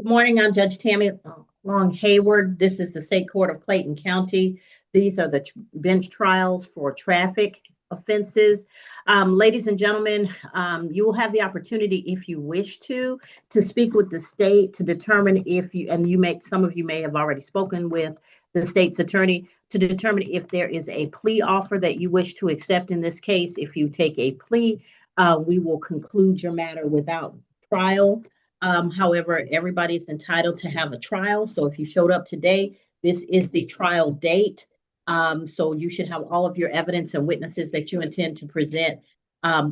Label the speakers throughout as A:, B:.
A: Good morning. I'm Judge Tammy Long Hayward. This is the State Court of Clayton County. These are the bench trials for traffic offenses. Ladies and gentlemen, you will have the opportunity, if you wish to speak with the state to determine if you, and you may, some of you may have already spoken with the state's attorney to determine if there is a plea offer that you wish to accept in this case. If you take a plea, we will conclude your matter without trial. However, everybody's entitled to have a trial. So if you showed up today, this is the trial date. So you should have all of your evidence and witnesses that you intend to present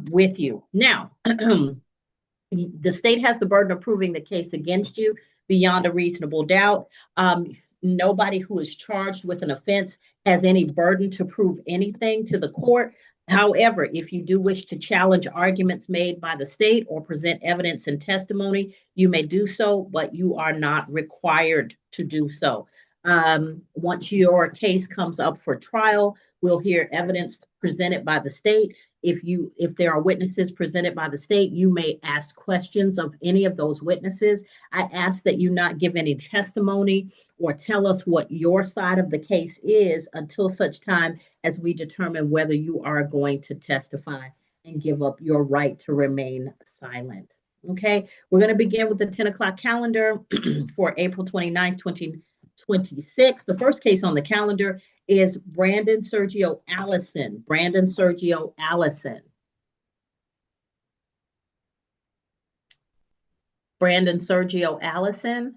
A: with you. Now, the state has the burden of proving the case against you beyond a reasonable doubt. Nobody who is charged with an offense has any burden to prove anything to the court. However, if you do wish to challenge arguments made by the state or present evidence and testimony, you may do so, but you are not required to do so. Once your case comes up for trial, we'll hear evidence presented by the state. If there are witnesses presented by the state, you may ask questions of any of those witnesses. I ask that you not give any testimony or tell us what your side of the case is until such time as we determine whether you are going to testify and give up your right to remain silent. Okay, we're going to begin with the 10 o'clock calendar for April 29th, 2026. The first case on the calendar is Brandon Sergio Allison. Brandon Sergio Allison. Brandon Sergio Allison.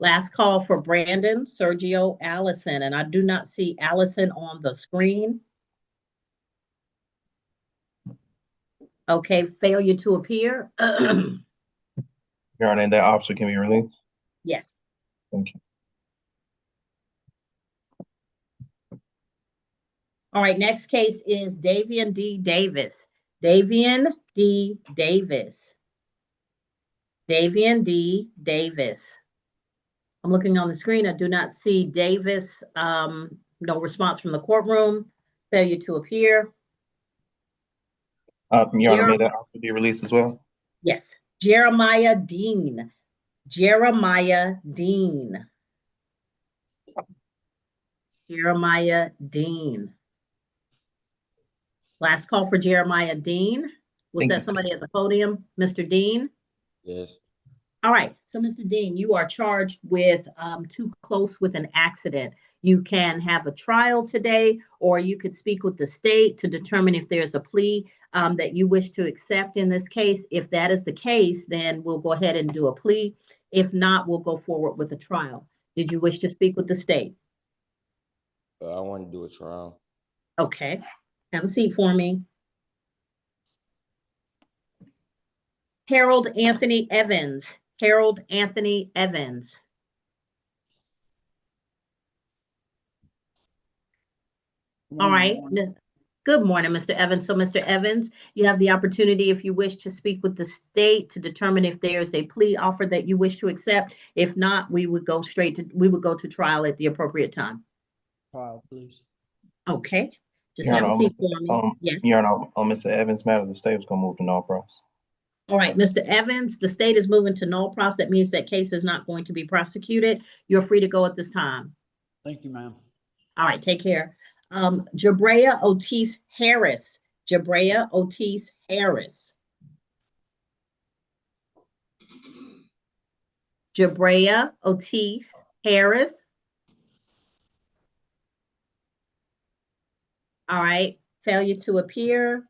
A: Last call for Brandon Sergio Allison, and I do not see Allison on the screen. Okay, failure to appear.
B: Your Honor, that officer can be released?
A: Yes.
B: Thank you.
A: All right, next case is Davian D. Davis. Davian D. Davis. Davian D. Davis. I'm looking on the screen. I do not see Davis. No response from the courtroom. Failure to appear.
B: Your Honor, may that officer be released as well?
A: Yes. Jeremiah Dean. Jeremiah Dean. Jeremiah Dean. Last call for Jeremiah Dean. Was that somebody at the podium? Mr. Dean?
C: Yes.
A: All right. So, Mr. Dean, you are charged with too close with an accident. You can have a trial today, or you could speak with the state to determine if there's a plea that you wish to accept in this case. If that is the case, then we'll go ahead and do a plea. If not, we'll go forward with a trial. Did you wish to speak with the state?
C: I want to do a trial.
A: Okay. Have a seat for me. Harold Anthony Evans. Harold Anthony Evans. All right. Good morning, Mr. Evans. So, Mr. Evans, you have the opportunity, if you wish, to speak with the state to determine if there's a plea offer that you wish to accept. If not, we would go to trial at the appropriate time.
D: Trial, please.
A: Okay. Just have a seat for me. Yes.
B: Your Honor, on Mr. Evans' matter, the state was going to move to null pros.
A: All right, Mr. Evans, the state is moving to null pros. That means that case is not going to be prosecuted. You're free to go at this time.
D: Thank you, ma'am.
A: All right, take care. Jabrea Otis Harris. Jabrea Otis Harris. Jabrea Otis Harris. All right, failure to appear.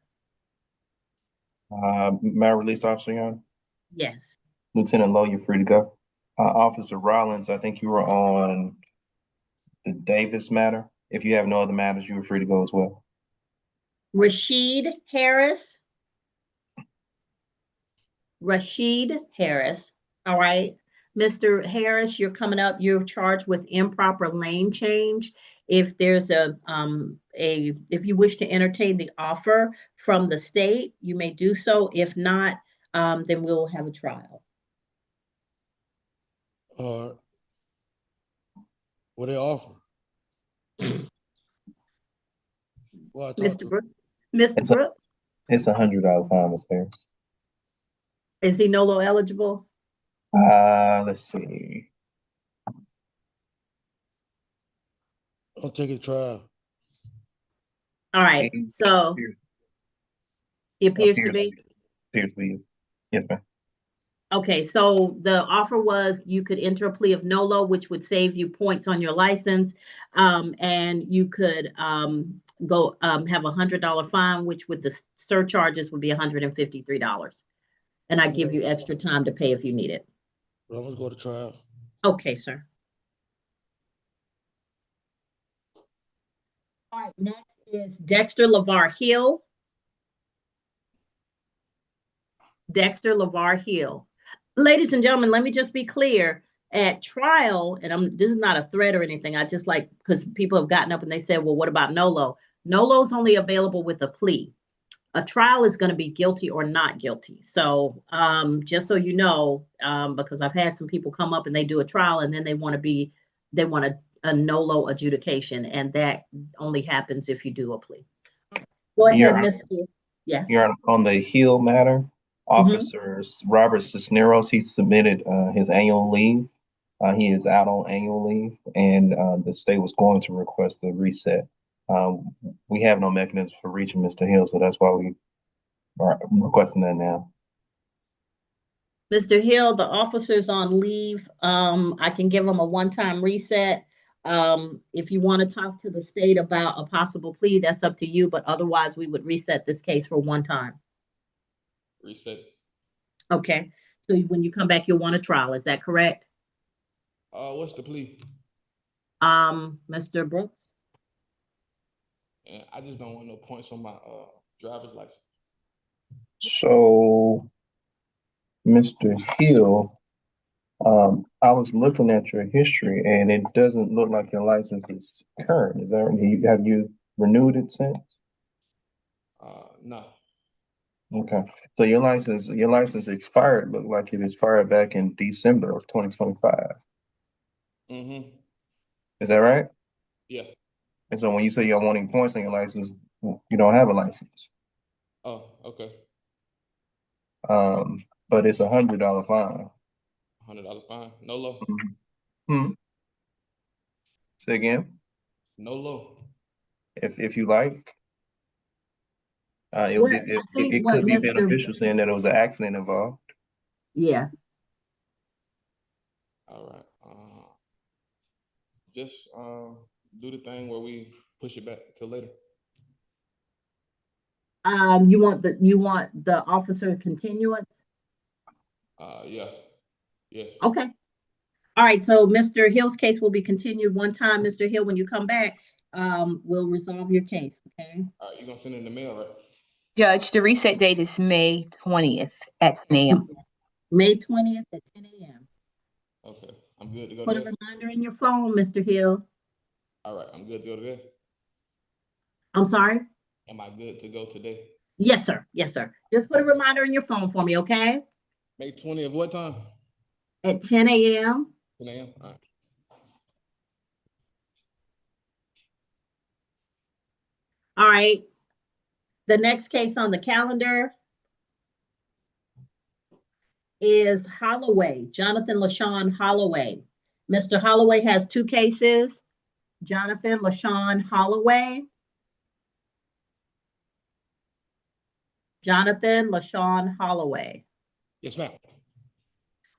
B: May I release officer, Your Honor?
A: Yes.
B: Lieutenant Lowe, you're free to go. Officer Rollins, I think you were on the Davis matter. If you have no other matters, you were free to go as well.
A: Rashid Harris. Rashid Harris. All right. Mr. Harris, you're coming up. You're charged with improper lane change. If there's if you wish to entertain the offer from the state, you may do so. If not, then we'll have a trial.
C: What they offer? Well,
A: Mr. Brooks. Mr. Brooks.
B: It's $100 fine, Ms. Harris.
A: Is he NOLO eligible?
B: Let's see.
C: I'll take a trial.
A: All right,
B: He
A: so he appears to be.
B: appears to be. Yes, ma'am.
A: Okay, so the offer was you could enter a plea of NOLO, which would save you points on your license. And you could go have $100 fine, which with the surcharges would be $153. And I give you extra time to pay if you need it.
C: I'm gonna go to trial.
A: Okay, sir. All right, next is Dexter LeVar Hill. Dexter LeVar Hill. Ladies and gentlemen, let me just be clear. At trial, and this is not a threat or anything. I just like, because people have gotten up and they said, well, what about NOLO? NOLO is only available with a plea. A trial is going to be guilty or not guilty. So just so you know, because I've had some people come up and they do a trial and then they want a NOLO adjudication, and that only happens if you do a plea. Go ahead, Mr. Yes.
B: You're on the Hill matter. Officer Robert Cisneros, he submitted his annual leave. He is out on annual leave, and the state was going to request a reset. We have no mechanism for reaching Mr. Hill, so that's why we are requesting that now.
A: Mr. Hill, the officer's on leave. I can give him a one-time reset. If you want to talk to the state about a possible plea, that's up to you, but otherwise we would reset this case for one time.
C: Reset.
A: Okay, so when you come back, you'll want a trial, is that correct?
C: What's the plea?
A: Mr. Brooks?
C: And I just don't want no points on my driver's license.
B: So, Mr. Hill, I was looking at your history, and it doesn't look like your license is current. Is that right? Have you renewed it since?
C: No.
B: Okay. So your license expired. Looked like it expired back in December of 2025.
C: Mm-hmm.
B: Is that right?
C: Yeah.
B: And so when you say you're wanting points on your license, you don't have a license.
C: Oh, okay.
B: But it's $100 fine.
C: $100 fine. No low.
B: Mm-hmm. Say again.
C: No low.
B: If you like. It
A: What
B: could be
A: Mr.
B: beneficial saying that it was an accident involved.
A: Yeah.
C: All right. Just do the thing where we push it back till later.
A: You want the officer continuance?
C: Yeah. Yes.
A: Okay. All right, so Mr. Hill's case will be continued one time. Mr. Hill, when you come back, we'll resolve your case, okay?
C: All right, you're gonna send it in the mail, right?
E: Judge, the reset date is May 20th at 10 a.m.
A: May 20th at 10 a.m.
C: Okay, I'm good to go
A: Put a
C: there.
A: reminder in your phone, Mr. Hill.
C: All right, I'm good to go today.
A: I'm sorry?
C: Am I good to go today?
A: Yes, sir. Yes, sir. Just put a reminder in your phone for me, okay?
C: May 20th, what time?
A: At 10 a.m.
C: 10 a.m. All right.
A: All right. The next case on the calendar is Holloway, Jonathan LaShawn Holloway. Mr. Holloway has two cases. Jonathan LaShawn Holloway. Jonathan LaShawn Holloway.
C: Yes, ma'am.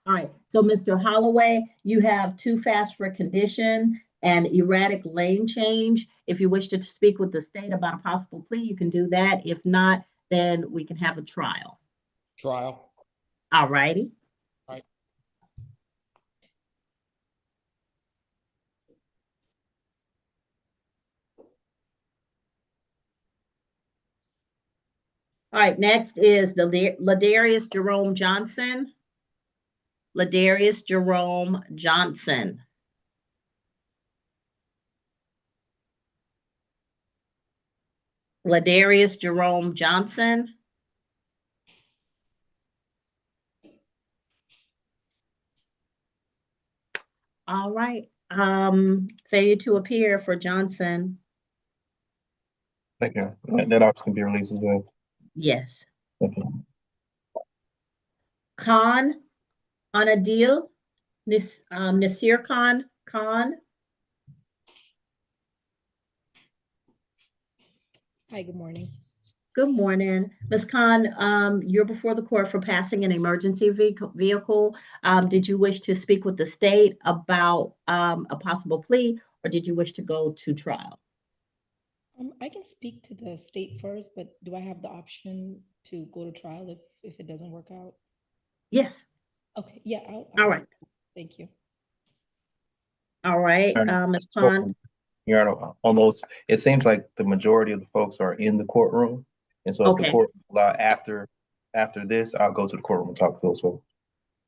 A: All right, so Mr. Holloway, you have too fast for condition and erratic lane change. If you wish to speak with the state about a possible plea, you can do that. If not, then we can have a trial.
C: Trial.
A: All righty.
C: Right.
A: All right, next is the Ladarius Jerome Johnson. Ladarius Jerome Johnson. Ladarius Jerome Johnson. All right. Failure to appear for Johnson.
B: Thank you. That option can be released as well.
A: Yes.
B: Thank you.
A: Khan Anadil, Nasir Khan.
F: Hi, good morning.
A: Good morning. Ms. Khan, you're before the court for passing an emergency vehicle. Did you wish to speak with the state about a possible plea, or did you wish to go to trial?
F: I can speak to the state first, but do I have the option to go to trial if it doesn't work out?
A: Yes.
F: Okay, yeah,
A: All right.
F: Thank you.
A: All right, Ms. Khan.
B: Your Honor, almost, it seems like the majority of the folks are in the courtroom. And so if the
A: Okay.
B: court allow after this, I'll go to the courtroom and talk to those folks.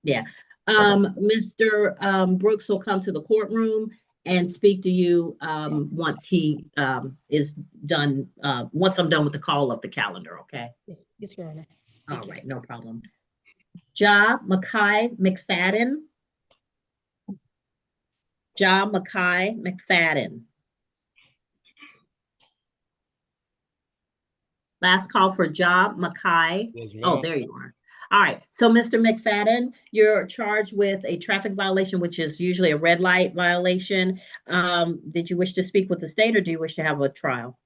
A: Yeah. Mr. Brooks will come to the courtroom and speak to you once he is done, once I'm done with the call of the calendar, okay?
F: Yes, Your Honor.
A: All right, no problem. Ja Mackay McFadden. Ja Mackay McFadden. Last call for Ja Mackay.
G: Yes,
A: Oh,
G: ma'am.
A: there you are. All right, so Mr. McFadden, you're charged with a traffic violation, which is usually a red light violation. Did you wish to speak with the state, or do you wish to have a trial?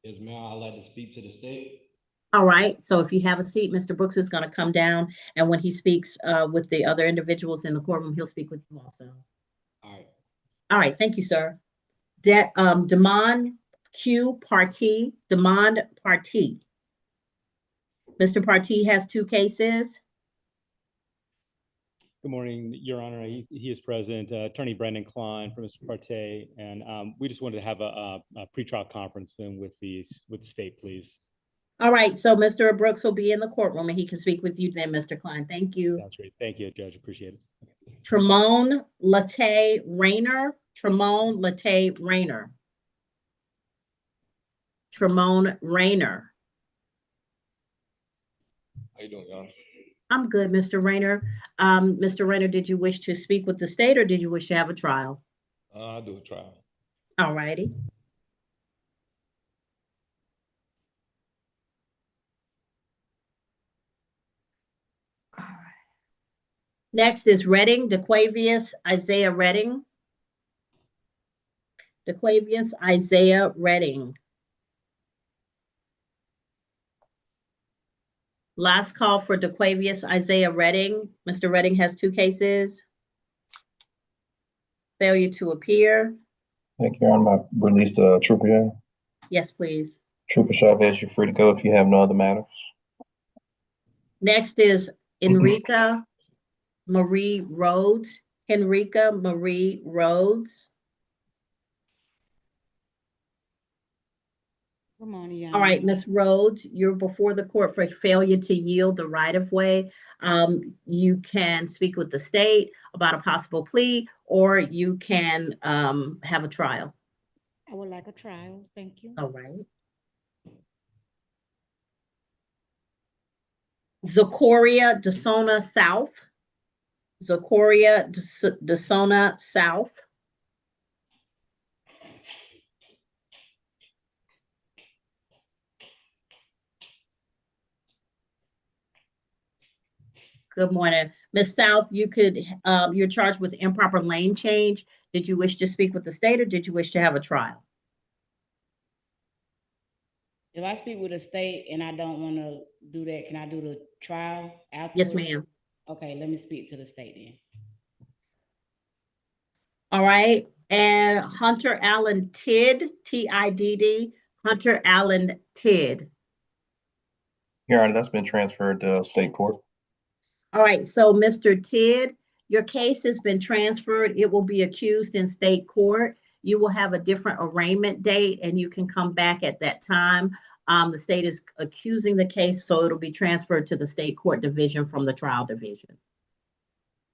G: Yes, ma'am. I'd like to speak to the state.
A: All right, so if you have a seat, Mr. Brooks is going to come down, and when he speaks with the other individuals in the courtroom, he'll speak with you also.
G: All right.
A: All right, thank you, sir. Demond Q. Partee, Demond Partee. Mr. Partee has two cases.
H: Good morning, Your Honor. He is present. Attorney Brendan Klein for Mr. Partee, and we just wanted to have a pretrial conference then with the state, please.
A: All right, so Mr. Brooks will be in the courtroom and he can speak with you then, Mr. Klein. Thank you.
H: That's great. Thank you, Judge. Appreciate it.
A: Trone Latte Rener. Trone Latte Rener. Trone Rener.
G: How you doing, Your Honor?
A: I'm good, Mr. Rener. Mr. Rener, did you wish to speak with the state, or did you wish to have a trial?
G: I'll do a trial.
A: All righty. All right. Next is Redding, DeQuavius Isaiah Redding. DeQuavius Isaiah Redding. Last call for DeQuavius Isaiah Redding. Mr. Redding has two cases. Failure to appear.
B: Thank you, Your Honor. I release the Trooper here.
A: Yes, please.
B: Trooper Chavez, you're free to go if you have no other matters.
A: Next is Enrica Marie Rhodes. Enrica Marie Rhodes.
I: Good morning, Your
A: All right,
I: Honor.
A: Ms. Rhodes, you're before the court for failure to yield the right-of-way. You can speak with the state about a possible plea, or you can have a trial.
I: I would like a trial. Thank you.
A: All right. Zachoria DeSona South. Zachoria DeSona South. Good morning. Ms. South, you're charged with improper lane change. Did you wish to speak with the state, or did you wish to have a trial?
I: If I speak with the state and I don't want to do that, can I do the trial afterwards?
A: Yes, ma'am.
I: Okay, let me speak to the state then.
A: All right. And Hunter Allen Tidd, T-I-D-D, Hunter Allen Tidd.
B: Your Honor, that's been transferred to state court.
A: All right, so Mr. Tidd, your case has been transferred. It will be accused in state court. You will have a different arraignment date, and you can come back at that time. The state is accusing the case, so it'll be transferred to the state court division from the trial division.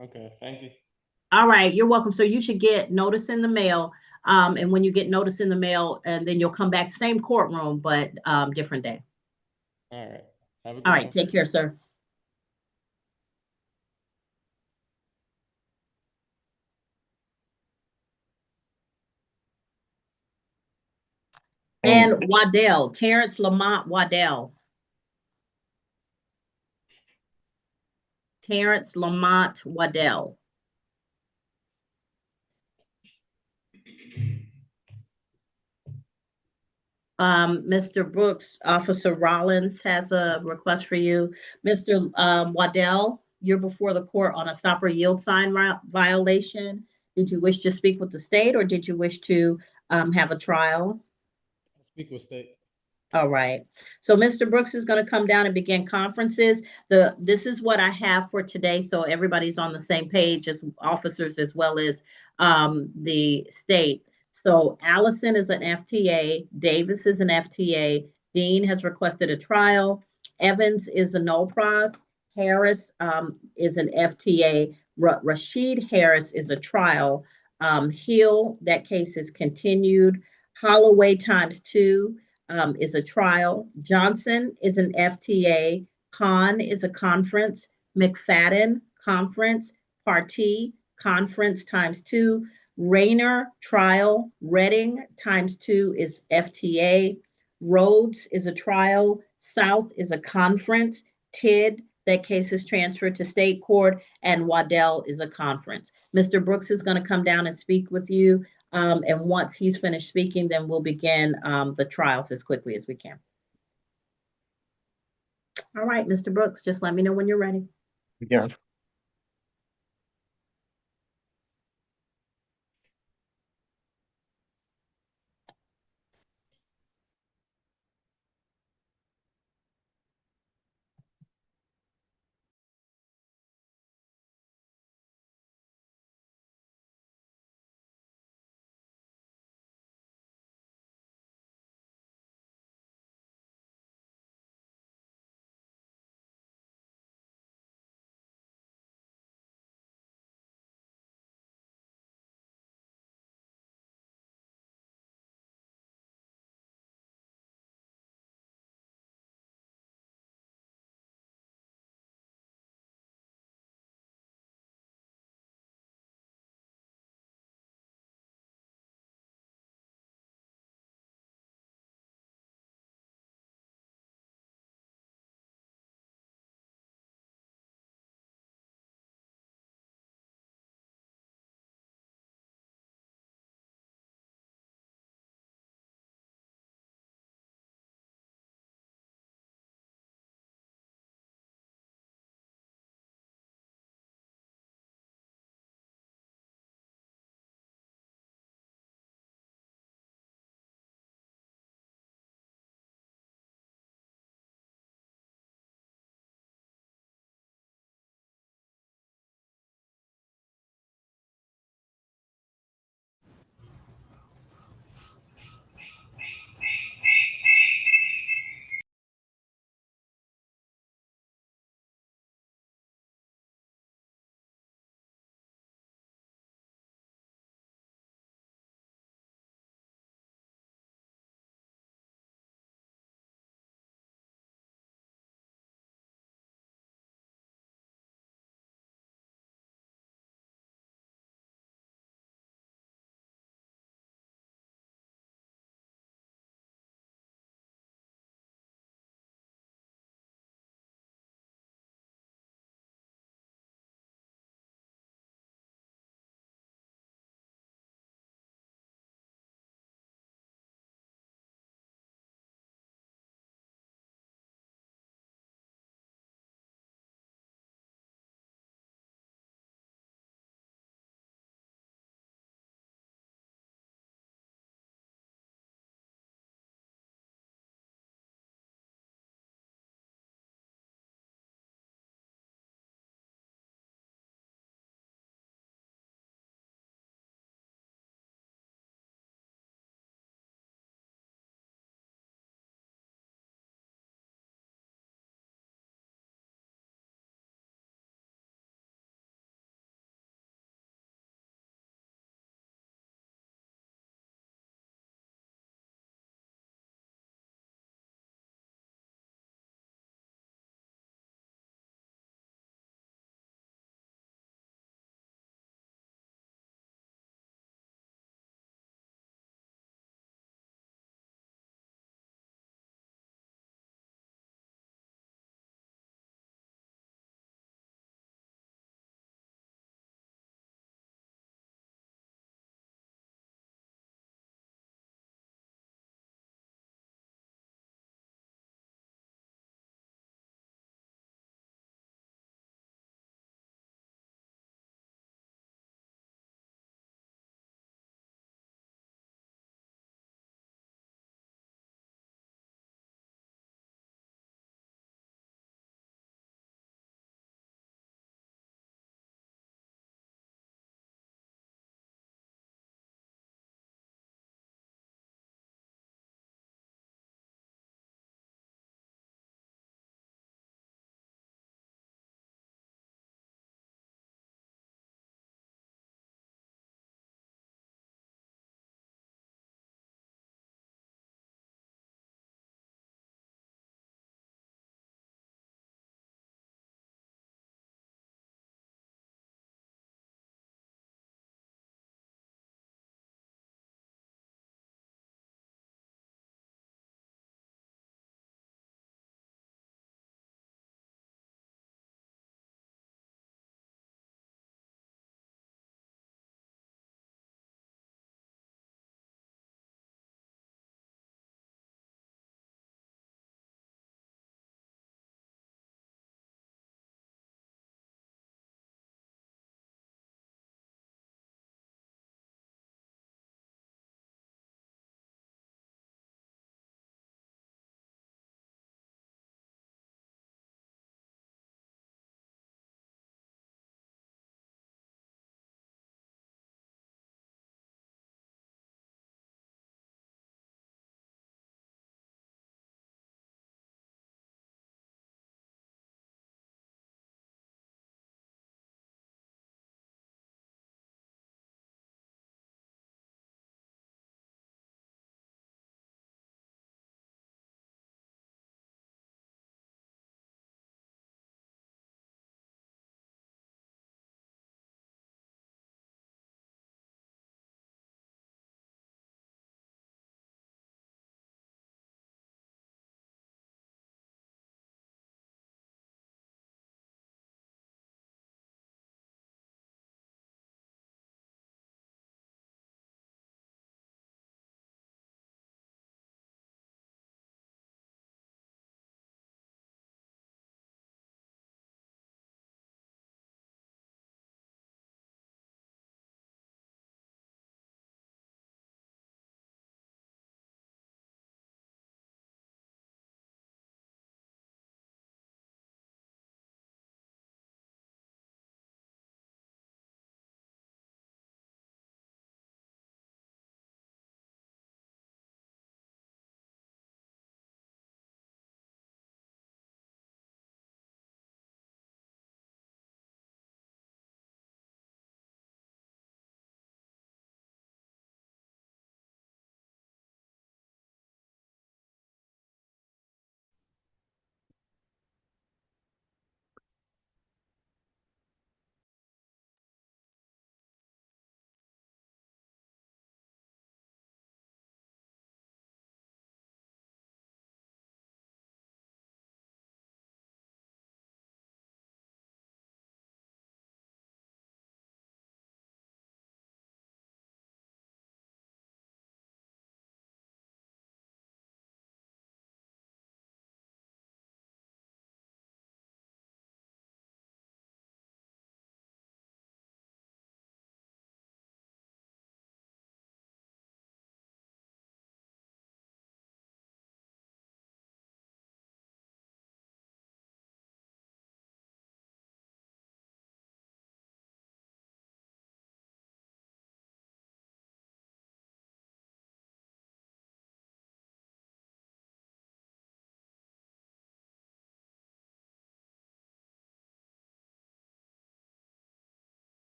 G: Okay, thank you.
A: All right, you're welcome. So you should get notice in the mail. And when you get notice in the mail, and then you'll come back, same courtroom, but different day.
G: All right. Have a good
A: All right,
G: one.
A: take care, sir. And Waddell, Terrence Lamont Waddell. Terrence Lamont Waddell. Mr. Brooks, Officer Rollins has a request for you. Mr. Waddell, you're before the court on a stop or yield sign violation. Did you wish to speak with the state or did you wish to have a trial?
H: Speak with state.
A: All right. So Mr. Brooks is going to come down and begin conferences. This is what I have for today, so everybody's on the same page as officers as well as the state. So Allison is an FTA, Davis is an FTA, Dean has requested a trial, Evans is a no pros, Harris is an FTA, Rashid Harris is a trial, Hill, that case is continued, Holloway ×2 is a trial, Johnson is an FTA, Khan is a conference, McFadden, conference, Partee, conference ×2, Rener, trial, Redding ×2 is FTA, Rhodes is a trial, South is a conference, Tidd, that case is transferred to state court, and Waddell is a conference. Mr. Brooks is going to come down and speak with you, and once he's finished speaking, then we'll begin the trials as quickly as we can. All right, Mr. Brooks, just let me know when you're ready.
B: Yeah.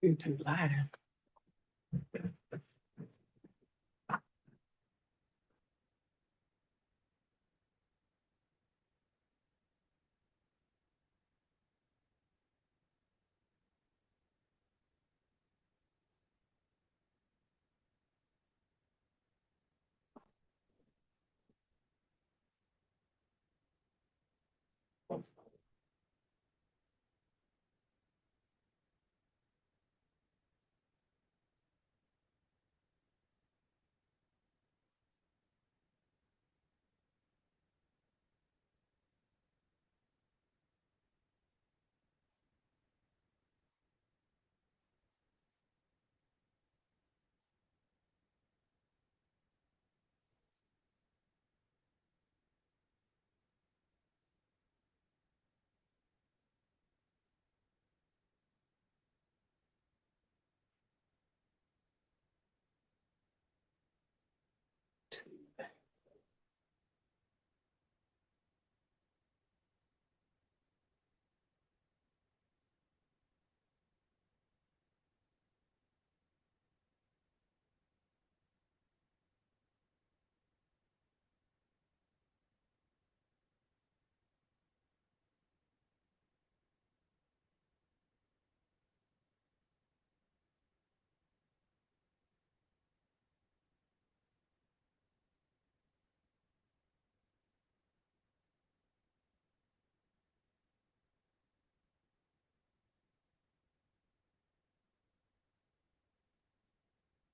A: You're too loud.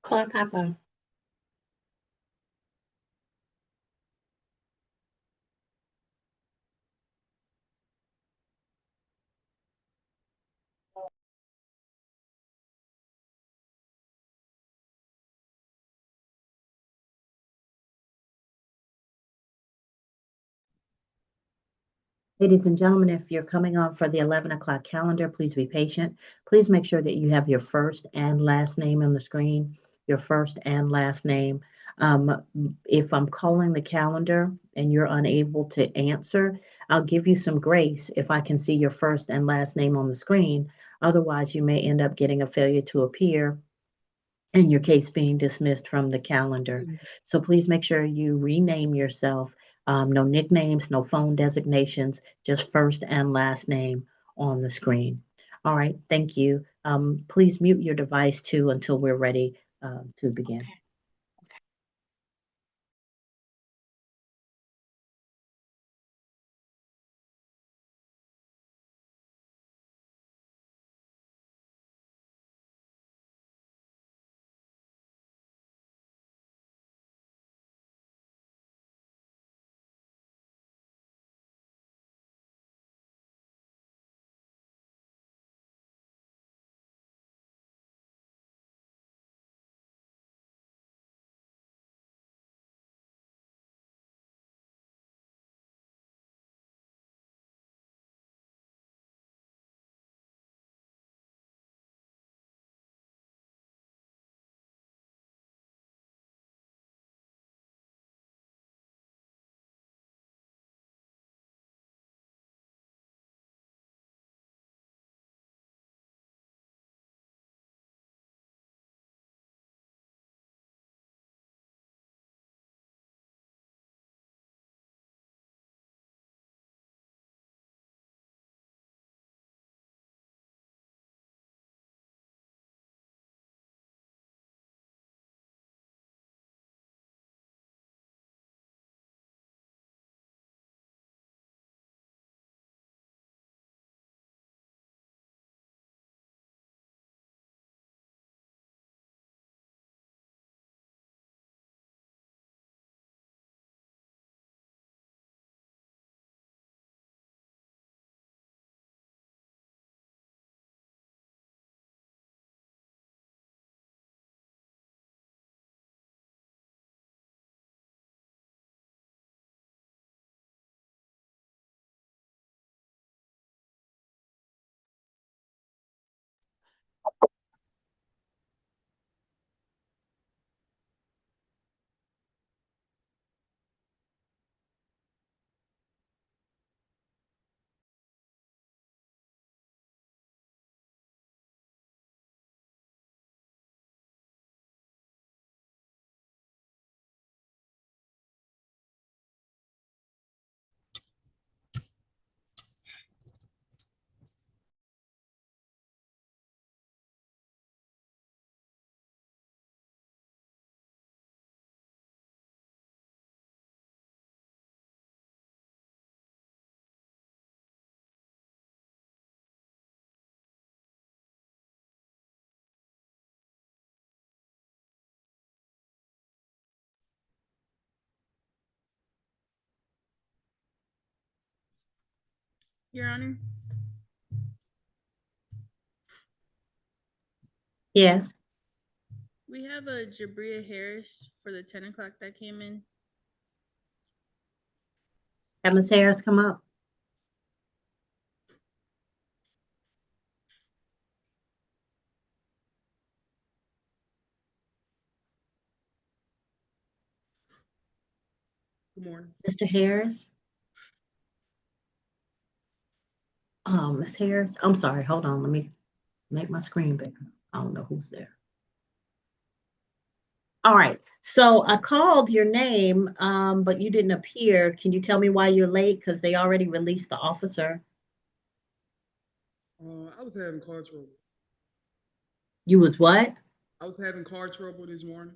A: Clock hopper. Ladies and gentlemen, if you're coming on for the 11 o'clock calendar, please be patient. Please make sure that you have your first and last name on the screen, your first and last name. If I'm calling the calendar and you're unable to answer, I'll give you some grace if I can see your first and last name on the screen. Otherwise, you may end up getting a failure to appear and your case being dismissed from the calendar. So please make sure you rename yourself. No nicknames, no phone designations, just first and last name on the screen. All right, thank you. Please mute your device too until we're ready to begin.
J: Your Honor.
A: Yes.
J: We have a Jabria Harris for the 10 o'clock that came in.
A: Have Ms. Harris come up.
J: Good morning.
A: Mr. Harris? Ms. Harris, I'm sorry, hold on, let me make my screen bigger. I don't know who's there. All right, so I called your name, but you didn't appear. Can you tell me why you're late? Because they already released the officer.
K: I was having car trouble.
A: You was what?
K: I was having car trouble this morning.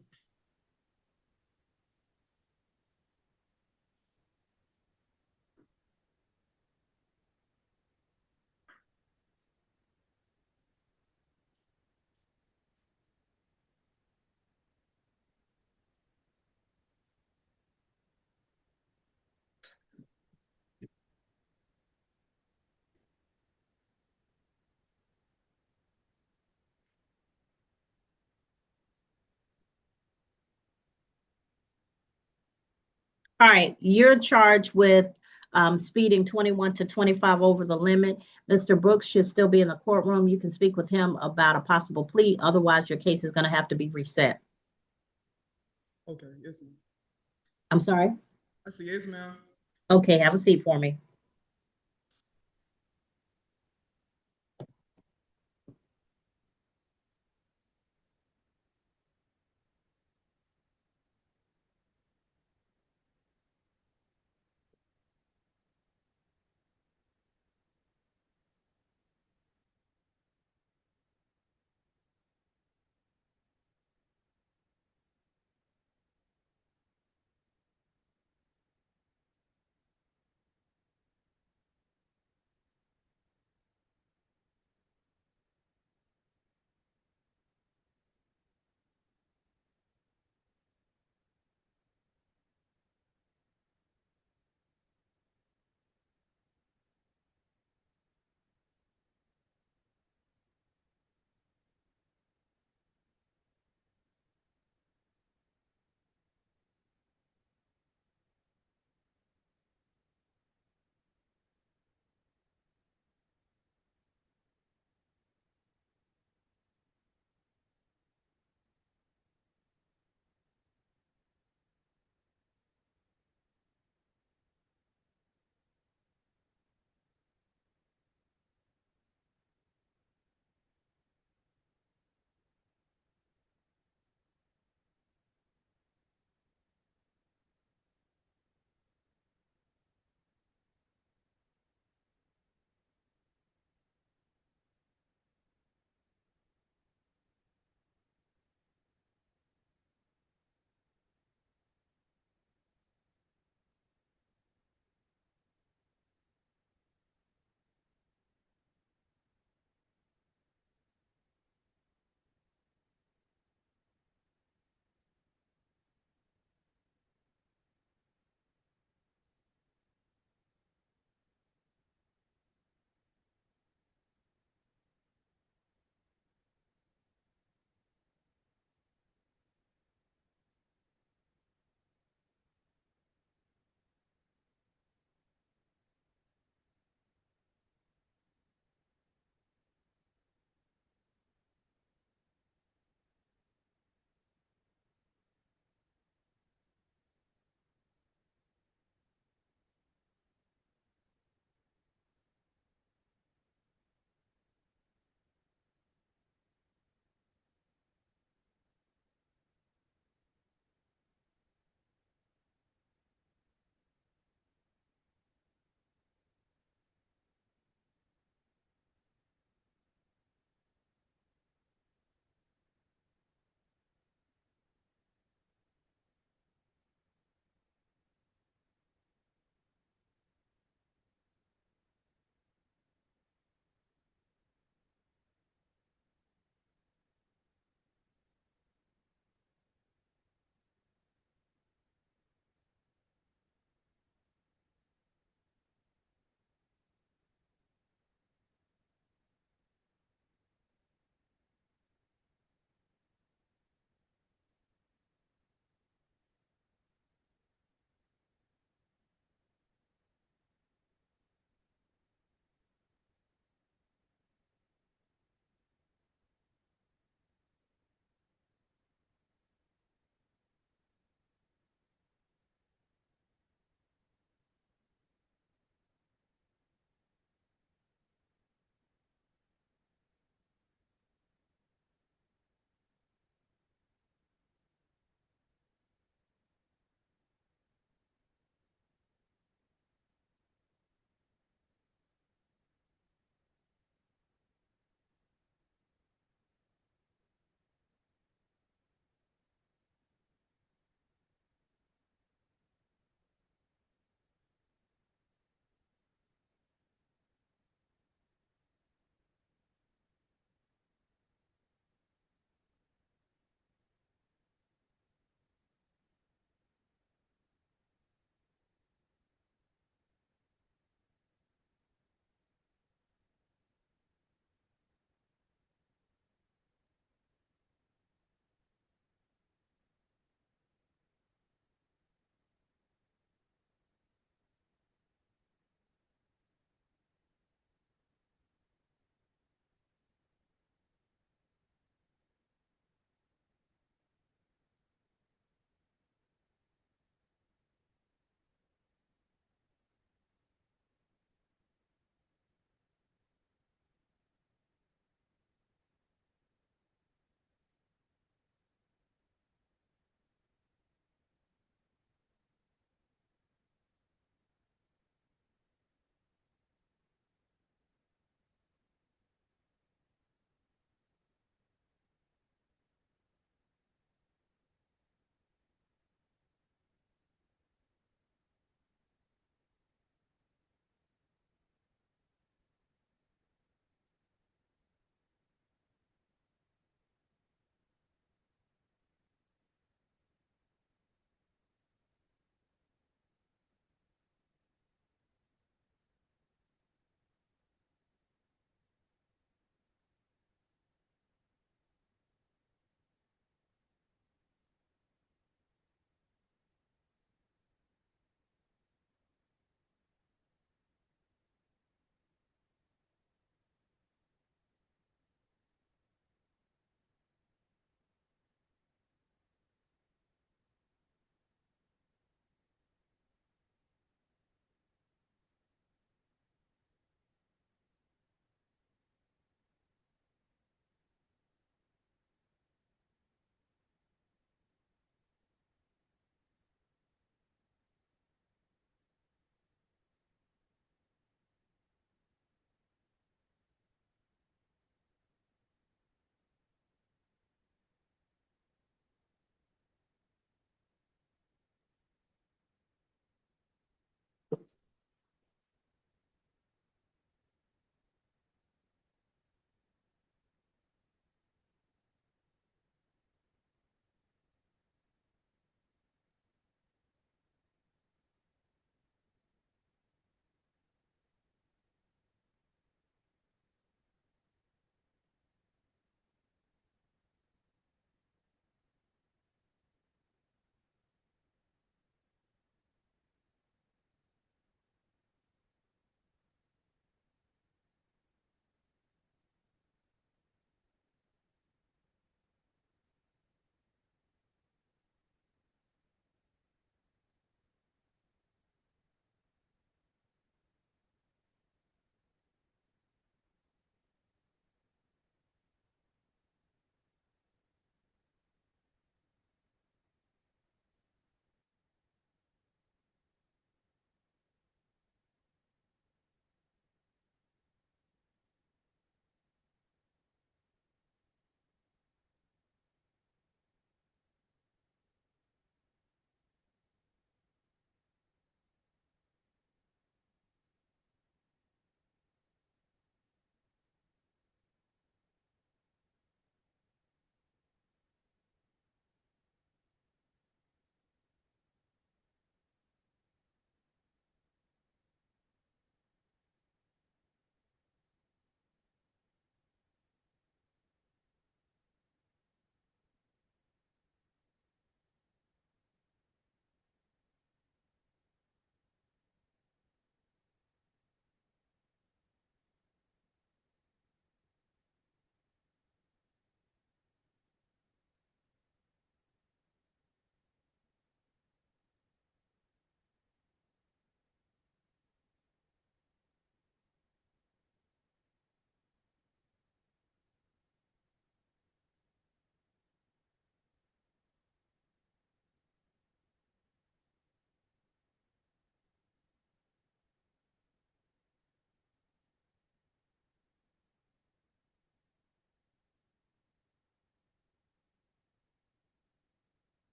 A: All right, you're charged with speeding 21 to 25 over the limit. Mr. Brooks should still be in the courtroom. You can speak with him about a possible plea. Otherwise, your case is going to have to be reset.
K: Okay, yes, ma'am.
A: I'm sorry?
K: I said, yes, ma'am.
A: Okay, have a seat for me.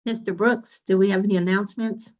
A: Mr. Brooks, do we have any announcements?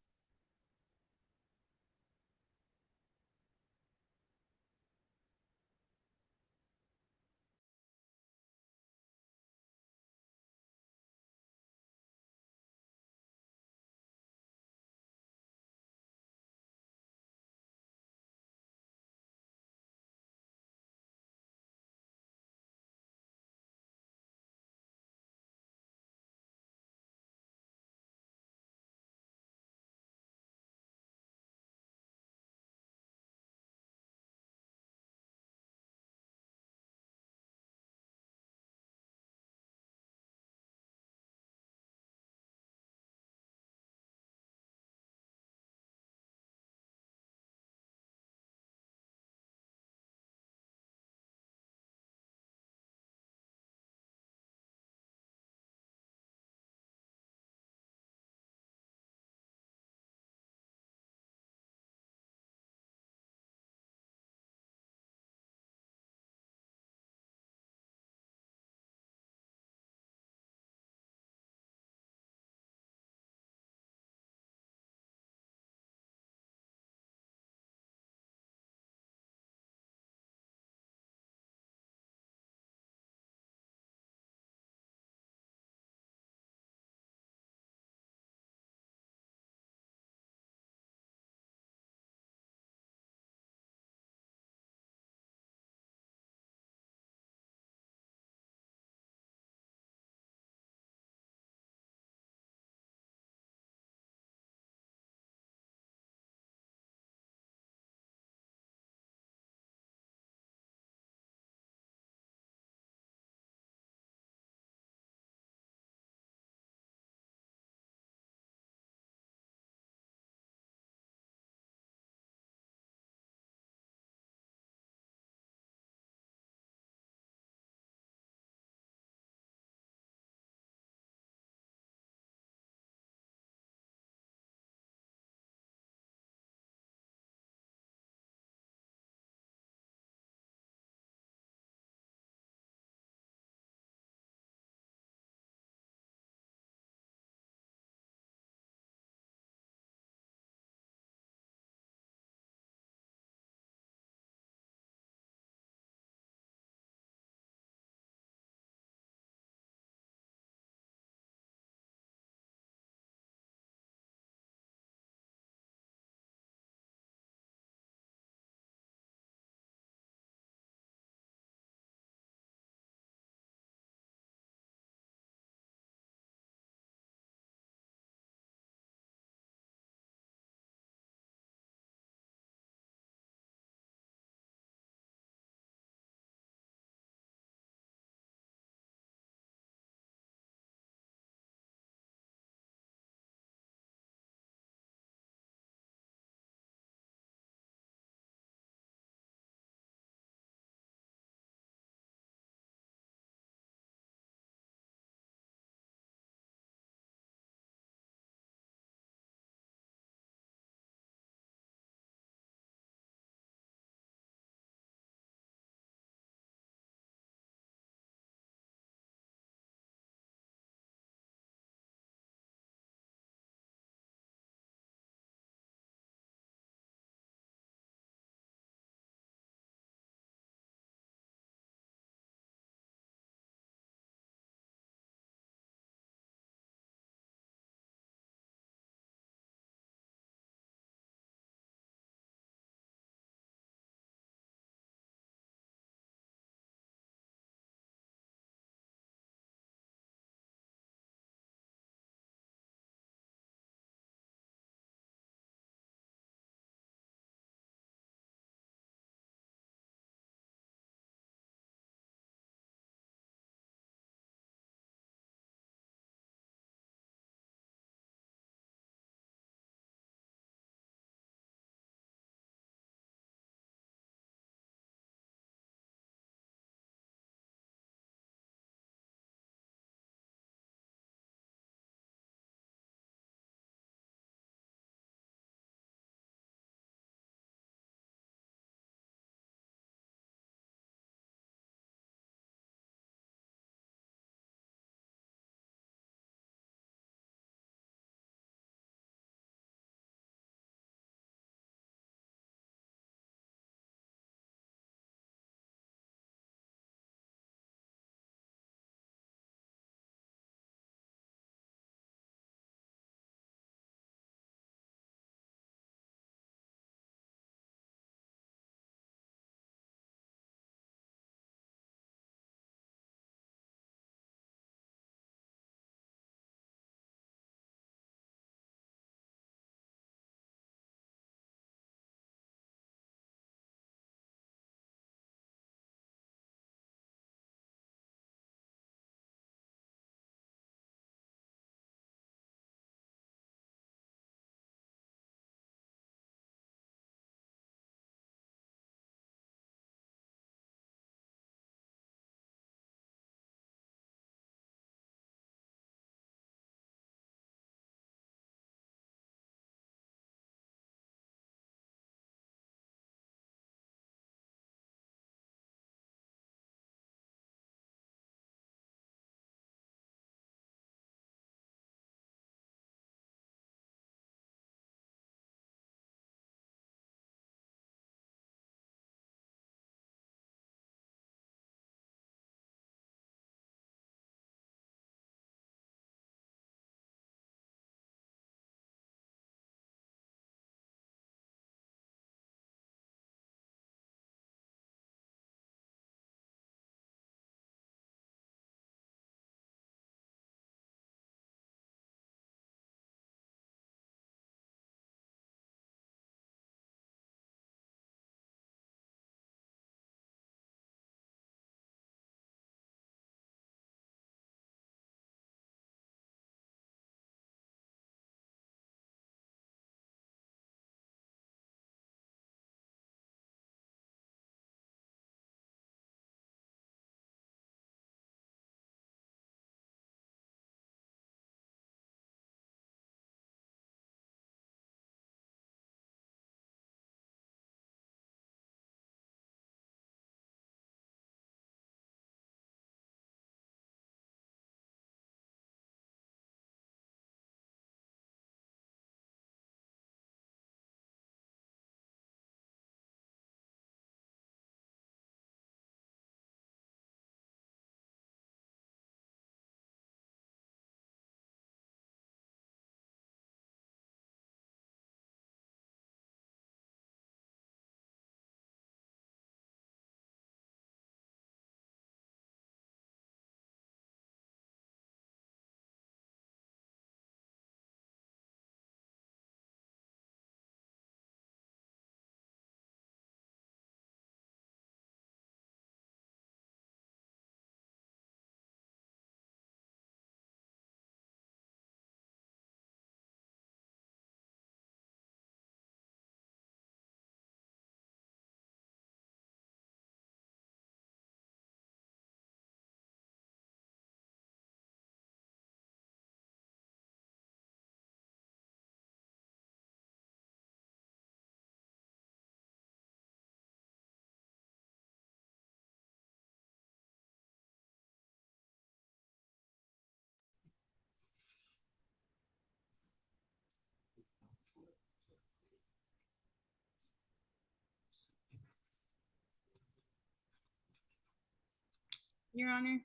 J: Your Honor.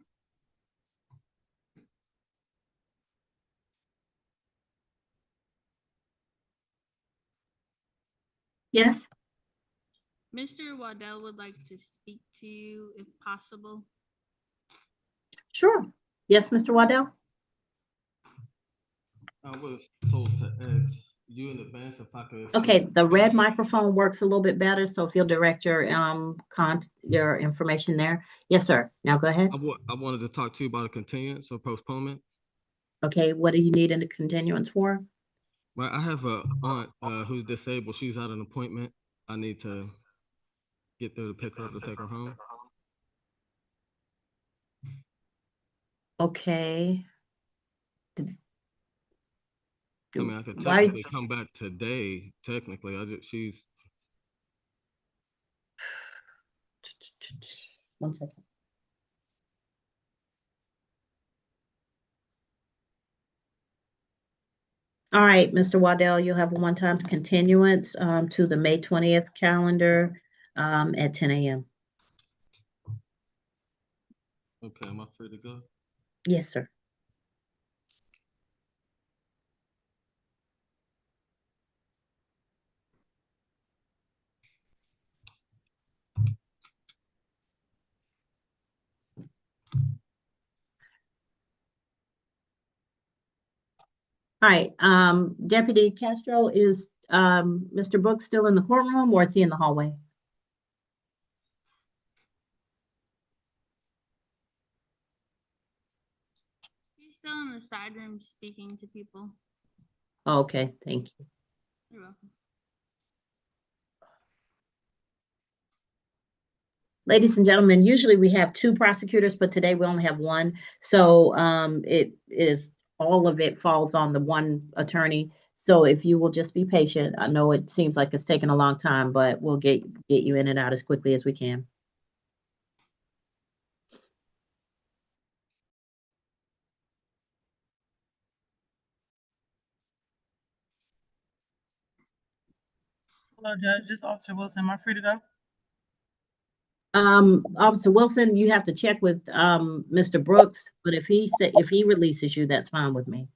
A: Yes,
J: Mr. Waddell would like to speak to you if possible.
A: sure. Yes, Mr. Waddell?
G: I was told to ask you in advance if I could.
A: Okay, the red microphone works a little bit better, so if you'll direct your your information there. Yes, sir. Now go ahead.
G: I wanted to talk to you about a continuance or postponement.
A: Okay, what do you need in the continuance for?
G: Well, I have a aunt who's disabled. She's at an appointment. I need to get there to pick her up to take her home.
A: Okay.
G: I mean, I could
A: Why?
G: technically come back today. Technically, she's.
A: One second. All right, Mr. Waddell, you'll have a one-time continuance to the May 20th calendar at 10 a.m.
G: Okay, am I free to go?
A: Yes, sir. All right, Deputy Castro, is Mr. Brooks still in the courtroom or is he in the hallway?
J: He's still in the side room speaking to people.
A: Oh, okay, thank you.
J: You're welcome.
A: Ladies and gentlemen, usually we have two prosecutors, but today we only have one. So all of it falls on the one attorney. So if you will just be patient, I know it seems like it's taking a long time, but we'll get you in and out as quickly as we can.
K: Hello, Judge. This is Officer Wilson. Am I free to go?
A: Officer Wilson, you have to check with Mr. Brooks, but if he releases you, that's fine with me.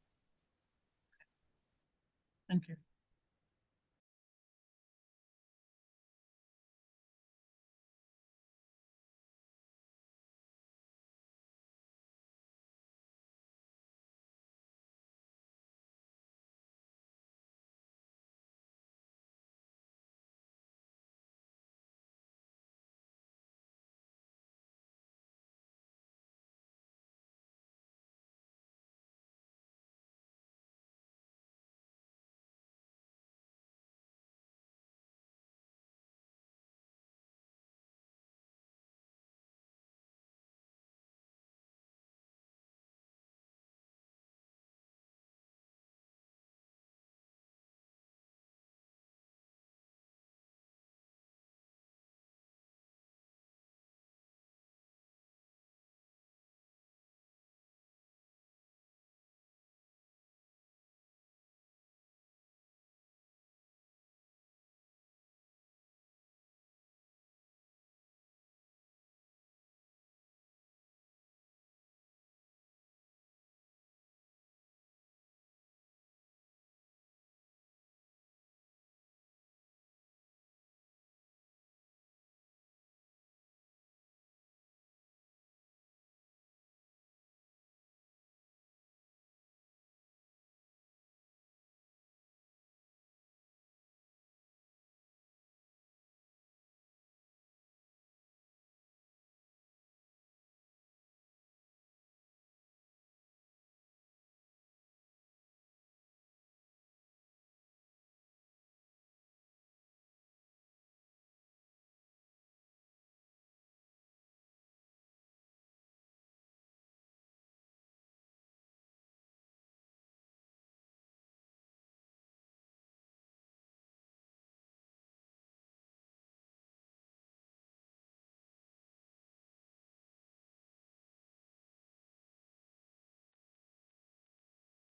K: Thank you.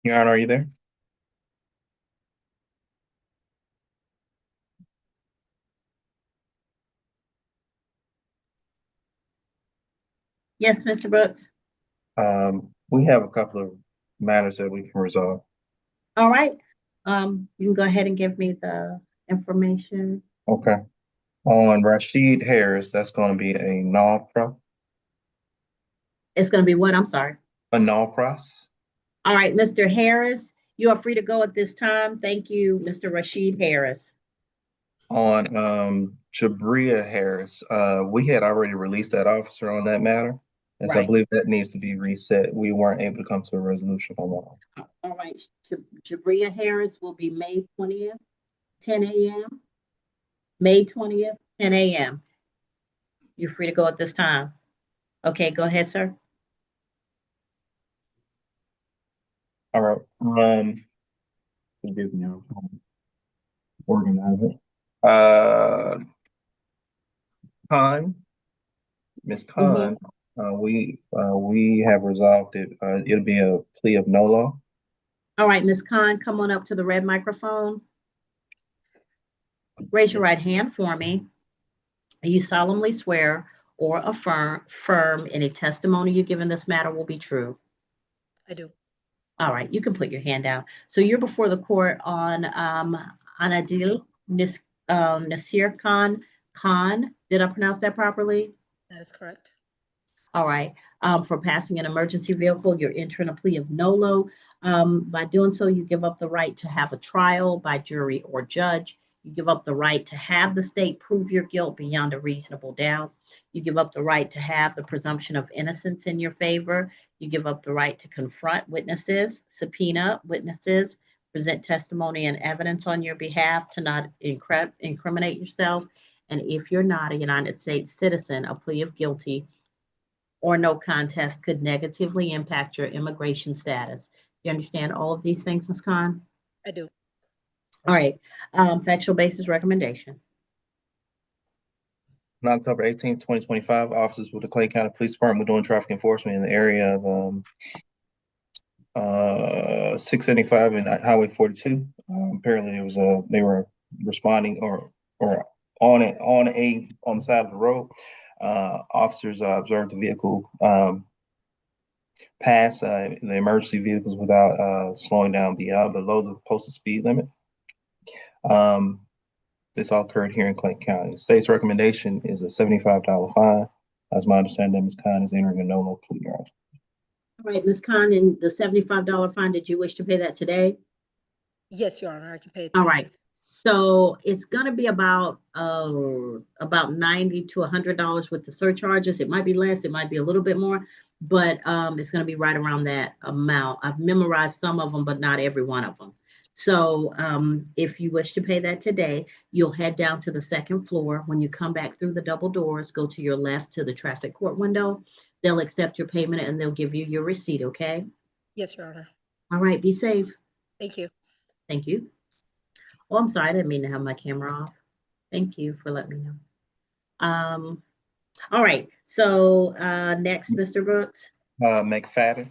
B: Your Honor, are you there?
A: Yes, Mr. Brooks?
B: We have a couple of matters that we can resolve.
A: All right. You can go ahead and give me the information.
B: Okay. On Rashid Harris, that's going to be a null pro,
A: It's going to be what? I'm sorry.
B: a null pros.
A: All right, Mr. Harris, you are free to go at this time. Thank you, Mr. Rashid Harris.
B: On Jabria Harris, we had already released that officer on that matter. And so I
A: Right.
B: believe that needs to be reset. We weren't able to come to a resolution on that.
A: All right, Jabria Harris will be May 20th, 10 a.m. May 20th, 10 a.m. You're free to go at this time. Okay, go ahead, sir.
B: All right. Forgive me, I'm organize it. Khan, Miss Khan, we have resolved it. It'll be a plea of nolo.
A: All right, Ms. Khan, come on up to the red microphone. Raise your right hand for me. You solemnly swear or affirm any testimony you give in this matter will be true.
F: I do.
A: All right, you can put your hand down. So you're before the court on Anadil Nasir Khan. Did I pronounce that properly?
F: That is correct.
A: All right. For passing an emergency vehicle, you're entering a plea of nolo. By doing so, you give up the right to have a trial by jury or judge. You give up the right to have the state prove your guilt beyond a reasonable doubt. You give up the right to have the presumption of innocence in your favor. You give up the right to confront witnesses, subpoena witnesses, present testimony and evidence on your behalf to not incriminate yourself. And if you're not a United States citizen, a plea of guilty or no contest could negatively impact your immigration status. Do you understand all of these things, Ms. Khan?
F: I do.
A: All right. Factual basis recommendation.
B: On October 18th, 2025, officers with the Clayton County Police Department were doing traffic enforcement in the area of 675 and Highway 42. Apparently, they were responding or on the side of the road. Officers observed the vehicle pass the emergency vehicles without slowing down below the posted speed limit. This all occurred here in Clayton County. The state's recommendation is a $75 fine. As my understanding, Ms. Khan is entering a no plea.
A: All right, Ms. Khan, and the $75 fine, did you wish to pay that today?
F: Yes, Your Honor, I can pay it.
A: All right. So it's going to be about $90 to $100 with the surcharges. It might be less, it might be a little bit more, but it's going to be right around that amount. I've memorized some of them, but not every one of them. So if you wish to pay that today, you'll head down to the second floor. When you come back through the double doors, go to your left to the traffic court window. They'll accept your payment and they'll give you your receipt, okay?
F: Yes, Your Honor.
A: All right, be safe.
F: Thank you.
A: Thank you. Oh, I'm sorry, I didn't mean to have my camera off. Thank you for letting me know. All right, so next, Mr. Brooks.
B: McFadden.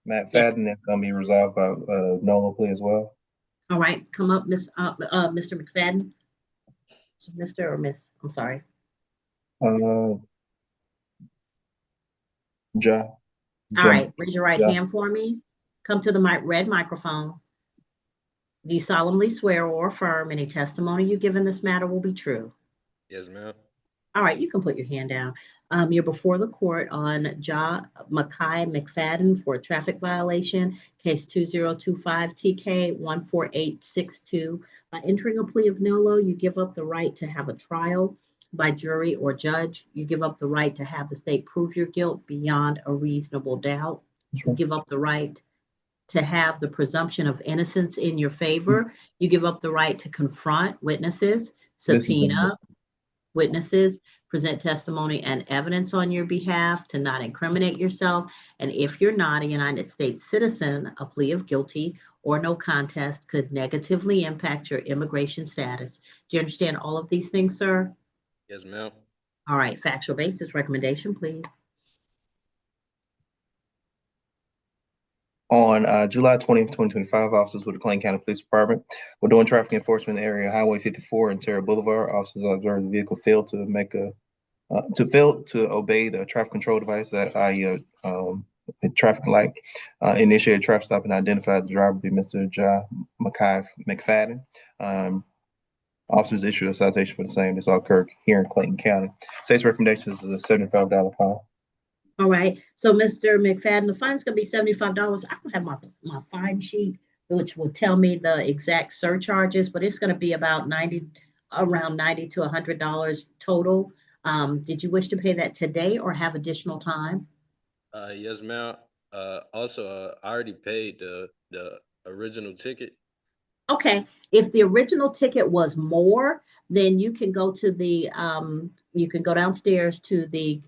B: Matt Fadden is going to be resolved by no plea as well.
A: All right, come up, Mr. McFadden. Mr. or Miss? I'm sorry.
B: Ja.
A: All right, raise your right hand for me. Come to the red microphone. Do you solemnly swear or affirm any testimony you give in this matter will be true?
C: Yes, ma'am.
A: All right, you can put your hand down. You're before the court on Makai McFadden for a traffic violation, case 2025 TK 14862. By entering a plea of nolo, you give up the right to have a trial by jury or judge. You give up the right to have the state prove your guilt beyond a reasonable doubt. You give up the right to have the presumption of innocence in your favor. You give up the right to confront witnesses, subpoena witnesses, present testimony and evidence on your behalf to not incriminate yourself. And if you're not a United States citizen, a plea of guilty or no contest could negatively impact your immigration status. Do you understand all of these things, sir?
C: Yes, ma'am.
A: All right, factual basis recommendation, please.
B: On July 20th, 2025, officers with the Clayton County Police Department were doing traffic enforcement in the area of Highway 54 and Terra Boulevard. Officers observed the vehicle failed to make a to fail to obey the traffic control device that a traffic light, initiated a traffic stop and identified the driver to be Mr. McFadden. Officers issued a citation for the same. This all occurred here in Clayton County. State's recommendation is a $75 fine.
A: All right, so Mr. McFadden, the fine's gonna be $75. I don't have my fine sheet, which will tell me the exact surcharges, but it's gonna be about around $90 to $100 total. Did you wish to pay that today or have additional time?
L: Yes, ma'am. Also, I already paid the original ticket.
A: Okay, if the original ticket was more, then you can go to the, you can go downstairs to the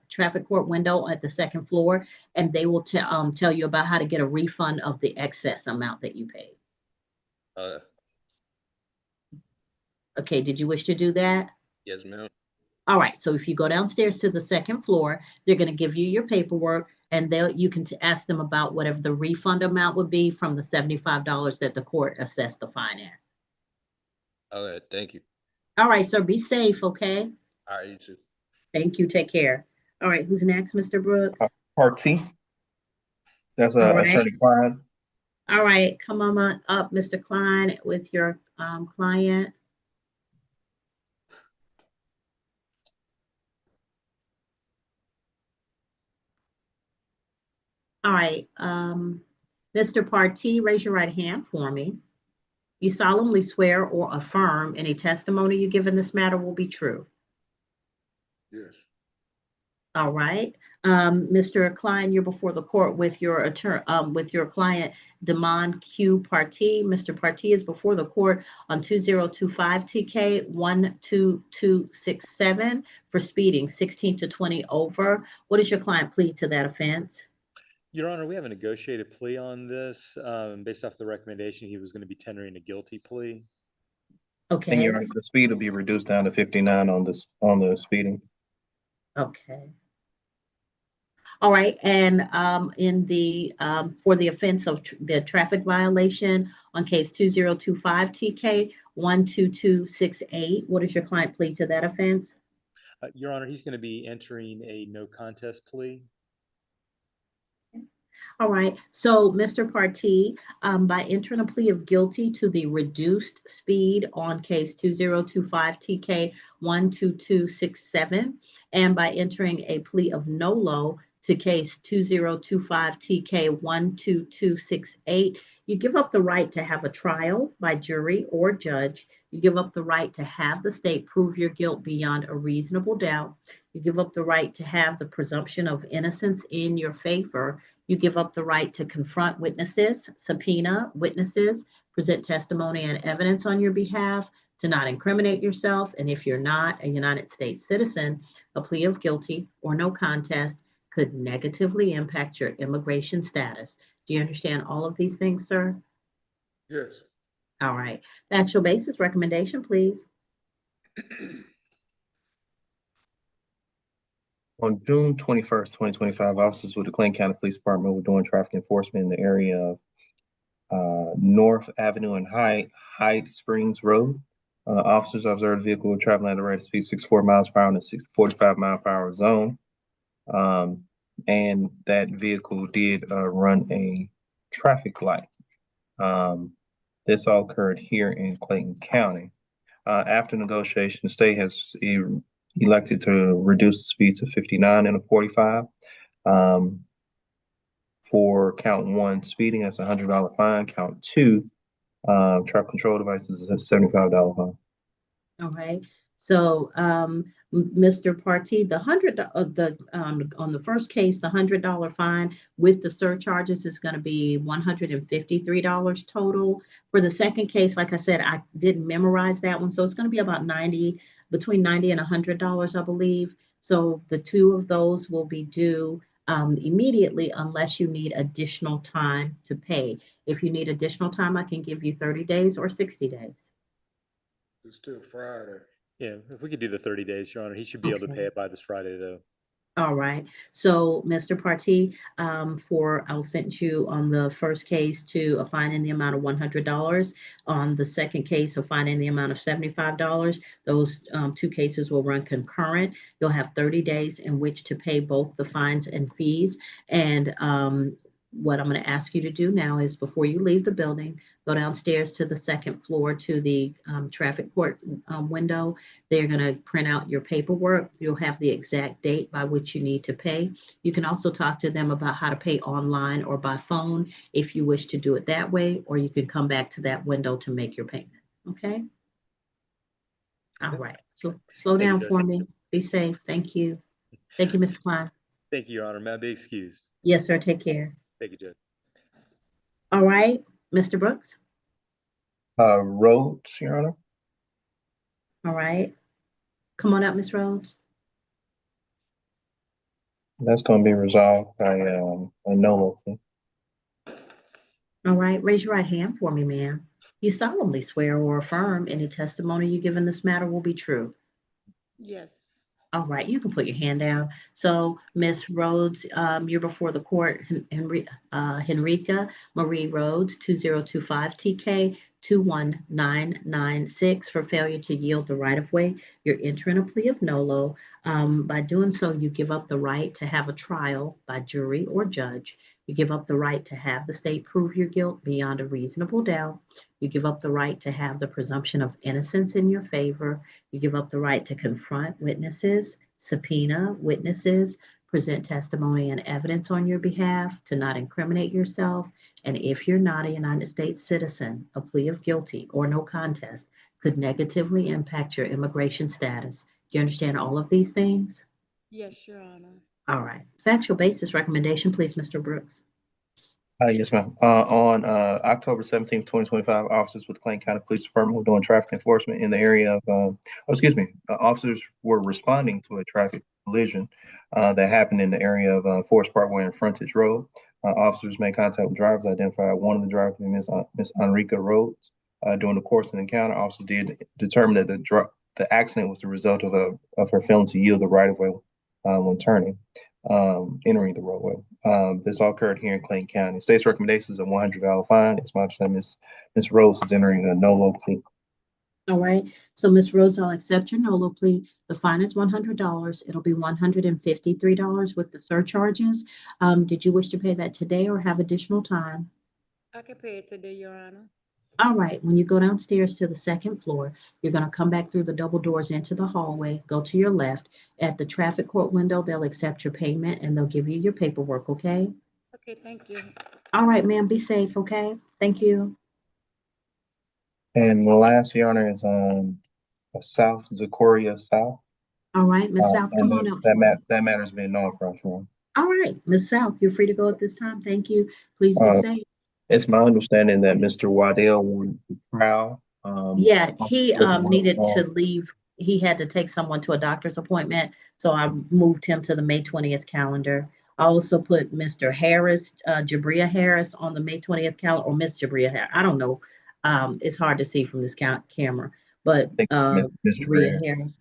A: traffic court window at the second floor, and they will tell you about how to get a refund of the excess amount that you paid. Okay, did you wish to do that?
L: Yes, ma'am.
A: All right, so if you go downstairs to the second floor, they're going to give you your paperwork, and you can ask them about whatever the refund amount would be from the $75 that the court assessed the fine at.
L: Okay, thank you.
A: All right, sir, be safe, okay?
L: All right, you too.
A: Thank you, take care. All right, who's next, Mr. Brooks?
B: Party. That's
A: All right.
B: Attorney Klein.
A: All right, come on up, Mr. Klein, with your client. All right, Mr. Partee, raise your right hand for me. You solemnly swear or affirm any testimony you give in this matter will be true.
C: Yes.
A: All right, Mr. Klein, you're before the court with your attorney, with your client, Dominique Q. Partee. Mr. Partee is before the court on 2025 TK 12267 for speeding 16 to 20 over. What does your client plead to that offense?
H: Your Honor, we have a negotiated plea on this. Based off the recommendation, he was going to be tendering a guilty plea.
A: Okay.
B: And the speed will be reduced down to 59 on the speeding.
A: Okay. All right, and in the for the offense of the traffic violation on case 2025 TK 12268, what does your client plead to that offense?
H: Your Honor, he's going to be entering a no contest plea.
A: All right, so Mr. Partee, by entering a plea of guilty to the reduced speed on case 2025 TK 12267, and by entering a plea of NOLO to case 2025 TK 12268, you give up the right to have a trial by jury or judge. You give up the right to have the state prove your guilt beyond a reasonable doubt. You give up the right to have the presumption of innocence in your favor. You give up the right to confront witnesses, subpoena witnesses, present testimony and evidence on your behalf, to not incriminate yourself. And if you're not a United States citizen, a plea of guilty or no contest could negatively impact your immigration status. Do you understand all of these things, sir?
C: Yes.
A: All right. The actual basis recommendation, please.
B: On June 21st, 2025, officers with the Clayton County Police Department were doing traffic enforcement in the area of North Avenue and Hyde Springs Road. Officers observed a vehicle traveling at a rate of speed 64 miles per hour in the 45 mile per hour zone. And that vehicle did run a traffic light. This all occurred here in Clayton County. After negotiation, the state has elected to reduce the speed to 59 and a 45. For count one, speeding, that's $100 fine. Count two, traffic control devices, is a $75 fine.
A: All right. So, Mr. Partee, the on the first case, the $100 fine with the surcharges is going to be $153 total. For the second case, like I said, I didn't memorize that one, so it's going to be about between $90 and $100, I believe. So the two of those will be due immediately unless you need additional time to pay. If you need additional time, I can give you 30 days or 60 days.
C: It's still Friday.
H: Yeah, if we could do the 30 days, Your Honor, he should be able to pay it by this Friday, though.
A: All right. So, Mr. Partee, I'll send you on the first case to a fine in the amount of $100. On the second case, a fine in the amount of $75. Those two cases will run concurrent. You'll have 30 days in which to pay both the fines and fees. And what I'm going to ask you to do now is before you leave the building, go downstairs to the second floor to the traffic court window. They're going to print out your paperwork. You'll have the exact date by which you need to pay. You can also talk to them about how to pay online or by phone if you wish to do it that way, or you can come back to that window to make your payment. Okay? All right. So slow
M: Thank you,
A: down
M: Judge.
A: for me. Be safe. Thank you. Thank you, Mr. Klein.
M: Thank you, Your Honor. May I be excused?
A: Yes, sir. Take care.
M: Thank you, Judge.
A: All right, Mr. Brooks.
B: Rhodes, Your Honor.
A: All right. Come on up, Ms. Rhodes.
B: That's going to be resolved by a no vote.
A: All right. Raise your right hand for me, ma'am. You solemnly swear or affirm any testimony you give in this matter will be true.
J: Yes.
A: All right, you can put your hand down. So, Ms. Rhodes, you're before the court, Henrica Marie Rhodes, 2025 TK 21996 for failure to yield the right-of-way. You're entering a plea of nolo. By doing so, you give up the right to have a trial by jury or judge. You give up the right to have the state prove your guilt beyond a reasonable doubt. You give up the right to have the presumption of innocence in your favor. You give up the right to confront witnesses, subpoena witnesses, present testimony and evidence on your behalf, to not incriminate yourself. And if you're not a United States citizen, a plea of guilty or no contest could negatively impact your immigration status. Do you understand all of these things?
J: Yes, Your Honor.
A: All right. Factual basis recommendation, please, Mr. Brooks.
B: Yes, ma'am. On October 17th, 2025, officers with the Clayton County Police Department were doing traffic enforcement in the area of, officers were responding to a traffic collision that happened in the area of Forest Parkway and Frontage Road. Officers made contact with drivers, identified one of the drivers, Miss Enrica Rhodes. During the course of the encounter, officers did determine that the accident was the result of her failing to yield the right-of-way when turning. Entering the roadway. This all occurred here in Clayton County. State's recommendation is a $100 fine. It's my understanding Ms. Rhodes is entering a no-low plea.
A: All right. So, Ms. Rhodes, I'll accept your no-low plea. The fine is $100. It'll be $153 with the surcharges. Did you wish to pay that today or have additional time?
J: I can pay it today, Your Honor.
A: All right. When you go downstairs to the second floor, you're going to come back through the double doors into the hallway, go to your left. At the traffic court window, they'll accept your payment and they'll give you your paperwork, okay?
J: Okay, thank you.
A: All right, ma'am. Be safe, okay? Thank you.
B: And the last, Your Honor, is South Zakoria South.
A: All right, Ms. South, come on up.
B: That matter's been known for us.
A: All right, Ms. South, you're free to go at this time. Thank you. Please be safe.
B: It's my understanding that Mr. Waddell wanted to trial.
A: Yeah, he needed to leave. He had to take someone to a doctor's appointment, so I moved him to the May 20th calendar. I also put Mr. Harris, Jabria Harris, on the May 20th calendar, or Miss Jabria Harris. I don't know. It's hard to see from this camera, but Jabria Harris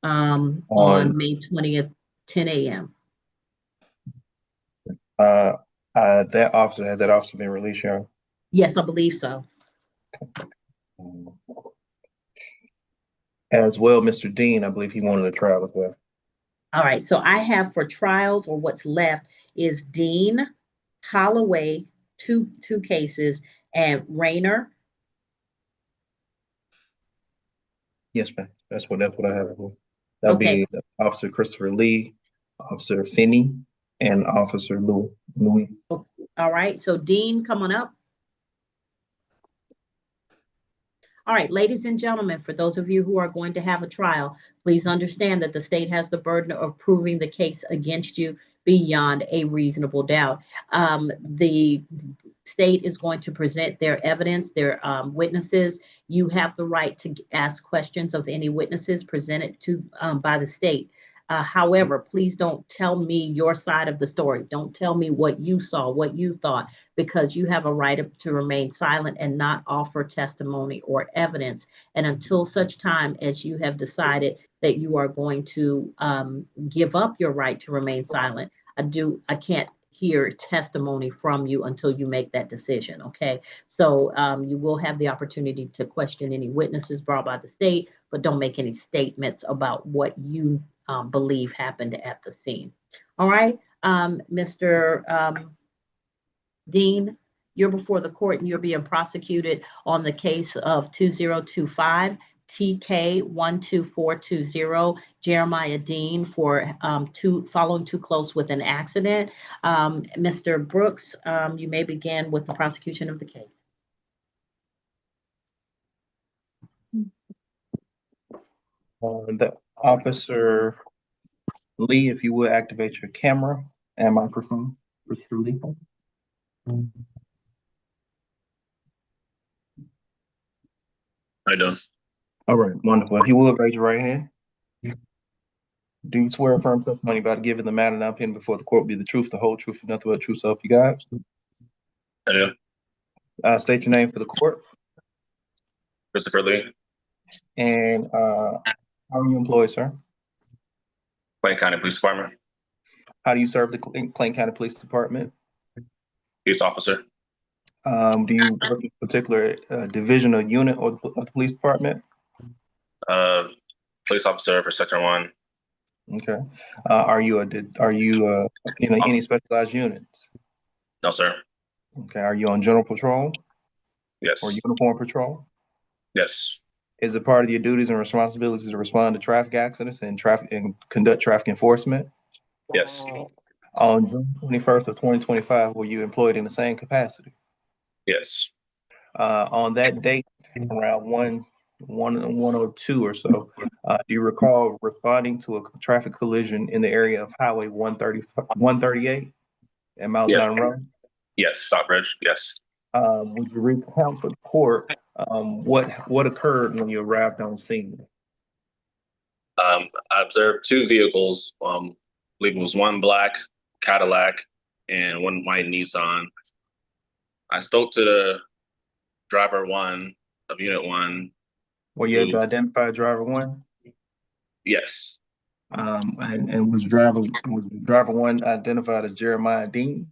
A: on May 20th, 10 a.m.
B: Has that officer been released, Your Honor?
A: Yes, I believe so.
B: As well, Mr. Dean, I believe he wanted a trial as well.
A: All right, so I have for trials, or what's left is Dean, Holloway, two cases, and Rener.
B: Yes, ma'am. That's what I have. That'll be Officer Christopher Lee, Officer Finley, and Officer Louis.
A: All right, so Dean, come on up. All right, ladies and gentlemen, for those of you who are going to have a trial, please understand that the state has the burden of proving the case against you beyond a reasonable doubt. The state is going to present their evidence, their witnesses. You have the right to ask questions of any witnesses presented to by the state. However, please don't tell me your side of the story. Don't tell me what you saw, what you thought, because you have a right to remain silent and not offer testimony or evidence. And until such time as you have decided that you are going to give up your right to remain silent, I can't hear testimony from you until you make that decision. Okay. So you will have the opportunity to question any witnesses brought by the state, but don't make any statements about what you believe happened at the scene. All right. Mr. Dean, you're before the court and you're being prosecuted on the case of 2025 TK 12420 Jeremiah Dean for following too close with an accident. Mr. Brooks, you may begin with the prosecution of the case.
B: Officer Lee, if you would activate your camera and microphone. Mr. Lee.
N: I do.
B: All right, wonderful. If you would raise your right hand. Do you swear affirm testimony about giving the matter now pending before the court be the truth, the whole truth, and nothing but the truth, so help you God?
N: I do.
B: State your name for the court.
N: Christopher Lee,
B: And how are you employed, sir?
N: Clayton County Police Department,
B: How do you serve the Clayton County Police Department?
N: police officer,
B: Do you work in a particular division or unit of the police department?
N: police officer for Sector 1.
B: Okay. Are you in any specialized units?
N: No, sir.
B: Okay. Are you on general patrol
N: Yes.
B: or uniform patrol?
N: Yes.
B: Is it part of your duties and responsibilities to respond to traffic accidents and conduct traffic enforcement?
N: Yes.
B: On June 21st of 2025, were you employed in the same capacity?
N: Yes.
B: On that date, around 1:02 or so, do you recall responding to a traffic collision in the area of Highway 138 at Mount
N: Yes.
B: Zion Road?
N: Yes. Stockbridge. Yes.
B: Would you recount for the court what occurred when you arrived on scene?
N: I observed two vehicles. I believe it was one black Cadillac and one white Nissan. I spoke to the driver 1 of Unit 1.
B: Were you able to identify driver 1?
N: Yes.
B: And was driver 1 identified as Jeremiah Dean?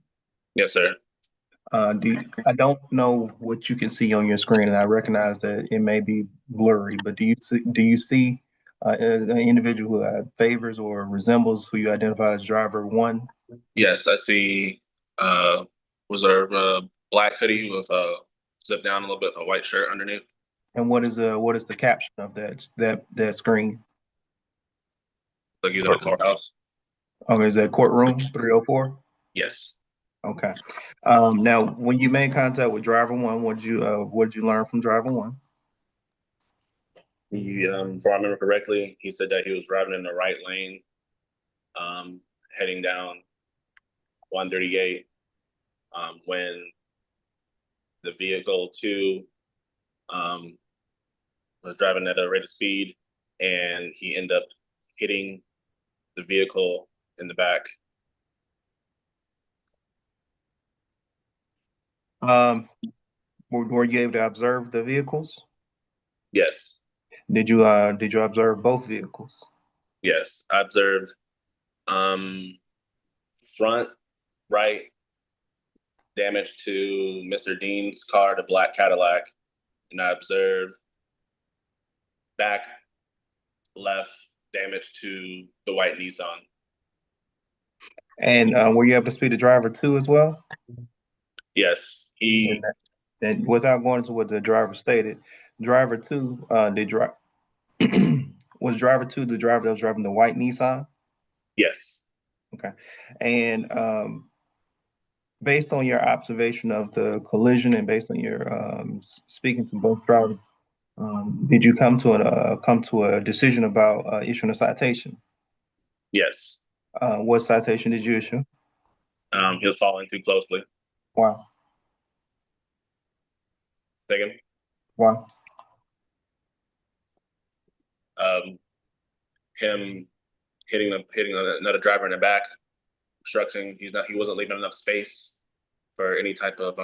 N: Yes, sir.
B: I don't know what you can see on your screen, and I recognize that it may be blurry, but do you see an individual who favors or resembles who you identify as driver 1?
N: Yes, I see. Was a black hoodie with zipped down a little bit, a white shirt underneath.
B: And what is the caption of that screen?
N: Like he's in a courthouse.
B: Okay, is that courtroom 304?
N: Yes.
B: Okay. Now, when you made contact with driver 1, what did you learn from driver 1?
N: He, if I remember correctly, he said that he was driving in the right lane, heading down 138, when the vehicle 2 was driving at a rate of speed, and he ended up hitting the vehicle in the back.
B: Were you able to observe the vehicles?
N: Yes.
B: Did you observe both vehicles?
N: Yes, I observed front right damage to Mr. Dean's car, the black Cadillac, and I observed back left damage to the white Nissan.
B: And were you able to speak to driver 2 as well?
N: Yes,
B: and without going into what the driver stated, driver 2 was driver 2 the driver that was driving the white Nissan?
N: Yes.
B: Okay. And based on your observation of the collision and based on your speaking to both drivers, did you come to a decision about issuing a citation?
N: Yes.
B: What citation did you issue?
N: He was following too closely.
B: Why?
N: Second.
B: Why?
N: Him hitting another driver in the back, obstructing. He wasn't leaving enough space for any type of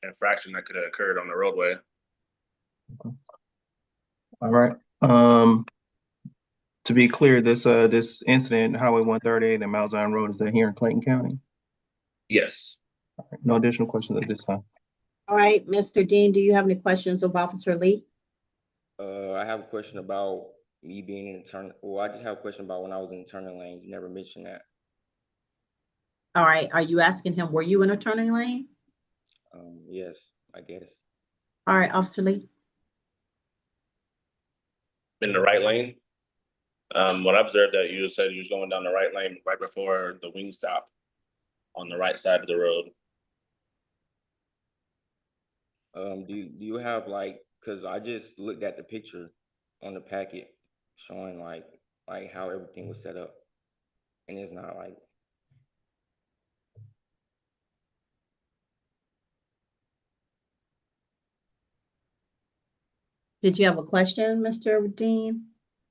N: infraction that could have occurred on the roadway.
B: All right. To be clear, this incident, Highway 138 and Mount Zion Road, is that here in Clayton County?
N: Yes.
B: All right. No additional questions at this time.
A: All right, Mr. Dean, do you have any questions of Officer Lee?
O: I have a question about me being in the turn. Well, I just have a question about when I was in the turning lane. You never mentioned that.
A: All right, are you asking him, were you in a turning lane?
O: Yes, I guess.
A: All right, Officer Lee.
N: In the right lane. What I observed that you said you was going down the right lane right before the wing stop on the right side of the road.
O: Do you have like, because I just looked at the picture on the packet showing like how everything was set up, and it's not like.
A: Did you have a question, Mr. Dean?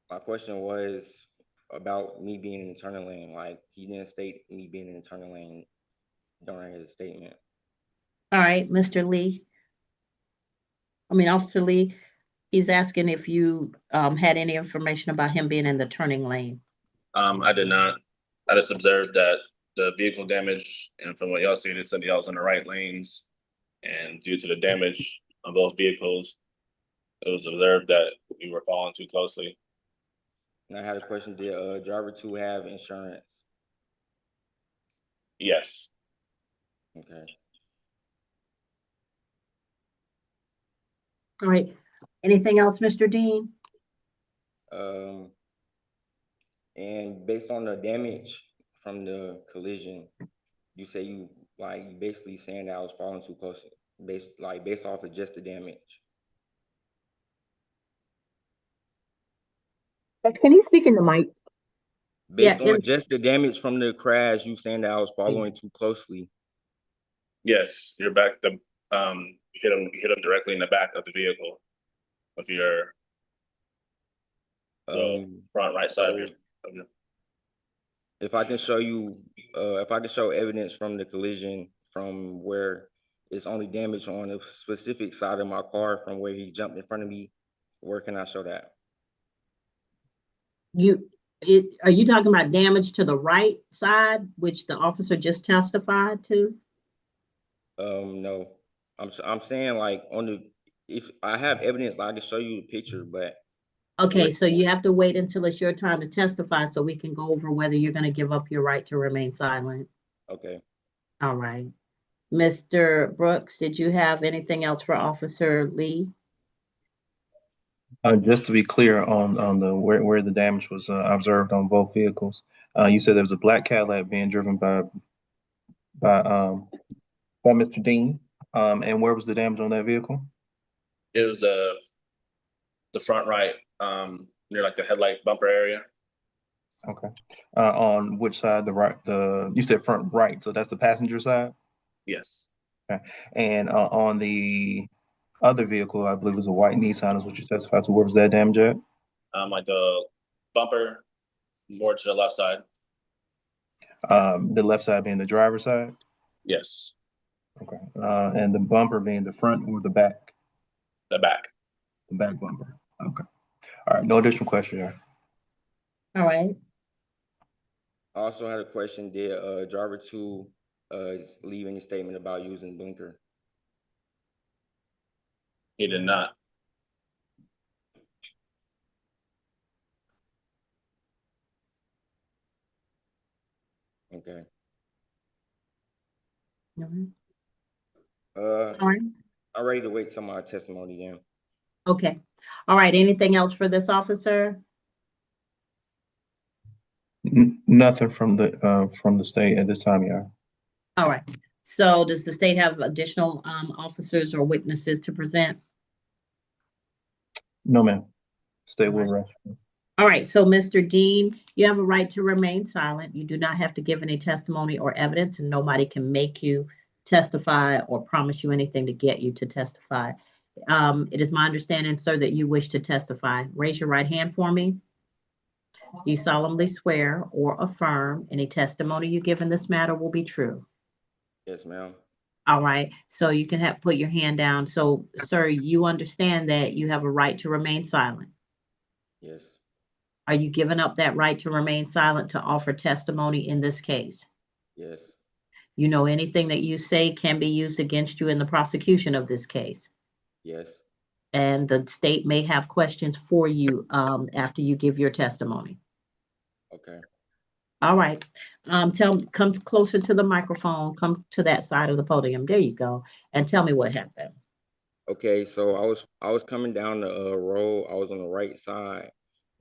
O: My question was about me being in the turning lane. Like, he didn't state me being in the turning lane during his statement.
A: All right, Mr. Lee. Officer Lee, he's asking if you had any information about him being in the turning lane.
N: I did not. I just observed that the vehicle damage, and from what y'all see, it said y'all was in the right lanes, and due to the damage on both vehicles, it was observed that we were following too closely.
O: And I had a question: did driver 2 have insurance?
N: Yes.
O: Okay.
A: All right. Anything else, Mr. Dean?
O: And based on the damage from the collision, you say you basically saying that I was falling too close, based off of just the damage.
E: Can you speak in the mic?
O: Based on just the damage from the crash, you saying that I was following too closely?
N: Yes, you're back. You hit him directly in the back of the vehicle with your front right side of your.
O: If I can show you, if I can show evidence from the collision from where it's only damage on a specific side of my car from where he jumped in front of me, where can I show that?
A: Are you talking about damage to the right side, which the officer just testified to?
O: No, I'm saying like if I have evidence, I can show you the picture, but.
A: Okay, so you have to wait until it's your time to testify so we can go over whether you're going to give up your right to remain silent.
O: Okay.
A: All right. Mr. Brooks, did you have anything else for Officer Lee?
B: Just to be clear on the where the damage was observed on both vehicles, you said there was a black Cadillac being driven by Mr. Dean, and where was the damage on that vehicle?
N: It was the front right, near like the headlight bumper area.
B: Okay. On which side? The right. You said front right, so that's the passenger side.
N: Yes.
B: Okay. And on the other vehicle, I believe it was a white Nissan, is what you testified to. Where was that damage at?
N: Like the bumper, more to the left side.
B: The left side being the driver's side?
N: Yes.
B: Okay. And the bumper being the front or the back?
N: The back.
B: The back bumper. Okay. All right. No additional questions.
A: All right.
O: I also had a question. Did driver 2 leave any statement about using blinker?
N: He did not.
O: Okay.
A: All right.
O: I'm ready to wait till my testimony then.
A: Okay. All right. Anything else for this officer?
B: Nothing from the state at this time, yeah.
A: All right. So does the state have additional officers or witnesses to present?
B: No, ma'am. State will rest.
A: All right. So Mr. Dean, you have a right to remain silent. You do not have to give any testimony or evidence, and nobody can make you testify or promise you anything to get you to testify. It is my understanding, sir, that you wish to testify. Raise your right hand for me. You solemnly swear or affirm any testimony you give in this matter will be true.
O: Yes, ma'am.
A: All right, so you can put your hand down. So, sir, you understand that you have a right to remain silent.
O: Yes.
A: Are you giving up that right to remain silent to offer testimony in this case?
O: Yes.
A: You know anything that you say can be used against you in the prosecution of this case?
O: Yes.
A: And the state may have questions for you after you give your testimony.
O: Okay.
A: All right. Come closer to the microphone. Come to that side of the podium. There you go. And tell me what happened.
O: Okay, so I was coming down the road. I was on the right side,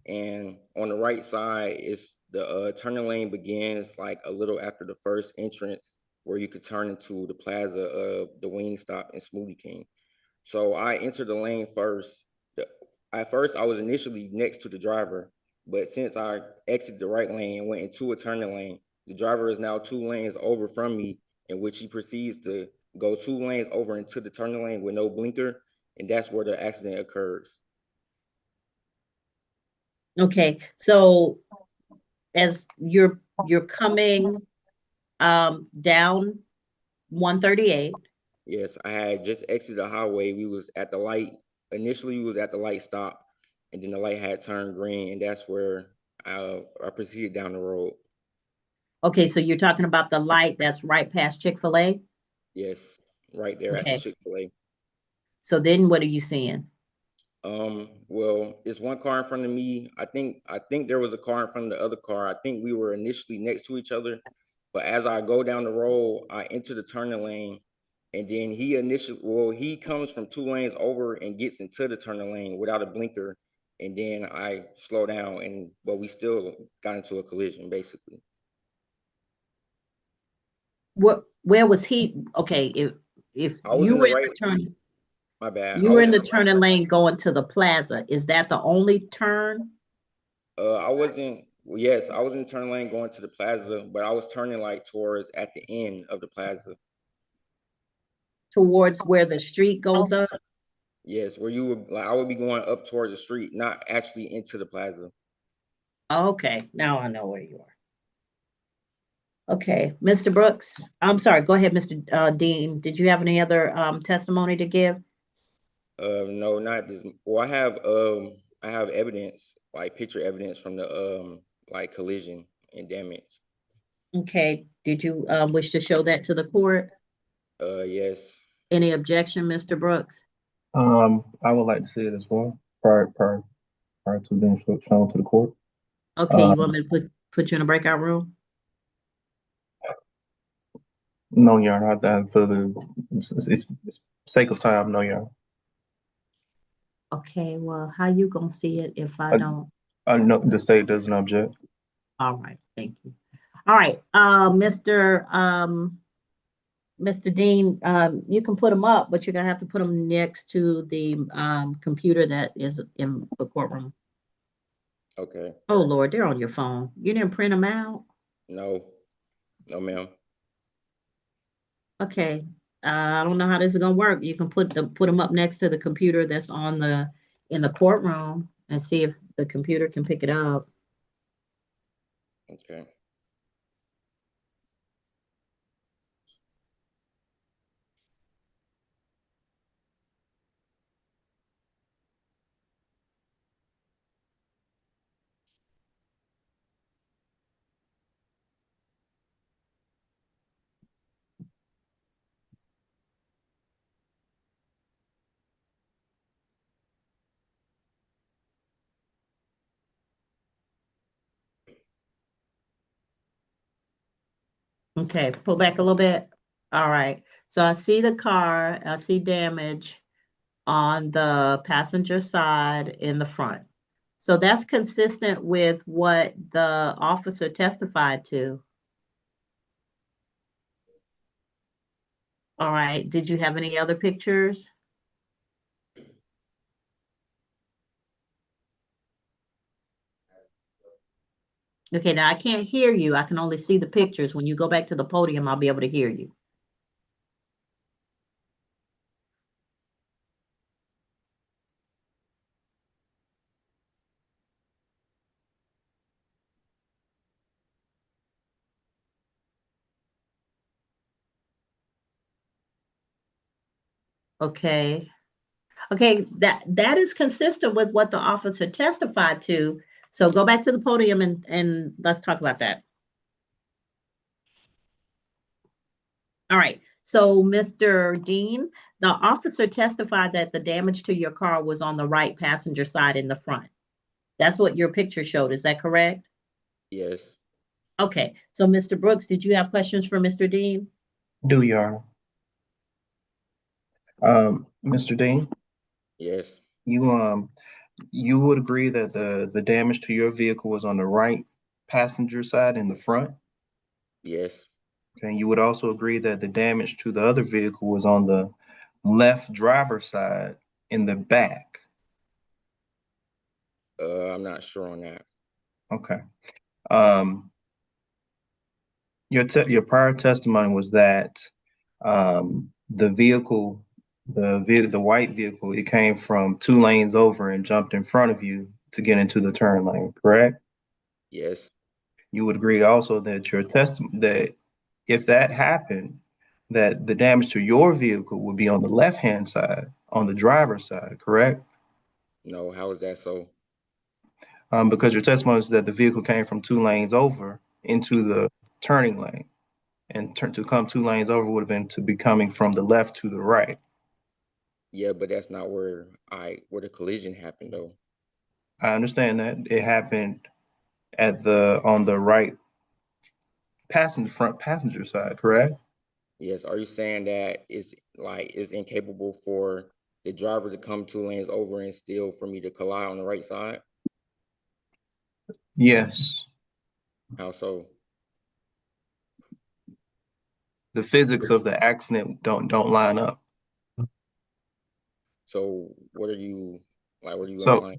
O: and on the right side is the turning lane begins like a little after the first entrance where you could turn into the plaza of the Wing Stop and Smoothie King. So I entered the lane first. At first, I was initially next to the driver, but since I exited the right lane and went into a turning lane, the driver is now 2 lanes over from me, in which he proceeds to go 2 lanes over into the turning lane with no blinker, and that's where the accident occurs.
A: Okay, so as you're coming down 138.
O: Yes, I had just exited the highway. We was at the light. Initially, we was at the light stop, and then the light had turned green, and that's where I proceeded down the road.
A: Okay, so you're talking about the light that's right past Chick-fil-A?
O: Yes, right there at the
A: Okay.
O: Chick-fil-A.
A: So then what are you seeing?
O: Well, it's one car in front of me. I think there was a car in front of the other car. I think we were initially next to each other, but as I go down the road, I enter the turning lane, and then he comes from 2 lanes over and gets into the turning lane without a blinker, and then I slow down, but we still got into a collision basically.
A: Where was he? Okay, if
O: I was
A: you
O: in
A: were
O: the
A: in
O: right.
A: the turn,
O: My bad.
A: you were in the turning lane going to the plaza. Is that the only turn?
O: I wasn't. Well, yes, I was in turn lane going to the plaza, but I was turning like towards at the end of the plaza.
A: Towards where the street goes up?
O: Yes, where you would like I would be going up towards the street, not actually into the plaza.
A: Okay, now I know where you are. Okay, Mr. Brooks, I'm sorry, go ahead, Mr. Dean. Did you have any other testimony to give?
O: No, not this. Well, I have evidence, like picture evidence from the like collision and damage.
A: Okay, did you wish to show that to the court?
O: Yes.
A: Any objection, Mr. Brooks?
B: I would like to see it as well prior to being shown to the court.
A: Okay, you want me to put you in a breakout room?
B: No, Your Honor. For the sake of time, no, Your Honor.
A: Okay, well, how you gonna see it if I don't?
B: No, the state doesn't object.
A: All right, thank you. All right, Mr. Dean, you can put them up, but you're gonna have to put them next to the computer that is in the courtroom.
O: Okay.
A: Oh Lord, they're on your phone. You didn't print them out?
O: No, ma'am.
A: Okay, I don't know how this is gonna work. You can put them up next to the computer that's in the courtroom and see if the computer can pick it up.
O: Okay.
A: Okay, pull back a little bit. All right, so I see the car, I see damage on the passenger side in the front. So that's consistent with what the officer testified to. All right, did you have any other pictures? Okay, now I can't hear you. I can only see the pictures. When you go back to the podium, I'll be able to hear you. Okay. Okay, that is consistent with what the officer testified to. So go back to the podium and let's talk about that. All right. So, Mr. Dean, the officer testified that the damage to your car was on the right passenger side in the front. That's what your picture showed. Is that correct?
O: Yes.
A: Okay. So, Mr. Brooks, did you have questions for Mr. Dean?
B: Do Your Honor. Mr. Dean,
O: Yes.
B: you would agree that the damage to your vehicle was on the right passenger side in the front?
O: Yes.
B: Okay, you would also agree that the damage to the other vehicle was on the left driver's side in the back?
O: I'm not sure on that.
B: Okay. Your prior testimony was that the vehicle, the white vehicle, it came from 2 lanes over and jumped in front of you to get into the turn lane, correct?
O: Yes.
B: You would agree also that that if that happened, that the damage to your vehicle would be on the left-hand side, on the driver's side, correct?
O: No, how is that so?
B: Because your testimony is that the vehicle came from 2 lanes over into the turning lane, and to come 2 lanes over would have been to be coming from the left to the right.
O: Yeah, but that's not where the collision happened though.
B: I understand that it happened on the right front passenger side, correct?
O: Yes. Are you saying that it's incapable for the driver to come 2 lanes over and still for me to collide on the right side?
B: Yes.
O: How so?
B: The physics of the accident don't line up.
O: So what are you
B: So
O: implying?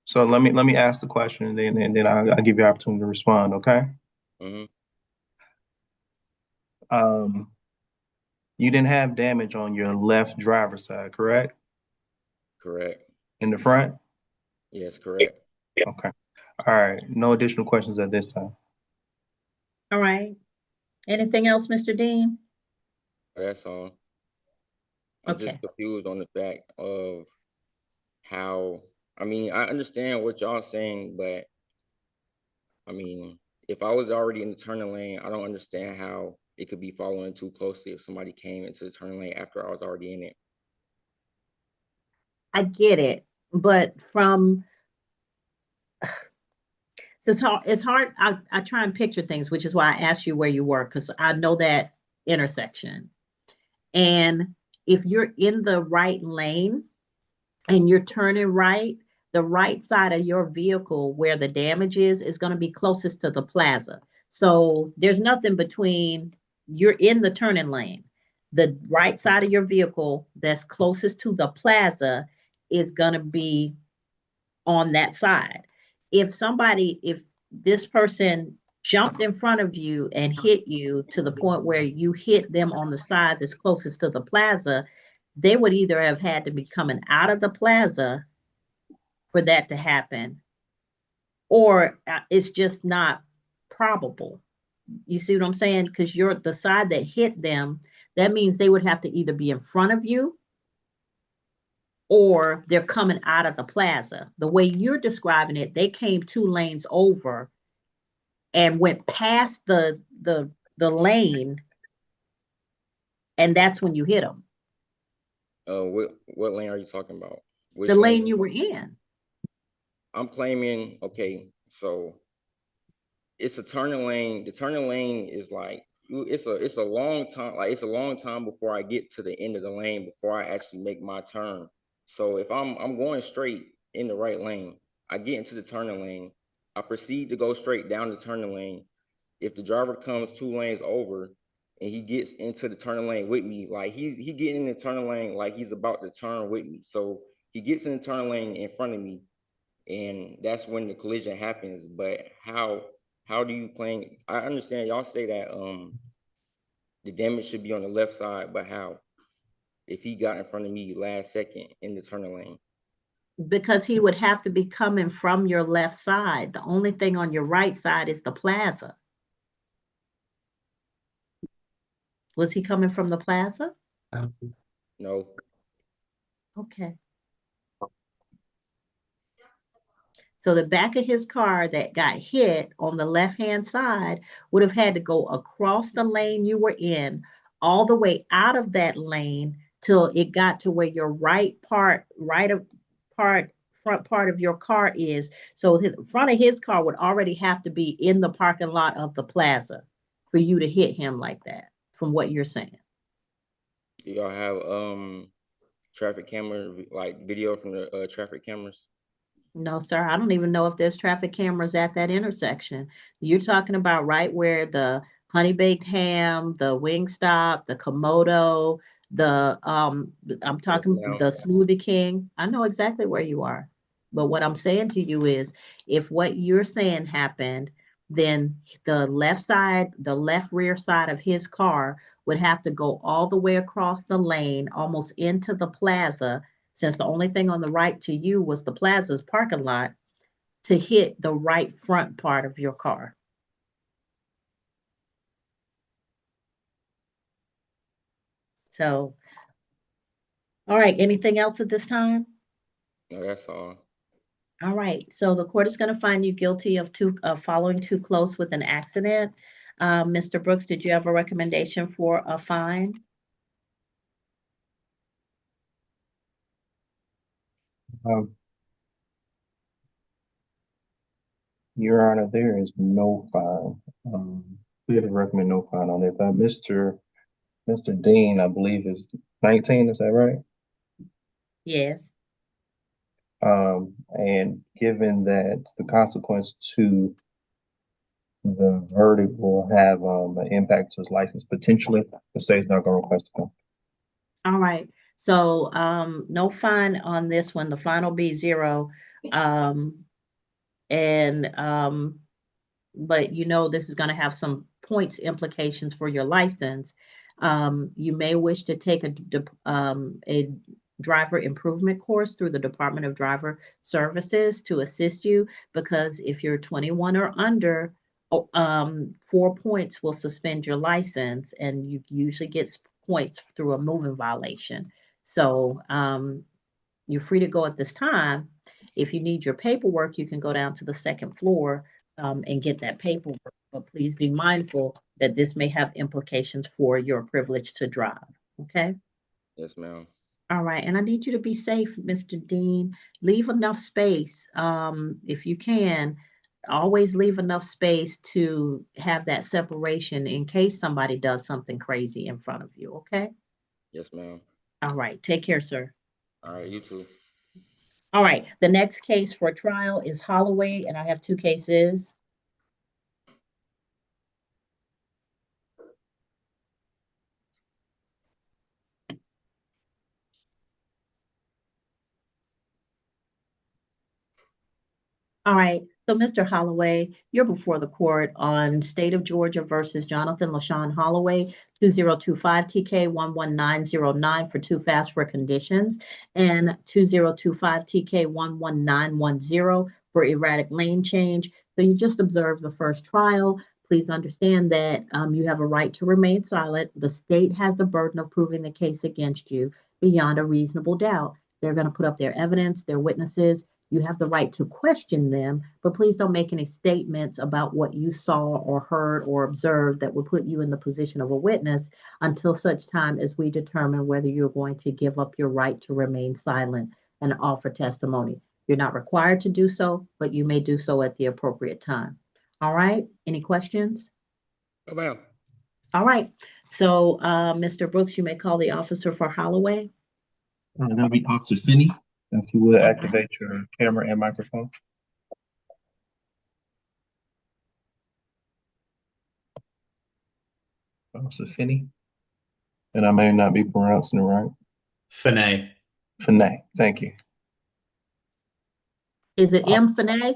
B: so let me ask the question, and then I'll give you an opportunity to respond, okay?
O: Mm-hmm.
B: You didn't have damage on your left driver's side, correct?
O: Correct.
B: In the front?
O: Yes, correct.
B: Okay. All right. No additional questions at this time.
A: All right. Anything else, Mr. Dean?
O: That's all. I'm
A: Okay.
O: just confused on the fact of how, I mean, I understand what y'all saying, but I mean, if I was already in the turning lane, I don't understand how it could be following too closely if somebody came into the turning lane after I was already in it.
A: I get it, but from so it's hard. I try and picture things, which is why I asked you where you were, because I know that intersection. And if you're in the right lane and you're turning right, the right side of your vehicle where the damage is going to be closest to the plaza. So there's nothing between, you're in the turning lane. The right side of your vehicle that's closest to the plaza is going to be on that side. If this person jumped in front of you and hit you to the point where you hit them on the side that's closest to the plaza, they would either have had to be coming out of the plaza for that to happen, or it's just not probable. You see what I'm saying? Because you're the side that hit them, that means they would have to either be in front of you or they're coming out of the plaza. The way you're describing it, they came 2 lanes over and went past the lane, and that's when you hit them.
O: What lane are you talking about? Which
A: The lane you were in.
O: I'm claiming, okay, so it's a turning lane. The turning lane is like it's a long time, like it's a long time before I get to the end of the lane before I actually make my turn. So if I'm going straight in the right lane, I get into the turning lane, I proceed to go straight down the turning lane. If the driver comes 2 lanes over and he gets into the turning lane with me, like he getting in the turning lane like he's about to turn with me. So he gets in the turning lane in front of me, and that's when the collision happens. But how do you claim? I understand y'all say that the damage should be on the left side, but how? If he got in front of me last second in the turning lane?
A: Because he would have to be coming from your left side. The only thing on your right side is the plaza. Was he coming from the plaza?
O: No.
A: Okay. So the back of his car that got hit on the left-hand side would have had to go across the lane you were in, all the way out of that lane till it got to where your front part of your car is. So the front of his car would already have to be in the parking lot of the plaza for you to hit him like that, from what you're saying.
O: Do y'all have traffic camera, like video from the traffic cameras?
A: No, sir. I don't even know if there's traffic cameras at that intersection. You're talking about right where the honey baked ham, the Wingstop, the Komodo, I'm talking
O: ma'am.
A: the Smoothie King. I know exactly where you are. But what I'm saying to you is if what you're saying happened, then the left rear side of his car would have to go all the way across the lane, almost into the plaza, since the only thing on the right to you was the plaza's parking lot, to hit the right front part of your car. So, all right, anything else at this time?
O: No, that's all.
A: All right, so the court is going to find you guilty of following too close with an accident. Mr. Brooks, did you have a recommendation for a fine?
B: Your Honor, there is no fine. We have to recommend no fine on this. Mr. Dean, I believe is 19, is that right?
A: Yes.
B: And given that the consequence to the verdict will have an impact to his license potentially, the state's not going to request a fine.
A: All right. So no fine on this one. The fine will be 0. But you know this is going to have some points implications for your license. You may wish to take a driver improvement course through the Department of Driver Services to assist you, because if you're 21 or under, 4 points will suspend your license, and you usually get points through a moving violation. So you're free to go at this time. If you need your paperwork, you can go down to the second floor and get that paperwork. But please be mindful that this may have implications for your privilege to drive. Okay?
O: Yes, ma'am.
A: All right. And I need you to be safe, Mr. Dean. Leave enough space. If you can, always leave enough space to have that separation in case somebody does something crazy in front of you. Okay?
O: Yes, ma'am.
A: All right. Take care, sir.
O: All right, you too.
A: All right, the next case for trial is Holloway, and I have 2 cases. All right, so Mr. Holloway, you're before the court on State of Georgia versus Jonathan LaShawn Holloway, 2025 TK 11909 for too fast for conditions, and 2025 TK 11910 for erratic lane change. So you just observed the first trial. Please understand that you have a right to remain silent. The state has the burden of proving the case against you beyond a reasonable doubt. They're going to put up their evidence, their witnesses. You have the right to question them, but please don't make any statements about what you saw or heard or observed that would put you in the position of a witness until such time as we determine whether you're going to give up your right to remain silent and offer testimony. You're not required to do so, but you may do so at the appropriate time. All right, any questions?
O: No, ma'am.
A: All right, so Mr. Brooks, you may call the officer for Holloway.
B: That'll be Officer Finley. If you would activate your camera and microphone. Officer Finley. And I may not be pronouncing it right.
P: Finay.
B: Finay, thank you.
A: Is it M. Finay?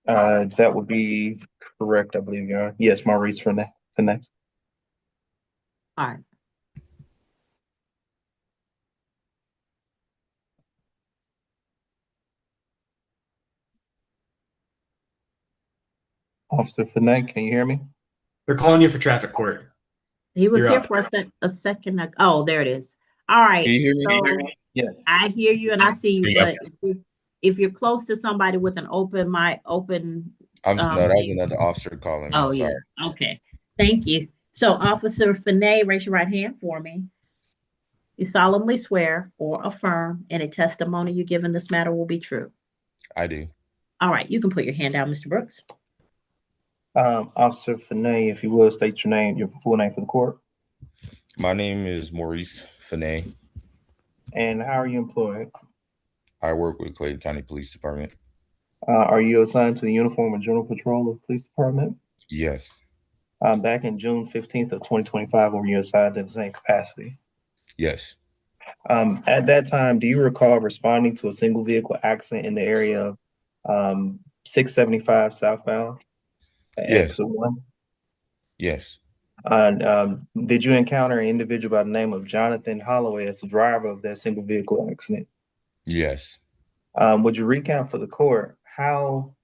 B: That would be correct, I believe, Your Honor. Yes, Maurice Finay.
A: All right.
B: Officer Finay, can you hear me?
P: They're calling you for traffic court.
A: He was
B: You're
A: here
B: up.
A: for a second. Oh, there it is. All right.
M: Can you hear me?
A: So
B: Yeah.
A: I hear you and I see you,
M: Yeah.
A: but if you're close to somebody with an open mic, open.
M: No, that was another officer calling me.
A: Oh,
M: Sorry.
A: yeah. Okay. Thank you. So Officer Finley, raise your right hand for me. You solemnly swear or affirm any testimony you give in this matter will be true.
M: I do.
A: All right. You can put your hand down, Mr. Brooks.
B: Officer Finley, if you will, state your name, your full name for the court.
M: My name is Maurice Finay.
B: And how are you employed?
M: I work with Clayton County Police Department.
B: Are you assigned to the Uniform and General Patrol of the Police Department?
M: Yes.
B: Back in June 15th of 2025, were you assigned in the same capacity?
M: Yes.
B: At that time, do you recall responding to a single vehicle accident in the area of 675 southbound?
M: Yes.
B: Exit 1?
M: Yes.
B: Did you encounter an individual by the name of Jonathan Holloway as the driver of that single vehicle accident?
M: Yes.
B: Would you recount for the court how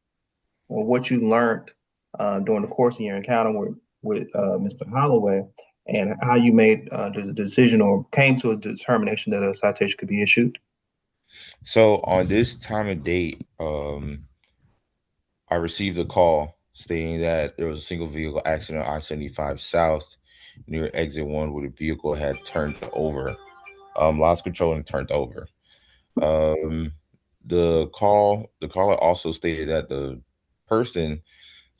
B: or what you learned during the course of your encounter with Mr. Holloway and how you made the decision or came to a determination that a citation could be issued?
M: So on this time and date, I received a call stating that there was a single vehicle accident on I-75 South near exit 1 where the vehicle had turned over, lost control and turned over. The caller also stated that the person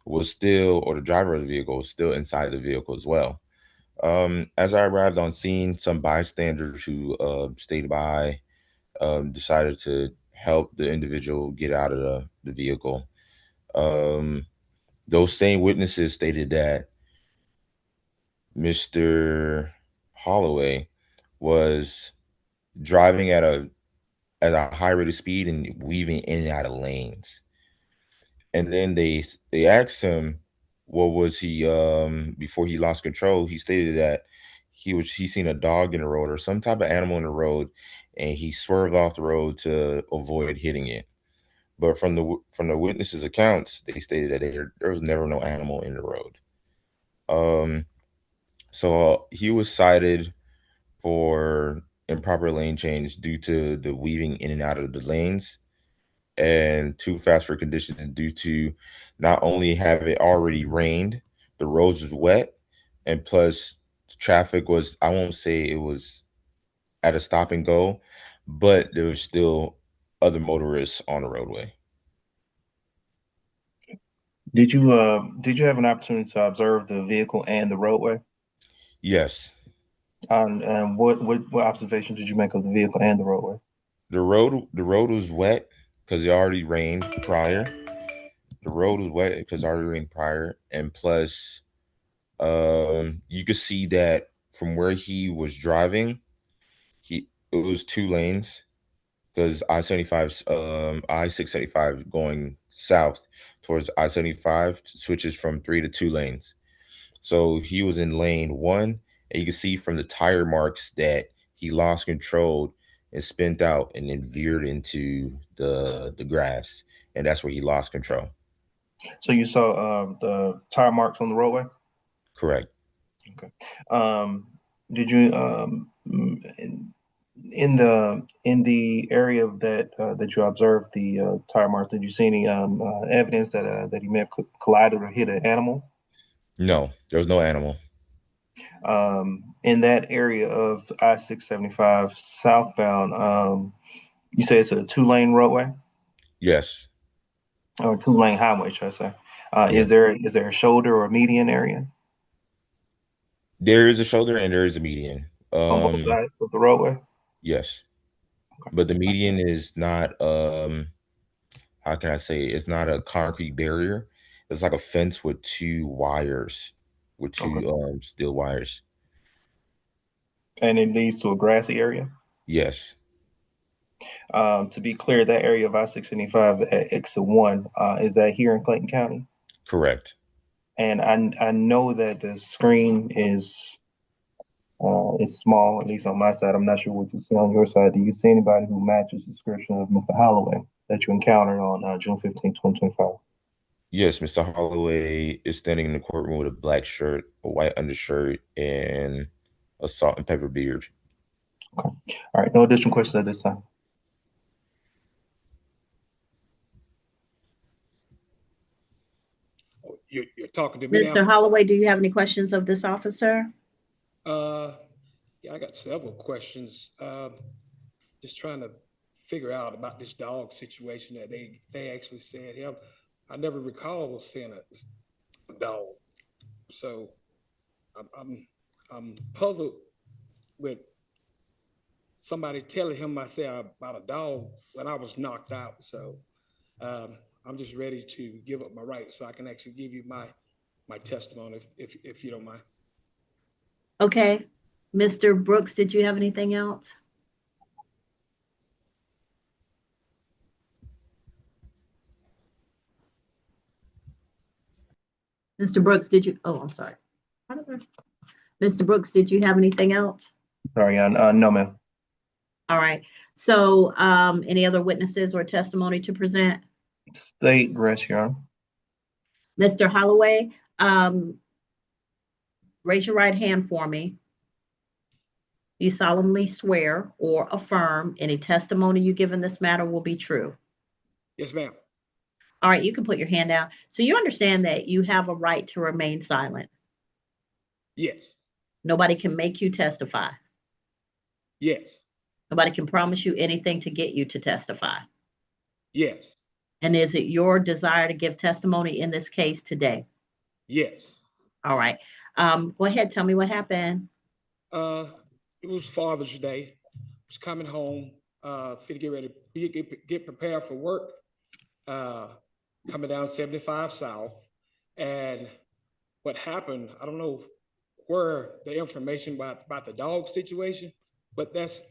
M: was still, or the driver of the vehicle was still inside the vehicle as well. As I arrived on scene, some bystanders who stayed by decided to help the individual get out of the vehicle. Those same witnesses stated that Mr. Holloway was driving at a high rate of speed and weaving in and out of lanes. And then they asked him what was he before he lost control. He stated that he seen a dog in the road or some type of animal in the road, and he swerved off the road to avoid hitting it. But from the witnesses' accounts, they stated that there was never no animal in the road. So he was cited for improper lane change due to the weaving in and out of the lanes, and too fast for conditions due to not only have it already rained, the roads was wet, and plus traffic was, I won't say it was at a stop and go, but there was still other motorists on the roadway.
B: Did you have an opportunity to observe the vehicle and the roadway?
M: Yes.
B: And what observations did you make of the vehicle and the roadway?
M: The road was wet because it already rained prior. The road was wet because it already rained prior, and plus, you could see that from where he was driving, it was 2 lanes because I-675 going south towards I-75 switches from 3 to 2 lanes. So he was in lane 1, and you can see from the tire marks that he lost control and spent out and then veered into the grass, and that's where he lost control.
B: So you saw the tire marks on the roadway?
M: Correct.
B: Okay. Did you in the area that you observed the tire marks, did you see any evidence that he may have collided or hit an animal?
M: No, there was no animal.
B: In that area of I-675 southbound, you say it's a 2-lane roadway?
M: Yes.
B: Or 2-lane highway, should I say?
M: Yes.
B: Is there a shoulder or a median area?
M: There is a shoulder and there is a median.
B: On both sides of the roadway?
M: Yes. Okay. But the median is not, how can I say, it's not a concrete barrier. It's like a fence with 2 wires, with 2 steel wires.
B: And it leads to a grassy area?
M: Yes.
B: To be clear, that area of I-675 at exit 1, is that here in Clayton County?
M: Correct.
B: And I know that the screen is small, at least on my side. I'm not sure what you see on your side. Do you see anybody who matches the description of Mr. Holloway that you encountered on June 15, 2025?
M: Yes, Mr. Holloway is standing in the courtroom with a black shirt, a white undershirt, and a salt and pepper beard.
B: Okay. All right. No additional questions at this time.
P: You're talking to me now?
A: Mr. Holloway, do you have any questions of this officer?
P: Yeah, I got several questions. Just trying to figure out about this dog situation that they actually said him. I never recall seeing a dog, so I'm puzzled with somebody telling him I said about a dog when I was knocked out. So I'm just ready to give up my rights so I can actually give you my testimony if you don't mind.
A: Okay. Mr. Brooks, did you have anything else? Mr. Brooks, did you? Oh, I'm sorry. Mr. Brooks, did you have anything else?
B: Sorry, no, ma'am.
A: All right. So any other witnesses or testimony to present?
B: State rest, Your Honor.
A: Mr. Holloway, raise your right hand for me. You solemnly swear or affirm any testimony you give in this matter will be true.
P: Yes, ma'am.
A: All right, you can put your hand down. So you understand that you have a right to remain silent.
P: Yes.
A: Nobody can make you testify.
P: Yes.
A: Nobody can promise you anything to get you to testify.
P: Yes.
A: And is it your desire to give testimony in this case today?
P: Yes.
A: All right. Go ahead. Tell me what happened.
P: It was Father's Day. I was coming home, fit to get ready, get prepared for work. Coming down 75 South, and what happened? I don't know where the information about the dog situation, but that's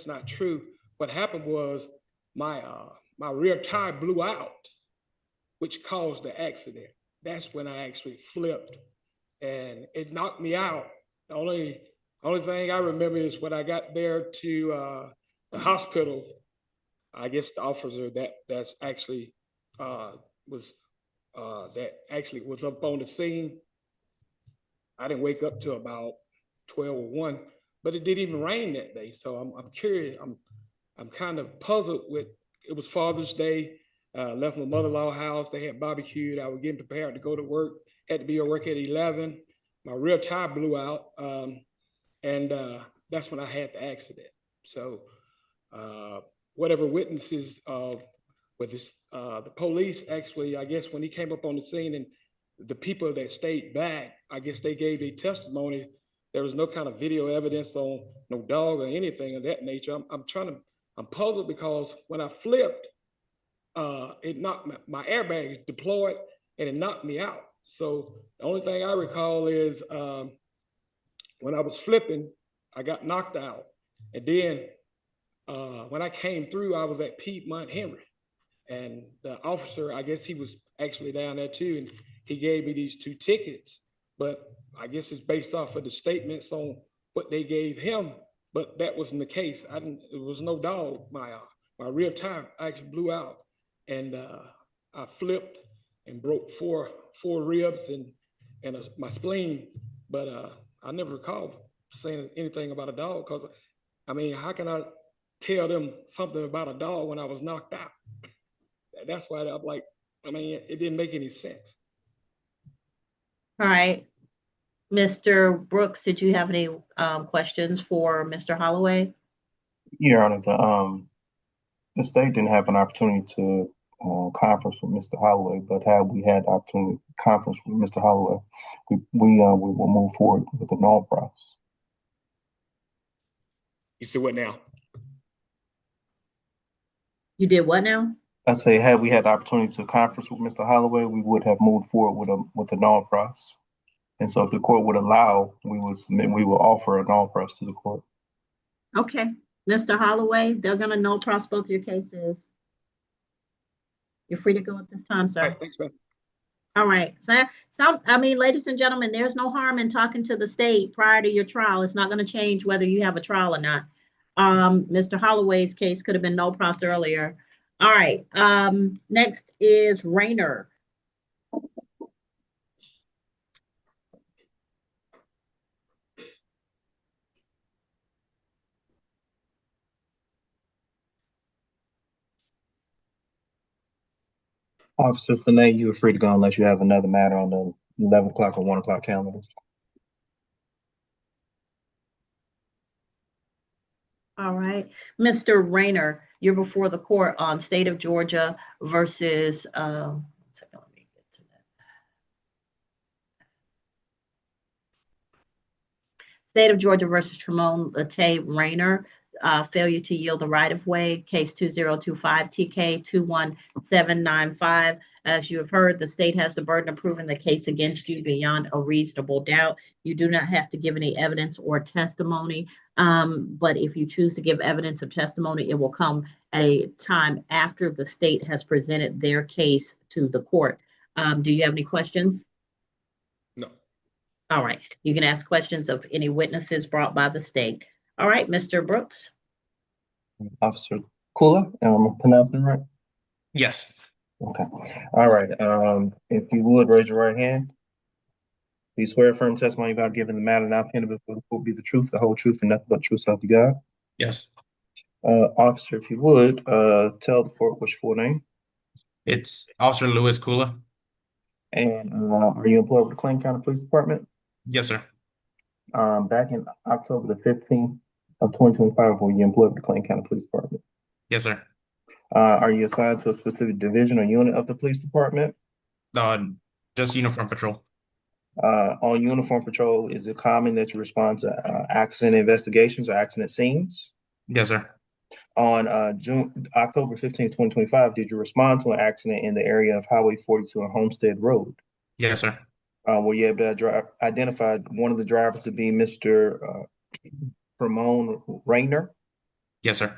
P: not true. What happened was my rear tire blew out, which caused the accident. That's when I actually flipped, and it knocked me out. The only thing I remember is when I got there to the hospital. I guess the officer that's actually was up on the scene. I didn't wake up till about 12 or 1, but it didn't even rain that day. So I'm curious. I'm kind of puzzled with. It was Father's Day. Left my mother-in-law's house. They had barbecued. I was getting prepared to go to work. Had to be at work at 11. My rear tire blew out, and that's when I had the accident. So whatever witnesses with this, the police actually, I guess when he came up on the scene and the people that stayed back, I guess they gave a testimony. There was no kind of video evidence on no dog or anything of that nature. I'm puzzled because when I flipped, it knocked my airbags deployed and it knocked me out. So the only thing I recall is when I was flipping, I got knocked out. And then when I came through, I was at Piedmont Henry. And the officer, I guess he was actually down there too, and he gave me these 2 tickets. But I guess it's based off of the statements on what they gave him, but that wasn't the case. It was no dog. My rear tire actually blew out, and I flipped and broke four ribs and my spleen. But I never recall saying anything about a dog, because I mean, how can I tell them something about a dog when I was knocked out? That's why I'm like, I mean, it didn't make any sense.
A: All right. Mr. Brooks, did you have any questions for Mr. Holloway?
B: Your Honor, the state didn't have an opportunity to conference with Mr. Holloway, but had we had the opportunity to conference with Mr. Holloway, we will move forward with the null process.
P: You see what now?
A: You did what now?
B: I say, had we had the opportunity to conference with Mr. Holloway, we would have moved forward with a null process. And so if the court would allow, we will offer a null process to the court.
A: Okay. Mr. Holloway, they're going to null process both your cases. You're free to go at this time, sir.
P: All right, thanks, man.
A: All right. So, I mean, ladies and gentlemen, there's no harm in talking to the state prior to your trial. It's not going to change whether you have a trial or not. Mr. Holloway's case could have been null process earlier. All right. Next is Rener.
B: Officer Finley, you are free to go unless you have another matter on the 11 o'clock or 1 o'clock calendar.
A: All right, Mr. Rener, you're before the court on State of Georgia versus, one second, let me get to that. State of Georgia versus Trone Rener, failure to yield the right of way, case 2025 TK 21795. As you have heard, the state has the burden of proving the case against you beyond a reasonable doubt. You do not have to give any evidence or testimony, but if you choose to give evidence or testimony, it will come at a time after the state has presented their case to the court. Do you have any questions?
P: No.
A: All right, you can ask questions of any witnesses brought by the state. All right, Mr. Brooks.
B: Officer Kula, am I pronouncing it right?
Q: Yes.
B: Okay. All right. If you would raise your right hand. Do you swear affirm testimony about giving the matter now appended before the court be the truth, the whole truth, and nothing but the truth, so help you God?
Q: Yes.
B: Officer, if you would, tell the court what's your full name.
Q: It's Officer Louis Kula.
B: And are you employed with the Clayton County Police Department?
Q: Yes, sir.
B: Back in October the 15th of 2025, were you employed with the Clayton County Police Department?
Q: Yes, sir.
B: Are you assigned to a specific division or unit of the police department?
Q: Just uniform patrol.
B: On uniform patrol, is it common that you respond to accident investigations or accident scenes?
Q: Yes, sir.
B: On October 15th, 2025, did you respond to an accident in the area of Highway 42 and Homestead Road?
Q: Yes, sir.
B: Were you able to identify one of the drivers to be Mr. Rener?
Q: Yes, sir.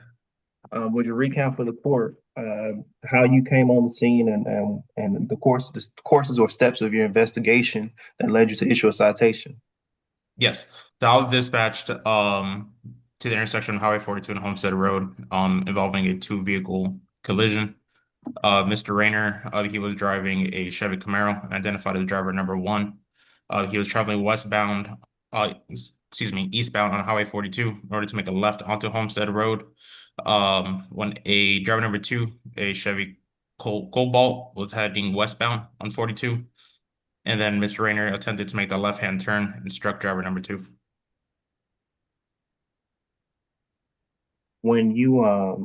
B: Would you recount for the court how you came on the scene and the courses or steps of your investigation that led you to issue a citation?
Q: Yes. I was dispatched to the intersection of Highway 42 and Homestead Road involving a two-vehicle collision. Mr. Rener, he was driving a Chevy Camaro and identified as driver number 1. He was traveling eastbound on Highway 42 in order to make a left onto Homestead Road. When a driver number 2, a Chevy Cobalt, was heading westbound on 42. And then Mr. Rener attempted to make the left-hand turn and struck driver number 2.
B: When you were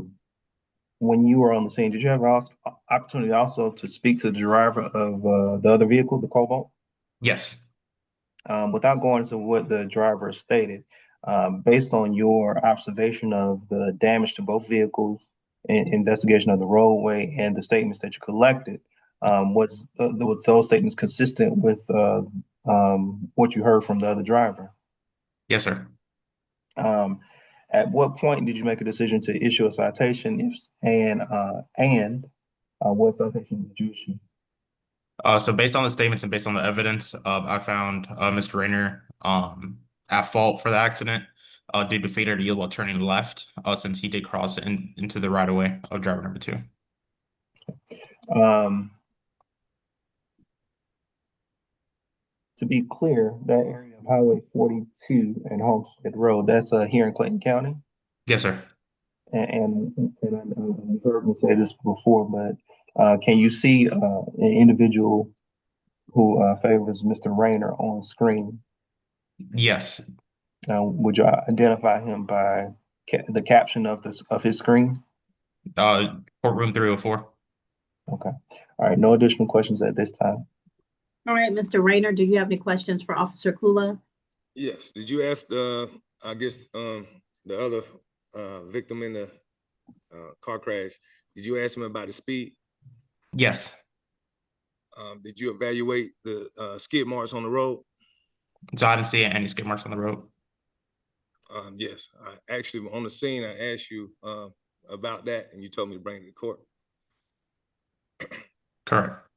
B: on the scene, did you have an opportunity also to speak to the driver of the other vehicle, the Cobalt?
Q: Yes.
B: Without going into what the driver stated, based on your observation of the damage to both vehicles and investigation of the roadway and the statements that you collected, was those statements consistent with what you heard from the other driver?
Q: Yes, sir.
B: At what point did you make a decision to issue a citation? What citation did you issue?
Q: So based on the statements and based on the evidence, I found Mr. Rener at fault for the accident due to failure to yield while turning left, since he did cross into the right of way of driver number 2.
B: To be clear, that area of Highway 42 and Homestead Road, that's here in Clayton County?
Q: Yes, sir.
B: And you've heard me say this before, but can you see an individual who favors Mr. Rener on screen?
Q: Yes.
B: Would you identify him by the caption of his screen?
Q: Courtroom 304.
B: Okay. All right. No additional questions at this time.
A: All right, Mr. Rener, do you have any questions for Officer Kula?
P: Yes. Did you ask the other victim in the car crash? Did you ask him about the speed?
Q: Yes.
P: Did you evaluate the skid marks on the road?
Q: So I didn't see any skid marks on the road.
P: Yes. I actually, on the scene, I asked you about that, and you told me to bring it to court.
Q: Correct.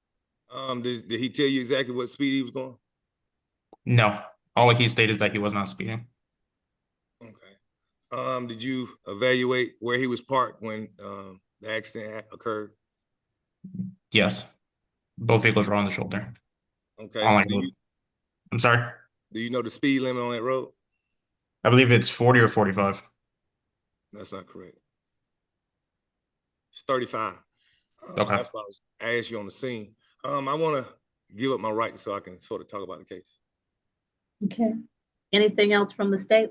P: Did he tell you exactly what speed he was going?
Q: No. All he stated is that he was not speeding.
P: Okay. Did you evaluate where he was parked when the accident occurred?
Q: Yes. Both vehicles were on the shoulder.
P: Okay.
Q: I'm sorry?
P: Do you know the speed limit on that road?
Q: I believe it's 40 or 45.
P: That's not correct. It's 35.
Q: Okay.
P: That's why I asked you on the scene. I want to give up my right so I can sort of talk about the case.
A: Okay. Anything else from the state?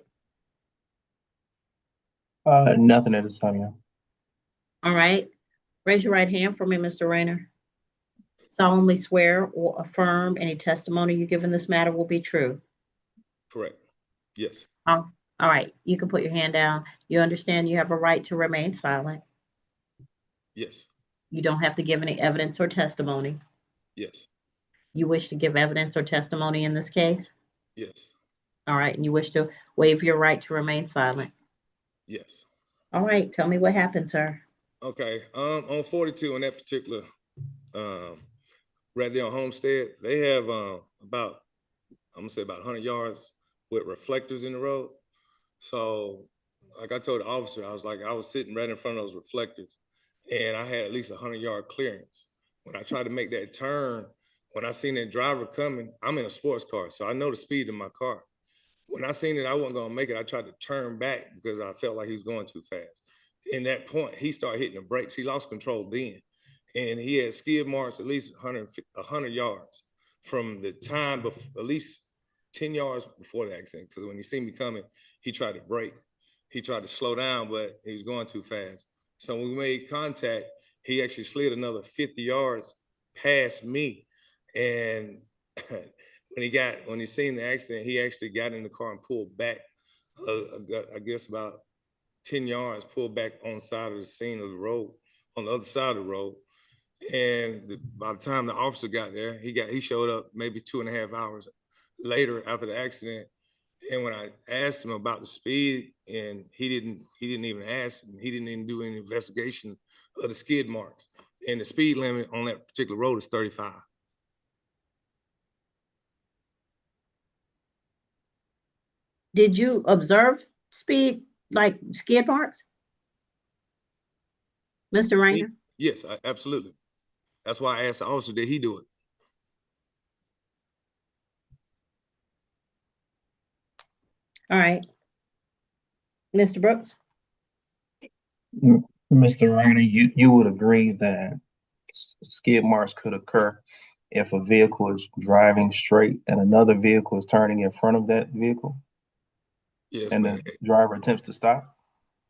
B: Nothing at this time, yeah.
A: All right. Raise your right hand for me, Mr. Rener. Solemnly swear or affirm any testimony you give in this matter will be true.
P: Correct. Yes.
A: Oh, all right. You can put your hand down. You understand you have a right to remain silent.
P: Yes.
A: You don't have to give any evidence or testimony.
P: Yes.
A: You wish to give evidence or testimony in this case?
P: Yes.
A: All right. And you wish to waive your right to remain silent?
P: Yes.
A: All right. Tell me what happened, sir.
P: Okay. On 42 on that particular right there on Homestead, they have about, I'm gonna say about 100 yards with reflectors in the road. So like I told the officer, I was sitting right in front of those reflectors and I had at least 100-yard clearance. When I tried to make that turn, when I seen that driver coming, I'm in a sports car, so I know the speed of my car. When I seen it, I wasn't gonna make it. I tried to turn back because I felt like he was going too fast. In that point, he started hitting the brakes. He lost control then. And he had skid marks at least 100 yards from the time before, at least 10 yards before the accident. Because when he seen me coming, he tried to brake. He tried to slow down, but he was going too fast. So when we made contact, he actually slid another 50 yards past me. And when he seen the accident, he actually got in the car and pulled back, I guess about 10 yards, pulled back on the side of the scene of the road, on the other side of the road. And by the time the officer got there, he showed up maybe 2.5 hours later after the accident. And when I asked him about the speed, and he didn't even ask, he didn't even do any investigation of the skid marks. And the speed limit on that particular road is 35.
A: Did you observe speed, like skid marks? Mr. Rener?
P: Yes, absolutely. That's why I asked the officer, did he do it?
A: All right. Mr. Brooks?
B: Mr. Rener, you would agree that skid marks could occur if a vehicle is driving straight and another vehicle is turning in front of that vehicle?
P: Yes,
B: and the driver attempts to stop?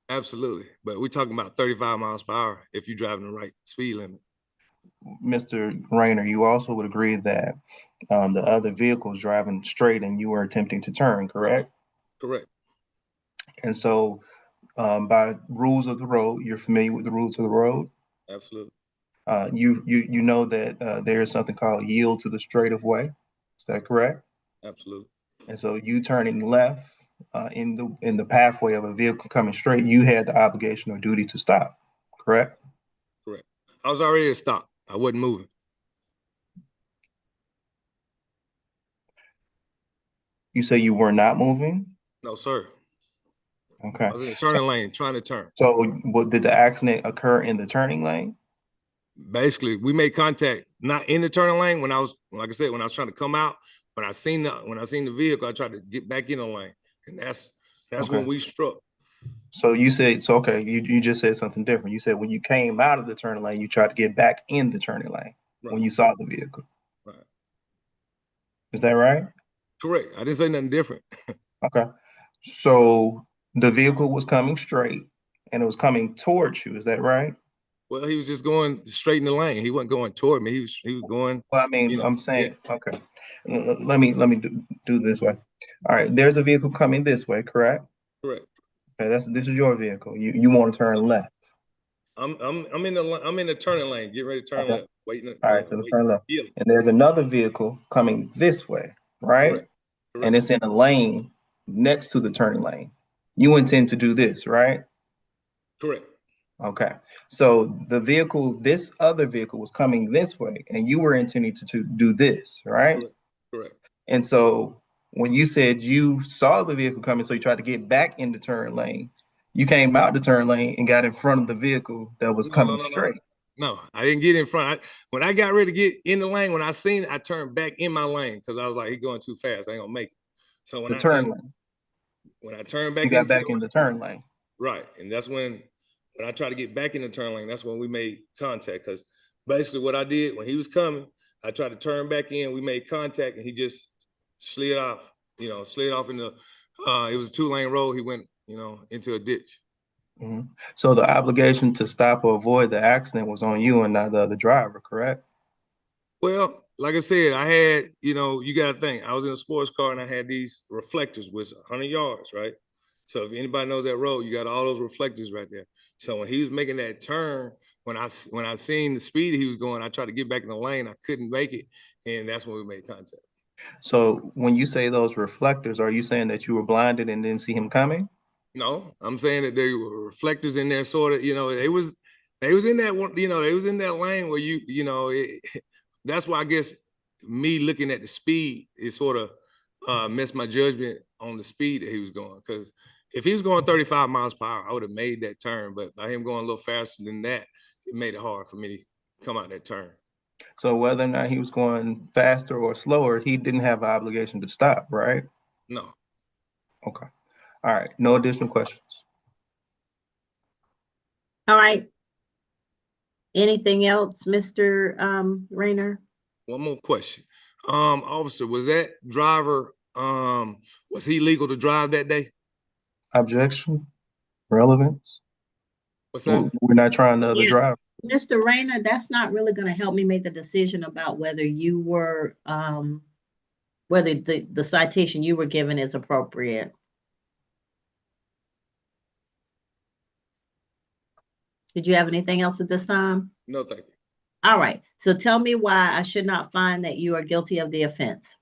P: Absolutely. But we're talking about 35 miles per hour if you're driving the right speed limit.
B: Mr. Rener, you also would agree that the other vehicle is driving straight and you were attempting to turn, correct?
P: Correct.
B: And so by rules of the road, you're familiar with the rules of the road?
P: Absolutely.
B: You know that there is something called yield to the straight of way. Is that correct?
P: Absolutely.
B: And so you turning left in the pathway of a vehicle coming straight, you had the obligation or duty to stop, correct?
P: Correct. I was already at stop. I wasn't moving.
B: You say you were not moving?
P: No, sir.
B: Okay.
P: I was in the turning lane trying to turn.
B: So did the accident occur in the turning lane?
P: Basically, we made contact not in the turning lane when I was, like I said, when I was trying to come out. When I seen the vehicle, I tried to get back in the lane, and that's
B: Okay.
P: when we struck.
B: So you said, okay, you just said something different. You said when you came out of the turning lane, you tried to get back in the turning lane when you saw the vehicle.
P: Right.
B: Is that right?
P: Correct. I didn't say nothing different.
B: Okay. So the vehicle was coming straight and it was coming towards you. Is that right?
P: Well, he was just going straight in the lane. He wasn't going toward me. He was going.
B: Well, I mean, I'm saying, okay. Let me do this way. All right. There's a vehicle coming this way, correct?
P: Correct.
B: Okay. This is your vehicle. You want to turn left.
P: I'm in the turning lane. Get ready to turn left. Waiting.
B: All right, to the turn left. And there's another vehicle coming this way, right?
P: Correct.
B: And it's in a lane next to the turning lane. You intend to do this, right?
P: Correct.
B: Okay. So this other vehicle was coming this way, and you were intending to do this, right?
P: Correct.
B: And so when you said you saw the vehicle coming, so you tried to get back in the turn lane, you came out the turn lane and got in front of the vehicle that was coming straight.
P: No, I didn't get in front. When I got ready to get in the lane, when I seen it, I turned back in my lane because I was like, he's going too fast. I ain't gonna make it. So when I turned back,
B: you got back in the turn lane.
P: Right. And that's when I tried to get back in the turn lane, that's when we made contact because basically what I did when he was coming, I tried to turn back in. We made contact, and he just slid off. Slid off in the. It was a 2-lane road. He went, into a ditch.
B: Mhm. So the obligation to stop or avoid the accident was on you and not the other driver, correct?
P: Well, like I said, I had, you got to think, I was in a sports car and I had these reflectors with 100 yards, right? So if anybody knows that road, you got all those reflectors right there. So when he was making that turn, when I seen the speed he was going, I tried to get back in the lane. I couldn't make it, and that's when we made contact.
B: So when you say those reflectors, are you saying that you were blinded and didn't see him coming?
P: No, I'm saying that there were reflectors in there, sort of. They was in that one. They was in that lane where that's why I guess me looking at the speed, it sort of messed my judgment on the speed that he was going. Because if he was going 35 miles per hour, I would have made that turn. But by him going a little faster than that, it made it hard for me to come out that turn.
B: So whether or not he was going faster or slower, he didn't have an obligation to stop, right?
P: No.
B: Okay. All right. No additional questions.
A: All right. Anything else, Mr. Rener?
P: One more question. Officer, was that driver, was he legal to drive that day?
B: Objection? Relevance?
P: What's that?
B: We're not trying the other driver.
A: Mr. Rener, that's not really going to help me make the decision about whether you were, whether the citation you were given is appropriate. Did you have anything else at this time?
P: No, thank you.
A: All right. So tell me why I should not find that you are guilty of the offense.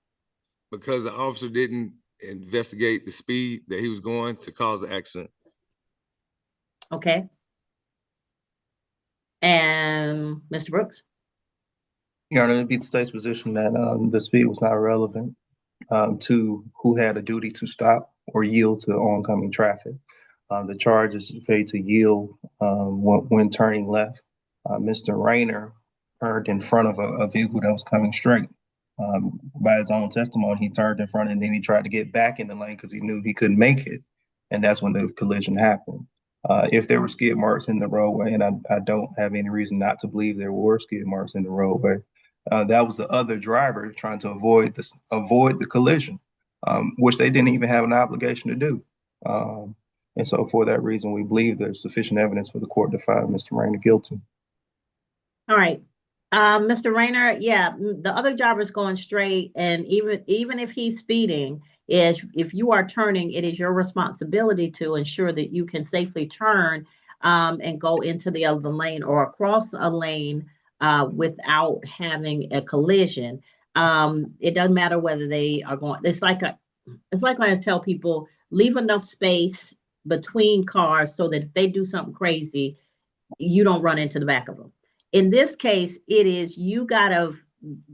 P: Because the officer didn't investigate the speed that he was going to cause the accident.
A: Okay. And Mr. Brooks?
B: Your Honor, it'd be the state's position that the speed was not relevant to who had a duty to stop or yield to oncoming traffic. The charge is failure to yield when turning left. Mr. Rener turned in front of a vehicle that was coming straight. By his own testimony, he turned in front and then he tried to get back in the lane because he knew he couldn't make it. And that's when the collision happened. If there were skid marks in the roadway, and I don't have any reason not to believe there were skid marks in the roadway, that was the other driver trying to avoid the collision, which they didn't even have an obligation to do. And so for that reason, we believe there's sufficient evidence for the court to find Mr. Rener guilty.
A: All right. Mr. Rener, yeah, the other driver is going straight, and even if he's speeding, if you are turning, it is your responsibility to ensure that you can safely turn and go into the other lane or across a lane without having a collision. It doesn't matter whether they are going. It's like when I tell people, leave enough space between cars so that if they do something crazy, you don't run into the back of them. In this case, it is you got to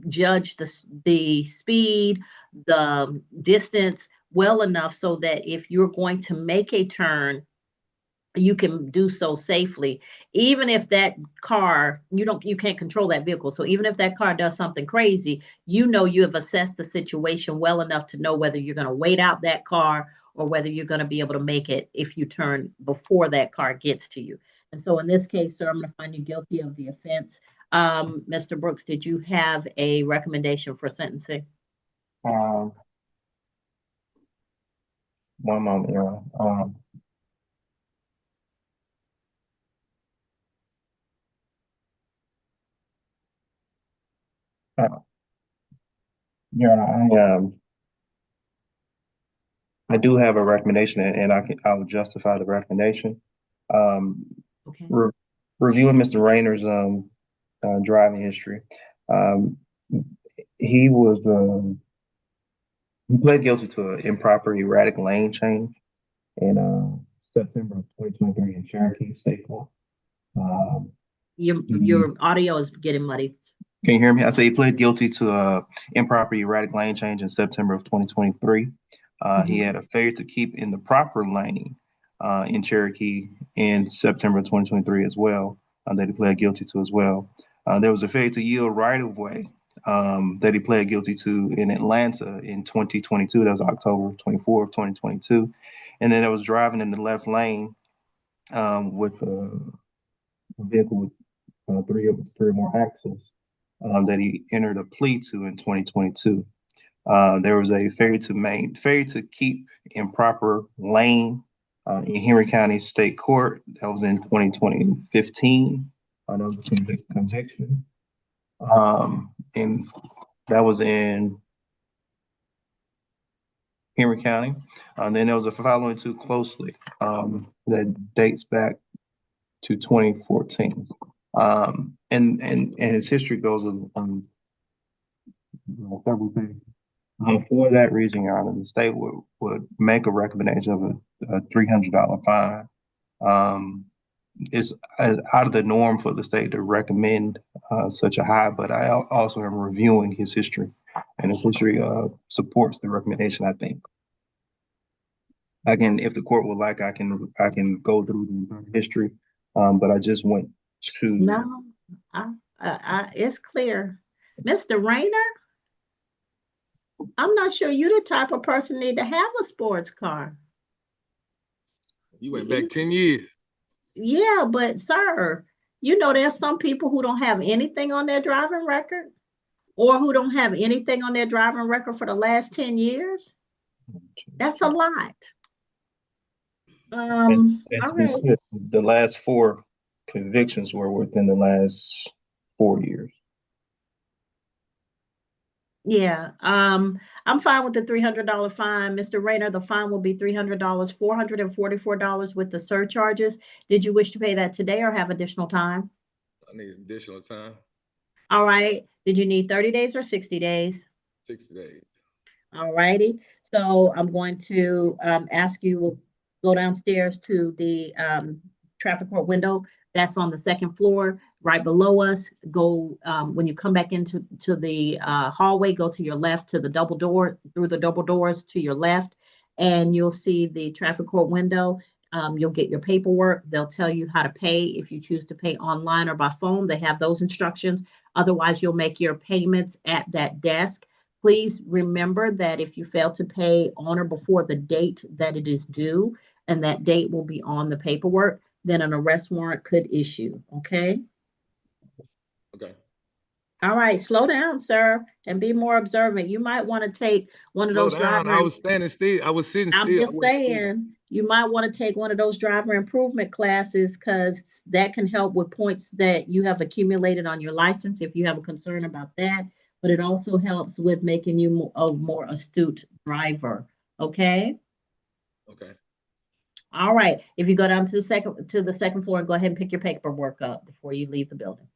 A: judge the speed, the distance well enough so that if you're going to make a turn, you can do so safely. Even if that car, you can't control that vehicle. So even if that car does something crazy, you have assessed the situation well enough to know whether you're going to wait out that car or whether you're going to be able to make it if you turn before that car gets to you. And so in this case, sir, I'm going to find you guilty of the offense. Mr. Brooks, did you have a recommendation for sentencing?
B: One moment, Your Honor. Your Honor, I do have a recommendation, and I will justify the recommendation.
A: Okay.
B: Reviewing Mr. Rener's driving history, he pled guilty to an improper erratic lane change in September of 2023 in Cherokee State Court.
A: Your audio is getting muddy.
B: Can you hear me? I say he pled guilty to an improper erratic lane change in September of 2023. He had a failure to keep in the proper lane in Cherokee in September of 2023 as well, that he pled guilty to as well. There was a failure to yield right of way that he pled guilty to in Atlanta in 2022. That was October 24 of 2022. And then I was driving in the left lane with a vehicle with three or more accidents that he entered a plea to in 2022. There was a failure to keep in proper lane in Henry County State Court. That was in 2015. Another conviction. And that was in Henry County. And then there was a following too closely that dates back to 2014. And his history goes on several things. For that reason, Your Honor, the state would make a recommendation of a $300 fine. It's out of the norm for the state to recommend such a high, but I also am reviewing his history, and his history supports the recommendation, I think. Again, if the court would like, I can go through the entire history, but I just want to.
A: No, it's clear. Mr. Rener, I'm not sure you're the type of person need to have a sports car.
G: You went back 10 years.
A: Yeah, but sir, you know there's some people who don't have anything on their driving record or who don't have anything on their driving record for the last 10 years. That's a lot. All right.
B: The last 4 convictions were within the last 4 years.
A: Yeah, I'm fine with the $300 fine. Mr. Rener, the fine will be $300, $444 with the surcharges. Did you wish to pay that today or have additional time?
G: I need additional time.
A: All right. Did you need 30 days or 60 days?
G: 60 days.
A: All righty. So I'm going to ask you, we'll go downstairs to the traffic court window. That's on the 2nd floor, right below us. Go when you come back into the hallway, go to your left to the double door, through the double doors to your left, and you'll see the traffic court window. You'll get your paperwork. They'll tell you how to pay if you choose to pay online or by phone. They have those instructions. Otherwise, you'll make your payments at that desk. Please remember that if you fail to pay on or before the date that it is due, and that date will be on the paperwork, then an arrest warrant could issue, okay?
G: Okay.
A: All right, slow down, sir, and be more observant. You might want to take one of those driver.
G: I was standing still. I was sitting still.
A: I'm just saying, you might want to take one of those driver improvement classes because that can help with points that you have accumulated on your license if you have a concern about that. But it also helps with making you a more astute driver, okay?
G: Okay.
A: All right. If you go down to the second floor and go ahead and pick your paperwork up before you leave the building.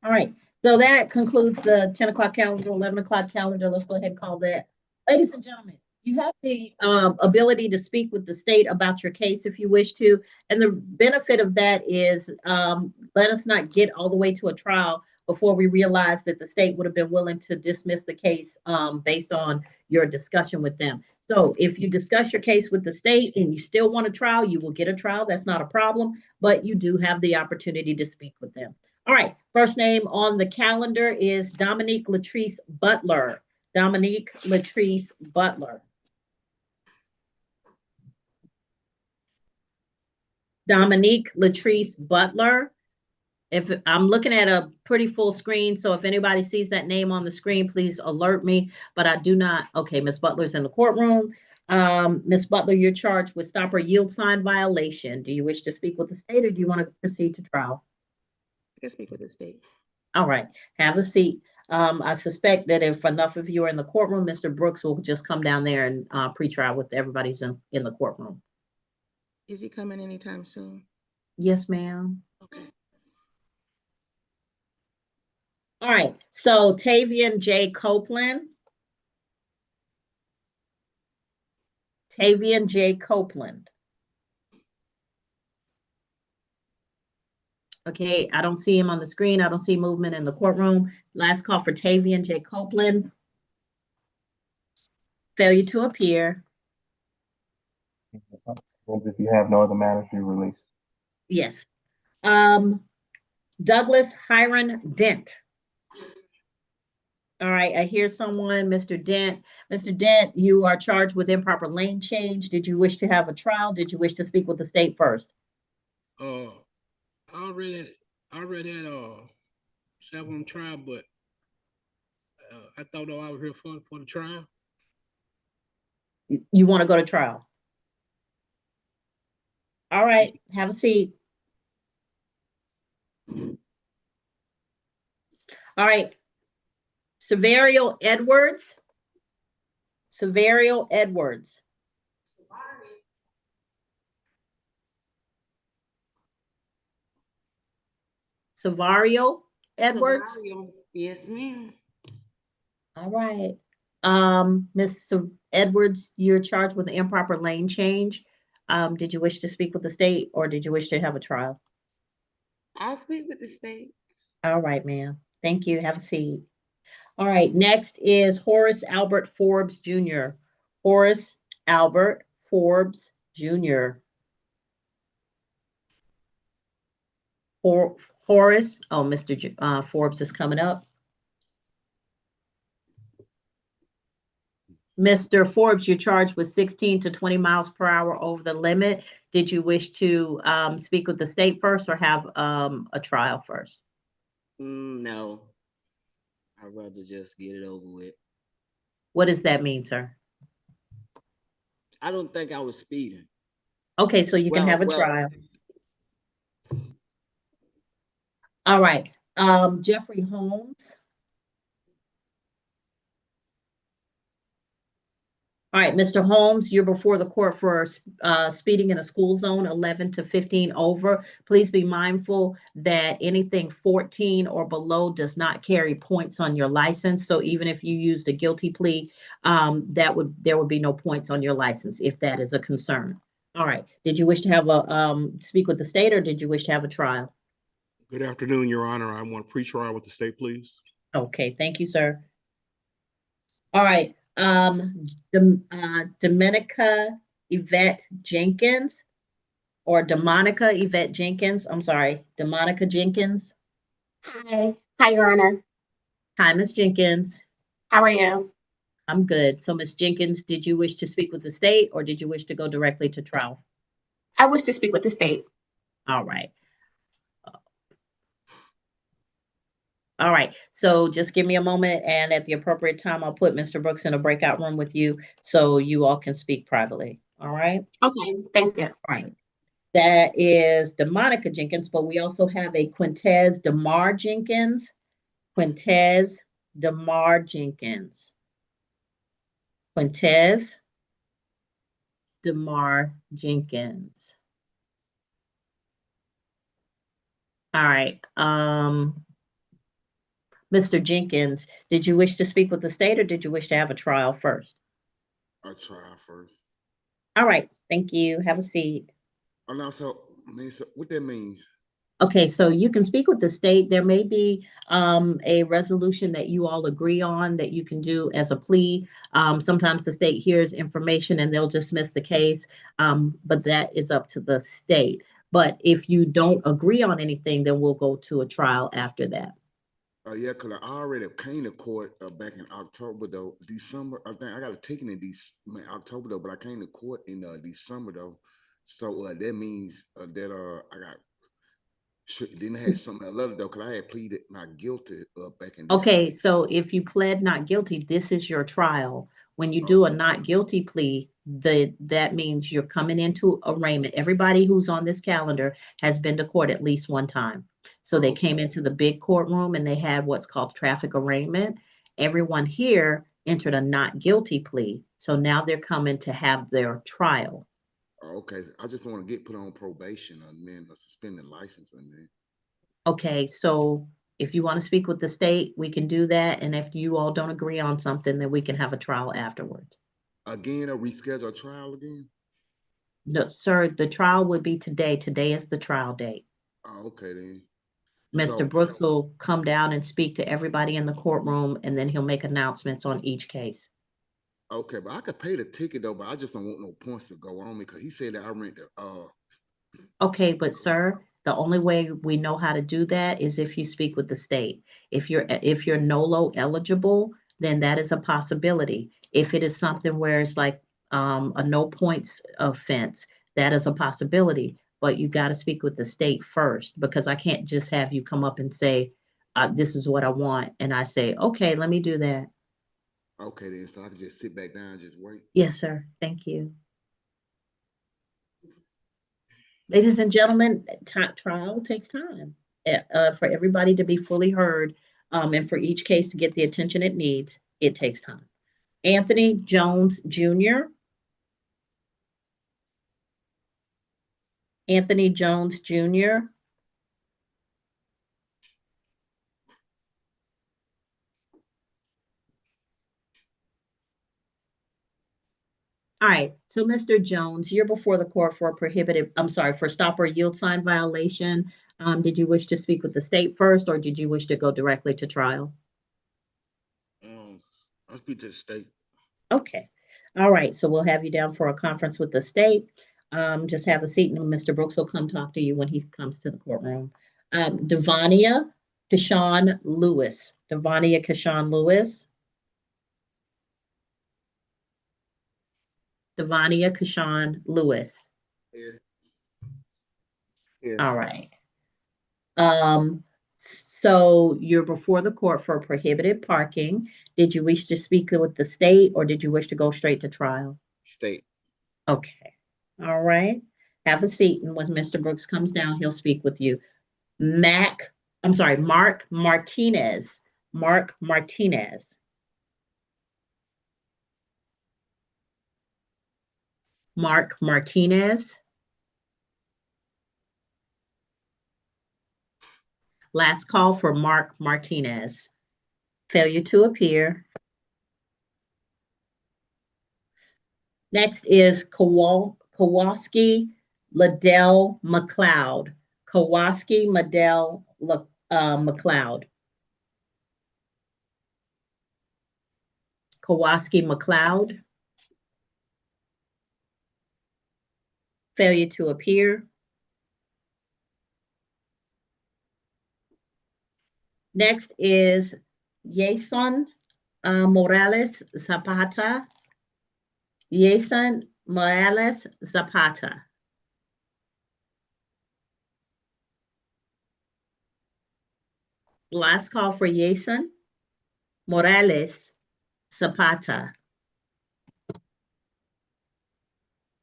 A: All right. So that concludes the 10 o'clock calendar, 11 o'clock calendar. Let's go ahead and call that. Ladies and gentlemen, you have the ability to speak with the state about your case if you wish to. And the benefit of that is let us not get all the way to a trial before we realize that the state would have been willing to dismiss the case based on your discussion with them. So if you discuss your case with the state and you still want a trial, you will get a trial. That's not a problem, but you do have the opportunity to speak with them. All right, first name on the calendar is Dominique Latrice Butler. Dominique Latrice Butler. Dominique Latrice Butler. If I'm looking at a pretty full screen, so if anybody sees that name on the screen, please alert me, but I do not. Okay, Ms. Butler's in the courtroom. Ms. Butler, you're charged with stop or yield sign violation. Do you wish to speak with the state or do you want to proceed to trial?
I: I can speak with the state.
A: All right, have a seat. I suspect that if enough of you are in the courtroom, Mr. Brooks will just come down there and pre-trial with everybody's in the courtroom.
I: Is he coming anytime soon?
A: Yes, ma'am.
I: Okay.
A: All right, so Tavion J. Copeland. Tavion J. Copeland. Okay, I don't see him on the screen. I don't see movement in the courtroom. Last call for Tavion J. Copeland. Failure to appear.
B: If you have no other matters, you release.
A: Yes. Douglas Hiron Dent. All right, I hear someone, Mr. Dent. Mr. Dent, you are charged with improper lane change. Did you wish to have a trial? Did you wish to speak with the state first?
P: I already had several trial, but I thought I was here for the trial.
A: You want to go to trial? All right, have a seat. All right, Severio Edwards. Severio Edwards. Severio Edwards.
I: Yes, ma'am.
A: All right. Ms. Edwards, you're charged with improper lane change. Did you wish to speak with the state or did you wish to have a trial?
I: I'll speak with the state.
A: All right, ma'am. Thank you. Have a seat. All right. Next is Horace Albert Forbes Jr. Horace Albert Forbes Jr. Horace. Oh, Mr. Forbes is coming up. Mr. Forbes, you're charged with 16 to 20 miles per hour over the limit. Did you wish to speak with the state first or have a trial first?
I: No. I'd rather just get it over with.
A: What does that mean, sir?
I: I don't think I was speeding.
A: Okay, so you can have a trial. All right. Jeffrey Holmes. All right, Mr. Holmes, you're before the court for speeding in a school zone 11 to 15 over. Please be mindful that anything 14 or below does not carry points on your license. So even if you used a guilty plea, there would be no points on your license if that is a concern. All right. Did you wish to have a speak with the state or did you wish to have a trial?
C: Good afternoon, Your Honor. I want a pre-trial with the state, please.
A: Okay, thank you, sir. All right. Dominica Yvette Jenkins or Demonica Yvette Jenkins. I'm sorry, Demonica Jenkins.
R: Hi. Hi, Your Honor.
A: Hi, Ms. Jenkins.
R: How are you?
A: I'm good. So, Ms. Jenkins, did you wish to speak with the state or did you wish to go directly to trial?
R: I wish to speak with the state.
A: All right. All right, so just give me a moment and at the appropriate time, I'll put Mr. Brooks in a breakout room with you so you all can speak privately. All right?
R: Okay, thank you.
A: All right. That is Demonica Jenkins, but we also have a Quintez DeMar Jenkins. Quintez DeMar Jenkins. Quintez DeMar Jenkins. All right. Mr. Jenkins, did you wish to speak with the state or did you wish to have a trial first?
C: A trial first.
A: All right, thank you. Have a seat.
C: Oh, no, so what that means?
A: Okay, so you can speak with the state. There may be a resolution that you all agree on that you can do as a plea. Sometimes the state hears information and they'll dismiss the case, but that is up to the state. But if you don't agree on anything, then we'll go to a trial after that.
C: Yeah, because I already came to court back in October, though. December, I think I got a ticket in October, though, but I came to court in December, though. So that means that I got, then I had something else, though, because I had pleaded not guilty back in December.
A: Okay, so if you pled not guilty, this is your trial. When you do a not guilty plea, that means you're coming into arraignment. Everybody who's on this calendar has been to court at least one time. So they came into the big courtroom and they had what's called traffic arraignment. Everyone here entered a not guilty plea. So now they're coming to have their trial.
C: Okay, I just want to get put on probation and then a suspended license and then.
A: Okay, so if you want to speak with the state, we can do that. And if you all don't agree on something, then we can have a trial afterwards.
C: Again, reschedule a trial again?
A: No, sir, the trial would be today. Today is the trial date.
C: Oh, okay then.
A: Mr. Brooks will come down and speak to everybody in the courtroom, and then he'll make announcements on each case.
C: Okay, but I could pay the ticket though, but I just don't want no points to go on me because he said that I rented.
A: Okay, but sir, The only way we know how to do that is if you speak with the state. If you're NOLO eligible, then that is a possibility. If it is something where it's like a no points offense, that is a possibility. But you got to speak with the state first, because I can't just have you come up and say, this is what I want. And I say, okay, let me do that.
C: Okay, then, so I can just sit back down and just wait.
A: Yes, sir. Thank you. Ladies and gentlemen, trial takes time for everybody to be fully heard, and for each case to get the attention it needs. It takes time. Anthony Jones Jr. Anthony Jones Jr. All right, so Mr. Jones, you're before the court for for stop or yield sign violation. Did you wish to speak with the state first, or did you wish to go directly to trial?
C: I'll speak to the state.
A: Okay. All right, so we'll have you down for a conference with the state. Just have a seat, and Mr. Brooks will come talk to you when he comes to the courtroom. Devania Kashawn Lewis. Devania Kashawn Lewis. Devania Kashawn Lewis.
C: Yeah.
A: All right. So you're before the court for prohibited parking. Did you wish to speak with the state, or did you wish to go straight to trial?
C: State.
A: Okay. All right. Have a seat, and when Mr. Brooks comes down, he'll speak with you. Mark Martinez. Mark Martinez. Mark Martinez. Last call for Mark Martinez. Failure to appear. Next is Kowalski Liddell McLeod. Kowalski Liddell McLeod. Kowalski McLeod. Failure to appear. Next is Jason Morales Zapata. Jason Morales Zapata. Last call for Jason Morales Zapata.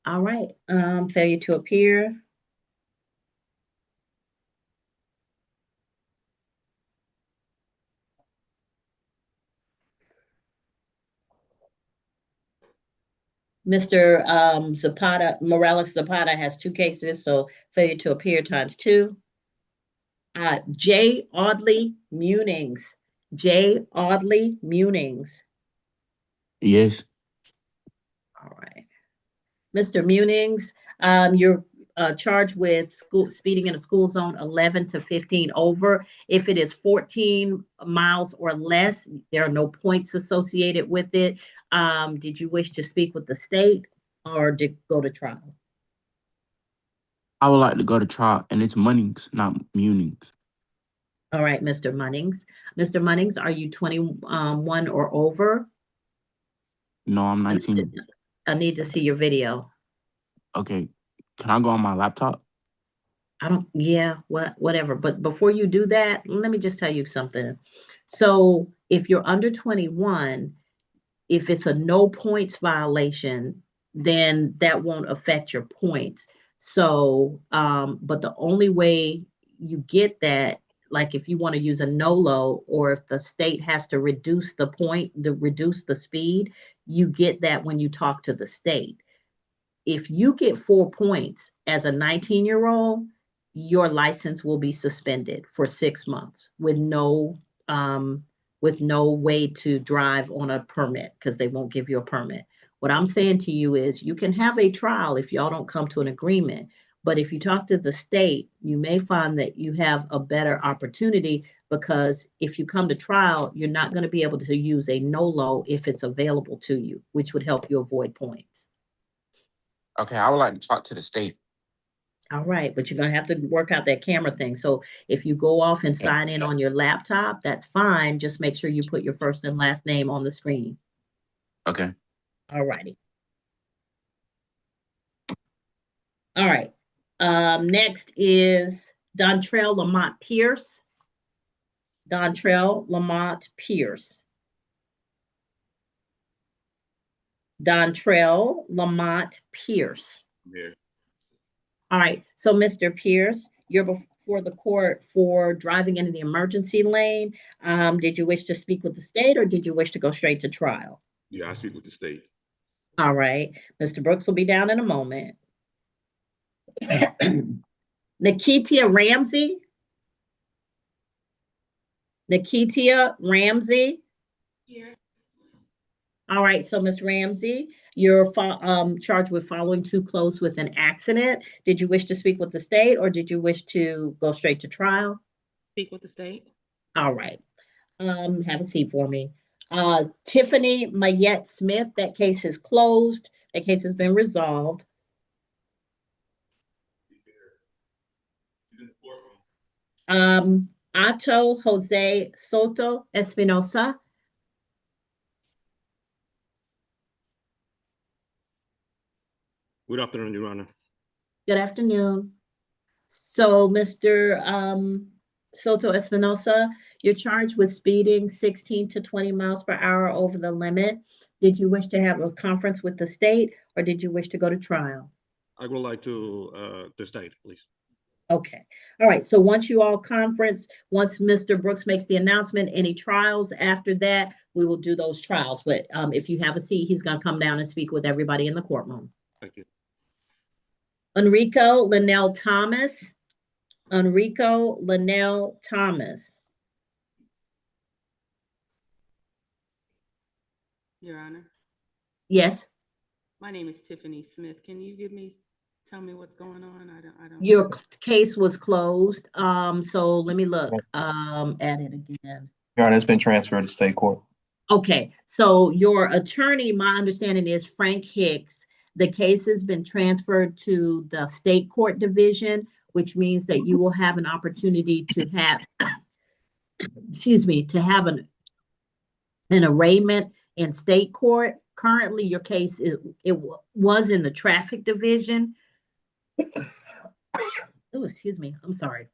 A: All right, failure to appear. Mr. Morales Zapata has 2 cases, so failure to appear times 2. J. Audley Munnings. J. Audley Munnings.
S: Yes.
A: All right. Mr. Munnings, you're charged with speeding in a school zone 11 to 15 over. If it is 14 miles or less, there are no points associated with it. Did you wish to speak with the state, or to go to trial?
S: I would like to go to trial, and it's Munnings, not Munnings.
A: All right, Mr. Munnings. Mr. Munnings, are you 21 or over?
S: No, I'm 19.
A: I need to see your video.
S: Okay. Can I go on my laptop?
A: Whatever. But before you do that, let me just tell you something. So if you're under 21, if it's a no points violation, then that won't affect your points. So, but the only way you get that, like if you want to use a NOLO, or if the state has to reduce the speed, you get that when you talk to the state. If you get 4 points as a 19-year-old, your license will be suspended for 6 months with no way to drive on a permit, because they won't give you a permit. What I'm saying to you is you can have a trial if y'all don't come to an agreement. But if you talk to the state, you may find that you have a better opportunity, because if you come to trial, you're not going to be able to use a NOLO if it's available to you, which would help you avoid points.
S: Okay, I would like to talk to the state.
A: All right, but you're gonna have to work out that camera thing. So if you go off and sign in on your laptop, that's fine. Just make sure you put your first and last name on the screen.
S: Okay.
A: All righty. All right. Next is Dontrell Lamont Pierce. Dontrell Lamont Pierce. Dontrell Lamont Pierce.
C: Yeah.
A: All right. So, Mr. Pierce, you're before the court for driving into the emergency lane. Did you wish to speak with the state or did you wish to go straight to trial?
C: Yeah, I speak with the state.
A: All right. Mr. Brooks will be down in a moment. Nikitia Ramsey. Nikitia Ramsey.
T: Here.
A: All right, so Ms. Ramsey, you're charged with following too close with an accident. Did you wish to speak with the state or did you wish to go straight to trial?
T: Speak with the state.
A: All right. Have a seat for me. Tiffany Mayette Smith, that case is closed. That case has been resolved. Ato Jose Soto Espinosa.
G: Good afternoon, Your Honor.
A: Good afternoon. So, Mr. Soto Espinosa, you're charged with speeding 16 to 20 miles per hour over the limit. Did you wish to have a conference with the state or did you wish to go to trial?
G: I would like to the state, please.
A: Okay. All right. So once you all conference, once Mr. Brooks makes the announcement, any trials after that, we will do those trials. But if you have a seat, he's going to come down and speak with everybody in the courtroom.
G: Thank you.
A: Enrico Linnell Thomas. Enrico Linnell Thomas.
T: Your Honor.
A: Yes.
T: My name is Tiffany Smith. Can you tell me what's going on? I don't.
A: Your case was closed. So let me look at it again.
B: Your Honor, it's been transferred to state court.
A: Okay. So your attorney, my understanding is Frank Hicks. The case has been transferred to the state court division, which means that you will have an opportunity to have, excuse me, to have an arraignment in state court. Currently, your case was in the traffic division. Oh, excuse me. I'm sorry.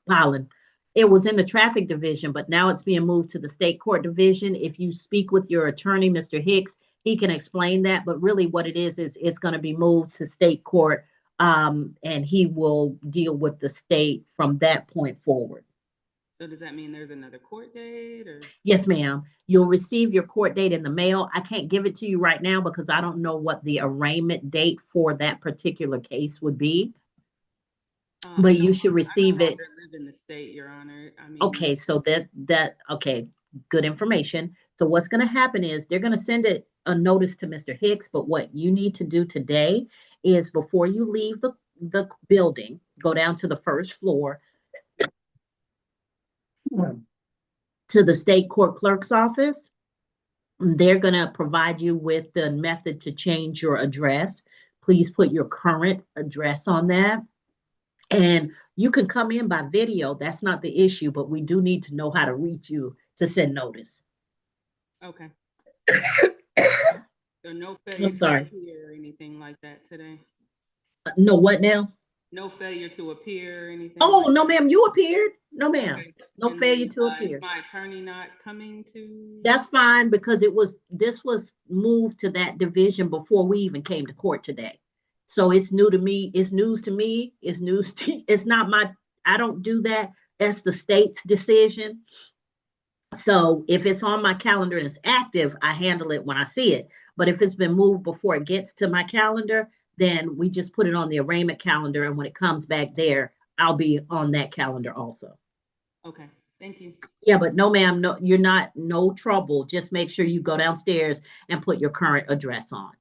A: Pollen. It was in the traffic division, but now it's being moved to the state court division. If you speak with your attorney, Mr. Hicks, he can explain that. But really what it is it's going to be moved to state court, and he will deal with the state from that point forward.
T: So does that mean there's another court date or?
A: Yes, ma'am. You'll receive your court date in the mail. I can't give it to you right now because I don't know what the arraignment date for that particular case would be. But you should receive it.
T: I live in the state, Your Honor. I mean,
A: Okay, so okay, good information. So what's going to happen is they're going to send a notice to Mr. Hicks, but what you need to do today is before you leave the building, go down to the first floor to the state court clerk's office. They're going to provide you with the method to change your address. Please put your current address on that. And you can come in by video. That's not the issue, but we do need to know how to reach you to send notice.
T: okay. So no failure
A: I'm sorry.
T: to appear or anything like that today?
A: No, what now?
T: No failure to appear or anything?
A: Oh,
T: like
A: no,
T: that?
A: ma'am, you appeared. No, ma'am.
T: Okay.
A: No
T: And
A: failure
T: then,
A: to appear.
T: Is my attorney not coming to?
A: That's fine because this was moved to that division before we even came to court today. So it's new to me. It's news to me. It's news to, it's not I don't do that. That's the state's decision. So if it's on my calendar and it's active, I handle it when I see it. But if it's been moved before it gets to my calendar, then we just put it on the arraignment calendar. And when it comes back there, I'll be on that calendar also.
T: Okay, thank you.
A: Yeah, but no, ma'am, no, you're not, no trouble. Just make sure you go downstairs and put your current address on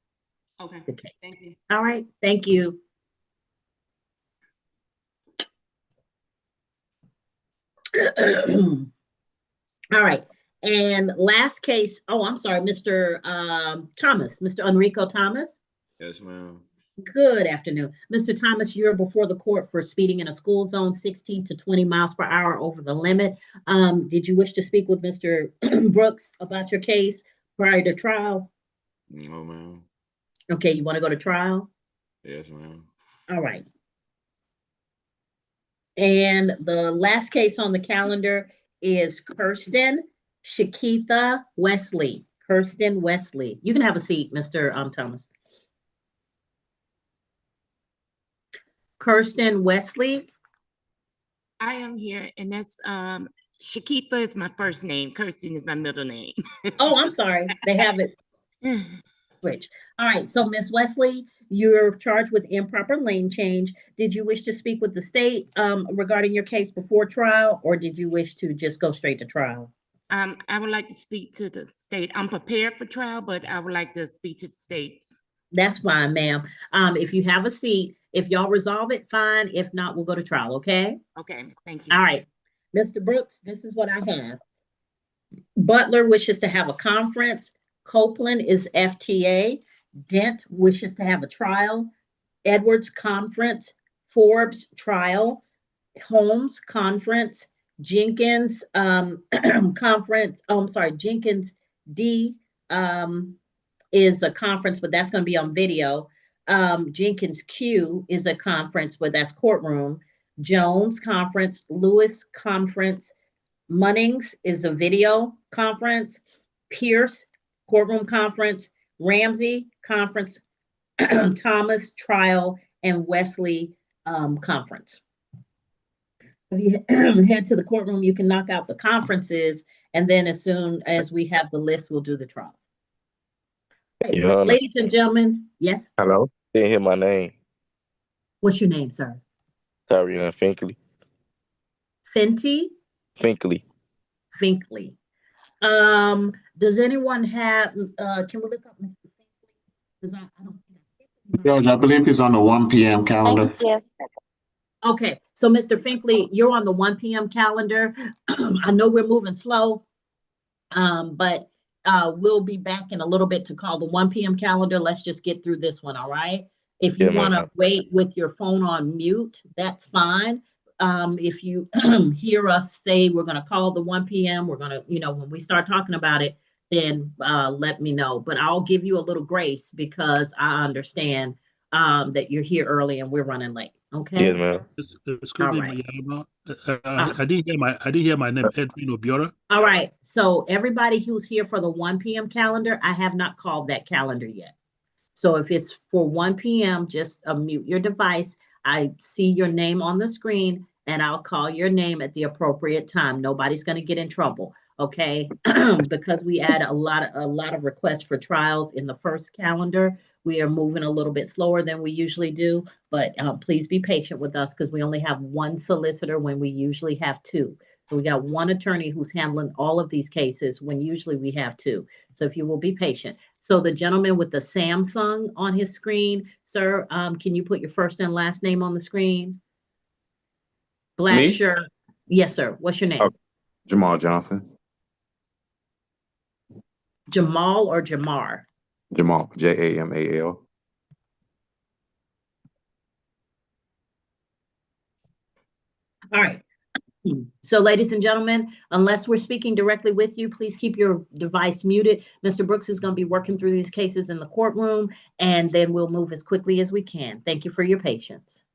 T: Okay,
A: the case.
T: thank you.
A: All right, thank you. All right, and last case, oh, I'm sorry, Mr. Thomas, Mr. Enrico Thomas.
C: Yes, ma'am.
A: Good afternoon. Mr. Thomas, you're before the court for speeding in a school zone 16 to 20 miles per hour over the limit. Did you wish to speak with Mr. Brooks about your case prior to trial?
C: No, ma'am.
A: Okay, you want to go to trial?
C: Yes, ma'am.
A: All right. And the last case on the calendar is Kirsten Shakitha Wesley. Kirsten Wesley. You can have a seat, Mr. Thomas. Kirsten Wesley.
U: I am here, and that's Shakitha is my first name. Kirsten is my middle name.
A: Oh, I'm sorry. They have it switch. All right. So, Miss Wesley, you're charged with improper lane change. Did you wish to speak with the state regarding your case before trial, or did you wish to just go straight to trial?
U: I would like to speak to the state. I'm prepared for trial, but I would like to speak to the state.
A: That's fine, ma'am. If you have a seat, if y'all resolve it, fine. If not, we'll go to trial, okay?
U: Okay, thank you.
A: All right. Mr. Brooks, this is what I have. Butler wishes to have a conference. Copeland is FTA. Dent wishes to have a trial. Edwards conference. Forbes trial. Holmes conference. Jenkins conference. Oh, I'm sorry. Jenkins D is a conference, but that's going to be on video. Jenkins Q is a conference, but that's courtroom. Jones conference. Lewis conference. Munnings is a video conference. Pierce courtroom conference. Ramsey conference. Thomas trial, and Wesley conference. If you head to the courtroom, you can knock out the conferences, and then as soon as we have the list, we'll do the trials.
V: Your Honor.
A: Ladies and gentlemen, yes.
V: Hello. Didn't hear my name.
A: What's your name, sir?
V: Tyrion Finkley.
A: Fenty?
V: Finkley.
A: Finkley. Does anyone have, can we look up Mr. Finkley? Because I don't
W: Judge, I believe he's on the 1 p.m. calendar.
A: Okay, so Mr. Finkley, you're on the 1 p.m. calendar. I know we're moving slow, but we'll be back in a little bit to call the 1 p.m. calendar. Let's just get through this one, all right? If you want to wait with your phone on mute, that's fine. If you hear us say we're going to call the 1 p.m., we're going to, when we start talking about it, then let me know. But I'll give you a little grace because I understand that you're here early and we're running late. Okay.
V: Yes, ma'am.
X: Excuse me,
A: right.
X: I didn't hear my name, Edwin Obiora.
A: All right. So everybody who's here for the 1 p.m. calendar, I have not called that calendar yet. So if it's for 1 p.m., just mute your device. I see your name on the screen and I'll call your name at the appropriate time. Nobody's going to get in trouble. Okay. Because we had a lot of requests for trials in the first calendar. We are moving a little bit slower than we usually do, but please be patient with us because we only have one solicitor when we usually have two. So we got one attorney who's handling all of these cases when usually we have two. So if you will be patient. So the gentleman with the Samsung on his screen, sir, can you put your first and last name on the screen? Black
V: Me?
A: shirt. Yes, sir. What's your name?
V: Oh, Jamal Johnson.
A: Jamal or Jamar?
V: Jamal, Jamal.
A: All right. So ladies and gentlemen, unless we're speaking directly with you, please keep your device muted. Mr. Brooks is going to be working through these cases in the courtroom, and then we'll move as quickly as we can. Thank you for your patience.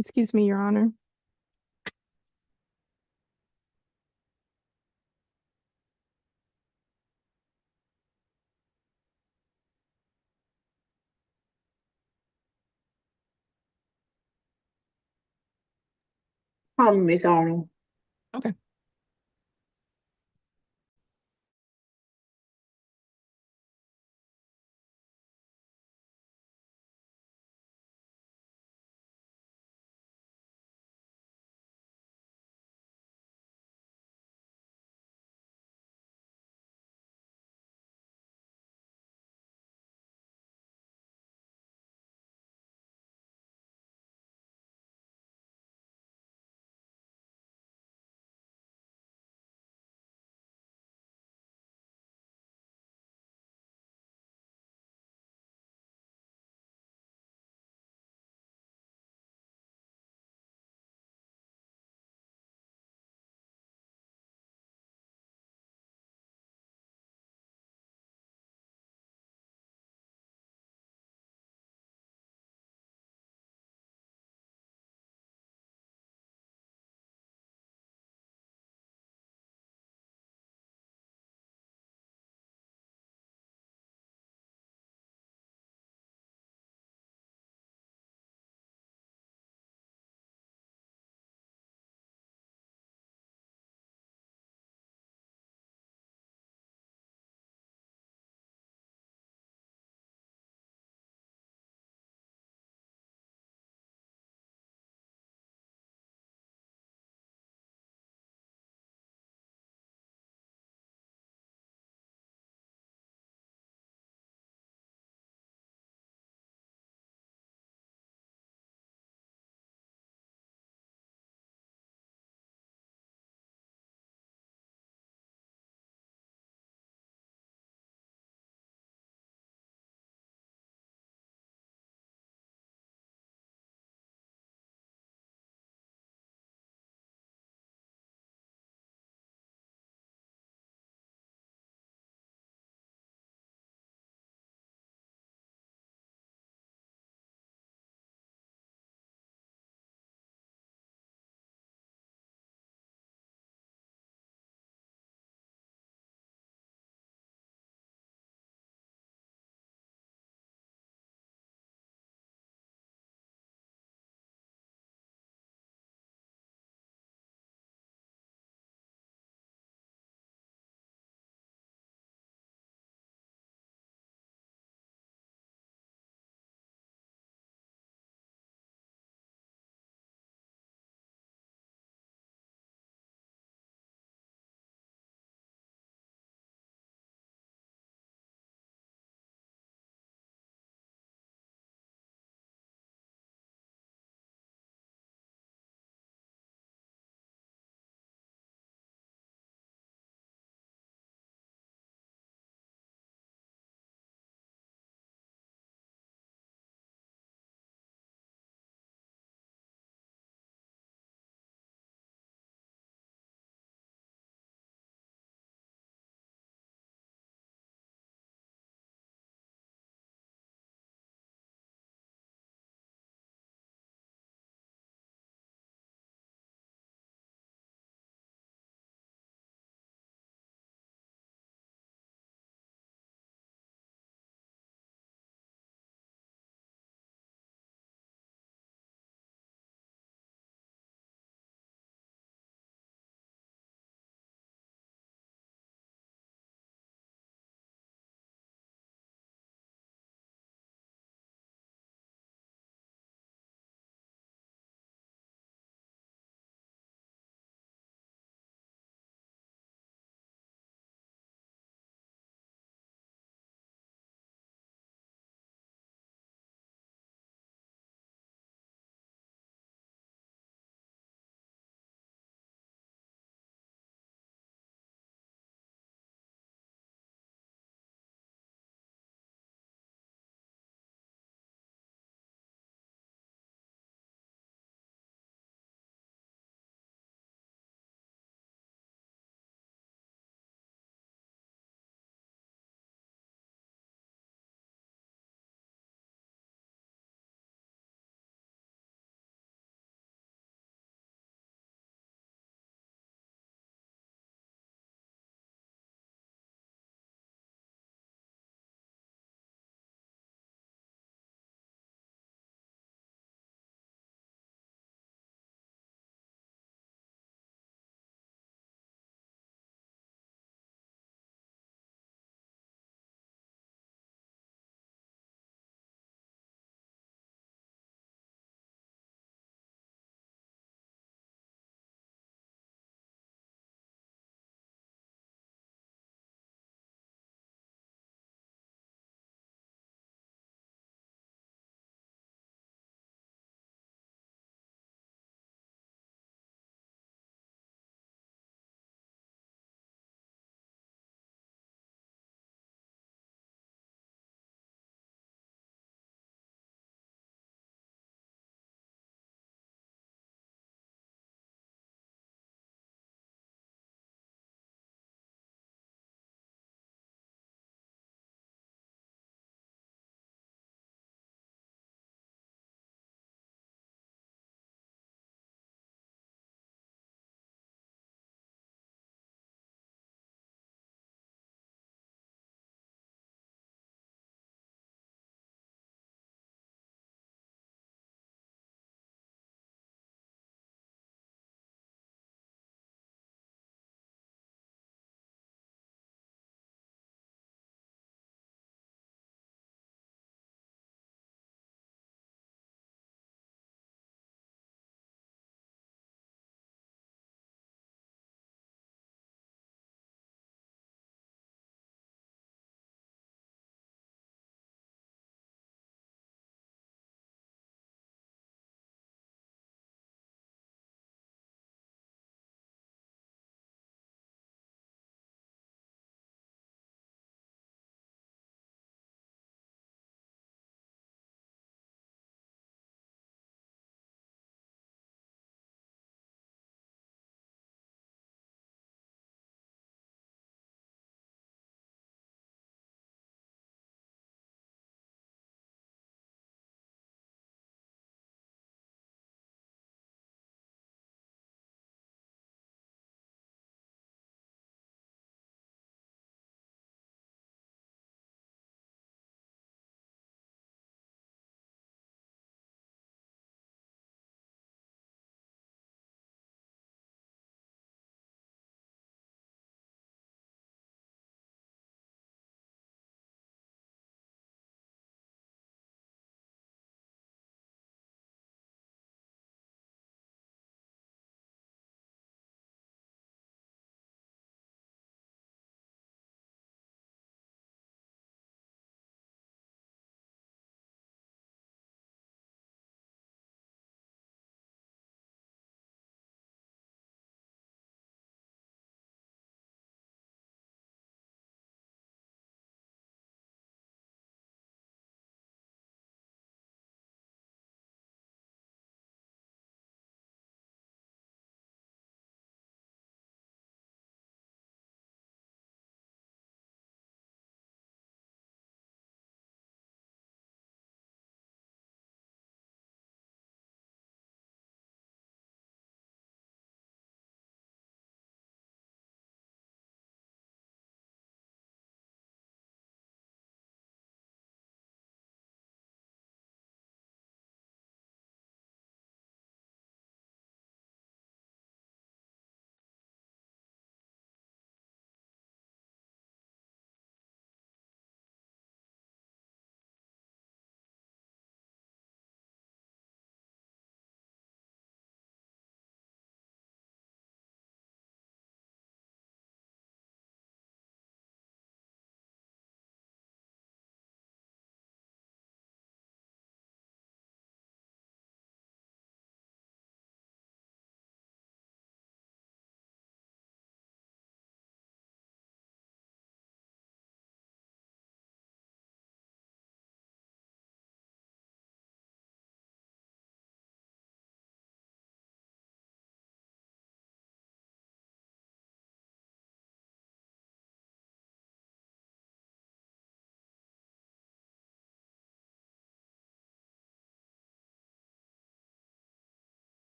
D: Excuse me, Your Honor.
E: Miss Arnold.
D: Okay.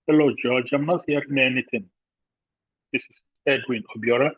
X: Hello, George. I'm not hearing anything. This is Edwin Obiora.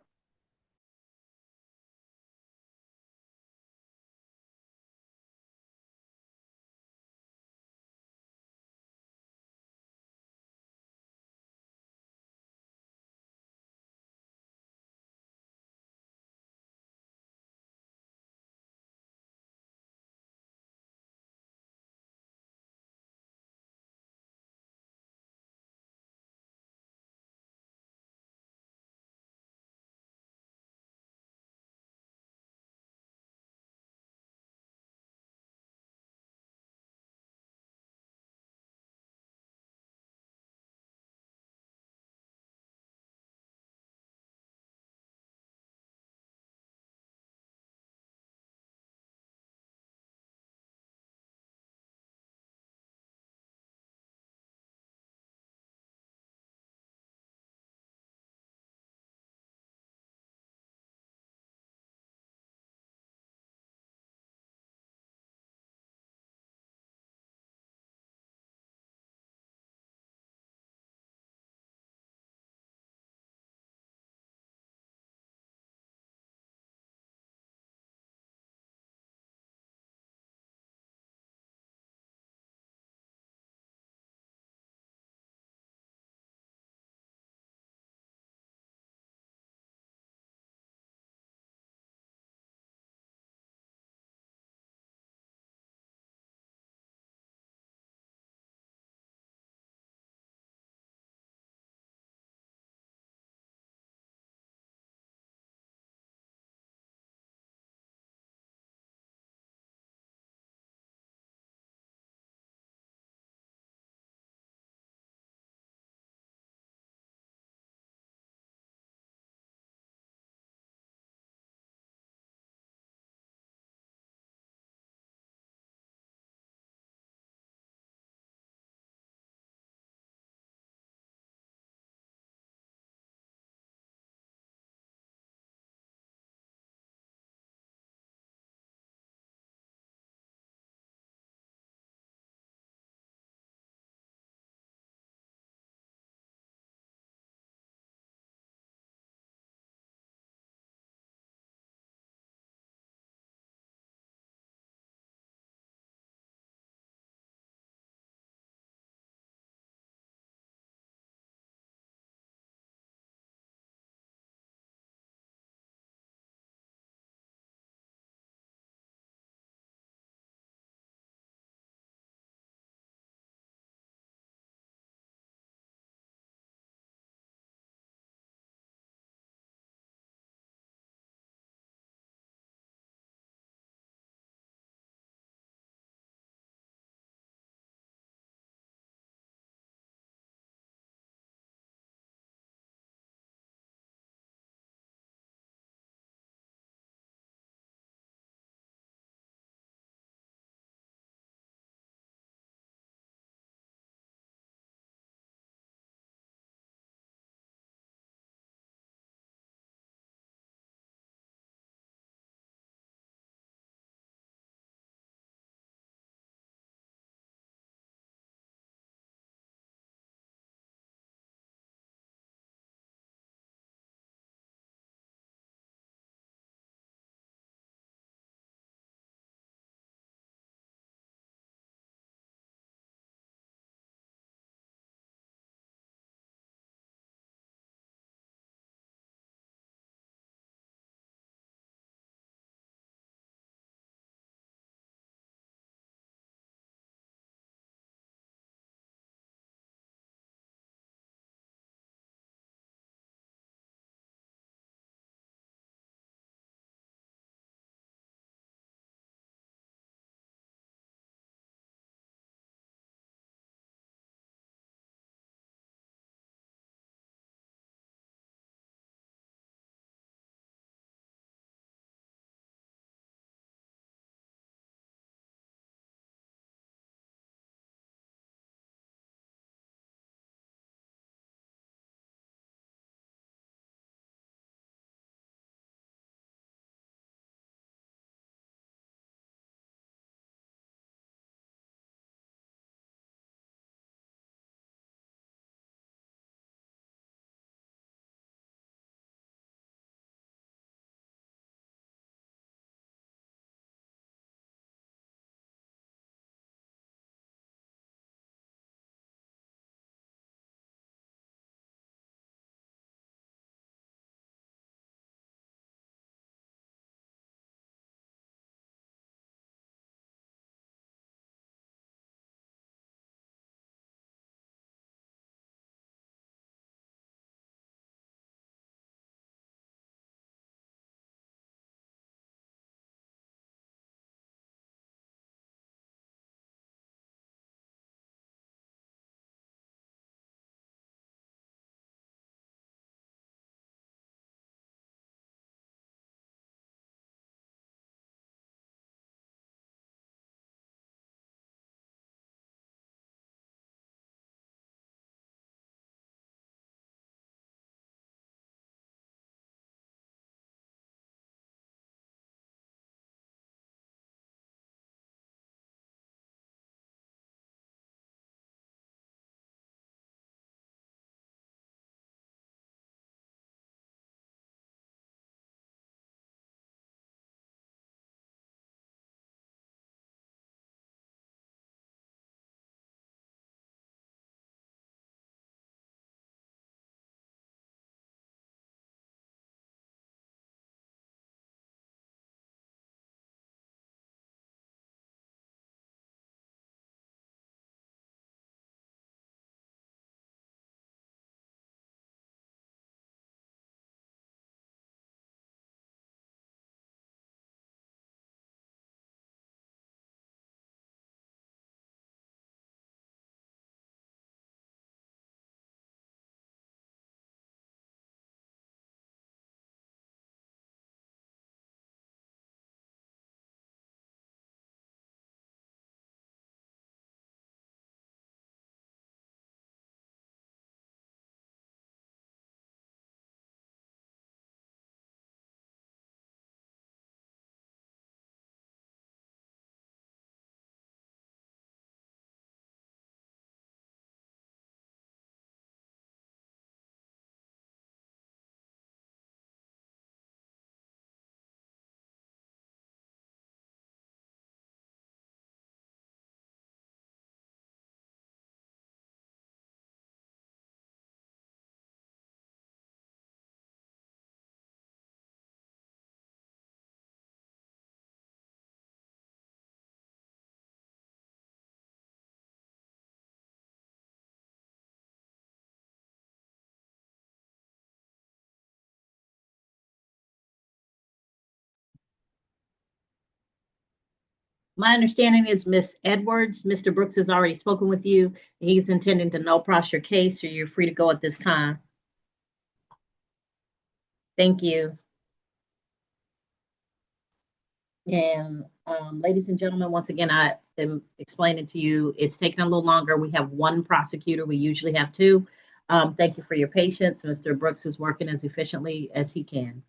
A: My understanding is Miss Edwards, Mr. Brooks has already spoken with you. He's intending to no cross your case, so you're free to go at this time. Thank you. And ladies and gentlemen, once again, I am explaining to you, it's taking a little longer. We have one prosecutor. We usually have two. Thank you for your patience. Mr. Brooks is working as efficiently as he can.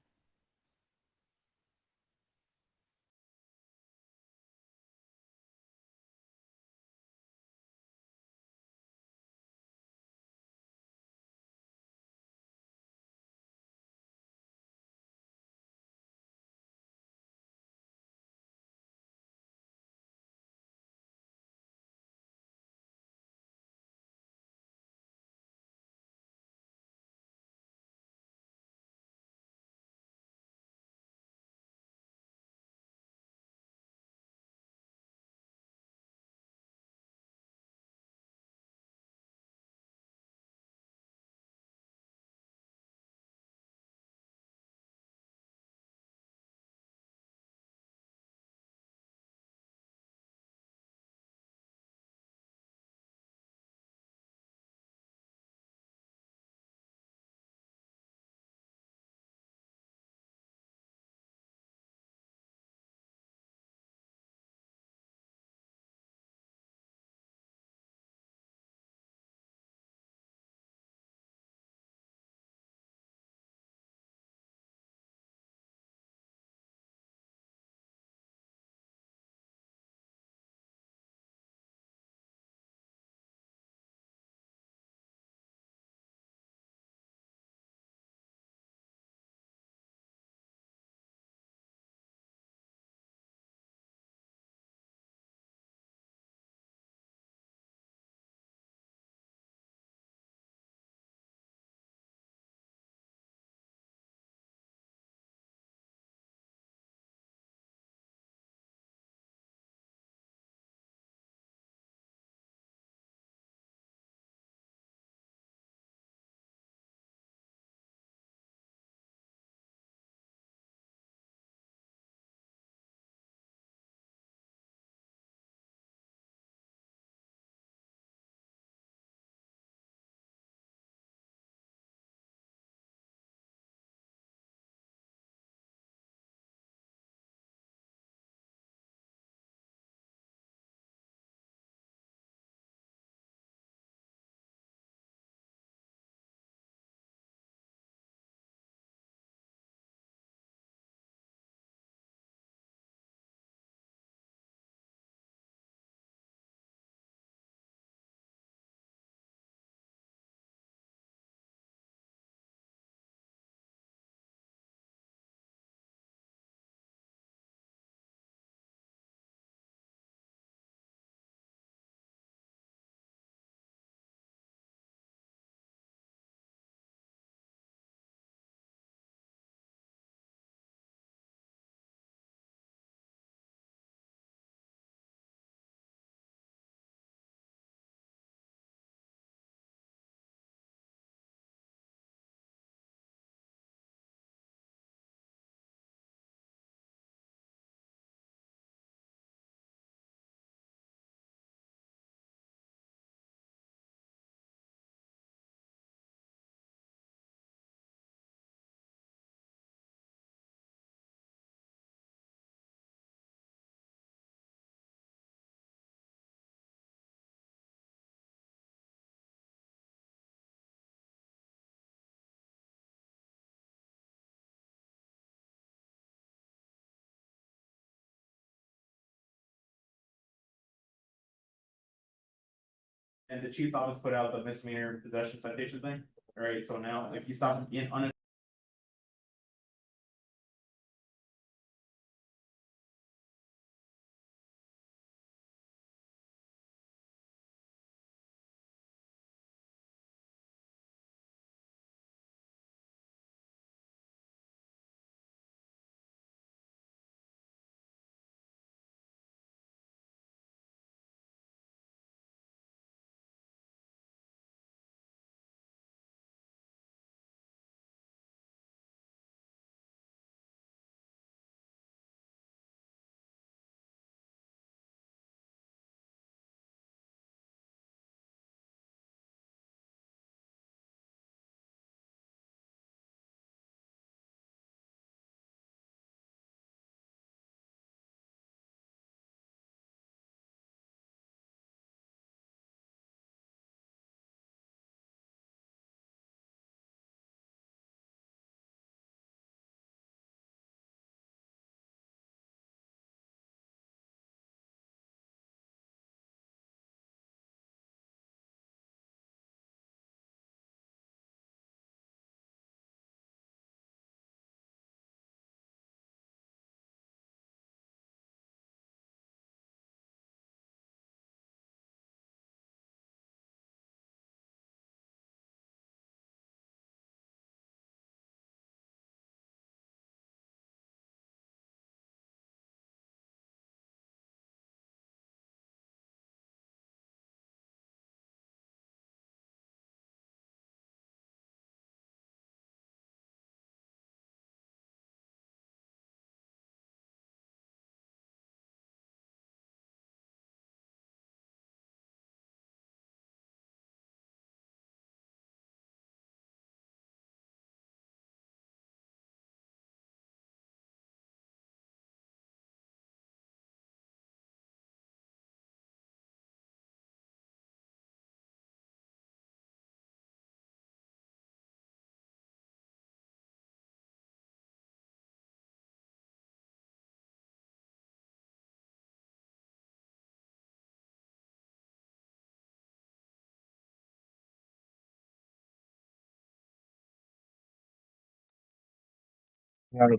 Q: And the chief always put out the misdemeanor possession citation thing. All right, so now if you stop in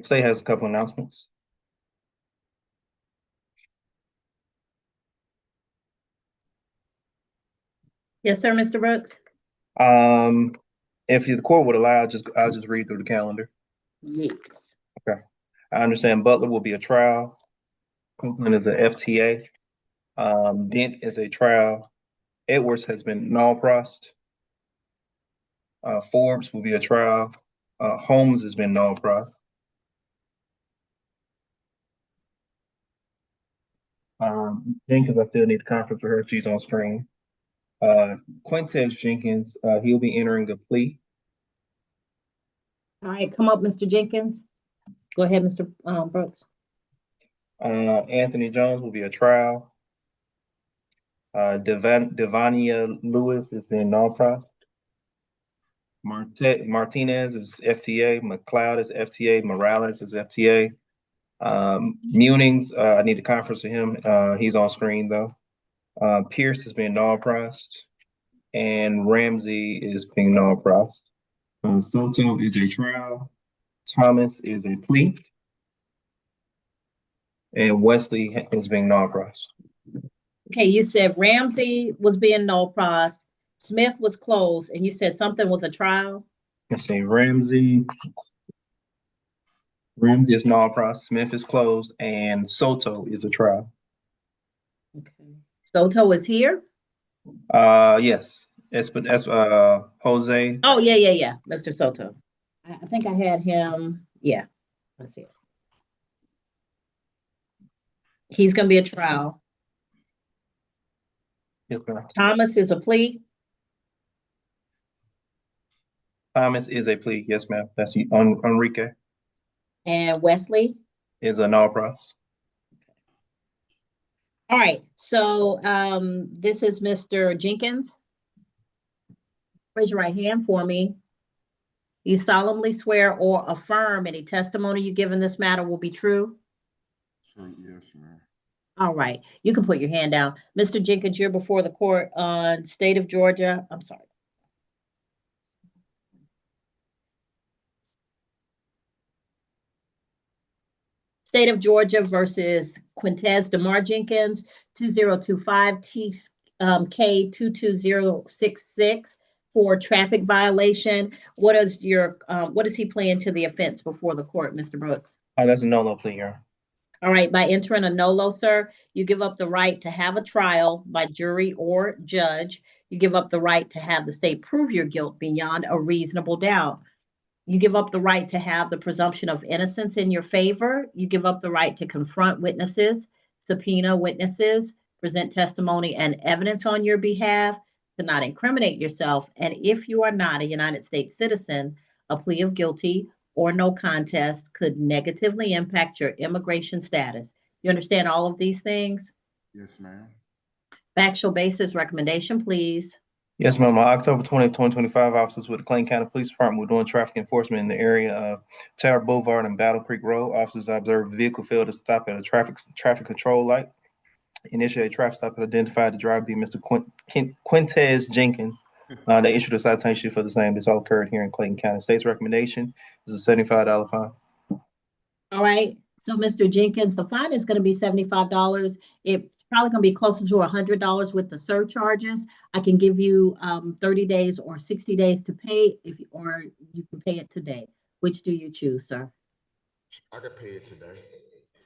B: Say has a couple announcements.
A: Yes, sir, Mr. Brooks?
B: If the court would allow, I'll just read through the calendar.
A: Yes.
B: Okay. I understand Butler will be a trial. Copeland is the FTA. Dent is a trial. Edwards has been null-prossed. Forbes will be a trial. Holmes has been null-prossed. Jenkins, I still need the conference with her. She's on screen. Quintez Jenkins, he'll be entering a plea.
A: All right, come up, Mr. Jenkins. Go ahead, Mr. Brooks.
B: Anthony Jones will be a trial. Devania Lewis has been null-prossed. Martinez is FTA. McLeod is FTA. Morales is FTA. Munnings, I need a conference with him. He's on screen though. Pierce is being null-prossed. And Ramsey is being null-prossed. Soto is a trial. Thomas is a plea. And Wesley is being null-prossed.
A: Okay, you said Ramsey was being null-prossed, Smith was closed, and you said something was a trial?
B: Let's see, Ramsey is null-prossed, Smith is closed, and Soto is a trial.
A: Okay. Soto is here?
B: Yes. Jose.
A: Oh, yeah. Mr. Soto. I think I had him. Yeah. Let's see. He's going to be a trial.
B: Yes,
A: Thomas is a plea.
B: Thomas is a plea. Yes, ma'am. That's Enrique.
A: And Wesley
B: is a null-pross.
A: All right. So this is Mr. Jenkins. Raise your right hand for me. You solemnly swear or affirm any testimony you give in this matter will be true?
C: True, yes, ma'am.
A: All right. You can put your hand down. Mr. Jenkins, you're before the court on state of Georgia. I'm sorry. State of Georgia versus Quintez DeMar Jenkins, 2025 TK 22066 for traffic violation. What is he pleading to the offense before the court, Mr. Brooks?
B: That's a no plea, Your Honor.
A: All right, by entering a NOLO, sir, you give up the right to have a trial by jury or judge. You give up the right to have the state prove your guilt beyond a reasonable doubt. You give up the right to have the presumption of innocence in your favor. You give up the right to confront witnesses, subpoena witnesses, present testimony and evidence on your behalf, to not incriminate yourself. And if you are not a United States citizen, a plea of guilty or no contest could negatively impact your immigration status. You understand all of these things?
C: Yes, ma'am.
A: Factual basis recommendation, please.
B: Yes, ma'am. On October 20th, 2025, officers with the Clayton County Police Department were doing traffic enforcement in the area of Tower Boulevard and Battle Creek Road. Officers observed a vehicle failed to stop at a traffic control light. Initiated traffic stop and identified the driver to be Mr. Quintez Jenkins. They issued a citation for the same. This all occurred here in Clayton County. State's recommendation is a $75 fine.
A: All right. So, Mr. Jenkins, the fine is going to be $75. It's probably going to be closer to $100 with the surcharges. I can give you 30 days or 60 days to pay, or you can pay it today. Which do you choose, sir?
C: I could pay it today.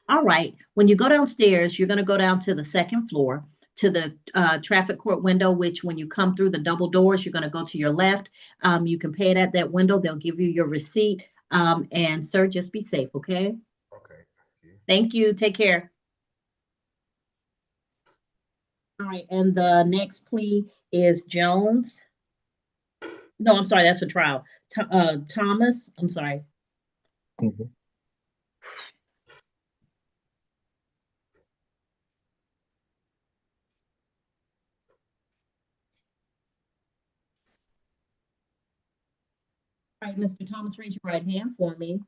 A: All right. When you go downstairs, you're going to go down to the second floor to the traffic court window, which when you come through the double doors, you're going to go to your left. You can pay it at that window. They'll give you your receipt. And sir, just be safe, okay?
C: Okay.
A: Thank you. Take care. All right. And the next plea is Jones. No, I'm sorry. That's a trial. Thomas. I'm sorry.
B: Mm-hmm.
A: All right, Mr. Thomas, raise your right hand for me.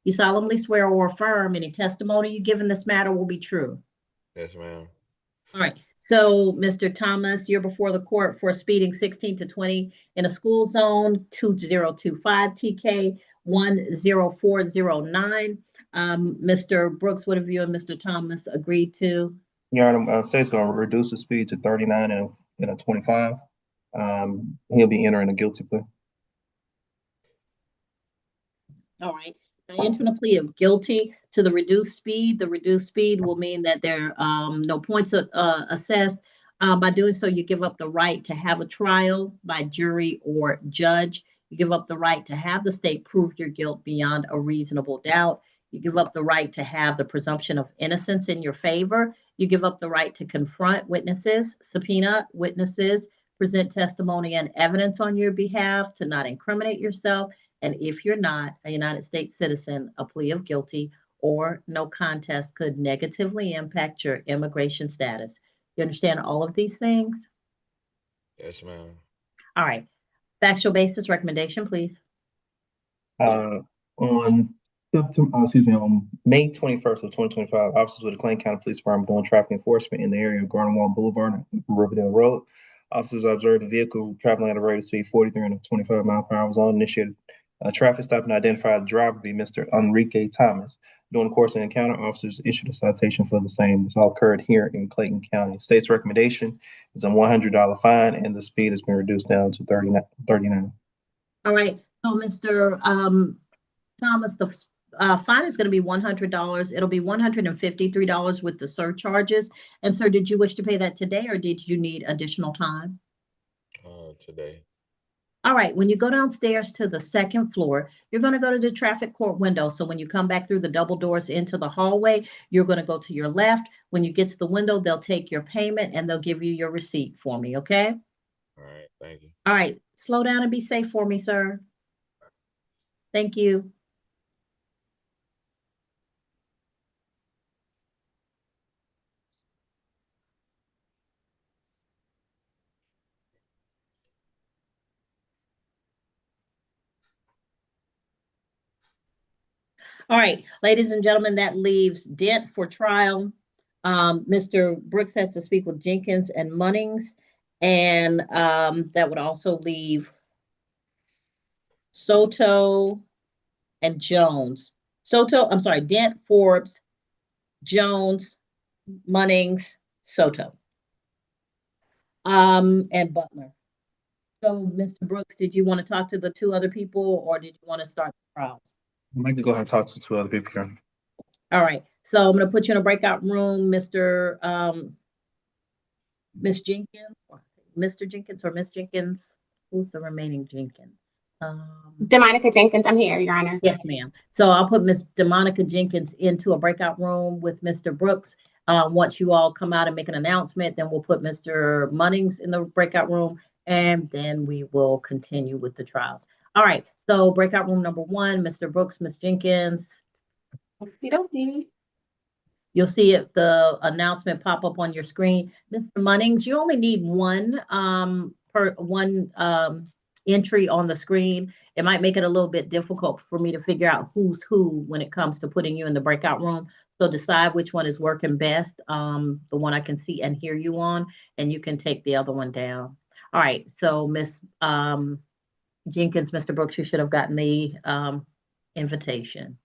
A: You solemnly swear or affirm any testimony you give in this matter will be true.
C: Yes, ma'am.
A: All right. So, Mr. Thomas, you're before the court for speeding 16 to 20 in a school zone, 2025 TK 10409. Mr. Brooks, what have you and Mr. Thomas agreed to?
B: Your Honor, state's going to reduce the speed to 39 and a 25. He'll be entering a guilty plea.
A: All right. By entering a plea of guilty to the reduced speed will mean that there no points assessed. By doing so, you give up the right to have a trial by jury or judge. You give up the right to have the state prove your guilt beyond a reasonable doubt. You give up the right to have the presumption of innocence in your favor. You give up the right to confront witnesses, subpoena witnesses, present testimony and evidence on your behalf, to not incriminate yourself. And if you're not a United States citizen, a plea of guilty or no contest could negatively impact your immigration status. You understand all of these things?
D: Yes, ma'am.
A: All right. Factual basis recommendation, please.
B: On May 21st of 2025, officers with the Clayton County Police Department doing traffic enforcement in the area of Garden Wall Boulevard and Riverdale Road. Officers observed a vehicle traveling at a rate of speed 43 and a 25 mile per hour zone, initiated a traffic stop and identified the driver to be Mr. Enrique Thomas. During the course of the encounter, officers issued a citation for the same. This all occurred here in Clayton County. State's recommendation is a $100 fine, and the speed has been reduced down to 39.
A: All right. So, Mr. Thomas, the fine is going to be $100. It'll be $153 with the surcharges. And sir, did you wish to pay that today, or did you need additional time?
D: Today.
A: All right, when you go downstairs to the second floor, you're going to go to the traffic court window. So when you come back through the double doors into the hallway, you're going to go to your left. When you get to the window, they'll take your payment and they'll give you your receipt for me, okay?
D: All right, thank you.
A: All right, slow down and be safe for me, sir. Thank you. All right, ladies and gentlemen, that leaves Dent for trial. Mr. Brooks has to speak with Jenkins and Munnings, and that would also leave Soto and Jones. Dent, Forbes, Jones, Munnings, Soto, and Butler. So, Mr. Brooks, did you want to talk to the two other people, or did you want to start the trials?
B: I'd like to go ahead and talk to two other people here.
A: All right. So I'm going to put you in a breakout room, Miss Jenkins, Mr. Jenkins or Miss Jenkins. Who's the remaining Jenkins?
R: Demonica Jenkins, I'm here, Your Honor.
A: Yes, ma'am. So I'll put Miss Demonica Jenkins into a breakout room with Mr. Brooks. Once you all come out and make an announcement, then we'll put Mr. Munnings in the breakout room, and then we will continue with the trials. All right. So breakout room number one, Mr. Brooks, Miss Jenkins. You'll see it, the announcement pop up on your screen. Mr. Munnings, you only need one entry on the screen. It might make it a little bit difficult for me to figure out who's who when it comes to putting you in the breakout room. So decide which one is working best, the one I can see and hear you on, and you can take the other one down. All right, so Miss Jenkins, Mr. Brooks, you should have gotten the invitation.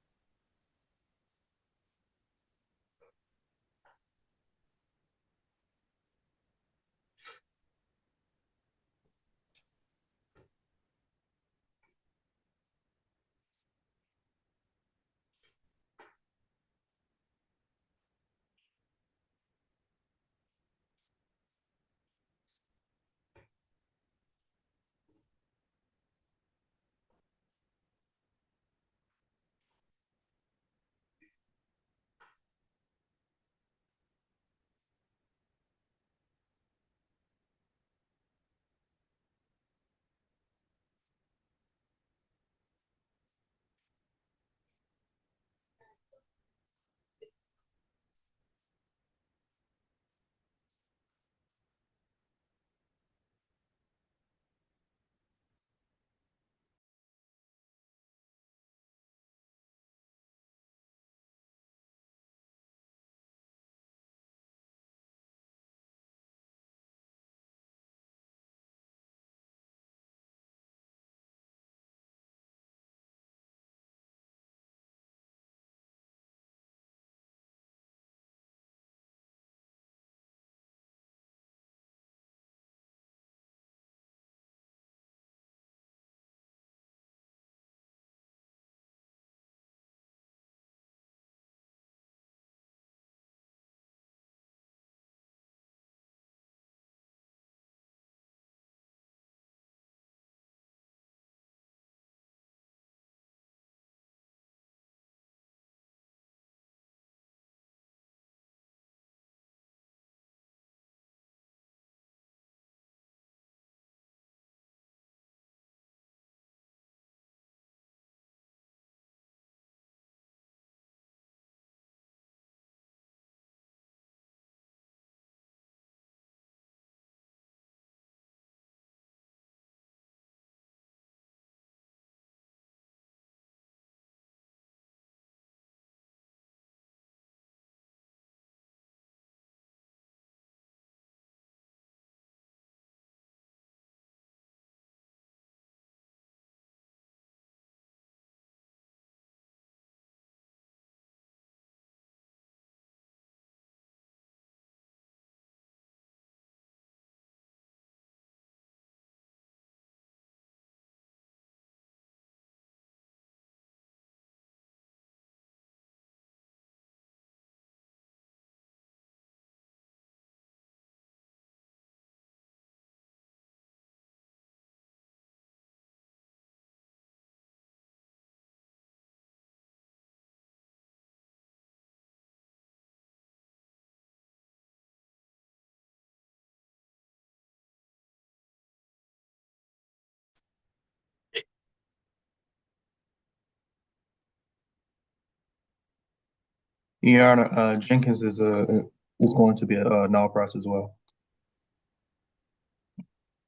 B: Your Honor, Jenkins is going to be a null process as well.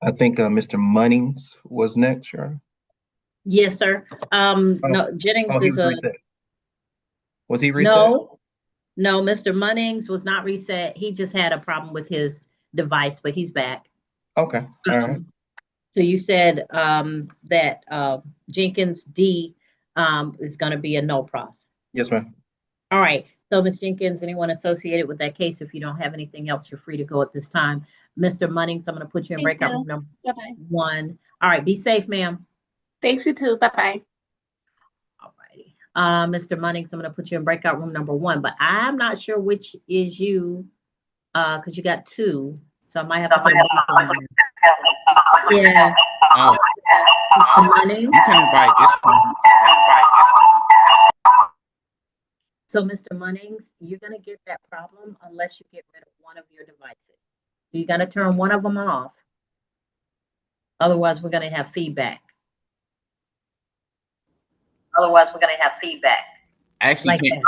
B: I think Mr. Munnings was next, Your Honor.
A: Yes, sir. No, Jennings
B: he
A: is
B: was
A: a
B: reset. Was he reset?
A: No, Mr. Munnings was not reset. He just had a problem with his device, but he's back.
B: Okay, all right.
A: So you said that Jenkins D is going to be a no pros.
B: Yes, ma'am.
A: All right. So, Ms. Jenkins, anyone associated with that case, if you don't have anything else, you're free to go at this time. Mr. Munnings, I'm going to put you in breakout room number 1. All right. Be safe, ma'am.
R: Thanks, you too. Bye-bye.
A: All righty. Mr. Munnings, I'm going to put you in breakout room number 1, but I'm not sure which is you because you got 2. So I might have to put yeah.
M: Oh,
A: Mr. Munnings.
M: you can invite this one.
A: So, Mr. Munnings, you're going to get that problem unless you get rid of one of your devices. You're going to turn one of them off. Otherwise, we're going to have feedback.
M: I actually
A: Like
M: can't.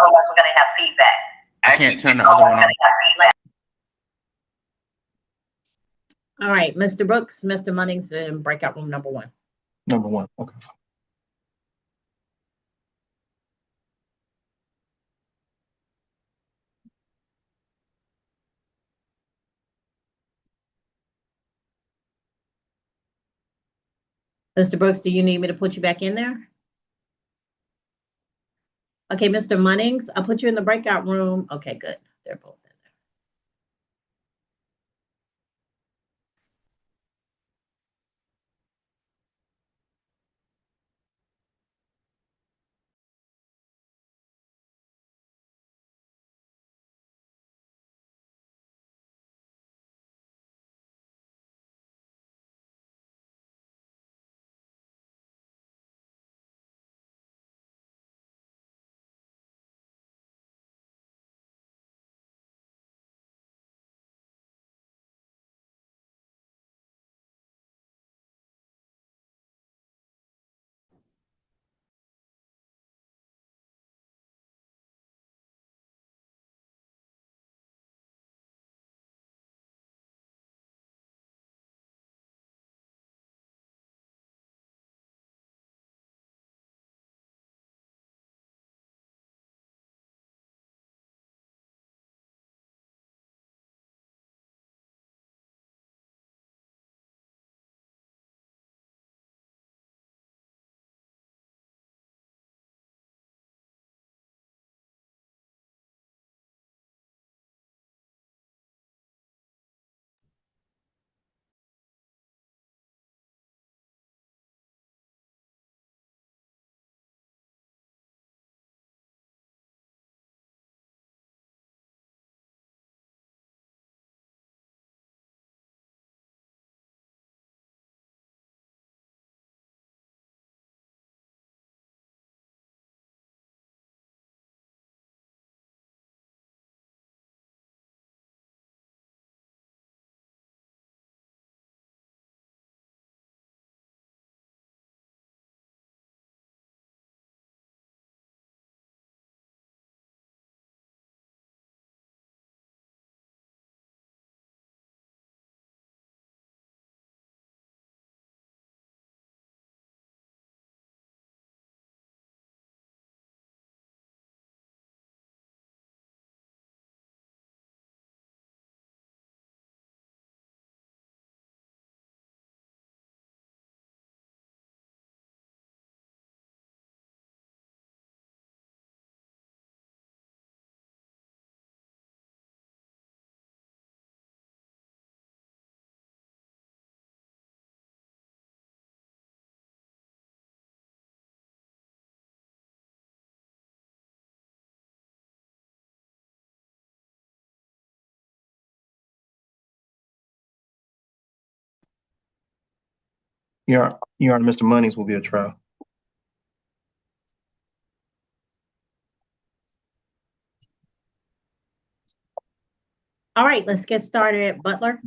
A: that.
M: I can't turn the other one on.
A: All right, Mr. Brooks, Mr. Munnings, in breakout room number 1.
B: Number 1. Okay.
A: Mr. Brooks, do you need me to put you back in there? Okay, Mr. Munnings, I'll put you in the breakout room. Okay, good. They're both in there.
B: Your Honor, Mr. Munnings will be a trial.
A: All right, let's get started. Butler.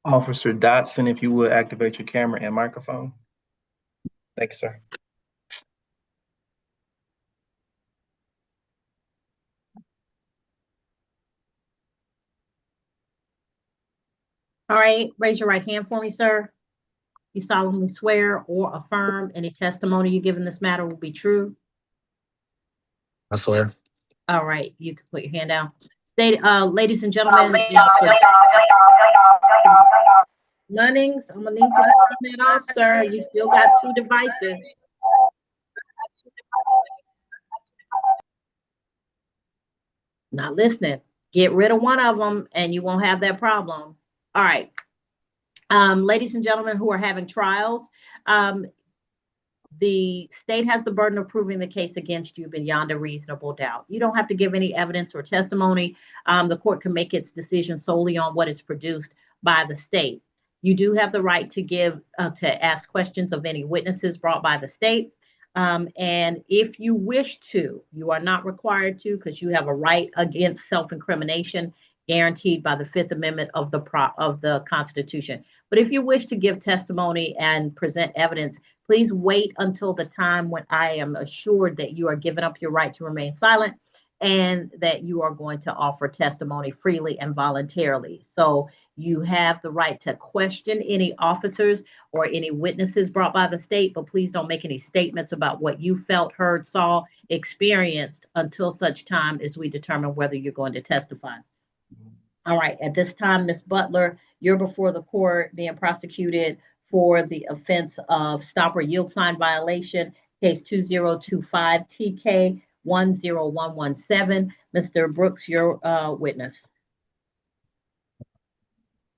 B: Officer Dotson, if you would activate your camera and microphone. Thanks, sir.
A: All right, raise your right hand for me, sir. You solemnly swear or affirm any testimony you give in this matter will be true.
F: I swear.
A: All right, you can put your hand down. Ladies and gentlemen, Munnings, I'm gonna need you to turn that off, sir. You still got 2 devices. Not listening. Get rid of one of them and you won't have that problem. All right. Ladies and gentlemen who are having trials, the state has the burden of proving the case against you beyond a reasonable doubt. You don't have to give any evidence or testimony. The court can make its decision solely on what is produced by the state. You do have the right to ask questions of any witnesses brought by the state. And if you wish to, you are not required to, because you have a right against self-incrimination guaranteed by the Fifth Amendment of the Constitution. But if you wish to give testimony and present evidence, please wait until the time when I am assured that you are giving up your right to remain silent and that you are going to offer testimony freely and voluntarily. So you have the right to question any officers or any witnesses brought by the state, but please don't make any statements about what you felt, heard, saw, experienced until such time as we determine whether you're going to testify. All right, at this time, Ms. Butler, you're before the court being prosecuted for the offense of stop or yield sign violation, case 2025 TK 10117. Mr. Brooks, your witness.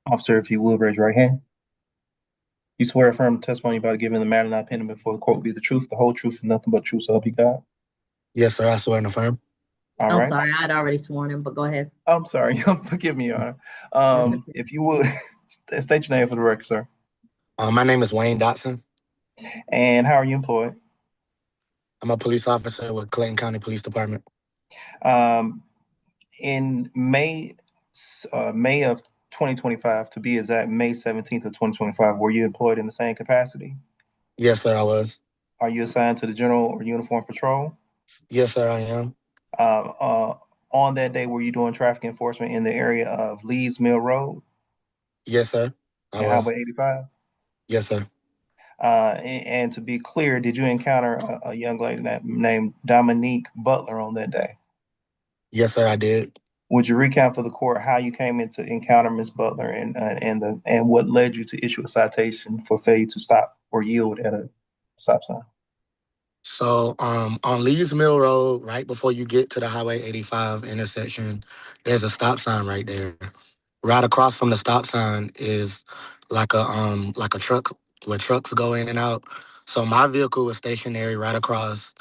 B: Officer, if you will, raise your right hand. You swear affirm the testimony about to give in the matter not pending before the court will be the truth, the whole truth, and nothing but truth, so help you God.
F: Yes, sir. I swear and affirm.
B: All
A: I'm
B: right.
A: sorry, I'd already sworn him, but go ahead.
B: I'm sorry. Forgive me, Your Honor. If you would, state your name for the record, sir.
F: My name is Wayne Dotson.
B: And how are you employed?
F: I'm a police officer with Clayton County Police Department.
B: In May of 2025, to be exact, May 17th of 2025, were you employed in the same capacity?
F: Yes, sir, I was.
B: Are you assigned to the General or Uniform Patrol?
F: Yes, sir, I am.
B: On that day, were you doing traffic enforcement in the area of Lee's Mill Road?
F: Yes, sir. I was.
B: Highway 85?
F: Yes, sir.
B: And to be clear, did you encounter a young lady named Dominique Butler on that day?
F: Yes, sir, I did.
B: Would you recount for the court how you came into encounter Ms. Butler and what led you to issue a citation for failure to stop or yield at a stop sign?
F: So on Lee's Mill Road, right before you get to the Highway 85 intersection, there's a stop sign right there. Right across from the stop sign is like a truck where trucks go in and out. So my vehicle was stationary right across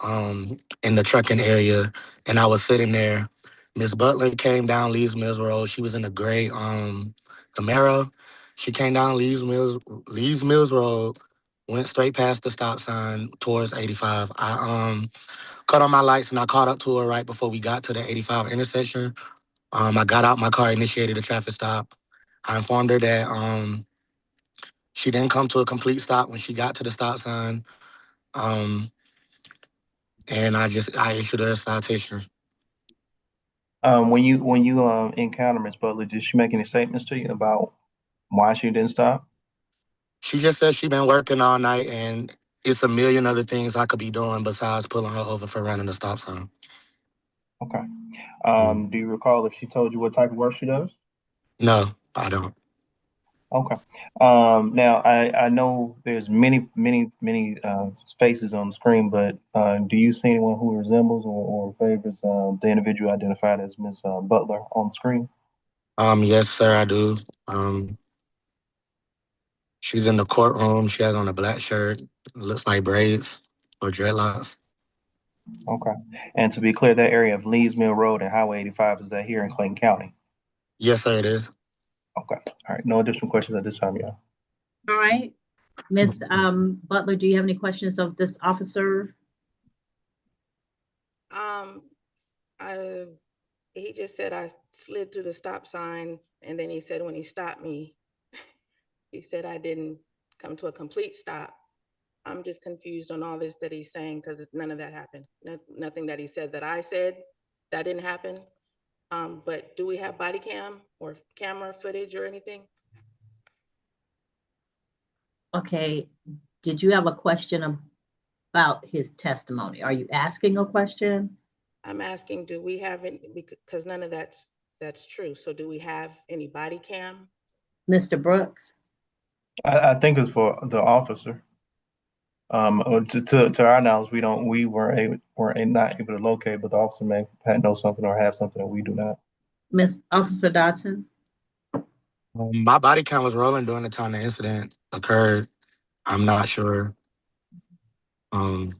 F: in the trucking area, and I was sitting there. Miss Butler came down Lee's Mills Road. She was in a gray Camaro. She came down Lee's Mills Road, went straight past the stop sign towards 85. I cut on my lights and I caught up to her right before we got to the 85 intersection. I got out my car, initiated a traffic stop. I informed her that she didn't come to a complete stop when she got to the stop sign. And I issued her a citation.
B: When you encounter Ms. Butler, did she make any statements to you about why she didn't stop?
F: She just said she been working all night and it's a million other things I could be doing besides pulling her over for running a stop sign.
B: Okay. Do you recall if she told you what type of work she does?
F: No, I don't.
B: Okay. Now I know there's many faces on the screen, but do you see anyone who resembles or favors the individual identified as Ms. Butler on the screen?
F: Yes, sir, I do. She's in the courtroom. She has on a black shirt. Looks like braids or dreadlocks.
B: Okay. And to be clear, that area of Lee's Mill Road and Highway 85, is that here in Clayton County?
F: Yes, sir, it is.
B: Okay. All right. No additional questions at this time, yeah.
A: All right. Ms. Butler, do you have any questions of this officer?
T: He just said I slid through the stop sign, and then he said when he stopped me, he said I didn't come to a complete stop. I'm just confused on all this that he's saying because none of that happened. Nothing that he said that I said, that didn't happen. But do we have body cam or camera footage or anything?
A: Okay, did you have a question about his testimony? Are you asking a question?
T: I'm asking, do we have any, because none of that's true. So do we have any body cam?
A: Mr. Brooks?
B: I think it's for the officer. To our knowledge, we were not able to locate, but the officer may know something or have something that we do not.
A: Miss Officer Dodson?
F: My body count was rolling during the time the incident occurred. I'm not sure.
T: The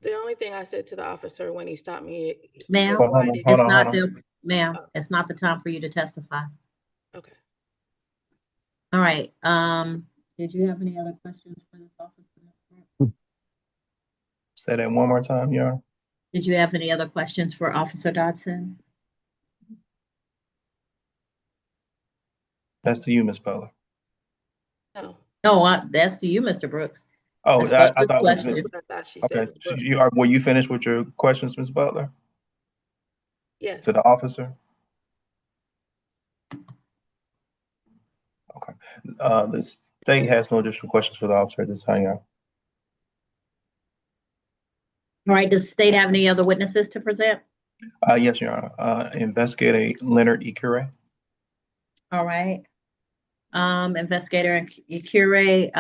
T: only thing I said to the officer when he stopped me,
A: Ma'am,
T: was, why did you
A: it's
T: stop
A: not
T: me?
A: ma'am, it's not the time for you to testify.
T: Okay.
A: All right. Did you have any other questions for this officer?
B: Say that one more time, Your Honor.
A: Did you have any other questions for Officer Dodson?
B: That's to you, Ms. Butler.
T: No.
A: No, that's to you, Mr. Brooks.
B: Oh,
A: That's
B: I thought it was
A: question.
T: I thought she
B: okay.
T: said
B: So were you finished with your questions, Ms. Butler?
T: Yes.
B: To the officer? Okay. The state has no additional questions for the officer at this time, Your Honor.
A: All right, does the state have any other witnesses to present?
B: Yes, Your Honor. Investigator Leonard E. Cure.
A: All right. Investigator Cure,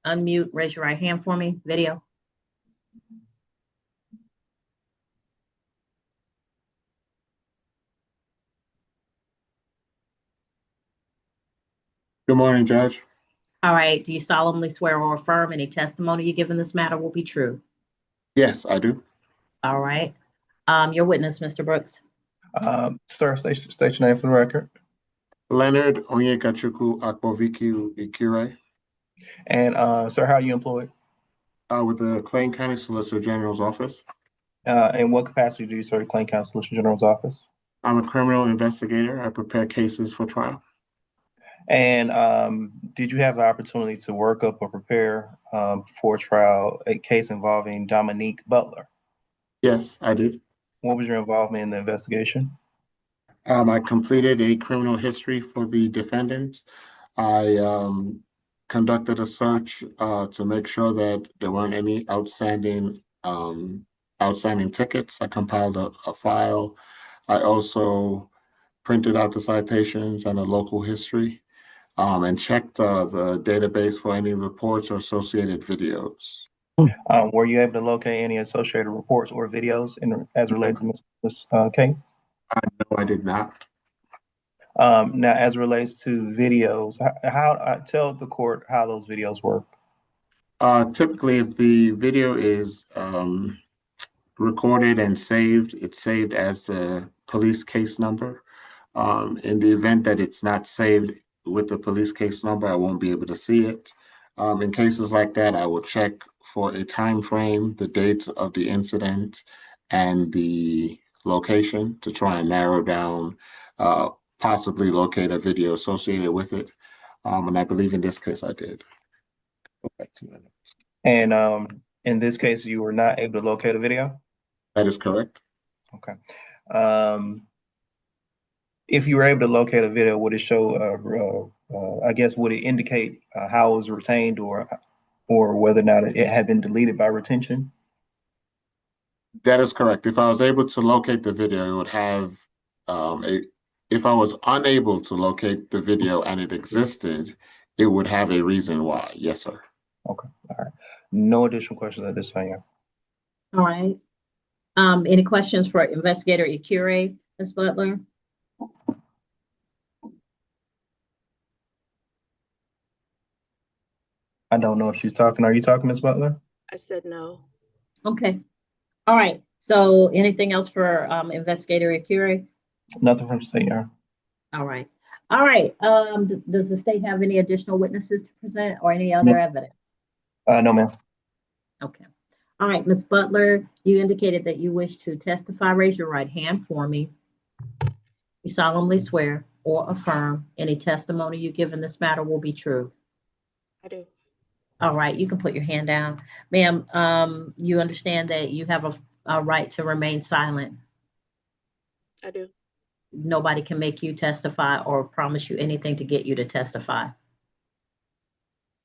A: unmute, raise your right hand for me, video.
W: Good morning, Judge.
A: All right, do you solemnly swear or affirm any testimony you give in this matter will be true?
W: Yes, I do.
A: All right. Your witness, Mr. Brooks.
B: Sir, state your name for the record.
W: Leonard Onyekachukwu Akpoviki Ikire.
B: And sir, how are you employed?
W: With the Clayton County Solicitor General's office.
B: In what capacity do you serve Clayton County Solicitor General's office?
W: I'm a criminal investigator. I prepare cases for trial.
B: And did you have the opportunity to work up or prepare for trial a case involving Dominique Butler?
W: Yes, I did.
B: What was your involvement in the investigation?
W: I completed a criminal history for the defendant. I conducted a search to make sure that there weren't any outstanding tickets. I compiled a file. I also printed out the citations and a local history, and checked the database for any reports or associated videos.
B: Were you able to locate any associated reports or videos as related to this case?
W: No, I did not.
B: Now, as it relates to videos, how tell the court how those videos work?
W: Typically, if the video is recorded and saved, it's saved as the police case number. In the event that it's not saved with the police case number, I won't be able to see it. In cases like that, I will check for a time frame, the date of the incident, and the location to try and narrow down, possibly locate a video associated with it. And I believe in this case I did. Go back to my notes.
B: And in this case, you were not able to locate a video?
W: That is correct.
B: Okay. If you were able to locate a video, would it show, I guess, would it indicate how it was retained or whether or not it had been deleted by retention?
W: That is correct. If I was able to locate the video, it would have if I was unable to locate the video and it existed, it would have a reason why. Yes, sir.
B: Okay. All right. No additional questions at this time.
A: All right. Any questions for Investigator Ikure, Ms. Butler?
B: I don't know if she's talking. Are you talking, Ms. Butler?
T: I said no.
A: Okay. All right. So anything else for Investigator Ikure?
B: Nothing from the state, Your Honor.
A: All right. All right. Does the state have any additional witnesses to present or any other evidence?
B: No, ma'am.
A: Okay. All right, Ms. Butler, you indicated that you wish to testify. Raise your right hand for me. You solemnly swear or affirm any testimony you give in this matter will be true.
T: I do.
A: All right, you can put your hand down. Ma'am, you understand that you have a right to remain silent.
T: I do.
A: Nobody can make you testify or promise you anything to get you to testify.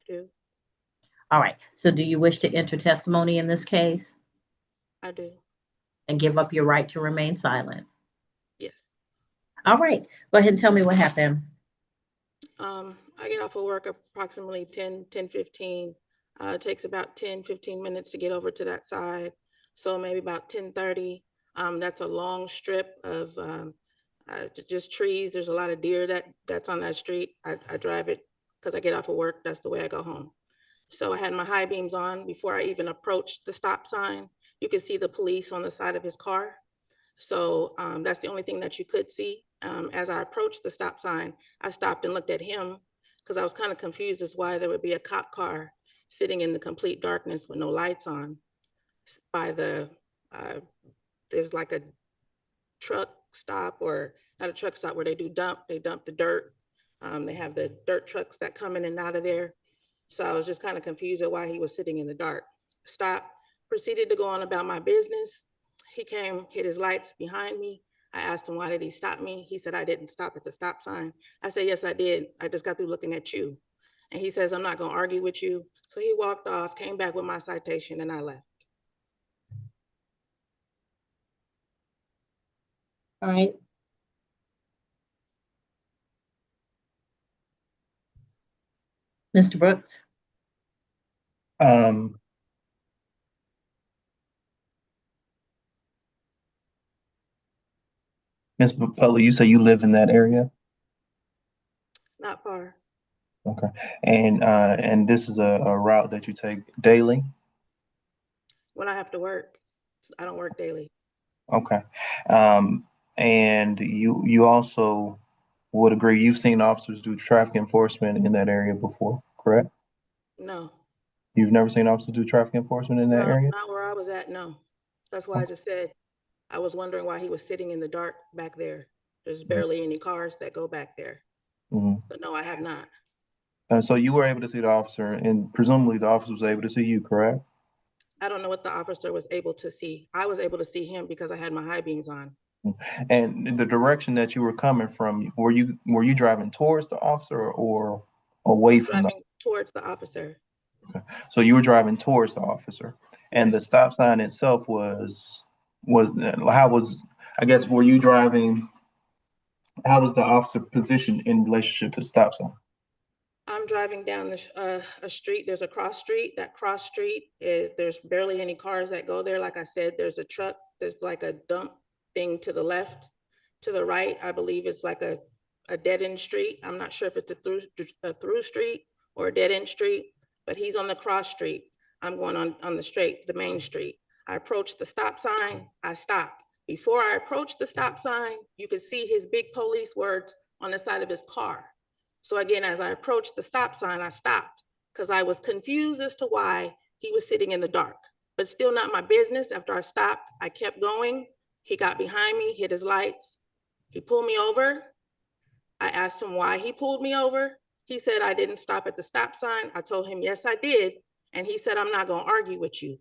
T: do.
A: All right. So do you wish to enter testimony in this case
T: I do.
A: and give up your right to remain silent?
T: Yes.
A: All right. Go ahead and tell me what happened.
T: I get off of work approximately 10:15. It takes about 10-15 minutes to get over to that side. So maybe about 10:30. That's a long strip of just trees. There's a lot of deer that's on that street. I drive it because I get off of work. That's the way I go home. So I had my high beams on before I even approached the stop sign. You could see the police on the side of his car. So that's the only thing that you could see. As I approached the stop sign, I stopped and looked at him because I was kind of confused as why there would be a cop car sitting in the complete darkness with no lights on by the, there's like a truck stop, or not a truck stop, where they dump the dirt. They have the dirt trucks that come in and out of there. So I was just kind of confused at why he was sitting in the dark. Stopped, proceeded to go on about my business. He came, hit his lights behind me. I asked him, why did he stop me? He said, I didn't stop at the stop sign. I said, yes, I did. I just got through looking at you. And he says, I'm not going to argue with you. So he walked off, came back with my citation, and I left.
A: All right. Mr. Brooks?
B: Ms. Butler, you say you live in that area?
T: Not far.
B: Okay. And this is a route that you take daily?
T: When I have to work, I don't work daily.
B: Okay. And you also would agree you've seen officers do traffic enforcement in that area before, correct?
T: No.
B: You've never seen officers do traffic enforcement in that area?
T: Not where I was at, no. That's why I just said I was wondering why he was sitting in the dark back there. There's barely any cars that go back there.
B: Mm-hmm.
T: So no, I have not.
B: So you were able to see the officer, and presumably the officer was able to see you, correct?
T: I don't know what the officer was able to see. I was able to see him because I had my high beams on.
B: And the direction that you were coming from, were you driving towards the officer or away from
T: driving towards the officer?
B: Okay. So you were driving towards the officer, and the stop sign itself was how was, I guess, were you driving? How was the officer positioned in relationship to the stop sign?
T: I'm driving down a street. There's a cross street. That cross street there's barely any cars that go there. Like I said, there's a truck. There's like a dump thing to the left. To the right, I believe it's like a dead end street. I'm not sure if it's a through street or a dead end street, but he's on the cross street. I'm going on the straight, the main street. I approached the stop sign. I stopped. Before I approached the stop sign, you could see his big police words on the side of his car. So again, as I approached the stop sign, I stopped because I was confused as to why he was sitting in the dark, but still not my business. After I stopped, I kept going. He got behind me, hit his lights. He pulled me over. I asked him why he pulled me over. He said, I didn't stop at the stop sign. I told him, yes, I did. And he said, I'm not going to argue with you.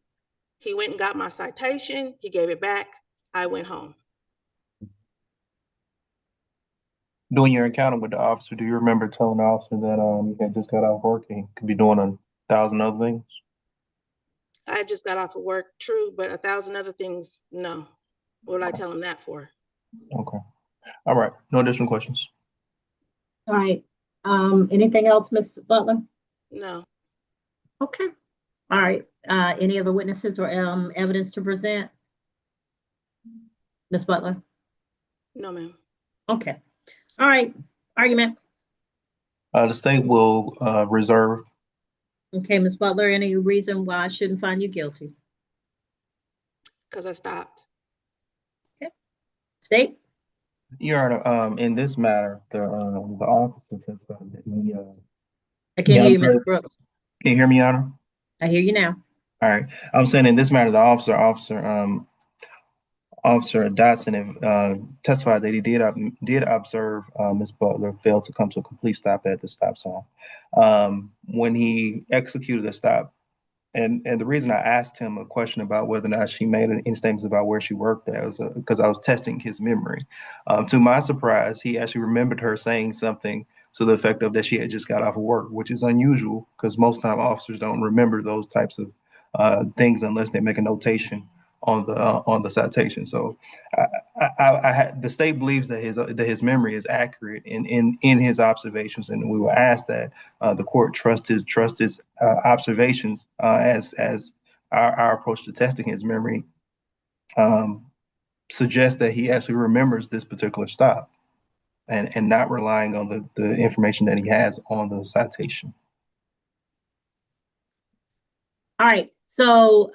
T: He went and got my citation. He gave it back. I went home.
B: During your encounter with the officer, do you remember telling the officer that you had just got off work and he could be doing 1,000 other things?
T: I just got off of work, true, but 1,000 other things, no. What would I tell him that for?
B: Okay. All right. No additional questions.
A: All right. Anything else, Ms. Butler?
T: No.
A: Okay. All right. Any other witnesses or evidence to present? Ms. Butler?
T: No, ma'am.
A: Okay. All right. Argument.
B: The state will reserve.
A: Okay, Ms. Butler, any reason why I shouldn't find you guilty?
T: Because I stopped.
A: Okay. State?
B: Your Honor, in this matter, the officer testified that he
A: I can't hear you, Mr. Brooks.
B: Can you hear me, Your Honor?
A: I hear you now.
B: All right. I'm saying in this matter, the Officer Dodson testified that he did observe Ms. Butler fail to come to a complete stop at the stop sign. When he executed the stop, and the reason I asked him a question about whether or not she made any statements about where she worked at was because I was testing his memory. To my surprise, he actually remembered her saying something to the effect of that she had just got off of work, which is unusual because most time officers don't remember those types of things unless they make a notation on the citation. So the state believes that his memory is accurate in his observations, and we will ask that the court trust his observations as our approach to testing his memory suggests that he actually remembers this particular stop and not relying on the information that he has on the citation.
A: All right, so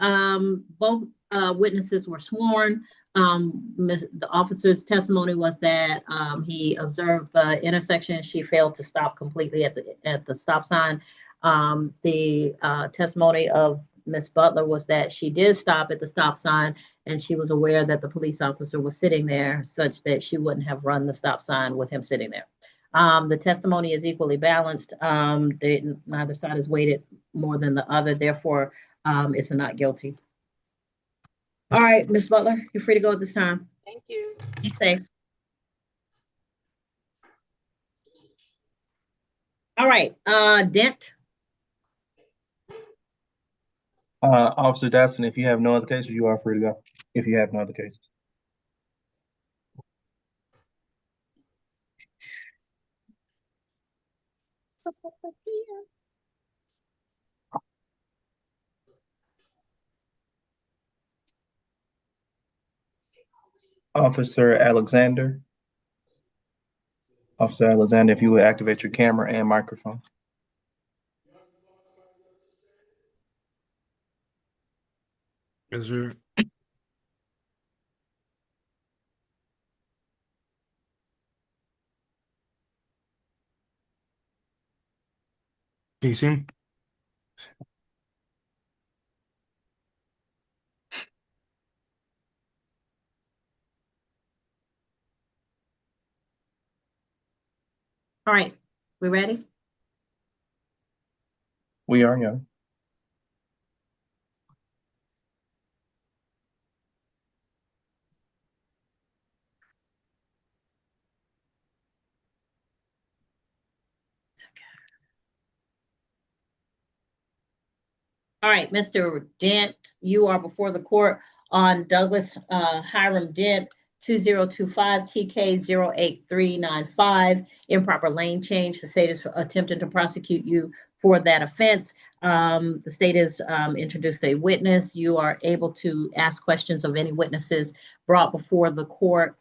A: both witnesses were sworn. The officer's testimony was that he observed the intersection. She failed to stop completely at the stop sign. The testimony of Ms. Butler was that she did stop at the stop sign and she was aware that the police officer was sitting there such that she wouldn't have run the stop sign with him sitting there. The testimony is equally balanced. Neither side is weighted more than the other. Therefore, it's a not guilty. All right, Ms. Butler, you're free to go at this time.
T: Thank you.
A: Be safe. All right, Dent.
B: Officer Dotson, if you have no other cases, you are free to go. If you have no other cases. Officer Alexander. Officer Alexander, if you would activate your camera and microphone.
Q: Yes, sir. Can you see me?
A: All right, we ready?
B: We are, yeah.
A: All right, Mr. Dent, you are before the court on Douglas Hiram Dent, 2025 TK 08395, improper lane change. The state is attempting to prosecute you for that offense. The state has introduced a witness. You are able to ask questions of any witnesses brought before the court.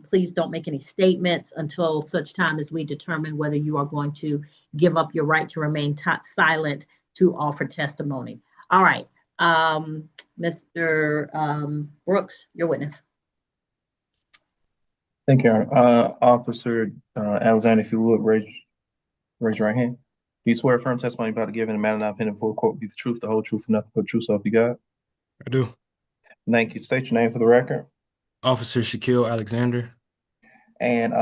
A: Please don't make any statements until such time as we determine whether you are going to give up your right to remain silent to offer testimony. All right, Mr. Brooks, your witness.
B: Thank you, Officer Alexander, if you would raise your right hand. Do you swear firm testimony about to give in a matter not pending before court be the truth, the whole truth, and nothing but the truth, so help you God?
Q: I do.
B: Thank you. State your name for the record.
Q: Officer Shaquille Alexander.
B: And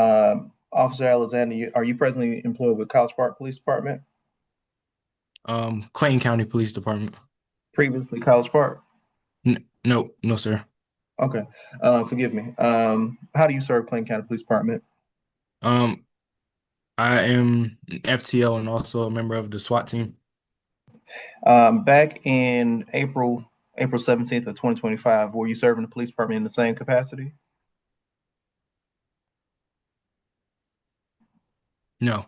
B: Officer Alexander, are you presently employed with College Park Police Department?
Q: Clayton County Police Department.
B: Previously College Park?
Q: No, sir.
B: Okay. Forgive me. How do you serve Clayton County Police Department?
Q: I am an FTL and also a member of the SWAT team.
B: Back in April 17th of 2025, were you serving the police department in the same capacity?
Q: No.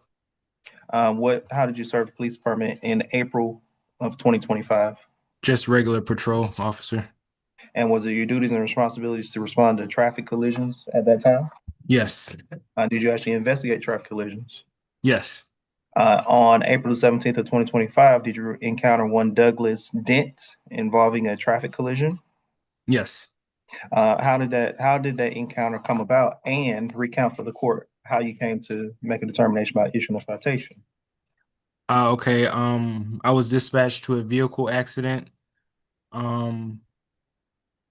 B: How did you serve the police department in April of 2025?
Q: Just regular patrol officer.
B: And was it your duties and responsibilities to respond to traffic collisions at that time?
Q: Yes.
B: Did you actually investigate traffic collisions?
Q: Yes.
B: On April 17th of 2025, did you encounter one Douglas Dent involving a traffic collision?
Q: Yes.
B: How did that encounter come about, and recount for the court how you came to make a determination about issuing a citation?
Q: Okay. I was dispatched to a vehicle accident.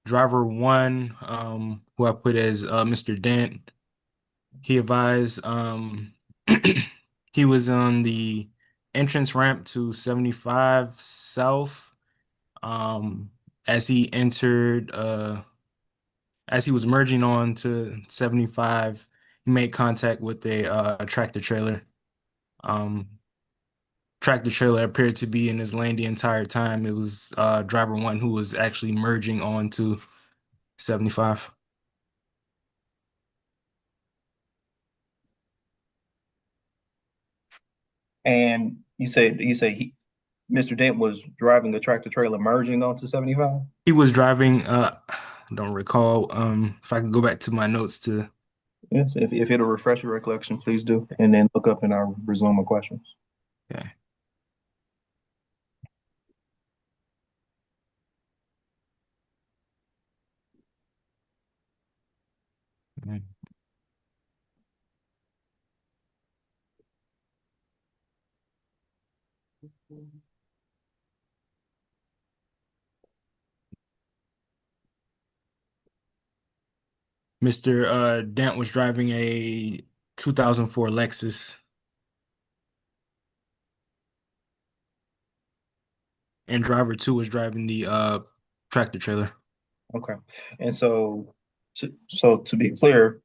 Q: Driver one, who I put as Mr. Dent, he advised he was on the entrance ramp to 75 South. As he entered, as he was merging on to 75, he made contact with a tractor trailer.
S: Tractor trailer appeared to be in his lane the entire time. It was driver one who was actually merging onto 75.
B: And you say Mr. Dent was driving a tractor trailer merging onto 75?
S: He was driving, don't recall. If I could go back to my notes to.
B: Yes, if it'll refresh your recollection, please do, and then look up and I'll resume my questions.
S: Okay. Mr. Dent was driving a 2004 Lexus, and driver two was driving the tractor trailer.
B: Okay, and so to be clear,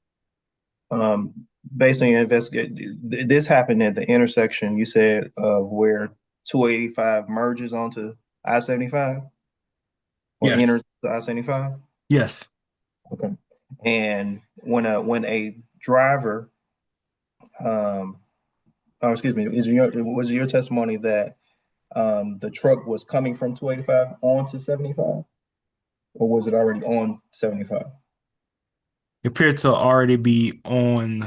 B: based on your investigation, this happened at the intersection you said of where 285 merges onto I-75 or
S: Yes.
B: enters the I-75.
S: Yes.
B: Okay, and when a driver, oh, excuse me, was your testimony that the truck was coming from 285 onto 75, or was it already on 75?
S: It appeared to already be on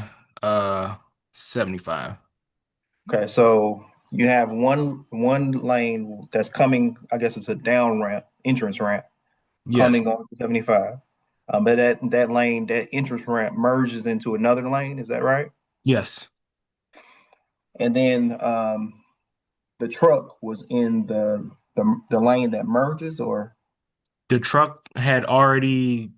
S: 75.
B: Okay, so you have one lane that's coming, I guess it's a down ramp, entrance ramp,
S: Yes.
B: coming on 75. But that lane, that entrance ramp merges into another lane, is that right?
S: Yes.
B: And then the truck was in the lane that merges, or
S: The truck had already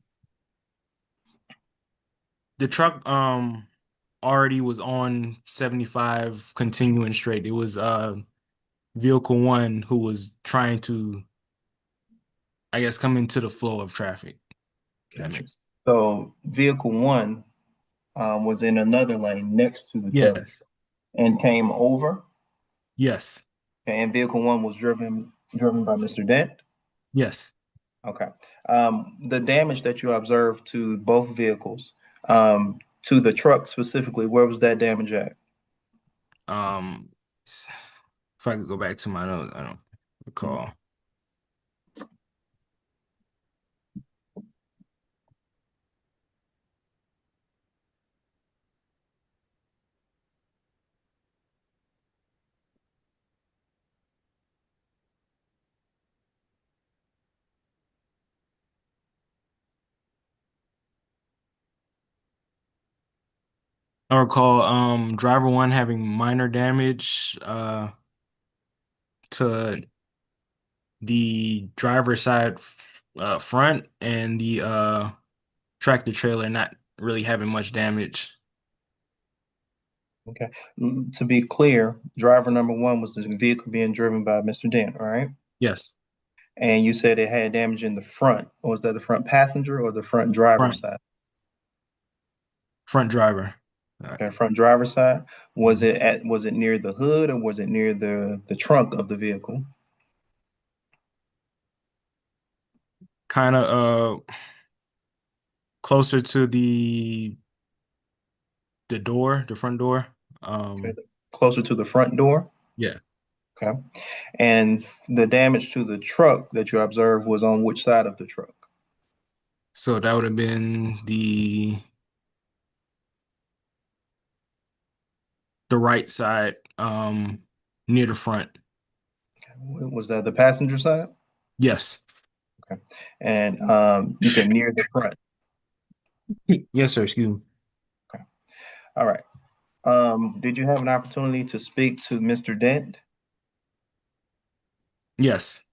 S: already was on 75 continuing straight. It was vehicle one who was trying to, I guess, come into the flow of traffic. That makes sense.
B: so vehicle one was in another lane next to the truck
S: Yes.
B: and came over.
S: Yes.
B: Okay, and vehicle one was driven by Mr. Dent.
S: Yes.
B: Okay. The damage that you observed to both vehicles, to the truck specifically, where was that damage at?
S: If I could go back to my notes, I don't recall. I recall driver one having minor damage to the driver's side front, and the tractor trailer not really having much damage.
B: Okay. To be clear, driver number one was the vehicle being driven by Mr. Dent, all right?
S: Yes.
B: And you said it had damage in the front. Was that the front passenger or the front driver side?
S: Front driver.
B: Okay, front driver side. Was it near the hood, or was it near the trunk of the vehicle?
S: Kind of closer to the door, the front door.
B: Okay, closer to the front door?
S: Yeah.
B: Okay. And the damage to the truck that you observed was on which side of the truck?
S: So that would have been the right side, near the front.
B: Was that the passenger side?
S: Yes.
B: Okay. And you said near the front.
S: Yes, sir. Excuse me.
B: Okay. All right. Did you have an opportunity to speak to Mr. Dent?
S: Yes.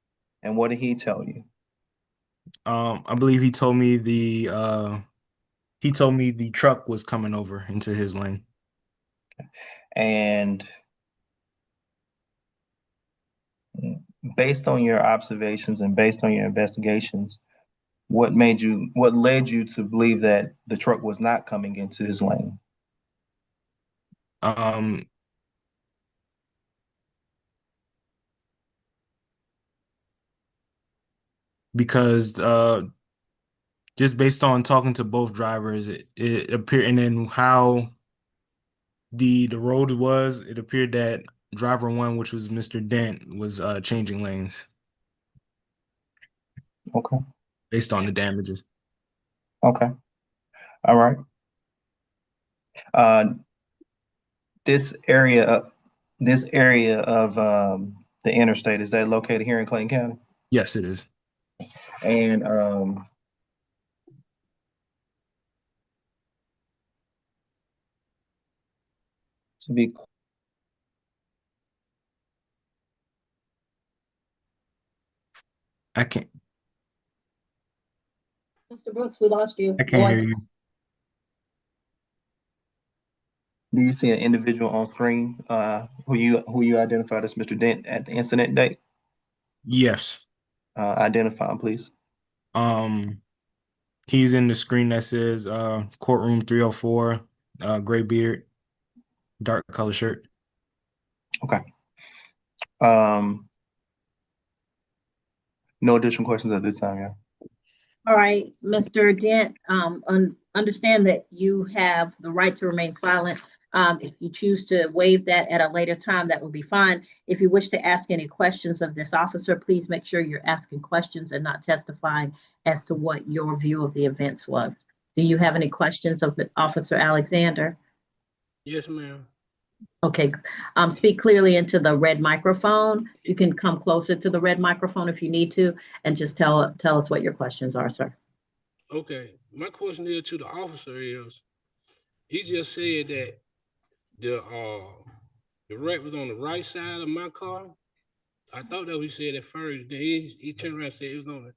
B: And what did he tell you?
S: I believe he told me the truck was coming over into his lane.
B: And based on your observations and based on your investigations, what led you to believe that the truck was not coming into his lane?
S: because just based on talking to both drivers, it appeared, and then how the road was, it appeared that driver one, which was Mr. Dent, was changing lanes
B: Okay.
S: based on the damages.
B: Okay. All right. This area of the interstate, is that located here in Clayton County?
S: Yes, it is.
B: And to be
S: I can't.
A: Mr. Brooks, we lost you.
S: I can't hear you.
B: Do you see an individual on screen who you identified as Mr. Dent at the incident date?
S: Yes.
B: Identify him, please.
S: He's in the screen that says courtroom 304, gray beard, dark color shirt.
B: Okay. No additional questions at this time, yeah.
A: All right, Mr. Dent, understand that you have the right to remain silent. If you choose to waive that at a later time, that will be fine. If you wish to ask any questions of this officer, please make sure you're asking questions and not testifying as to what your view of the events was. Do you have any questions of Officer Alexander?
P: Yes, ma'am.
A: Okay, speak clearly into the red microphone. You can come closer to the red microphone if you need to, and just tell us what your questions are, sir.
P: Okay, my question is to the officer is, he just said that the wreck was on the right side of my car. I thought that he said at first. Then he turned around and said it was on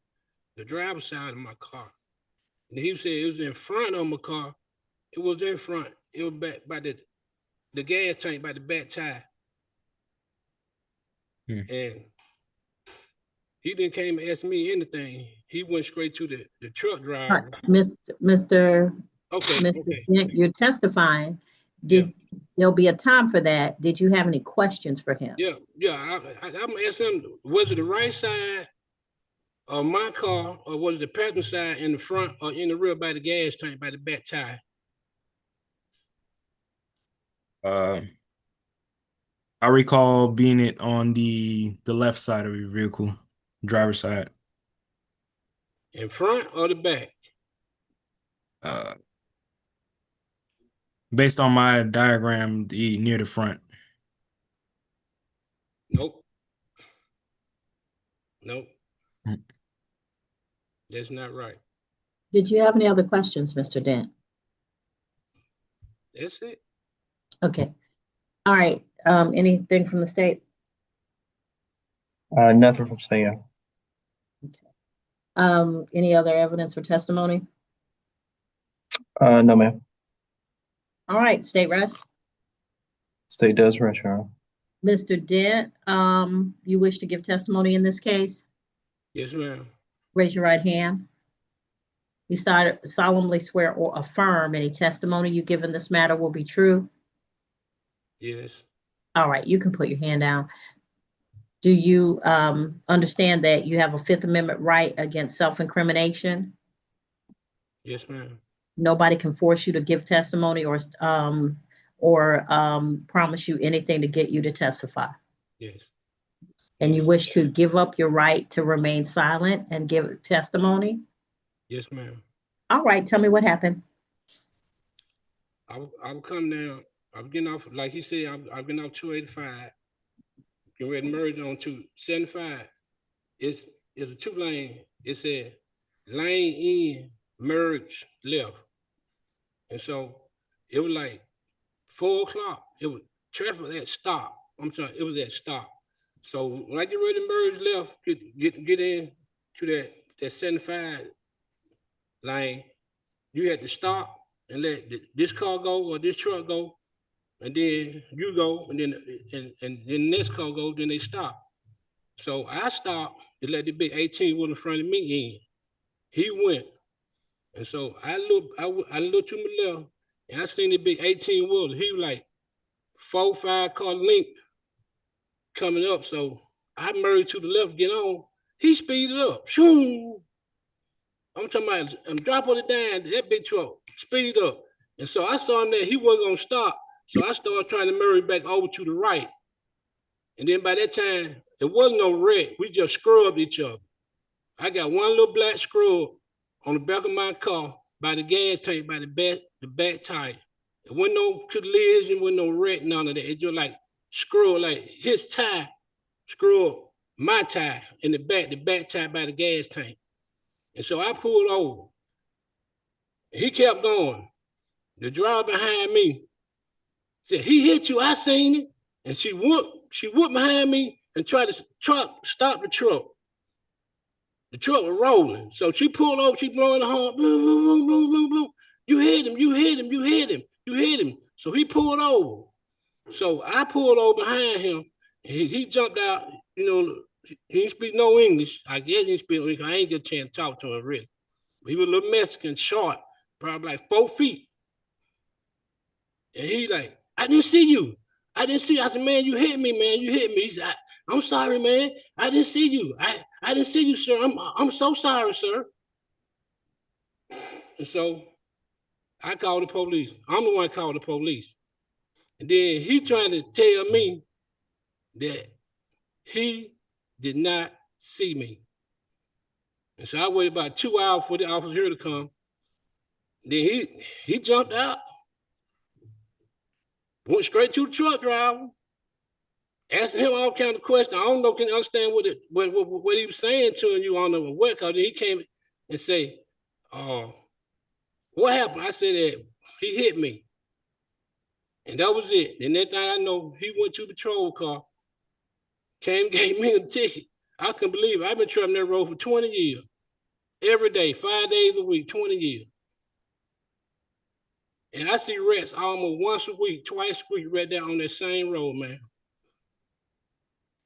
P: the driver's side of my car. And he said it was in front of my car. It was in front. It was back by the gas tank by the back tire. And he didn't came and ask me anything. He went straight to the truck driver.
A: Mr.
P: Okay.
A: Dent, you're testifying. There'll be a time for that. Did you have any questions for him?
P: Yeah. I'm asking him, was it the right side of my car, or was it the passenger side in the front or in the rear by the gas tank by the back tire?
S: I recall being it on the left side of your vehicle, driver's side.
P: In front or the back?
S: Based on my diagram, near the front.
P: Nope. That's not right.
A: Did you have any other questions, Mr. Dent?
P: That's it.
A: Okay. All right. Anything from the state?
B: Nothing from Stan.
A: Any other evidence or testimony?
B: No, ma'am.
A: All right, state rest.
B: State does rest, Your Honor.
A: Mr. Dent, you wish to give testimony in this case?
P: Yes, ma'am.
A: Raise your right hand. You solemnly swear or affirm any testimony you give in this matter will be true?
P: Yes.
A: All right, you can put your hand down. Do you understand that you have a Fifth Amendment right against self-incrimination?
P: Yes, ma'am.
A: Nobody can force you to give testimony or promise you anything to get you to testify.
P: Yes.
A: And you wish to give up your right to remain silent and give testimony?
P: Yes, ma'am.
A: All right, tell me what happened.
P: I would come down. I'm getting off, like he said, I'm getting off 285. Getting ready to merge on 275. It's a 2-lane. It said lane in, merge left. And so it was like 4 o'clock. It was traffic at stop. I'm sorry, it was at stop. So when I get ready to merge left, get in to that 75 lane, you had to stop and let this car go or this truck go, and then you go, and then the next car go, then they stop. So I stopped to let the big 18 wheel in front of me in. He went, and so I looked to my left, and I seen the big 18 wheeler. He was like 4-5 car length coming up. So I merged to the left, get on,
H: He speeded up. Shoo. I'm talking about, I'm dropping it down, that big truck, speed up. And so I saw him that he wasn't gonna stop. So I started trying to merge back over to the right. And then by that time, it wasn't no wreck. We just scrubbed each other. I got one little black scrub on the back of my car by the gas tank, by the back tire. It wasn't no collision, wasn't no wreck, none of that. It just like screw, like his tire, screw my tire in the back tire by the gas tank. And so I pulled over. He kept going. The driver behind me said, he hit you, I seen it. And she whooped behind me and tried to stop the truck. The truck was rolling. So she pulled over, she blowing the horn, boom, boom, boom, boom, boom, boom. You hit him, you hit him, you hit him, you hit him. So he pulled over. So I pulled over behind him. And he jumped out, you know, he didn't speak no English. I guess he didn't speak English. I ain't get a chance to talk to him really. He was a little Mexican, short, probably like 4 feet. And he like, I didn't see you. I didn't see you. I said, man, you hit me, man. You hit me. He said, I'm sorry, man. I didn't see you. I didn't see you, sir. I'm so sorry, sir. And so I called the police. I'm the one who called the police. And then he trying to tell me that he did not see me. And so I waited about 2 hours for the officer here to come. Then he jumped out, went straight to the truck driver, asking him all kind of questions. I don't know, can you understand what he was saying to you on the what? Because he came and say, what happened? I said that he hit me. And that was it. And that thing I know, he went to the patrol car, came, gave me a ticket. I couldn't believe it. I've been traveling that road for 20 years. Every day, 5 days a week, 20 years. And I see wrecks almost once a week, twice a week, right there on that same road, man.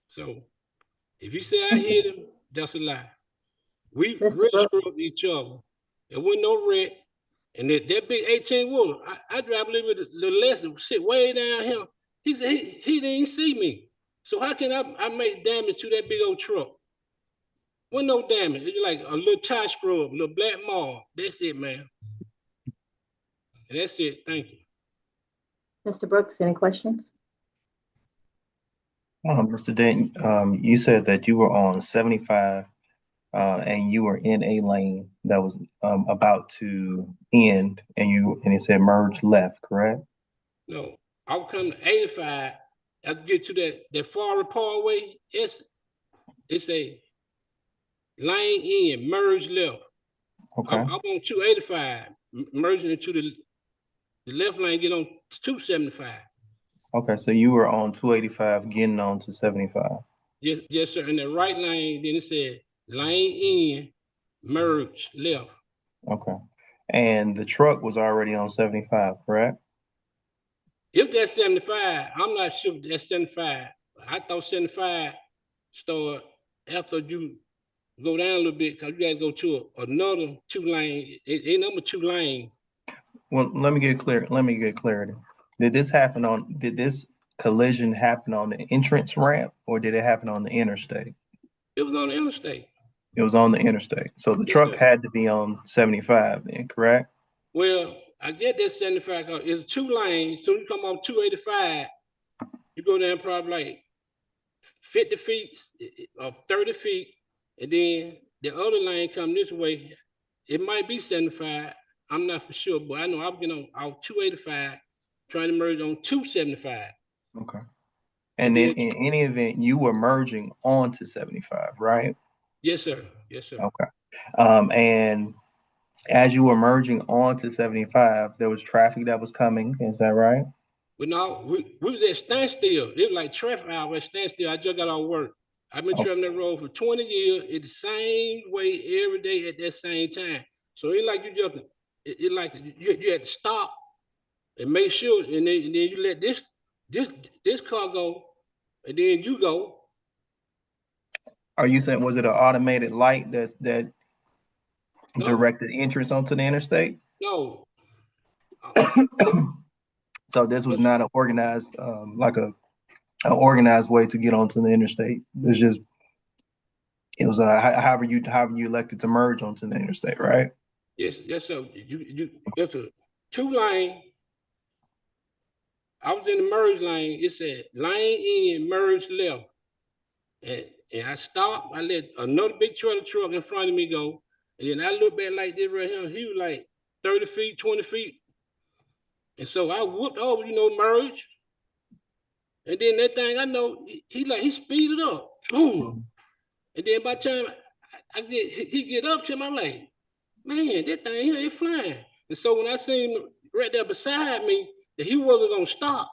H: So if you say I hit him, that's a lie. We really screwed each other. There wasn't no wreck. And that big 18-wheeler, I drive a little bit less and sit way down here. He said he didn't see me. So how can I make damage to that big old truck? With no damage. It's like a little tie scrub, a little black mark. That's it, man. And that's it. Thank you.
A: Mr. Brooks, any questions?
B: Mr. Dent, you said that you were on 75 and you were in a lane that was about to end, and it said merge left, correct?
H: No, I would come to 85. I get to that far Parkway. It's a lane in, merge left.
B: Okay.
H: I'm on 285, merging into the left lane, get on 275.
B: Okay, so you were on 285 getting on to 75.
H: Yes, sir. In the right lane, then it said lane in, merge left.
B: Okay. And the truck was already on 75, correct?
H: If that's 75, I'm not sure if that's 75. I thought 75 started after you go down a little bit, because you got to go to another 2 lane. It number 2 lanes.
B: Well, let me get clarity. Did this collision happen on the entrance ramp, or did it happen on the interstate?
H: It was on the interstate.
B: It was on the interstate. So the truck had to be on 75 then, correct?
H: Well, I get that 75. It's 2 lanes. So you come on 285, you go down probably like 50 feet or 30 feet. And then the other lane come this way. It might be 75. I'm not for sure, but I know I'm getting on 285, trying to merge on 275.
B: Okay. And then in any event, you were merging onto 75, right?
H: Yes, sir. Yes, sir.
B: Okay. And as you were merging onto 75, there was traffic that was coming. Is that right?
H: But no, we was at standstill. It was like traffic hour at standstill. I just got out of work. I've been traveling that road for 20 years. It's the same way every day at that same time. So it like you just, it like you had to stop and make sure, and then you let this car go, and then you go.
B: Are you saying, was it an automated light that directed entrance onto the interstate?
H: No.
B: So this was not an organized, like an organized way to get onto the interstate. It's just It was however you elected to merge onto the interstate, right?
H: Yes, sir. It's a 2-lane. I was in the merge lane. It said lane in, merge left. And I stopped. I let another big trailer truck in front of me go. And then I looked back like this right here. He was like 30 feet, 20 feet. And so I whooped over, merge. And then that thing, I know, he speeded up. Boom. And then by the time he get up to him, I'm like, man, that thing here is flying. And so when I seen him right there beside me, that he wasn't gonna stop,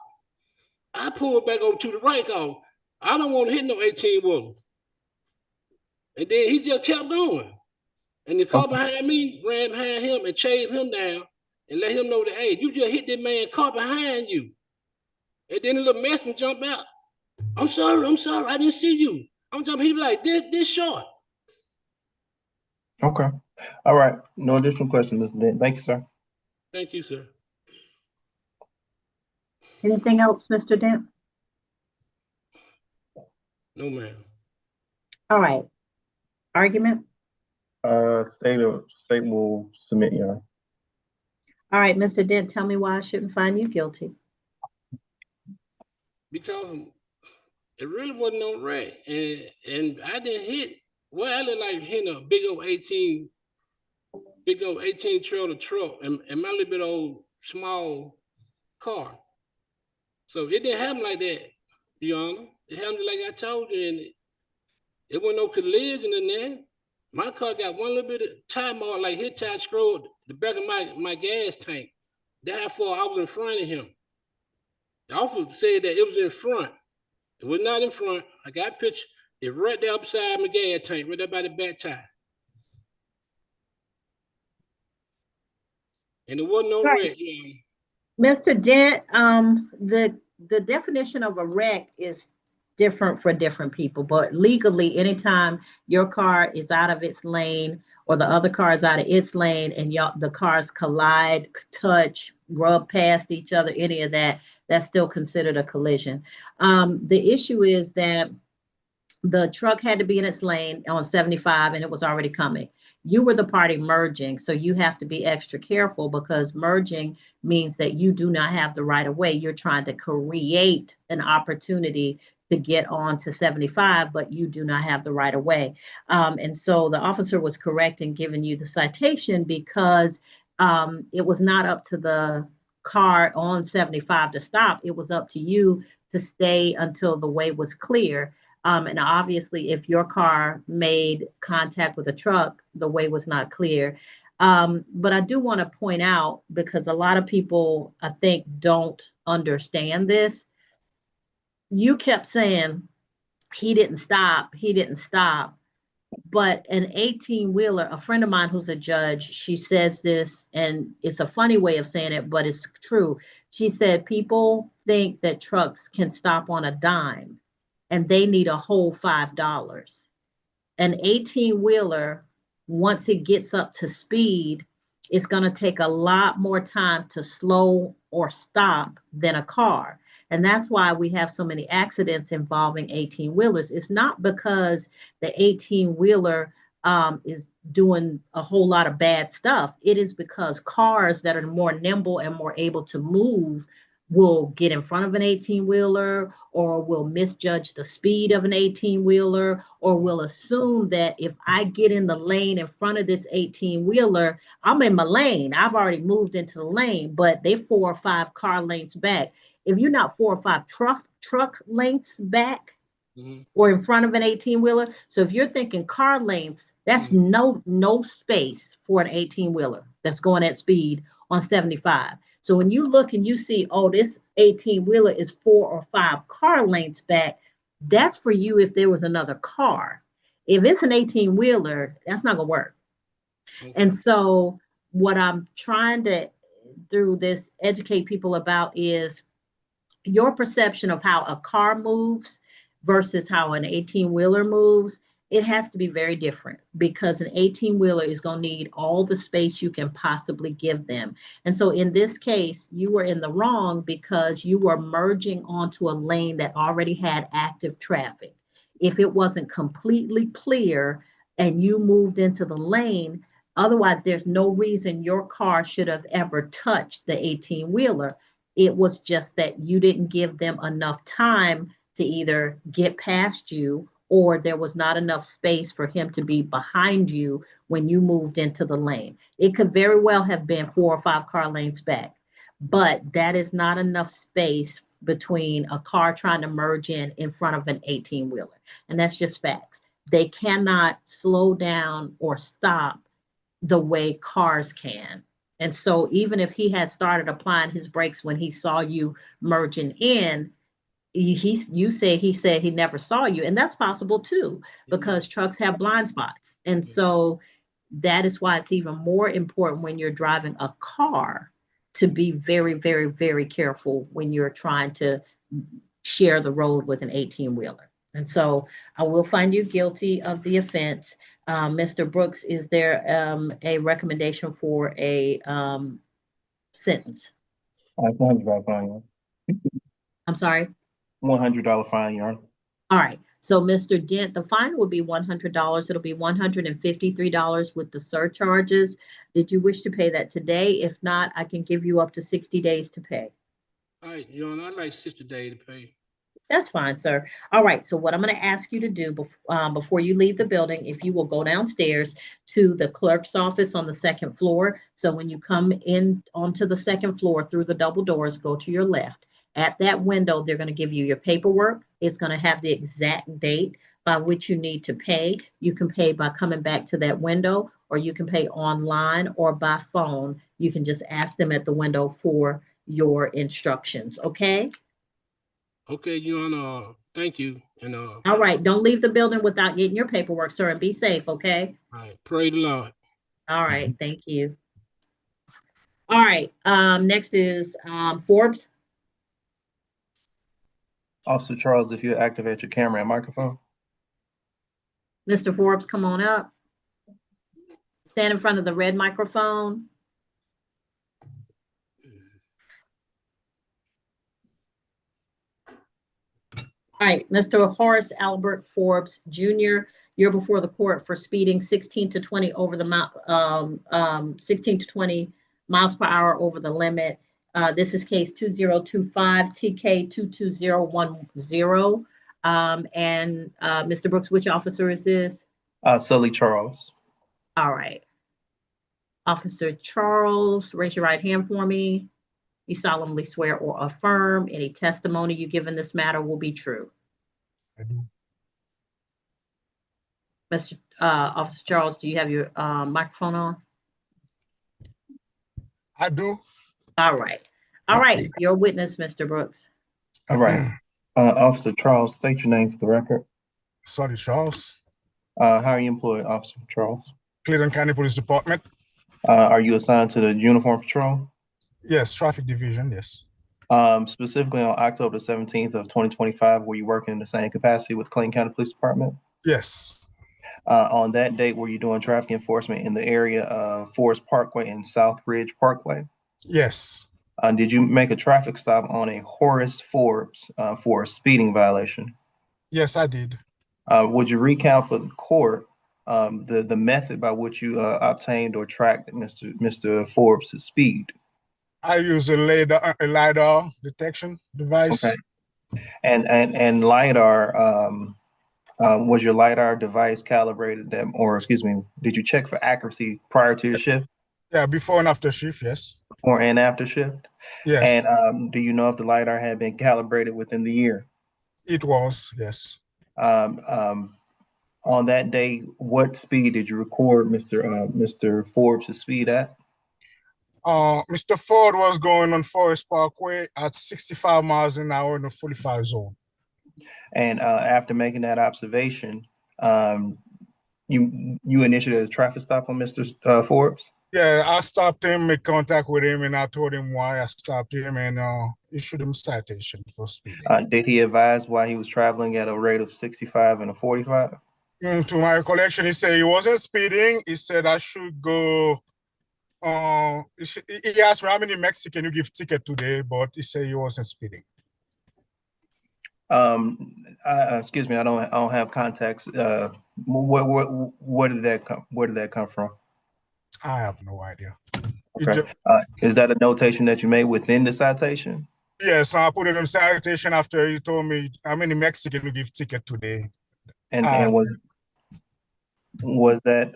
H: I pulled back over to the right, cause I don't want to hit no 18-wheeler. And then he just kept going. And the car behind me ran behind him and chased him down and let him know that, hey, you just hit that man's car behind you. And then the little messenger jumped out. I'm sorry, I didn't see you. I'm jumping, he be like, this short.
B: Okay. All right. No additional questions, Mr. Dent. Thank you, sir.
H: Thank you, sir.
A: Anything else, Mr. Dent?
H: No, ma'am.
A: All right. Argument?
B: State will submit, Your Honor.
A: All right, Mr. Dent, tell me why I shouldn't find you guilty.
H: Because it really wasn't no wreck. And I didn't hit, well, I look like hitting a big old 18 trailer truck and my little bit old small car. So it didn't happen like that, Your Honor. It happened like I told you, and it wasn't no collision in there. My car got one little bit of tire mark, like his tire screwed the back of my gas tank. Therefore, I was in front of him. The officer said that it was in front. It was not in front. I got a picture. It right there upside my gas tank, right there by the back tire. And it wasn't no wreck, you know.
A: Mr. Dent, the definition of a wreck is different for different people, but legally, anytime your car is out of its lane or the other car is out of its lane and the cars collide, touch, rub past each other, any of that, that's still considered a collision. The issue is that the truck had to be in its lane on 75 and it was already coming. You were the party merging, so you have to be extra careful because merging means that you do not have the right of way. You're trying to create an opportunity to get on to 75, but you do not have the right of way. And so the officer was correct in giving you the citation because it was not up to the car on 75 to stop. It was up to you to stay until the way was clear. And obviously, if your car made contact with a truck, the way was not clear. But I do want to point out, because a lot of people, I think, don't understand this. You kept saying, he didn't stop. But an 18-wheeler, a friend of mine who's a judge, she says this, and it's a funny way of saying it, but it's true. She said, people think that trucks can stop on a dime. And they need a whole $5. An 18-wheeler, once it gets up to speed, it's going to take a lot more time to slow or stop than a car. And that's why we have so many accidents involving 18-wheelers. It's not because the 18-wheeler is doing a whole lot of bad stuff. It is because cars that are more nimble and more able to move will get in front of an 18-wheeler or will misjudge the speed of an 18-wheeler or will assume that if I get in the lane in front of this 18-wheeler, I'm in my lane. I've already moved into the lane, but they're 4 or 5 car lengths back. If you're not 4 or 5 truck lengths back or in front of an 18-wheeler, so if you're thinking car lengths, that's no space for an 18-wheeler that's going at speed on 75. So when you look and you see, oh, this 18-wheeler is 4 or 5 car lengths back, that's for you if there was another car. If it's an 18-wheeler, that's not going to work. Okay. And so what I'm trying to, through this, educate people about is your perception of how a car moves versus how an 18-wheeler moves. It has to be very different because an 18-wheeler is going to need all the space you can possibly give them. And so in this case, you were in the wrong because you were merging onto a lane that already had active traffic. if it wasn't completely clear and you moved into the lane. Otherwise, there's no reason your car should have ever touched the 18-wheeler. It was just that you didn't give them enough time to either get past you, or there was not enough space for him to be behind you when you moved into the lane. It could very well have been 4 or 5 car lanes back, but that is not enough space between a car trying to merge in front of an 18-wheeler. And that's just facts. They cannot slow down or stop the way cars can. And so even if he had started applying his brakes when he saw you merging in, you say he said he never saw you, and that's possible too, because trucks have blind spots. And so that is why it's even more important when you're driving a car to be very, very, very careful when you're trying to share the road with an 18-wheeler. And so I will find you guilty of the offense. Mr. Brooks, is there a recommendation for a sentence?
B: $100 fine.
A: I'm sorry?
B: $100 fine, Your Honor.
A: All right. So Mr. Dent, the fine will be $100. It'll be $153 with the surcharges. Did you wish to pay that today? If not, I can give you up to 60 days to pay.
H: All right, Your Honor, I'd like 60 days to pay.
A: That's fine, sir. All right. So what I'm going to ask you to do before you leave the building, if you will go downstairs to the clerk's office on the 2nd floor. So when you come in onto the 2nd floor through the double doors, go to your left. At that window, they're going to give you your paperwork. It's going to have the exact date by which you need to pay. You can pay by coming back to that window, or you can pay online or by phone. You can just ask them at the window for your instructions. Okay?
H: Okay, Your Honor. Thank you. And
A: all right. Don't leave the building without getting your paperwork, sir, and be safe. Okay?
H: All right. Pray the Lord.
A: All right. Thank you. All right. Next is Forbes.
B: Officer Charles, if you activate your camera and microphone.
A: Mr. Forbes, come on up. Stand in front of the red microphone. All right, Mr. Horace Albert Forbes Jr., you're before the court for speeding 16 to 20 over the 16 to 20 miles per hour over the limit. This is case 2025 TK 22010. And Mr. Brooks, which officer is this?
B: Sully Charles.
A: All right. Officer Charles, raise your right hand for me. You solemnly swear or affirm any testimony you give in this matter will be true.
J: I do.
A: Mr. Officer Charles, do you have your microphone on?
J: I do.
A: All right. All right. You're a witness, Mr. Brooks.
B: All right. Officer Charles, state your name for the record.
J: Sorry, Charles.
B: How are you employed, Officer Charles?
J: Clayton County Police Department.
B: Are you assigned to the Uniform Patrol?
J: Yes, Traffic Division, yes.
B: Specifically on October 17th of 2025, were you working in the same capacity with Clayton County Police Department?
J: Yes.
B: On that date, were you doing traffic enforcement in the area of Forest Parkway and South Ridge Parkway?
J: Yes.
B: Did you make a traffic stop on a Horus Forbes for a speeding violation?
J: Yes, I did.
B: Would you recount for the court the method by which you obtained or tracked Mr. Forbes' speed?
J: I use a LiDAR detection device.
B: Okay. And LiDAR, was your LiDAR device calibrated did you check for accuracy prior to your shift?
J: Yeah, before and after shift, yes.
B: Before and after shift?
J: Yes.
B: And do you know if the LiDAR had been calibrated within the year?
J: It was, yes.
B: On that day, what speed did you record Mr. Forbes' speed at?
J: Mr. Ford was going on Forest Parkway at 65 miles an hour in the 45 zone.
B: And after making that observation, you initiated a traffic stop on Mr. Forbes?
J: Yeah, I stopped him, made contact with him, and I told him why I stopped him and issued him a citation for speeding.
B: Did he advise why he was traveling at a rate of 65 and a 45?
J: To my recollection, he said he wasn't speeding. He said I should go. He asked me how many Mexican you give ticket today, but he said he wasn't speeding.
B: Excuse me, I don't have context. Where did that come from?
J: I have no idea.
B: Okay. Is that a notation that you made within the citation?
J: Yes, I put it in citation after he told me I'm in Mexican to give ticket today.
B: And was that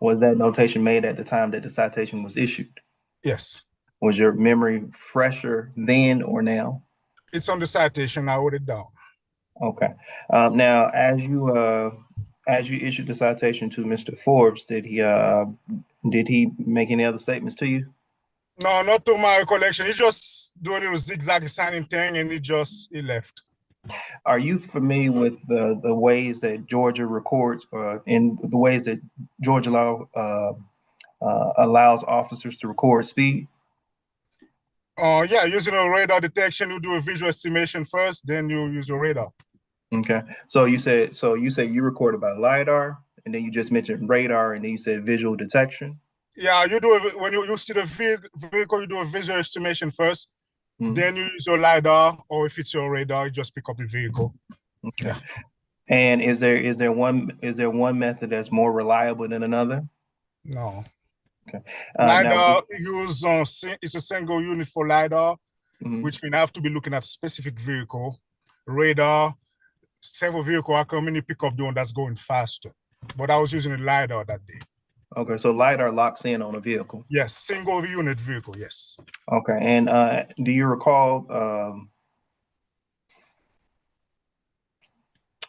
B: notation made at the time that the citation was issued?
J: Yes.
B: Was your memory fresher then or now?
J: It's on the citation. I wrote it down.
B: Okay. Now, as you issued the citation to Mr. Forbes, did he make any other statements to you?
J: No, not to my recollection. He just do a little zigzag signing thing, and he left.
B: Are you familiar with the ways that Georgia records, and the ways that Georgia law allows officers to record speed?
J: Yeah, using a radar detection, you do a visual estimation first, then you use a radar.
B: Okay. So you said you recorded by LiDAR, and then you just mentioned radar, and then you said visual detection.
J: Yeah, you do it when you see the vehicle, you do a visual estimation first, then you use your LiDAR, or if it's your radar, you just pick up the vehicle.
B: Okay. Yeah. And is there one method that's more reliable than another?
J: No.
B: Okay.
J: LiDAR it's a single unit for LiDAR, which means I have to be looking at specific vehicle. Radar, several vehicle, I can only pick up the one that's going faster. But I was using a LiDAR that day.
B: Okay, so LiDAR locks in on a vehicle.
J: Yes, single unit vehicle, yes.
B: Okay, and do you recall,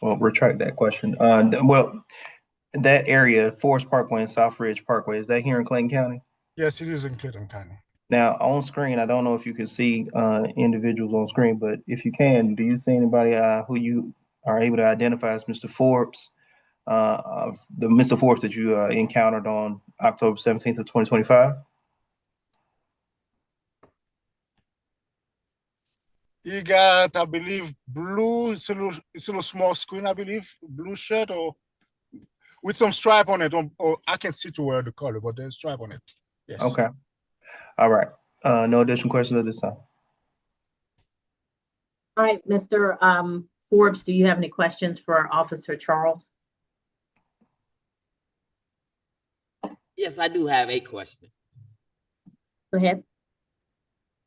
B: well, retract that question. Well, that area, Forest Parkway and South Ridge Parkway, is that here in Clayton County?
J: Yes, it is in Clayton County.
B: Now, on screen, I don't know if you can see individuals on screen, but if you can, do you see anybody who you are able to identify as Mr. Forbes, the Mr. Forbes that you encountered on October 17th of 2025?
J: He got, I believe, blue, it's a little small screen, I believe, blue shirt or with some stripe on it, or I can't see to wear the color, but there's stripe on it. Yes.
B: Okay. All right. No additional questions at this time.
A: All right, Mr. Forbes, do you have any questions for Officer Charles?
K: Yes, I do have a question.
A: Go ahead.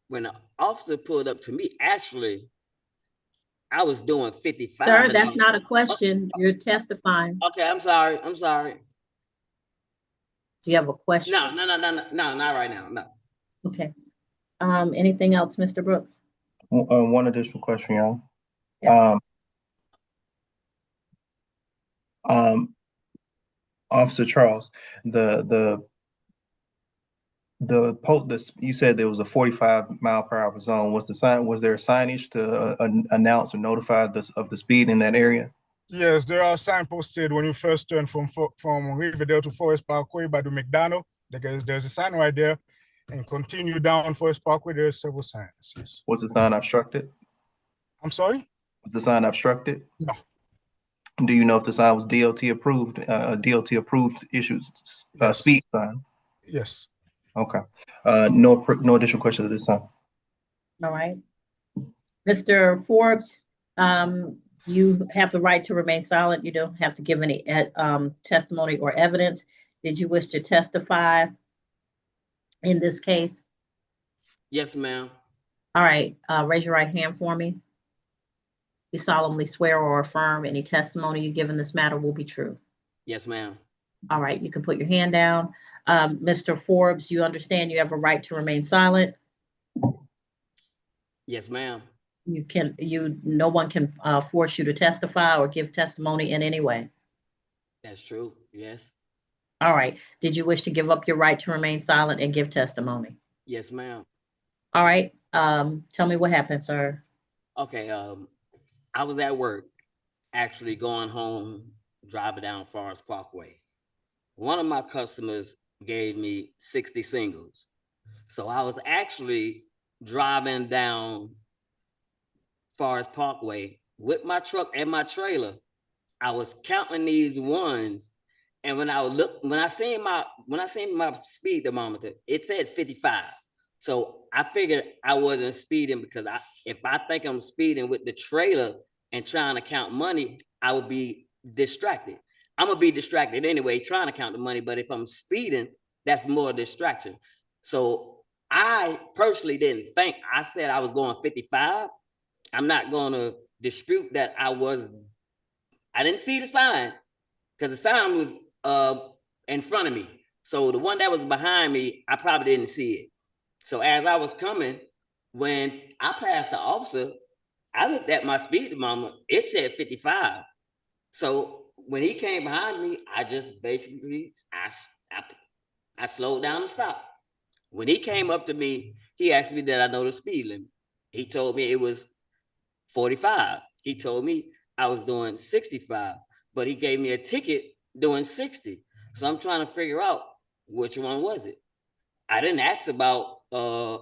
K: When an officer pulled up to me, actually, I was doing 55.
A: Sir, that's not a question. You're testifying.
K: Okay, I'm sorry. I'm sorry.
A: Do you have a question?
K: No, not right now. No.
A: Okay. Anything else, Mr. Brooks?
B: One additional question, y'all. Yeah. Officer Charles, you said there was a 45-mile-per-hour zone. Was there a signage to announce or notify of the speed in that area?
J: Yes, there are signs posted when you first turn from Riverdale to Forest Parkway by the McDonald. There's a sign right there, and continue down Forest Parkway. There are several signs. Yes.
B: Was the sign obstructed?
J: I'm sorry?
B: Was the sign obstructed?
J: No.
B: Do you know if the sign was DOT approved? DOT approved issued speed sign?
J: Yes.
B: Okay. No additional questions at this time.
A: All right. Mr. Forbes, you have the right to remain silent. You don't have to give any testimony or evidence. Did you wish to testify in this case?
K: Yes, ma'am.
A: All right. Raise your right hand for me. You solemnly swear or affirm any testimony you give in this matter will be true.
K: Yes, ma'am.
A: All right. You can put your hand down. Mr. Forbes, you understand you have a right to remain silent?
K: Yes, ma'am.
A: No one can force you to testify or give testimony in any way.
K: That's true. Yes.
A: All right. Did you wish to give up your right to remain silent and give testimony?
K: Yes, ma'am.
A: All right. Tell me what happened, sir.
K: Okay. I was at work, actually going home, driving down Forest Parkway. One of my customers gave me 60 singles. So I was actually driving down Forest Parkway with my truck and my trailer. I was counting these ones, and when I seen my speed thermometer, it said 55. So I figured I wasn't speeding because if I think I'm speeding with the trailer and trying to count money, I would be distracted. I'm gonna be distracted anyway, trying to count the money, but if I'm speeding, that's more distraction. So I personally didn't think, I said I was going 55. I'm not gonna dispute that I didn't see the sign because the sign was in front of me. So the one that was behind me, I probably didn't see it. So as I was coming, when I passed the officer, I looked at my speedometer, it said 55. So when he came behind me, I just basically, I slowed down and stopped. When he came up to me, he asked me, did I know the speed limit? He told me it was 45. He told me I was doing 65, but he gave me a ticket doing 60. So I'm trying to figure out which one was it. I didn't ask about the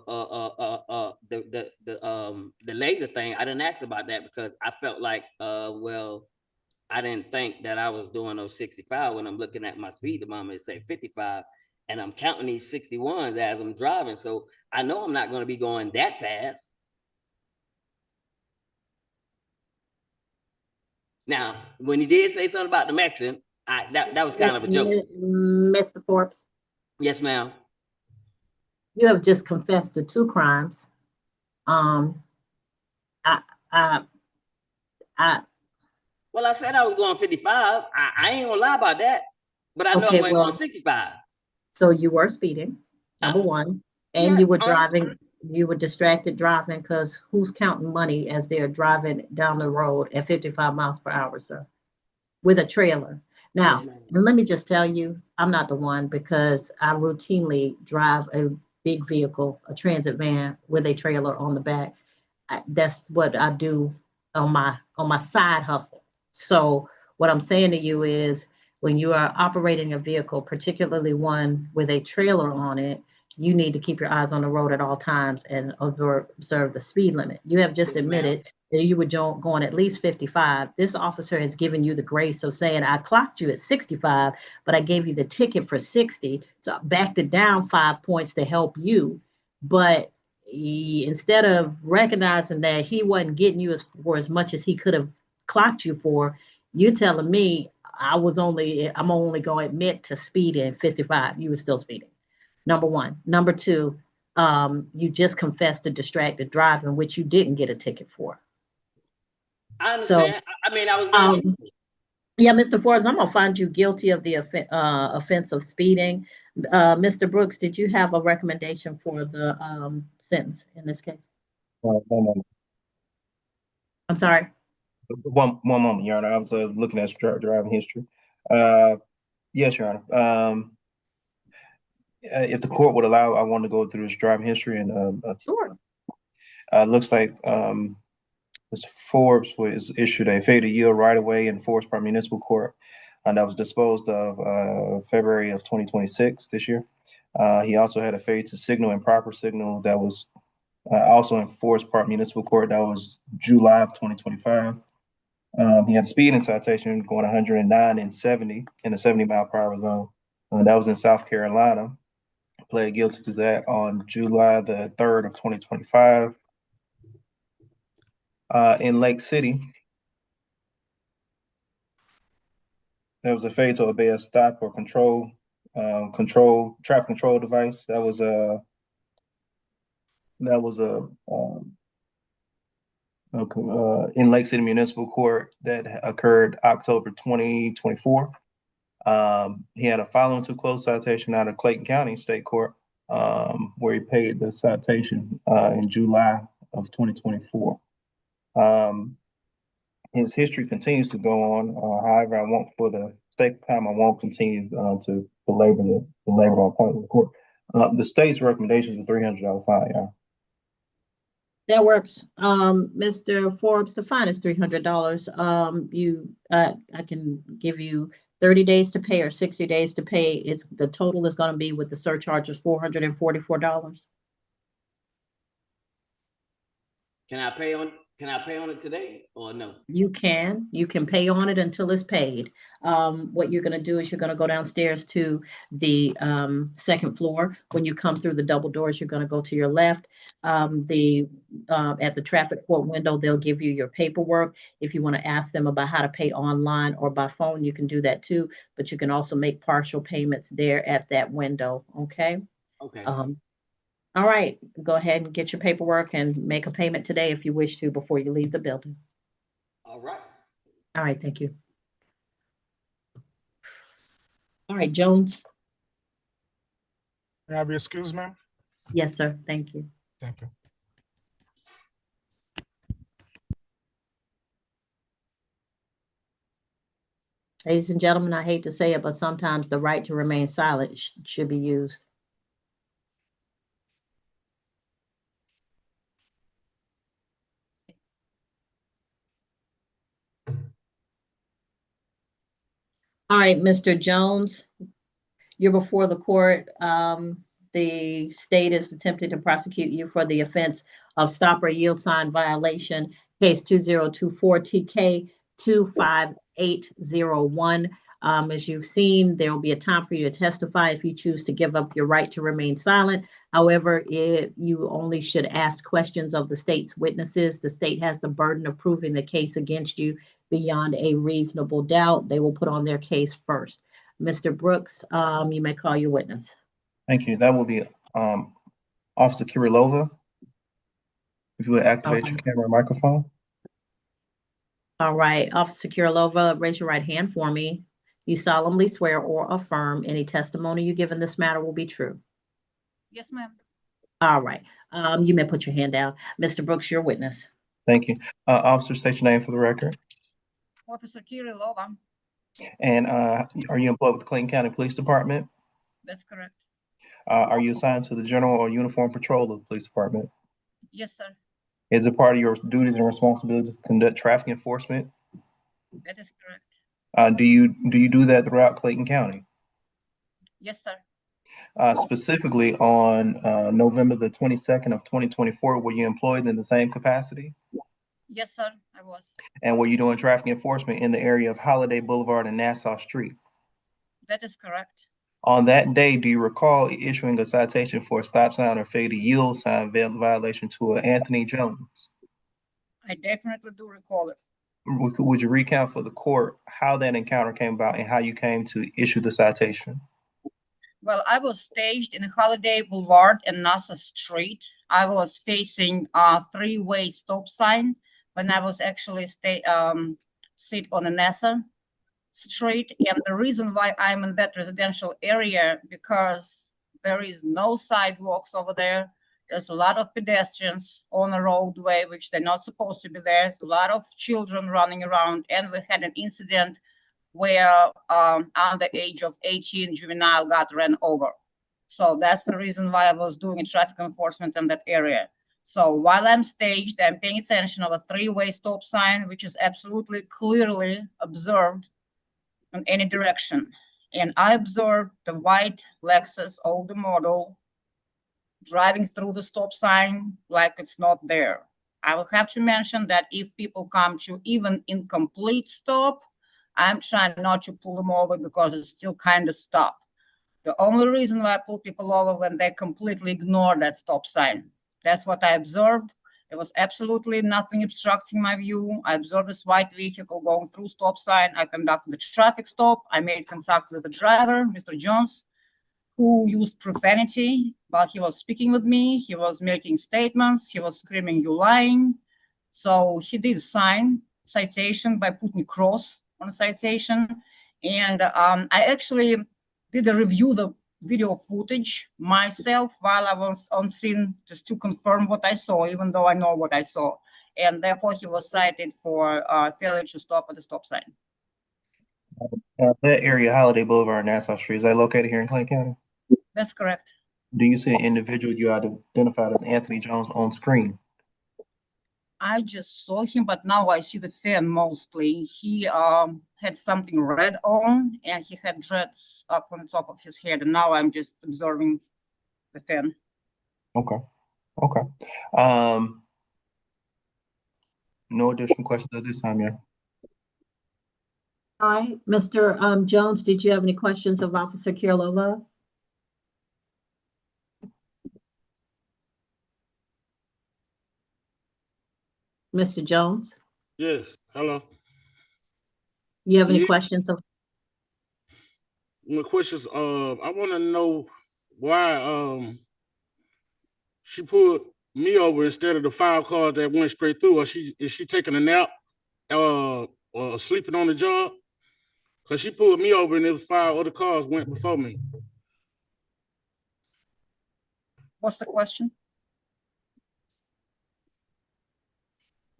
K: laser thing. I didn't ask about that because I felt like, well, I didn't think that I was doing those 65 when I'm looking at my speedometer. It said 55, and I'm counting these 61s as I'm driving. So I know I'm not going to be going that fast. Now, when he did say something about the Mexican, that was kind of a joke.
A: Mr. Forbes.
K: Yes, ma'am.
A: You have just confessed to 2 crimes. Well,
K: I said I was going 55. I ain't gonna lie about that, but I know I wasn't going 65.
A: So you were speeding, number one, and you were driving. You were distracted driving because who's counting money as they're driving down the road at 55 miles per hour, sir, with a trailer? Now, let me just tell you, I'm not the one because I routinely drive a big vehicle, a transit van with a trailer on the back. That's what I do on my side hustle. So what I'm saying to you is when you are operating a vehicle, particularly one with a trailer on it, you need to keep your eyes on the road at all times and observe the speed limit. You have just admitted that you were going at least 55. This officer has given you the grace of saying, I clocked you at 65, but I gave you the ticket for 60. So I backed it down 5 points to help you. But instead of recognizing that he wasn't getting you for as much as he could have clocked you for, you're telling me I'm only going to admit to speeding 55. You were still speeding. Number one. Number two, you just confessed to distracted driving, which you didn't get a ticket for.
K: I understand. So, I mean, I was
A: yeah, Mr. Forbes, I'm gonna find you guilty of the offense of speeding. Mr. Brooks, did you have a recommendation for the sentence in this case? I'm sorry.
B: One moment, Your Honor. I was looking at driving history. Yes, Your Honor. If the court would allow, I want to go through his driving history and
A: sure.
B: Looks like Mr. Forbes was issued a failure to yield right away in Forest Park Municipal Court, and that was disposed of February of 2026 this year. He also had a failure to signal improper signal that was also in Forest Park Municipal Court. That was July of 2025. He had a speeding citation going 109 and 70 in a 70-mile-per-hour zone. That was in South Carolina. Pled guilty to that on July the 3rd of 2025. In Lake City, there was a failure to obey a stop or traffic control device. That was in Lake City Municipal Court that occurred October 2024. He had a following too close citation out of Clayton County State Court, where he paid the citation in July of 2024. His history continues to go on. However, I won't, for the sake of time, I won't continue to belabor our point with the court. The state's recommendation is a $300 fine. Yeah.
A: That works. Mr. Forbes, the fine is $300. I can give you 30 days to pay or 60 days to pay. The total is going to be with the surcharges $444.
K: Can Can I pay on it today or no?
A: You can pay on it until it's paid. What you're gonna do is you're gonna go downstairs to the second floor. When you come through the double doors, you're gonna go to your left. At the traffic court window, they'll give you your paperwork. If you want to ask them about how to pay online or by phone, you can do that too. But you can also make partial payments there at that window. Okay.
K: Okay.
A: All right, go ahead and get your paperwork and make a payment today if you wish to before you leave the building.
K: All right.
A: All right, thank you. All right, Jones.
J: May I be excused, ma'am?
A: Yes, sir. Thank you.
J: Thank you.
A: Ladies and gentlemen, I hate to say it, but sometimes the right to remain silent should be used. All right, Mr. Jones, you're before the court. The state is attempting to prosecute you for the offense of stop or yield sign violation, case 2024 TK 25801. As you've seen, there will be a time for you to testify if you choose to give up your right to remain silent. However, you only should ask questions of the state's witnesses. The state has the burden of proving the case against you beyond a reasonable doubt. They will put on their case first. Mr. Brooks, you may call your witness.
B: Thank you. That will be Officer Kirilova. If you would activate your camera and microphone.
A: All right, Officer Kirilova, raise your right hand for me. You solemnly swear or affirm any testimony you give in this matter will be true.
I: Yes, ma'am.
A: All right, you may put your hand down. Mr. Brooks, your witness.
B: Thank you. Officer, state your name for the record.
I: Officer Kirilova.
B: And are you employed with the Clayton County Police Department?
I: That's correct.
B: Are you assigned to the general or uniform patrol of the police department?
I: Yes, sir.
B: Is it part of your duties and responsibilities to conduct traffic enforcement?
I: That is correct.
B: Do you do that throughout Clayton County?
I: Yes, sir.
B: Specifically on November the 22nd of 2024, were you employed in the same capacity?
I: Yes, sir, I was.
B: And were you doing traffic enforcement in the area of Holiday Boulevard and Nassau Street?
I: That is correct.
B: On that day, do you recall issuing a citation for a stop sign or failure to yield sign violation to Anthony Jones?
I: I definitely do recall it.
B: Would you recount for the court how that encounter came about and how you came to issue the citation?
I: Well, I was staged in Holiday Boulevard and Nassau Street. I was facing a three-way stop sign when I was actually sit on the Nassau Street. And the reason why I'm in that residential area, because there is no sidewalks over there. There's a lot of pedestrians on a roadway, which they're not supposed to be there. There's a lot of children running around. And we had an incident where under age of 18 juvenile got ran over. So that's the reason why I was doing traffic enforcement in that area. So while I'm staged, I'm paying attention of a three-way stop sign, which is absolutely clearly observed in any direction. And I observed the white Lexus older model driving through the stop sign like it's not there. I will have to mention that if people come to even incomplete stop, I'm trying not to pull them over because it's still kind of stop. The only reason why I pull people over when they completely ignore that stop sign. That's what I observed. There was absolutely nothing obstructing my view. I observed this white vehicle going through stop sign. I conducted the traffic stop. I made contact with the driver, Mr. Jones, who used profanity while he was speaking with me. He was making statements. He was screaming, "You lying." So he did sign citation by putting cross on a citation. And I actually did a review the video footage myself while I was on scene just to confirm what I saw, even though I know what I saw. And therefore he was cited for failure to stop at the stop sign.
B: That area, Holiday Boulevard and Nassau Street, is that located here in Clayton County?
I: That's correct.
B: Do you see an individual you identified as Anthony Jones on screen?
I: I just saw him, but now I see the fan mostly. He had something red on, and he had dreads up on the top of his head. And now I'm just observing the fan.
B: Okay. Okay. No additional questions at this time, yeah.
A: All right, Mr. Jones, did you have any questions of Officer Kirilova? Mr. Jones,
H: Yes, hello.
A: you have any
H: Yeah,
A: questions of?
H: my questions, I want to know why she pulled me over instead of the 5 cars that went straight through. Or is she taking a nap or sleeping on the job? Because she pulled me over and it was 5 other cars went before me.
I: What's the question?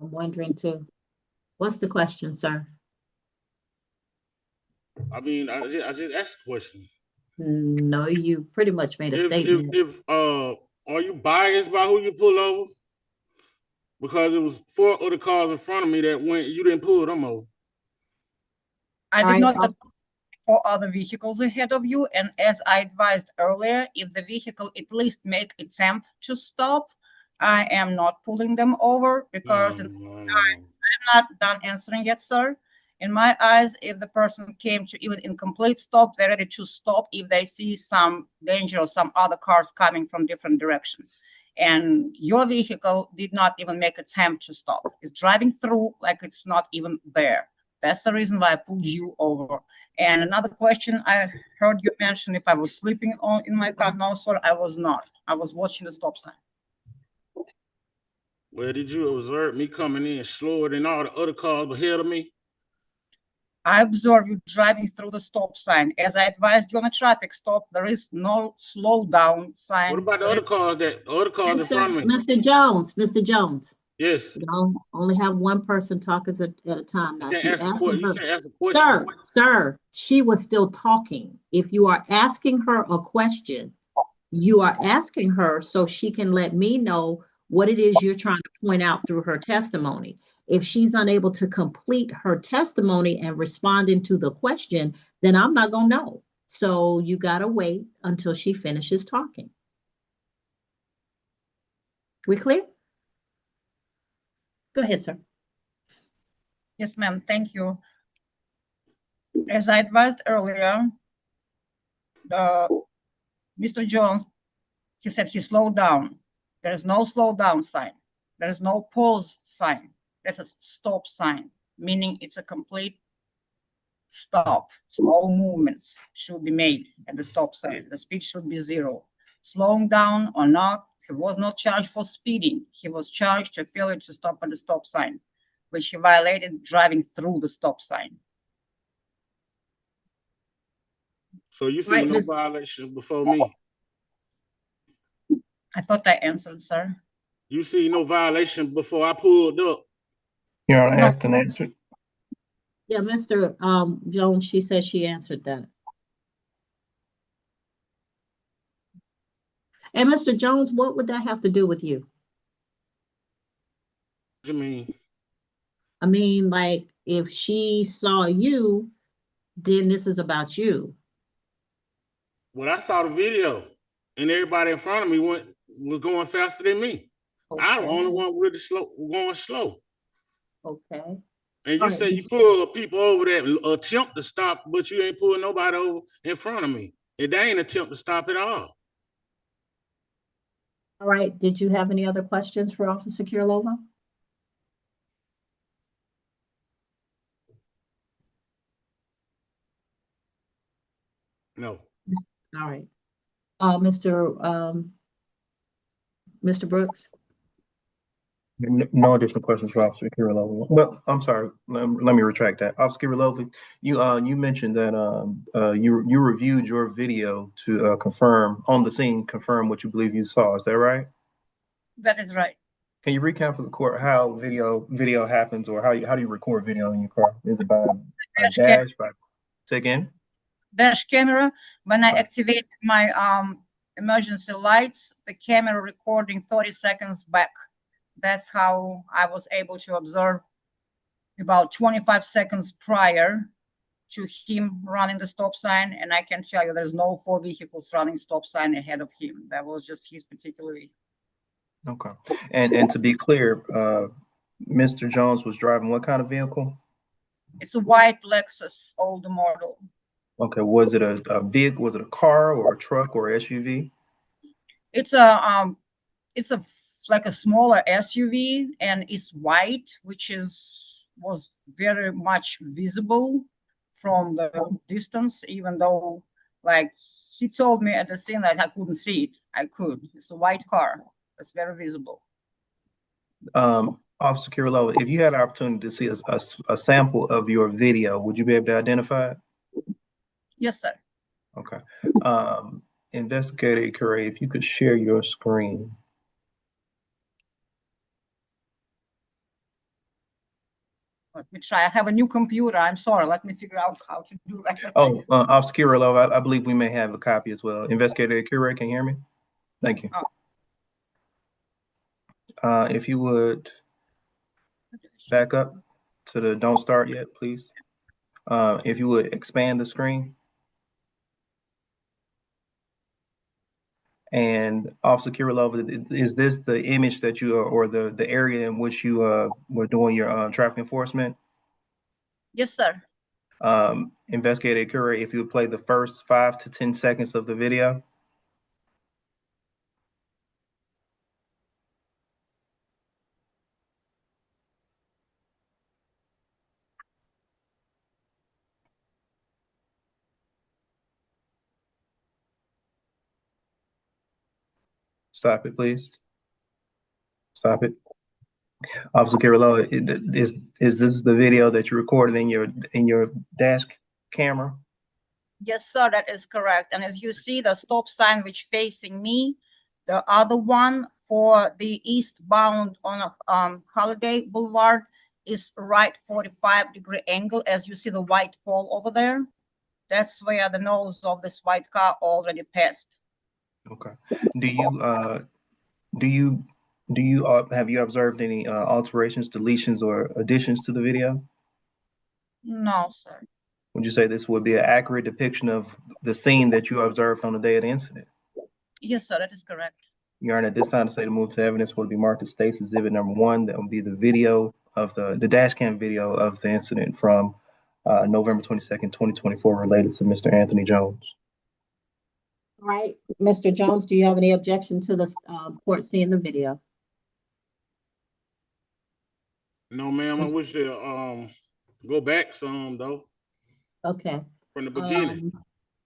A: I'm wondering too. What's the question, sir?
H: I mean, I just asked the question.
A: No, you pretty much made a statement.
H: If are you biased by who you pull over? Because it was 4 other cars in front of me that went, you didn't pull them over.
I: I did not for other vehicles ahead of you, and as I advised earlier, if the vehicle at least make attempt to stop, I am not pulling them over because I'm not done answering yet, sir. In my eyes, if the person came to even incomplete stop, they're ready to stop if they see some danger or some other cars coming from different directions. And your vehicle did not even make attempt to stop. It's driving through like it's not even there. That's the reason why I pulled you over. And another question, I heard you mention if I was sleeping in my car. No, sir, I was not. I was watching the stop sign.
H: Well, did you observe me coming in slower than all the other cars ahead of me?
I: I observed you driving through the stop sign. As I advised you on a traffic stop, there is no slow down sign.
H: What about the other cars in front of me?
A: Mr. Jones.
H: Yes.
A: You only have one person talk at a time. Now, if
H: You
A: you
H: ask a question.
A: Sir, she was still talking. If you are asking her a question, you are asking her so she can let me know what it is you're trying to point out through her testimony. If she's unable to complete her testimony and responding to the question, then I'm not going to know. So you got to wait until she finishes talking. We clear? Go ahead, sir.
I: Yes, ma'am. Thank you. As I advised earlier, Mr. Jones, he said he slowed down. There is no slow down sign. There is no pause sign. There's a stop sign, meaning it's a complete stop. Slow movements should be made at the stop sign. The speed should be 0. Slowing down or not, he was not charged for speeding. He was charged to failure to stop at the stop sign, which he violated driving through the stop sign.
H: So you see no violation before me?
I: I thought I answered, sir.
H: You see no violation before I pulled up?
B: You're asked and answered.
A: Yeah, Mr. Jones, she said she answered that. And Mr. Jones, what would that have to do with you?
H: What do you mean?
A: I mean, like, if she saw you, then this is about you.
H: Well, I saw the video, and everybody in front of me was going faster than me. Okay. I was the only one really going slow.
A: Okay.
H: And you say you pull people over that attempt to stop, but you ain't pulling nobody over in front of me. And they ain't attempt to stop at all.
A: All right. Did you have any other questions for Officer Kirilova?
H: No.
A: All right. Mr. Brooks?
B: No additional questions for Officer Kirilova. Well, I'm sorry. Let me retract that. Officer Kirilova, you mentioned that you reviewed your video to confirm on the scene, confirm what you believe you saw. Is that right?
I: That is right.
B: Can you recap for the court how video happens, or how do you record video in your car? Is it by dash? Say again?
I: Dash camera. When I activate my emergency lights, the camera recording 30 seconds back. That's how I was able to observe about 25 seconds prior to him running the stop sign. And I can tell you there's no 4 vehicles running stop sign ahead of him. That was just his particular.
B: Okay. And to be clear, Mr. Jones was driving what kind of vehicle?
I: It's a white Lexus, old model.
B: Okay, was it a vehicle? Was it a car or a truck or SUV?
I: It's like a smaller SUV, and it's white, which was very much visible from the distance, even though like he told me at the scene that I couldn't see it. I could. It's a white car. It's very visible.
B: Officer Kirilova, if you had an opportunity to see a sample of your video, would you be able to identify it?
I: Yes, sir.
B: Okay. Investigator Curry, if you could share your screen.
I: Let me try. I have a new computer. I'm sorry. Let me figure out how to do that.
B: Oh, Officer Kirilova, I believe we may have a copy as well. Investigator Curry, can you hear me? Thank you. If you would back up to the don't start yet, please. If you would expand the screen. And Officer Kirilova, is this the image that you or the area in which you were doing your traffic enforcement?
I: Yes, sir.
B: Investigator Curry, if you would play the first 5 to 10 seconds of the video. Stop it, please. Stop it. Officer Kirilova, is this the video that you recorded in your dash camera?
I: Yes, sir, that is correct. And as you see, the stop sign which facing me, the other one for the eastbound on Holiday Boulevard is right 45-degree angle. As you see the white pole over there, that's where the nose of this white car already passed.
B: Okay. Have you observed any alterations, deletions, or additions to the video?
I: No, sir.
B: Would you say this would be an accurate depiction of the scene that you observed on the day of the incident?
I: Yes, sir, that is correct.
B: Your Honor, at this time, to say the move to evidence will be marked as State's Exhibit number 1. That will be the video of the dash cam video of the incident from November 22nd, 2024, related to Mr. Anthony Jones.
A: All right, Mr. Jones, do you have any objection to the court seeing the video?
H: No, ma'am. I wish to go back some though.
A: Okay.
H: From the beginning.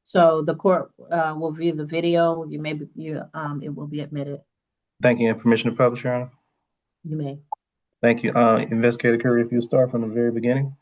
A: So the court will view the video. It will be admitted.
B: Thank you, and permission to publish, Your Honor.
A: You may.
B: Thank you. Investigator Curry, if you start from the very beginning.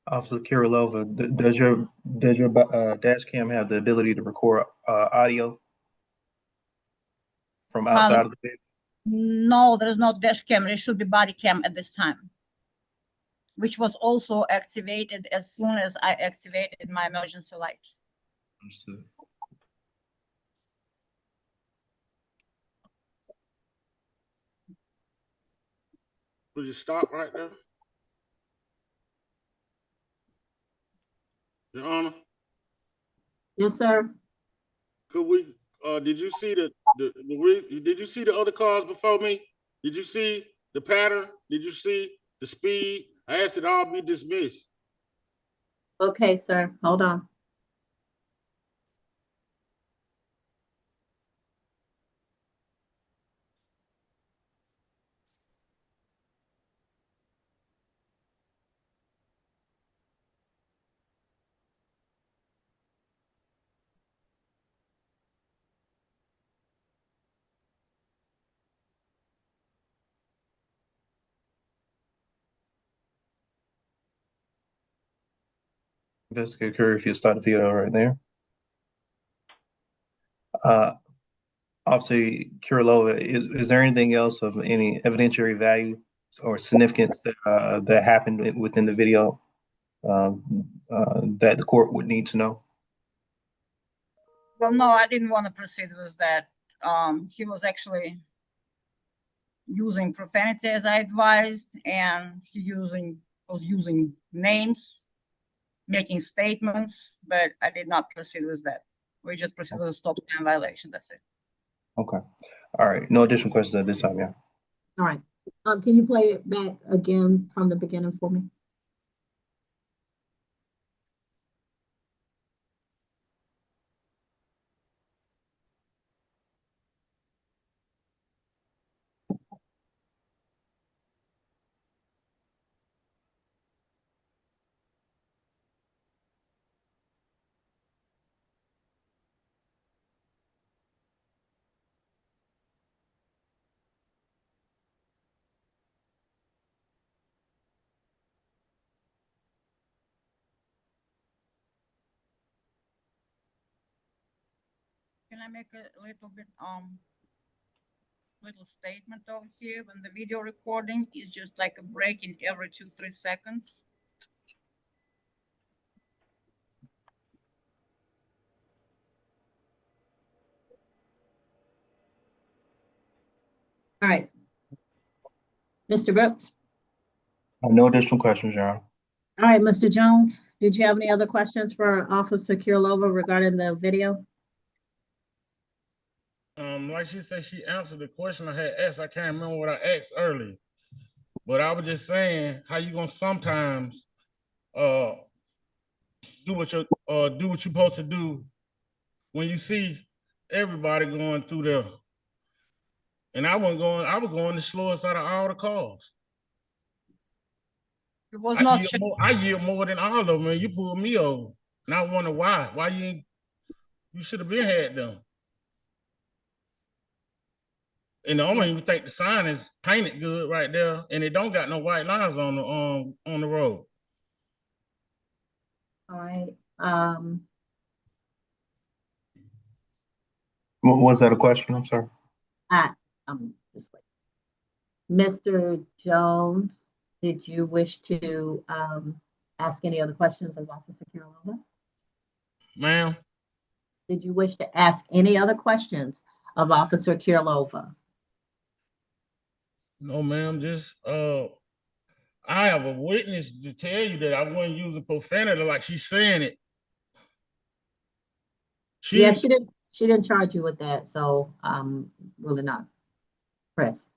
B: Officer Kirilova, does your dash cam have the ability to record audio from outside of the vehicle?
I: No, there is no dash camera. It should be body cam at this time, which was also activated as soon as I activated my emergency lights.
B: Understood.
H: Would you stop right there? Your Honor?
A: Yes, sir.
H: Could we, did you see did you see the other cars before me? Did you see the pattern? Did you see the speed? I asked it all be dismissed.
A: Okay, sir, hold on.
B: Investigator Curry, if you start the video right there. Officer Kirilova, is there anything else of any evidentiary value or significance that that happened within the video that the court would need to know?
I: Well, no, I didn't want to proceed with that. He was actually using profanity as I advised, and he was using names, making statements, but I did not proceed with that. We just proceeded with a stop sign violation. That's it.
B: Okay. All right. No additional questions at this time, yeah.
A: All right. Can you play it back again from the beginning for me?
I: Can I make a little bit little statement over here? When the video recording is just like a break in every 2-3 seconds.
A: All right. Mr. Brooks?
B: No additional questions, Your Honor.
A: All right, Mr. Jones, did you have any other questions for Officer Kirilova regarding the video?
H: Like she said, she answered the question I had asked. I can't remember what I asked earlier, but I was just saying how you gonna sometimes do what you're supposed to do when you see everybody going through there. And I was going the slowest out of all the cars.
I: It was not.
H: I yield more than all of them, and you pulled me over. And I wonder why. Why you should have been had them. And I don't even think the sign is painted good right there, and it don't got no white lines on the road.
A: All right.
B: Was that a question? I'm sorry.
A: This way. Mr. Jones, did you wish to ask any other questions of Officer Kirilova?
H: Ma'am?
A: Did you wish to ask any other questions of Officer Kirilova?
H: No, ma'am. Just I have a witness to tell you that I wasn't using profanity like she's saying it.
A: She didn't charge you with that, so really not pressed.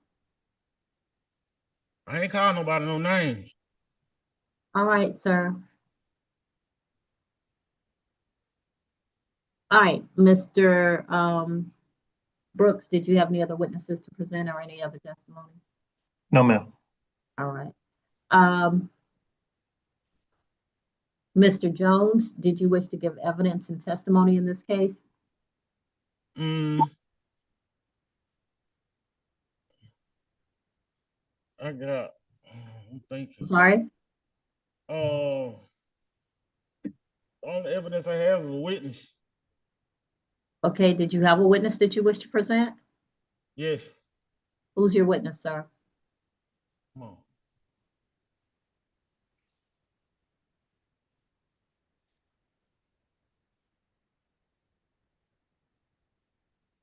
H: I ain't calling nobody no names.
A: All right, sir. All right, Mr. Brooks, did you have any other witnesses to present or any other testimony?
B: No, ma'am.
A: All right. Mr. Jones, did you wish to give evidence and testimony in this case?
H: I got, I'm thinking.
A: Sorry?
H: All the evidence I have is a witness.
A: Okay, did you have a witness that you wish to present?
H: Yes.
A: Who's your witness, sir?
H: Come on.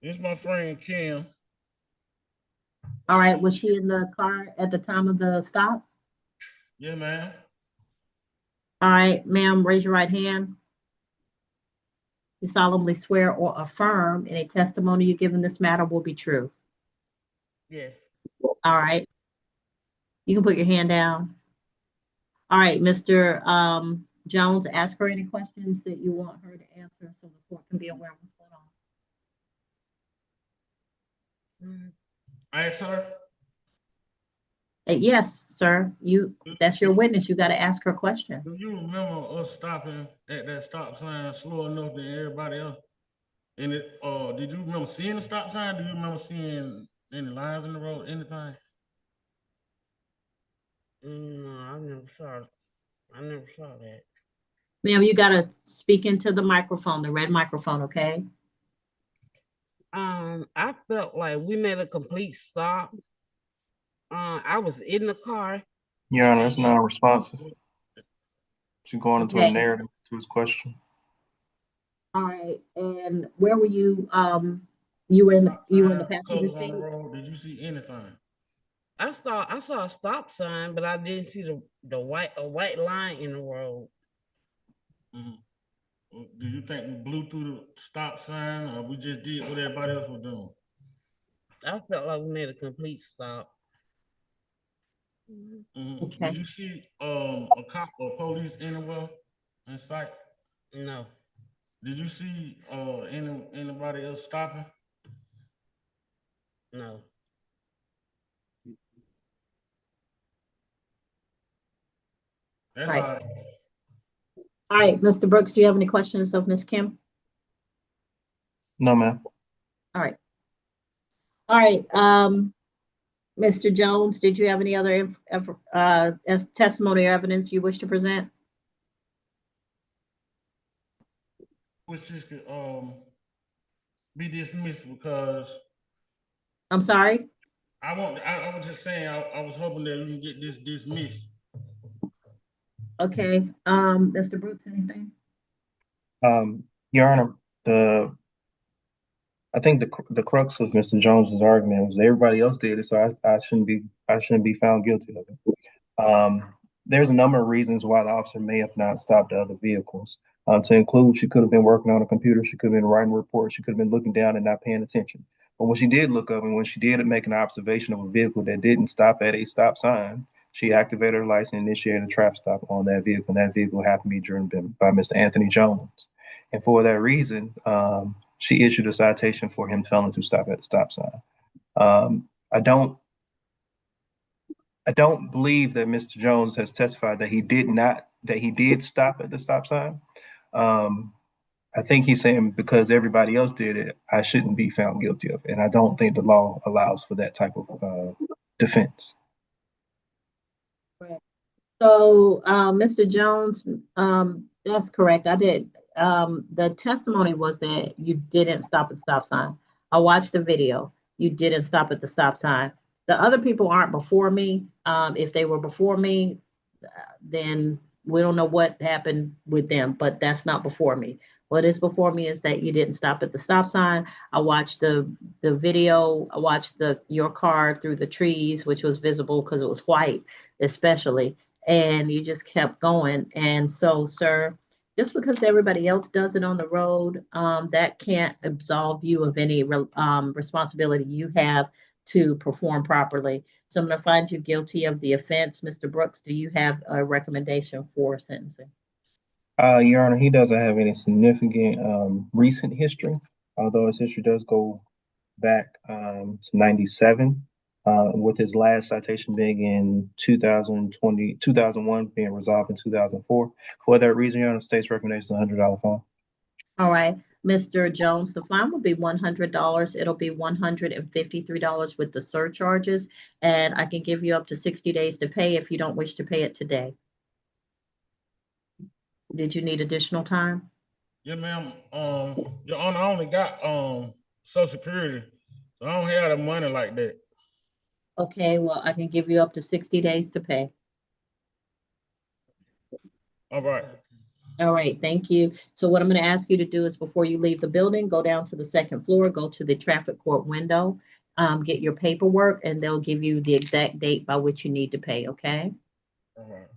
H: This is my friend Kim.
A: All right, was she in the car at the time of the stop?
H: Yeah, ma'am.
A: All right, ma'am, raise your right hand. You solemnly swear or affirm any testimony you give in this matter will be true.
H: Yes.
A: All right. You can put your hand down. All right, Mr. Jones, ask her any questions that you want her to answer so the court can be aware of what's going on.
G: Ask her.
A: Yes, sir. That's your witness. You got to ask her questions.
G: Do you remember us stopping at that stop sign slow enough than everybody else? And did you remember seeing the stop sign? Do you remember seeing any lines in the road, anything?
L: No, I never saw it. I never saw that.
A: Ma'am, you got to speak into the microphone, the red microphone, okay?
L: I felt like we made a complete stop. I was in the car.
B: Your Honor, it's non-responsive. She's going into a
A: Okay.
B: narrative to his question.
A: All right. And where were you? You were in the passenger
G: Colors on
A: seat?
G: the road. Did you see anything?
L: I saw a stop sign, but I didn't see a white line in the road.
G: Do you think we blew through the stop sign, or we just did what everybody else was doing?
L: I felt like we made a complete stop.
A: Okay.
G: Did you see a cop or police anywhere in sight?
L: No.
G: Did you see anybody else stopping?
L: No.
G: That's
A: Right.
G: all right.
A: All right, Mr. Brooks, do you have any questions of Ms. Kim?
B: No, ma'am.
A: All right. All right. Mr. Jones, did you have any other testimony or evidence you wish to present?
G: Which just could be dismissed because
A: I'm sorry?
G: I was just saying I was hoping that we can get this dismissed.
A: Okay. Mr. Brooks, anything?
B: Your Honor, I think the crux of Mr. Jones's argument was everybody else did it, so I shouldn't be found guilty of it. There's a number of reasons why the officer may have not stopped the other vehicles. To include, she could have been working on a computer, she could have been writing reports, she could have been looking down and not paying attention. But when she did look up and when she did make an observation of a vehicle that didn't stop at a stop sign, she activated her license and initiated a traffic stop on that vehicle. And that vehicle happened to be driven by Mr. Anthony Jones. And for that reason, she issued a citation for him failing to stop at the stop sign. I don't believe that Mr. Jones has testified that he did stop at the stop sign. I think he's saying because everybody else did it, I shouldn't be found guilty of it. And I don't think the law allows for that type of defense.
A: Right. So, Mr. Jones, that's correct. I did. The testimony was that you didn't stop at the stop sign. I watched the video. You didn't stop at the stop sign. The other people aren't before me. If they were before me, then we don't know what happened with them, but that's not before me. What is before me is that you didn't stop at the stop sign. I watched the video. I watched your car through the trees, which was visible because it was white, especially, and you just kept going. And so, sir, just because everybody else does it on the road, that can't absolve you of any responsibility you have to perform properly. So I'm going to find you guilty of the offense. Mr. Brooks, do you have a recommendation for sentencing?
B: Your Honor, he doesn't have any significant recent history, although his history does go back to 97, with his last citation being in 2001, being resolved in 2004. For that reason, Your Honor, state's recommendation is a $100 fine.
A: All right, Mr. Jones, the fine will be $100. It'll be $153 with the surcharges, and I can give you up to 60 days to pay if you don't wish to pay it today. Did you need additional time?
G: Yeah, ma'am. Your Honor, I only got Social Security, so I don't have the money like that.
A: Okay, well, I can give you up to 60 days to pay.
G: All right.
A: All right, thank you. So what I'm going to ask you to do is before you leave the building, go down to the second floor, go to the traffic court window, get your paperwork, and they'll give you the exact date by which you need to pay, okay?
G: All right.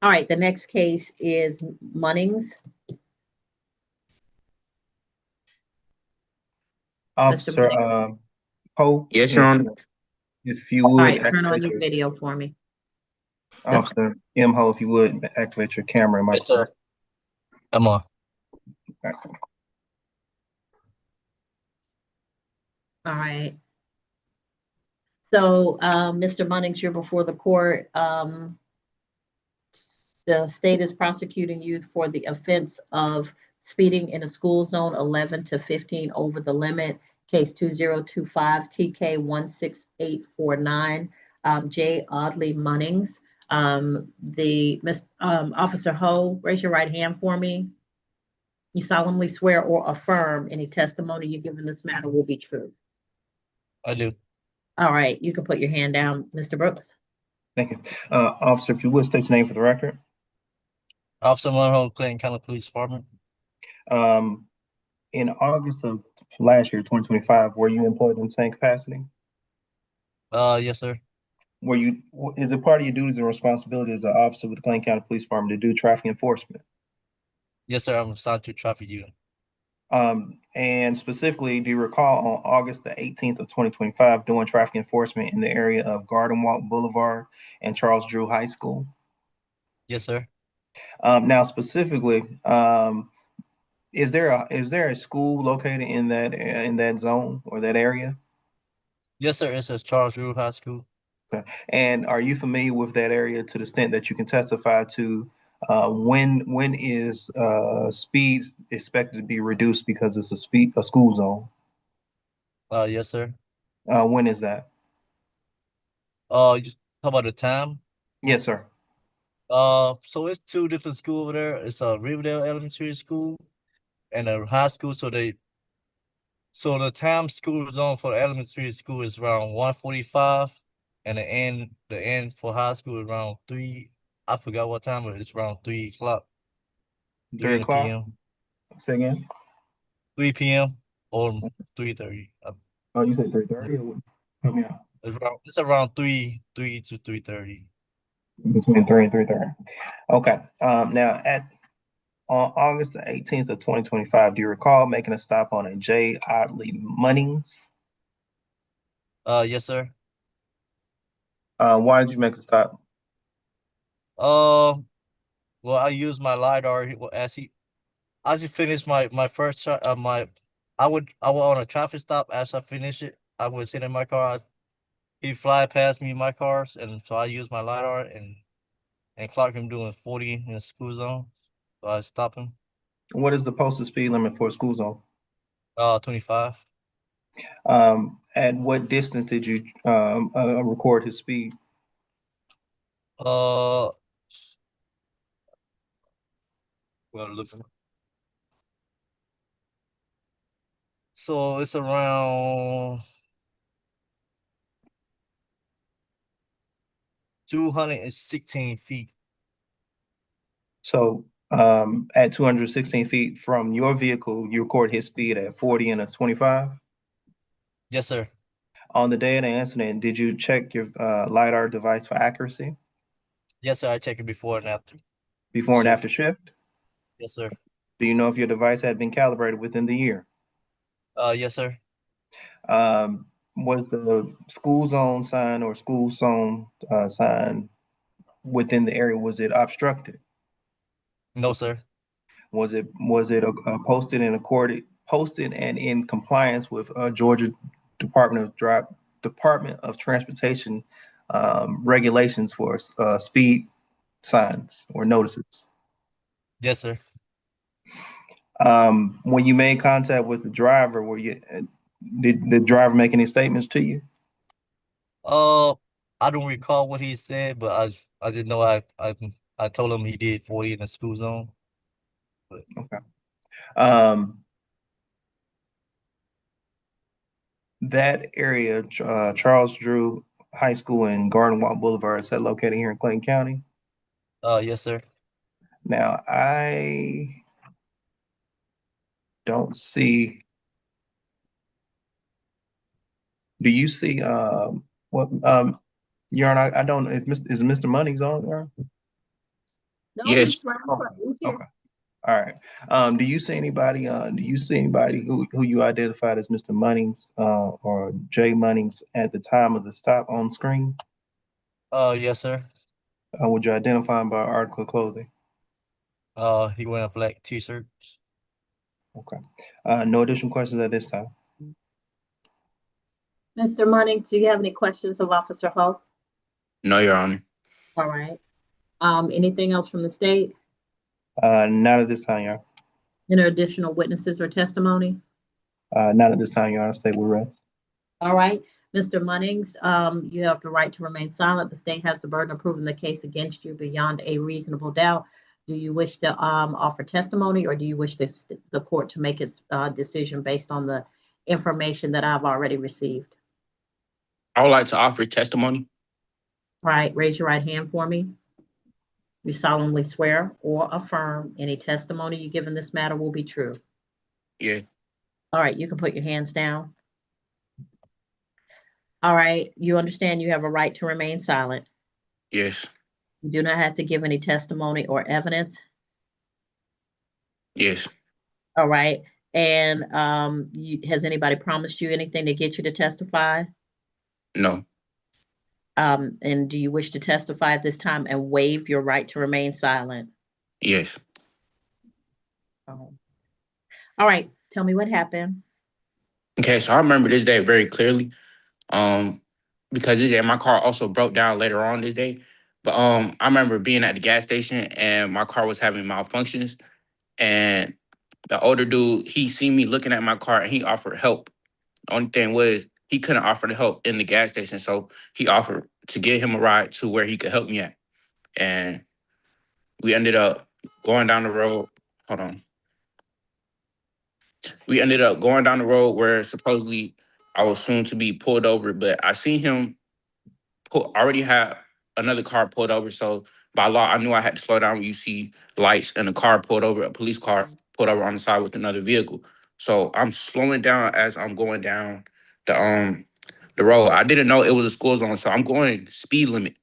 A: All right, the next case is Munnings.
B: Officer Poe.
Q: Yes, Your Honor.
B: If you
A: All
B: would
A: right, turn on
B: activate
A: your video for me.
B: Officer M. Ho, if you would activate your camera and
N: Yes,
B: microphone.
N: sir. I'm on.
A: All right. So, Mr. Munnings, you're before the court. The state is prosecuting you for the offense of speeding in a school zone 11 to 15 over the limit, case 2025 TK 16849, J. Audley Munnings. Officer Ho, raise your right hand for me. You solemnly swear or affirm any testimony you give in this matter will be true.
N: I do.
A: All right, you can put your hand down, Mr. Brooks.
B: Thank you. Officer, if you would state your name for the record.
N: Officer Monroe, Clayton County Police Department.
B: In August of last year, 2025, were you employed in the same capacity?
N: Yes, sir.
B: Is it part of your duties and responsibility as an officer with the Clayton County Police Department to do traffic enforcement?
N: Yes, sir. I'm assigned to traffic unit.
B: And specifically, do you recall on August the 18th of 2025 doing traffic enforcement in the area of Garden Walk Boulevard and Charles Drew High School?
N: Yes, sir.
B: Now, specifically, is there a school located in that zone or that area?
N: Yes, sir. It's Charles Drew High School.
B: Okay. And are you familiar with that area to the extent that you can testify to when is speed expected to be reduced because it's a school zone?
N: Yes, sir.
B: When is that?
N: You talk about the time?
B: Yes, sir.
N: So it's two different schools over there. It's a Riverdale Elementary School and a high school. So the time school zone for the elementary school is around 1:45, and the end for high school is around 3. I forgot what time, but it's around 3 o'clock.
B: 3 o'clock?
N: PM.
B: Say again?
N: 3 p.m. or 3:30.
B: Oh, you said 3:30 or what? Help me out.
N: It's around 3 to 3:30.
B: Between 3 and 3:30. Okay. Now on August the 18th of 2025, do you recall making a stop on a J. Audley Munnings?
N: Yes, sir.
B: Why did you make a stop?
N: Well, I used my LiDAR as he finished my first shot. I would on a traffic stop. As I finish it, I would sit in my car. He fly past me in my cars, and so I used my LiDAR and clock him doing 40 in the school zone. So I stopped him.
B: What is the posted speed limit for a school zone?
N: 25.
B: At what distance did you record his speed?
N: Well, look. So it's around 216 feet.
B: So at 216 feet from your vehicle, you record his speed at 40 and a 25?
N: Yes, sir.
B: On the day of the incident, did you check your LiDAR device for accuracy?
N: Yes, sir. I check it before and after.
B: Before and after shift?
N: Yes, sir.
B: Do you know if your device had been calibrated within the year?
N: Yes, sir.
B: Was the school zone sign or school zone sign within the area, was it obstructed?
N: No, sir.
B: Was it posted and in compliance with Georgia Department of Transportation regulations for speed signs or notices?
N: Yes, sir.
B: When you made contact with the driver, did the driver make any statements to you?
N: I don't recall what he said, but I just know I told him he did 40 in the school zone. But
B: Okay. That area, Charles Drew High School and Garden Walk Boulevard, is that located here in Clayton County?
N: Yes, sir.
B: Now, I don't see. Do you see what Your Honor, I don't know if is Mr. Munnings on there?
A: No,
Q: Yes.
A: he's right in front. He's here.
B: Okay. All right. Do you see anybody? Who you identified as Mr. Munnings or Jay Munnings at the time of the stop on screen?
N: Yes, sir.
B: Would you identify him by article of clothing?
N: He wearing black t-shirts.
B: Okay. No additional questions at this time.
A: Mr. Munnings, do you have any questions of Officer Hull?
Q: No, Your Honor.
A: All right. Anything else from the state?
B: Not at this time, Your Honor.
A: Any additional witnesses or testimony?
B: Not at this time, Your Honor. State will rest.
A: All right. Mr. Munnings, you have the right to remain silent. The state has the burden of proving the case against you beyond a reasonable doubt. Do you wish to offer testimony, or do you wish the court to make its decision based on the information that I've already received?
Q: I would like to offer testimony.
A: All right, raise your right hand for me. You solemnly swear or affirm any testimony you give in this matter will be true.
Q: Yeah.
A: All right, you can put your hands down. All right, you understand you have a right to remain silent.
Q: Yes.
A: You do not have to give any testimony or evidence.
Q: Yes.
A: All right, and has anybody promised you anything to get you to testify?
Q: No.
A: And do you wish to testify at this time and waive your right to remain silent?
Q: Yes.
A: All right, tell me what happened.
Q: Okay, so I remember this day very clearly. Because this day my car also broke down later on this day. But I remember being at the gas station and my car was having malfunctions. And the older dude, he seen me looking at my car and he offered help. The only thing was he couldn't offer the help in the gas station. So he offered to give him a ride to where he could help me at. And we ended up going down the road. Hold on. We ended up going down the road where supposedly I was soon to be pulled over, but I seen him already had another car pulled over. So by law, I knew I had to slow down when you see lights and a car pulled over, a police car pulled over on the side with another vehicle. So I'm slowing down as I'm going down the road. I didn't know it was a school zone, so I'm going speed limit.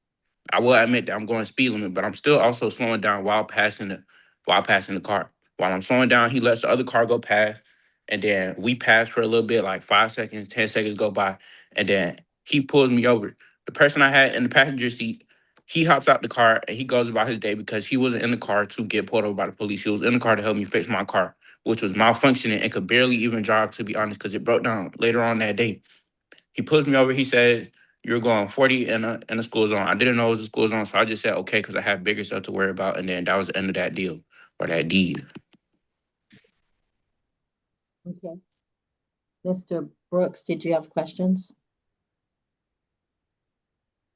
Q: I will admit that I'm going speed limit, but I'm still also slowing down while passing the car. While I'm slowing down, he lets the other car go past, and then we pass for a little bit, like 5 seconds, 10 seconds go by, and then he pulls me over. The person I had in the passenger seat, he hops out the car and he goes about his day because he wasn't in the car to get pulled over by the police. He was in the car to help me fix my car, which was malfunctioning and could barely even drive, to be honest, because it broke down later on that day. He pulls me over. He said, "You're going 40 in a school zone." I didn't know it was a school zone, so I just said, okay, because I have bigger stuff to worry about. And then that was the end of that deal or that deed.
A: Okay. Mr. Brooks, did you have questions?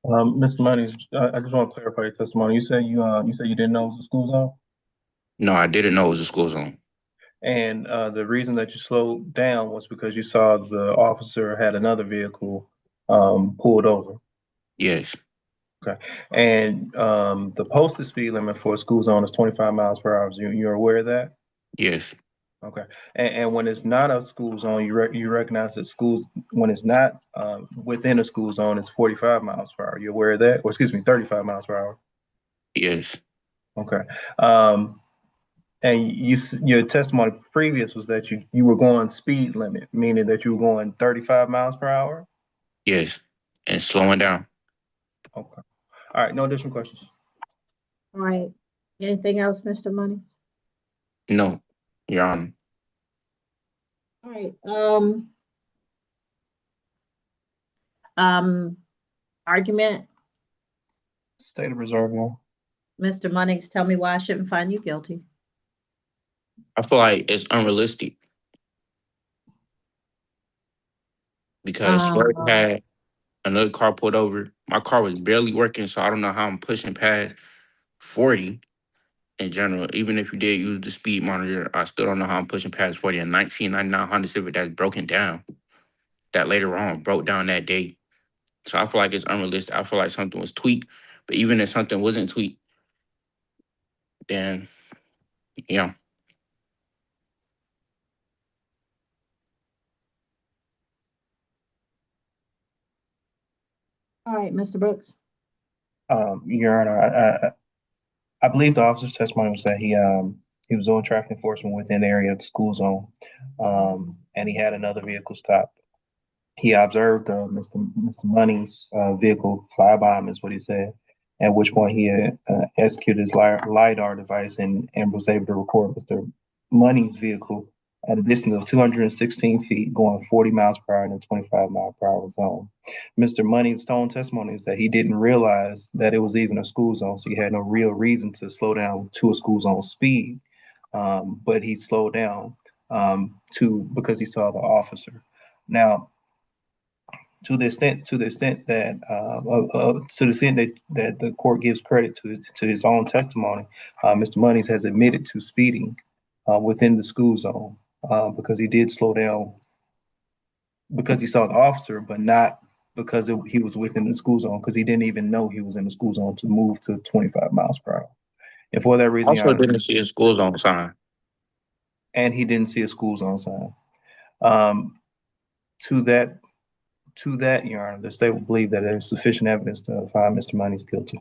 B: Mr. Munnings, I just want to clarify your testimony. You said you didn't know it was a school zone?
Q: No, I didn't know it was a school zone.
B: And the reason that you slowed down was because you saw the officer had another vehicle pulled over.
Q: Yes.
B: Okay. And the posted speed limit for a school zone is 25 miles per hour. You're aware of that?
Q: Yes.
B: Okay. And when it's not a school zone, you recognize that schools, when it's not within a school zone, it's 45 miles per hour. You aware of that? Or excuse me, 35 miles per hour.
Q: Yes.
B: Okay. And your testimony previous was that you were going speed limit, meaning that you were going 35 miles per hour?
Q: Yes. And slowing down.
B: Okay. All right. No additional questions.
A: All right. Anything else, Mr. Munnings?
Q: No, Your Honor.
A: All right. Argument.
B: State of reserve now.
A: Mr. Munnings, tell me why I shouldn't find you guilty.
Q: I feel like it's unrealistic because Swerve had another car pulled over. My car was barely working, so I don't know how I'm pushing past 40 in general. Even if you did use the speed monitor, I still don't know how I'm pushing past 40. A 1999 Honda Civic that's broken down, that later on broke down that day. So I feel like it's unrealistic. I feel like something was tweaked, but even if something wasn't tweaked, then, yeah.
A: All right, Mr. Brooks.
B: Your Honor, I believe the officer's testimony was that He was doing traffic enforcement within the area of the school zone, and he had another vehicle stopped. He observed Mr. Munnings' vehicle fly by him, is what he said. At which point he had executed his LiDAR device and was able to record Mr. Munnings' vehicle at a distance of 216 feet, going 40 miles per hour in a 25-mile-per-hour zone. Mr. Munnings' own testimony is that he didn't realize that it was even a school zone, so he had no real reason to slow down to a school zone speed. But he slowed down because he saw the officer. Now, to the extent that the court gives credit to his own testimony, Mr. Munnings has admitted to speeding within the school zone because he did slow down because he saw the officer, but not because he was within the school zone, because he didn't even know he was in the school zone to move to 25 miles per hour. And for that reason,
E: Also didn't see a school zone sign.
B: And he didn't see a school zone sign. To that, Your Honor, the state will believe that there is sufficient evidence to find Mr. Munnings guilty.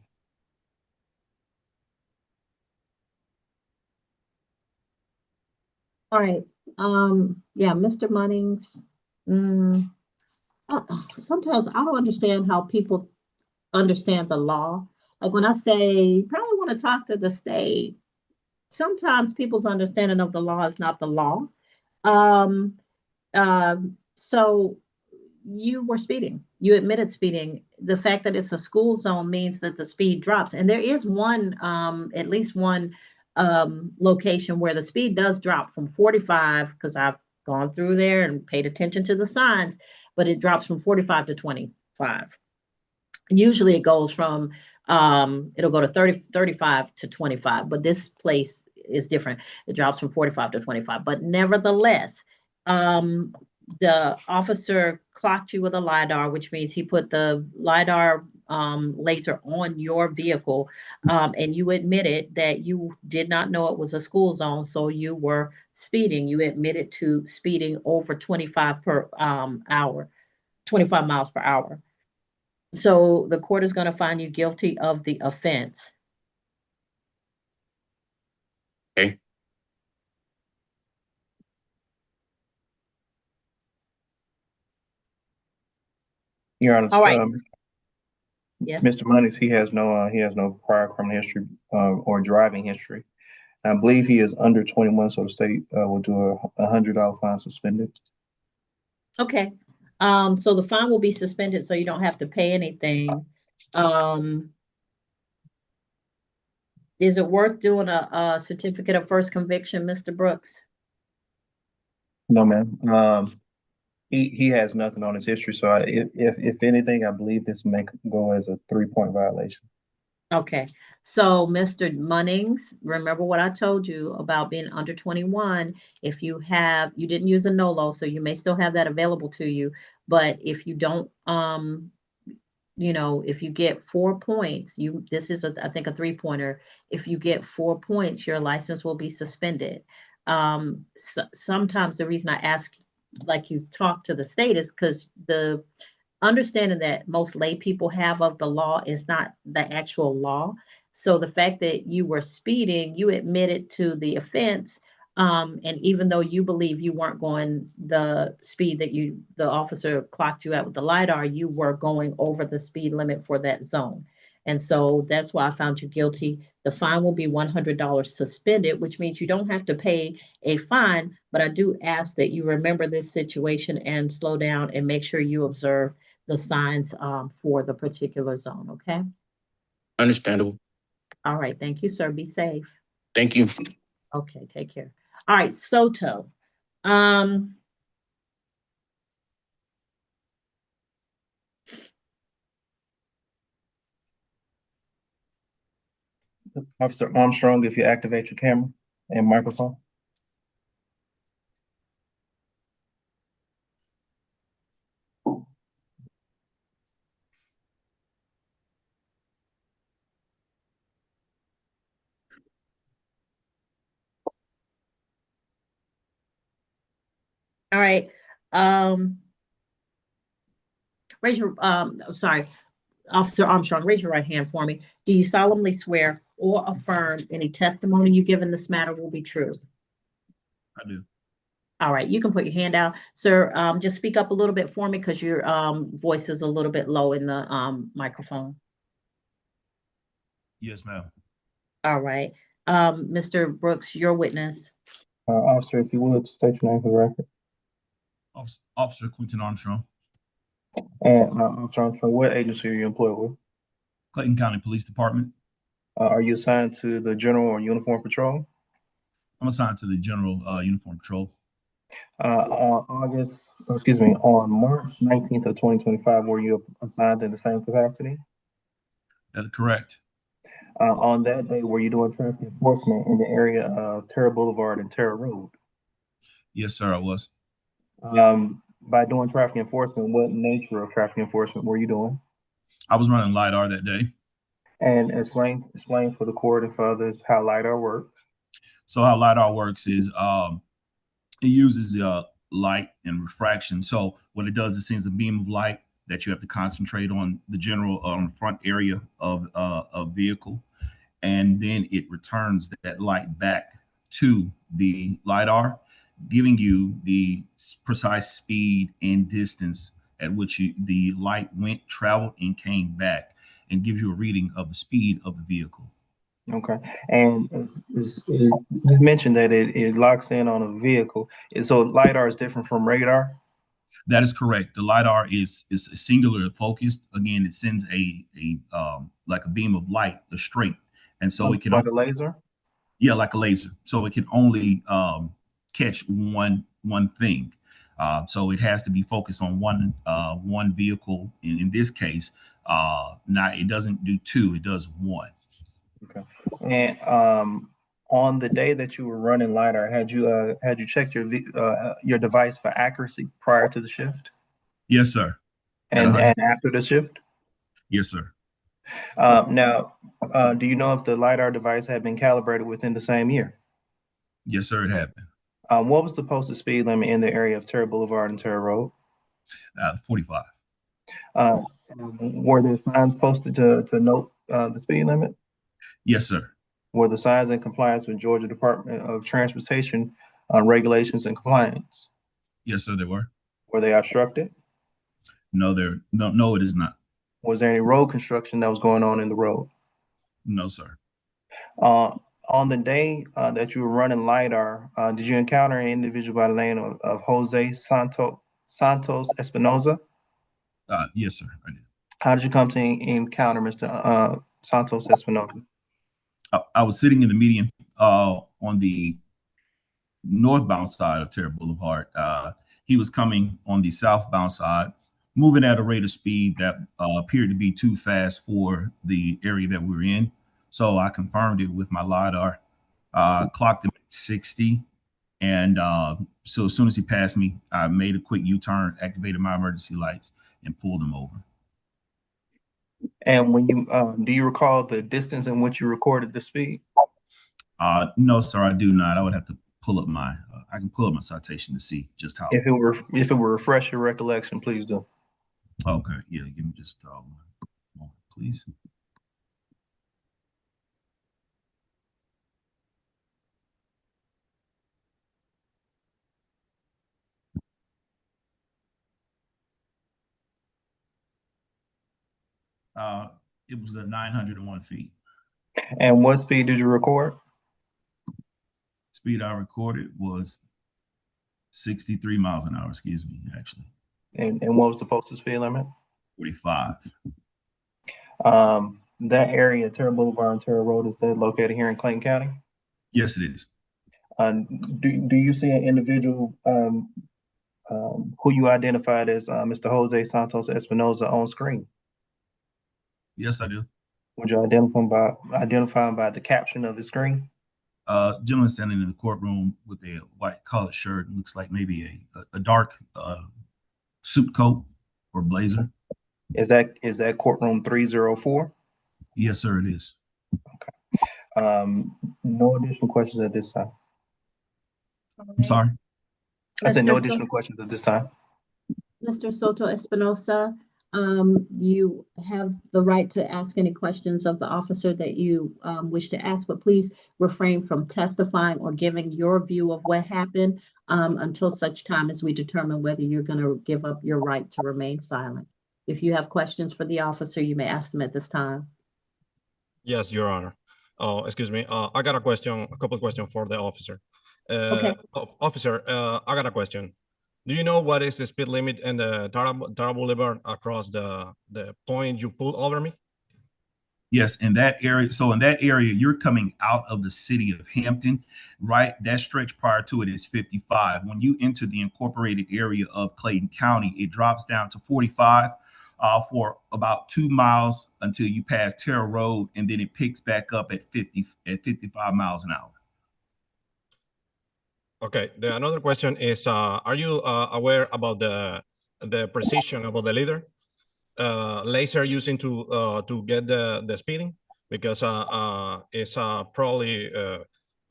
A: All right. Yeah, Mr. Munnings. Sometimes I don't understand how people understand the law. Like when I say, you probably want to talk to the state, sometimes people's understanding of the law is not the law. So you were speeding. You admitted speeding. The fact that it's a school zone means that the speed drops. And there is one, at least one location where the speed does drop from 45, because I've gone through there and paid attention to the signs, but it drops from 45 to 25. Usually it goes from, it'll go to 35 to 25, but this place is different. It drops from 45 to 25. But nevertheless, the officer clocked you with a LiDAR, which means he put the LiDAR laser on your vehicle, and you admitted that you did not know it was a school zone, so you were speeding. You admitted to speeding over 25 miles per hour. So the court is going to find you guilty of the offense.
E: Okay.
B: Your Honor,
A: All right. Yes.
B: Mr. Munnings, he has no prior criminal history or driving history. I believe he is under 21, so the state will do a $100 fine suspended.
A: Okay. So the fine will be suspended, so you don't have to pay anything. Is it worth doing a certificate of first conviction, Mr. Brooks?
B: No, ma'am. He has nothing on his history, so if anything, I believe this may go as a 3-point violation.
A: Okay, so Mr. Munnings, remember what I told you about being under 21. If you didn't use a NOLO, so you may still have that available to you. But if you don't, if you get 4 points, this is I think a 3-pointer. If you get 4 points, your license will be suspended. Sometimes the reason I ask, like you talk to the state, is because the understanding that most lay people have of the law is not the actual law. So the fact that you were speeding, you admitted to the offense, and even though you believe you weren't going the speed that the officer clocked you at with the LiDAR, you were going over the speed limit for that zone. And so that's why I found you guilty. The fine will be $100 suspended, which means you don't have to pay a fine, but I do ask that you remember this situation and slow down and make sure you observe the signs for the particular zone, okay?
E: Understandable.
A: All right, thank you, sir. Be safe.
E: Thank you.
A: Okay, take care. All right, Soto.
B: Officer Armstrong, if you activate your camera and microphone.
A: All right. Raise your, sorry. Officer Armstrong, raise your right hand for me. Do you solemnly swear or affirm any testimony you give in this matter will be true?
O: I do.
A: All right, you can put your hand out. Sir, just speak up a little bit for me because your voice is a little bit low in the microphone.
O: Yes, ma'am.
A: All right. Mr. Brooks, your witness.
B: Officer, if you would, state your name for the record.
O: Officer Quentin Armstrong,
B: And Officer Armstrong, what agency are you employed with?
O: Clayton County Police Department.
B: Are you assigned to the General or Uniform Patrol?
O: I'm assigned to the General Uniform Patrol.
B: On March 19th of 2025, were you assigned in the same capacity?
O: Correct.
B: On that day, were you doing traffic enforcement in the area of Terra Boulevard and Terra Road?
O: Yes, sir, I was.
B: By doing traffic enforcement, what nature of traffic enforcement were you doing?
O: I was running LiDAR that day.
B: And explain for the court and for others how LiDAR works.
O: So how LiDAR works is it uses light and refraction. So what it does, it sends a beam of light that you have to concentrate on the front area of a vehicle, and then it returns that light back to the LiDAR, giving you the precise speed and distance at which the light traveled, and came back, and gives you a reading of the speed of the vehicle.
B: Okay, and you mentioned that it locks in on a vehicle. So LiDAR is different from radar?
O: That is correct. The LiDAR is singular focused. Again, it sends a like a beam of light, straight, and so it can
B: like a laser.
O: Yeah, like a laser. So it can only catch one thing. So it has to be focused on one vehicle. In this case, it doesn't do two; it does one.
B: Okay. And on the day that you were running LiDAR, had you checked your device for accuracy prior to the shift?
O: Yes, sir.
B: And after the shift?
O: Yes, sir.
B: Now, do you know if the LiDAR device had been calibrated within the same year?
O: Yes, sir, it had been.
B: What was the posted speed limit in the area of Terra Boulevard and Terra Road?
O: 45.
B: Were there signs posted to note the speed limit?
O: Yes, sir.
B: Were the signs in compliance with Georgia Department of Transportation regulations and compliance?
O: Yes, sir, they were.
B: Were they obstructed?
O: No, it is not.
B: Was there any road construction that was going on in the road?
O: No, sir.
B: On the day that you were running LiDAR, did you encounter an individual by the name of Jose Santos Espinosa?
O: Yes, sir, I did.
B: How did you come to encounter Mr. Santos Espinosa?
O: I was sitting in the median on the northbound side of Terra Boulevard. He was coming on the southbound side, moving at a rate of speed that appeared to be too fast for the area that we were in. So I confirmed it with my LiDAR, clocked him at 60. And so as soon as he passed me, I made a quick U-turn, activated my emergency lights, and pulled him over.
B: And when you do you recall the distance in which you recorded the speed?
O: No, sir, I do not. I would have to pull up I can pull up my citation to see just how.
B: If it were refresh your recollection, please do.
O: Okay, yeah, give me just one moment, please. It was the 901 feet.
B: And what speed did you record?
O: Speed I recorded was 63 miles an hour, excuse me, actually.
B: And what was the posted speed limit?
O: 45.
B: That area, Terra Boulevard and Terra Road, is that located here in Clayton County?
O: Yes, it is.
B: Do you see an individual who you identified as Mr. Jose Santos Espinosa on screen?
O: Yes, I do.
B: Would you identify him by the caption of his screen?
O: Gentleman standing in the courtroom with a white collared shirt, looks like maybe a dark suit coat or blazer.
B: Is that courtroom 304?
O: Yes, sir, it is.
B: Okay. No additional questions at this time.
O: I'm sorry?
B: I said no additional questions at this time.
A: Mr. Soto Espinosa, You have the right to ask any questions of the officer that you wish to ask, but please refrain from testifying or giving your view of what happened until such time as we determine whether you're going to give up your right to remain silent. If you have questions for the officer, you may ask them at this time.
C: Yes, Your Honor. Excuse me. I got a question, a couple of questions for the officer.
A: Okay.
C: Officer, I got a question. Do you know what is the speed limit in the Tara Boulevard across the point you pulled over me?
O: Yes, in that area. So in that area, you're coming out of the city of Hampton, right? That stretch prior to it is 55. When you enter the incorporated area of Clayton County, it drops down to 45 for about 2 miles until you pass Terra Road, and then it picks back up at 55 miles an hour.
C: Okay. Another question is, are you aware about the precision about the leader? Laser using to get the speeding, because it's probably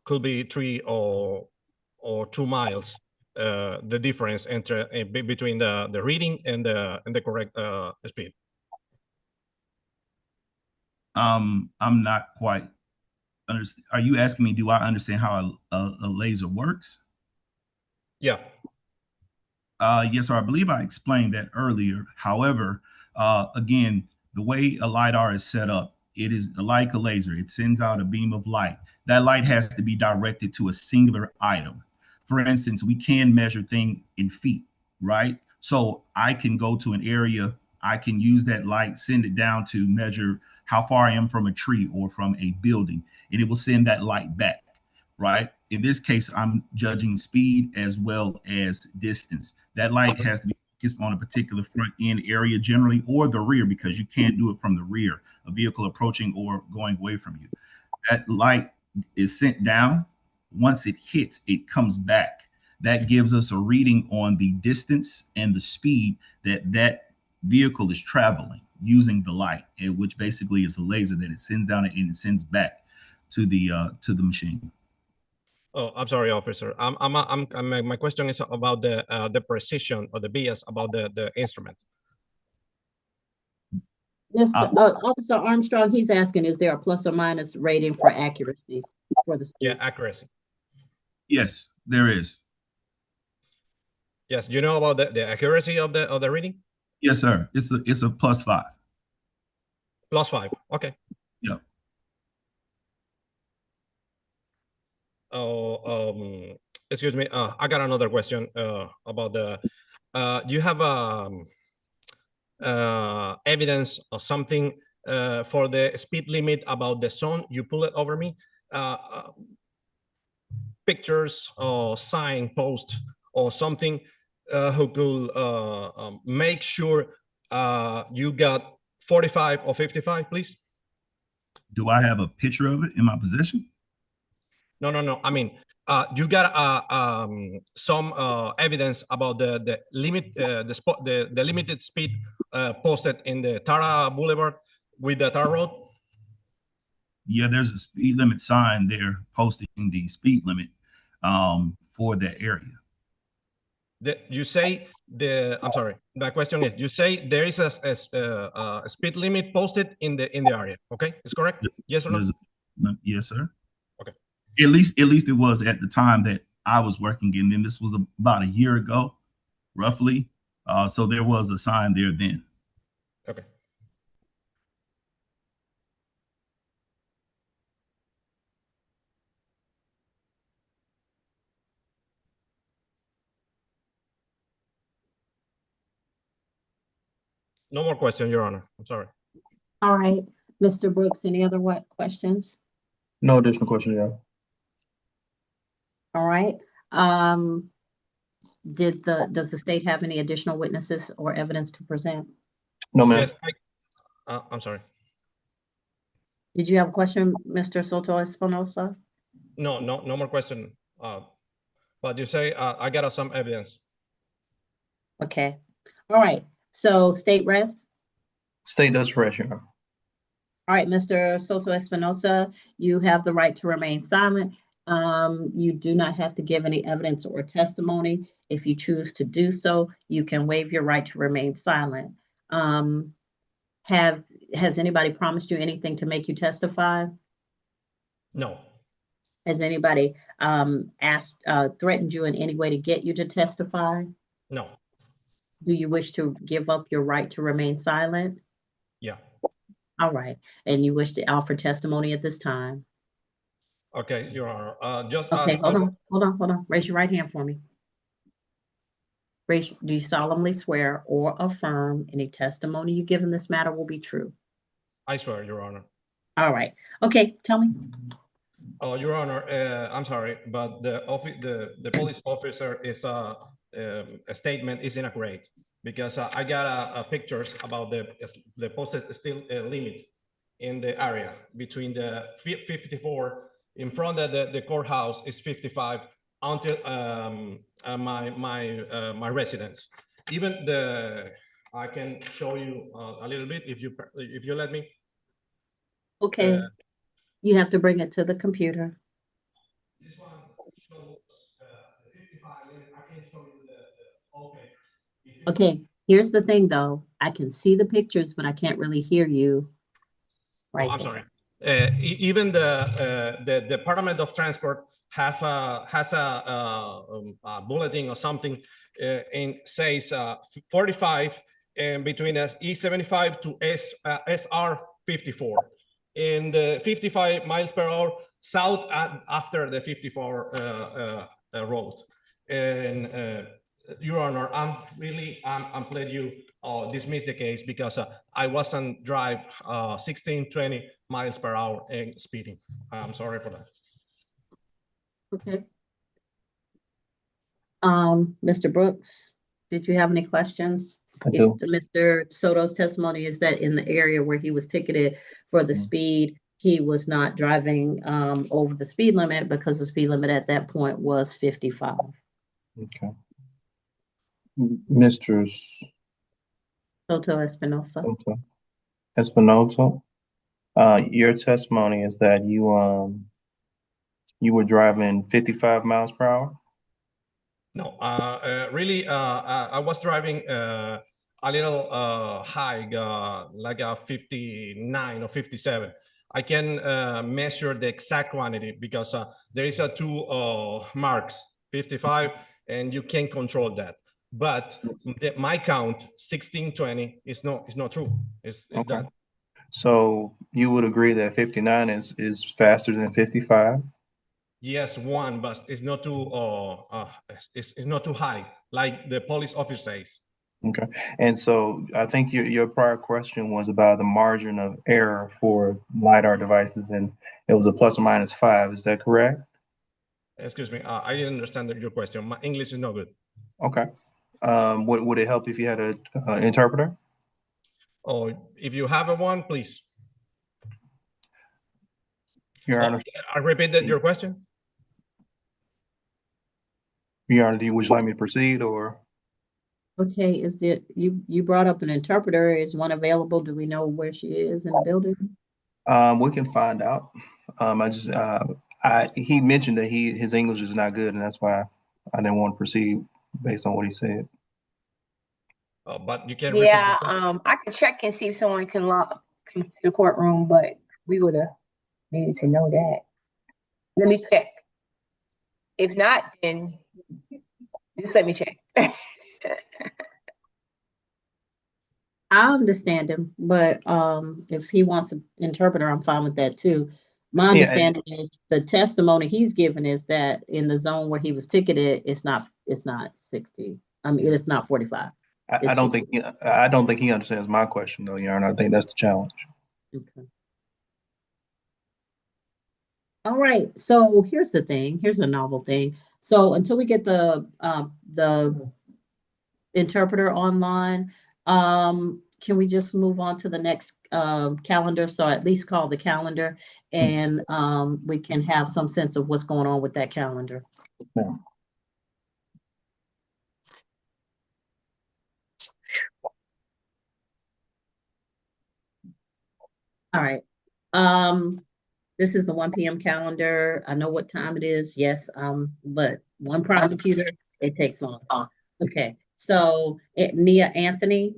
C: could be 3 or 2 miles the difference between the reading and the correct speed.
O: I'm not quite understand. Are you asking me, do I understand how a laser works?
C: Yeah.
O: Yes, sir. I believe I explained that earlier. However, again, the way a LiDAR is set up, it is like a laser. It sends out a beam of light. That light has to be directed to a singular item. For instance, we can measure things in feet, right? So I can go to an area, I can use that light, send it down to measure how far I am from a tree or from a building, and it will send that light back, right? In this case, I'm judging speed as well as distance. That light has to be focused on a particular front end area generally, or the rear, because you can't do it from the rear, a vehicle approaching or going away from you. That light is sent down. Once it hits, it comes back. That gives us a reading on the distance and the speed that vehicle is traveling using the light, which basically is a laser that it sends down and it sends back to the machine.
C: Oh, I'm sorry, officer. My question is about the precision or the bias about the instrument.
A: Mr. Officer Armstrong, he's asking, is there a plus or minus rating for accuracy for the speed?
C: Yeah, accuracy.
O: Yes, there is.
C: Yes, do you know about the accuracy of the reading?
O: Yes, sir. It's a +5.
C: +5. Okay.
O: Yeah.
C: Oh, excuse me. I got another question about the. Do you have evidence or something for the speed limit about the zone you pull it over me? Pictures or sign post or something who could make sure you got 45 or 55, please?
O: Do I have a picture of it in my possession?
C: No. I mean, you got some evidence about the limit, the limited speed posted in the Tara Boulevard with the Tara Road?
O: Yeah, there's a speed limit sign there posting the speed limit for that area.
C: You say I'm sorry. My question is: you say there is a speed limit posted in the area? Okay, is correct? Yes or no?
O: Yes, sir.
C: Okay.
O: At least it was at the time that I was working, and then this was about a year ago, roughly. So there was a sign there then.
C: Okay. No more questions, Your Honor. I'm sorry.
A: All right, Mr. Brooks, any other questions?
B: No additional questions, yeah.
A: All right. Does the state have any additional witnesses or evidence to present?
B: No, ma'am.
C: Yes, I'm sorry.
A: Did you have a question, Mr. Soto Espinosa?
C: No more question. But you say I got some evidence.
A: Okay. All right. So state rest?
B: State does rest, Your Honor.
A: All right, Mr. Soto Espinosa, you have the right to remain silent. You do not have to give any evidence or testimony. If you choose to do so, you can waive your right to remain silent. Has anybody promised you anything to make you testify?
C: No.
A: Has anybody threatened you in any way to get you to testify?
C: No.
A: Do you wish to give up your right to remain silent?
C: Yeah.
A: All right. And you wish to offer testimony at this time?
C: Okay, Your Honor.
A: Okay, hold on. Raise your right hand for me. Do you solemnly swear or affirm any testimony you give in this matter will be true?
C: I swear, Your Honor.
A: All right. Okay, tell me.
C: Oh, Your Honor, I'm sorry, but the police officer is a statement is inaccurate because I got pictures about the posted steel limit in the area between the 54 in front of the courthouse is 55 until my residence. Even I can show you a little bit if you let me.
A: Okay. You have to bring it to the computer.
C: This one shows the 55, and I can show you the all papers.
A: Okay, here's the thing though. I can see the pictures, but I can't really hear you.
C: Right. Oh, I'm sorry. Even the Department of Transport has a bulletin or something and says 45 and between E75 to SR 54. In the 55 miles per hour south after the 54 road. And Your Honor, I'm glad you dismissed the case because I wasn't drive 16, 20 miles per hour and speeding. I'm sorry for that.
A: Okay. Mr. Brooks, did you have any questions? Mr. Soto's testimony is that in the area where he was ticketed for the speed, he was not driving over the speed limit because the speed limit at that point was 55.
B: Okay. Mr.
A: Soto Espinosa.
B: Espinosa, your testimony is that you were driving 55 miles per hour?
C: No, really, I was driving a little high, like a 59 or 57. I can measure the exact quantity because there is two marks, 55, and you can control that. But my count, 1620, is not true. It's
B: okay.
C: That.
B: So you would agree that 59 is faster than 55?
C: Yes, but it's not too it's not too high, like the police officer says.
B: Okay, and so I think your prior question was about the margin of error for LiDAR devices, and it was a ±5. Is that correct?
C: Excuse me, I didn't understand your question. My English is not good.
B: Okay. Would it help if you had an interpreter?
C: Oh, if you have one, please.
B: Your Honor.
C: I repeated your question.
B: Your Honor, would you like me to proceed or?
A: Okay, you brought up an interpreter. Is one available? Do we know where she is in the building?
B: We can find out. He mentioned that his English is not good, and that's why I didn't want to proceed based on what he said.
C: But you can.
D: Yeah, I can check and see if someone can come to the courtroom, but we would have needed to know that. Let me check. If not, then just let me check.
A: I understand him, but if he wants an interpreter, I'm fine with that too. My understanding is the testimony he's given is that in the zone where he was ticketed, it's not 60. I mean, it's not 45.
B: I don't think he understands my question though, Your Honor. I think that's the challenge.
A: Okay. All right. So here's the thing. Here's a novel thing. So until we get the interpreter online, can we just move on to the next calendar? So at least call the calendar, and we can have some sense of what's going on with that calendar.
B: Yeah.
A: All right. This is the 1 p.m. calendar. I know what time it is. Yes. But one prosecutor, it takes long. Okay. So Nia Anthony.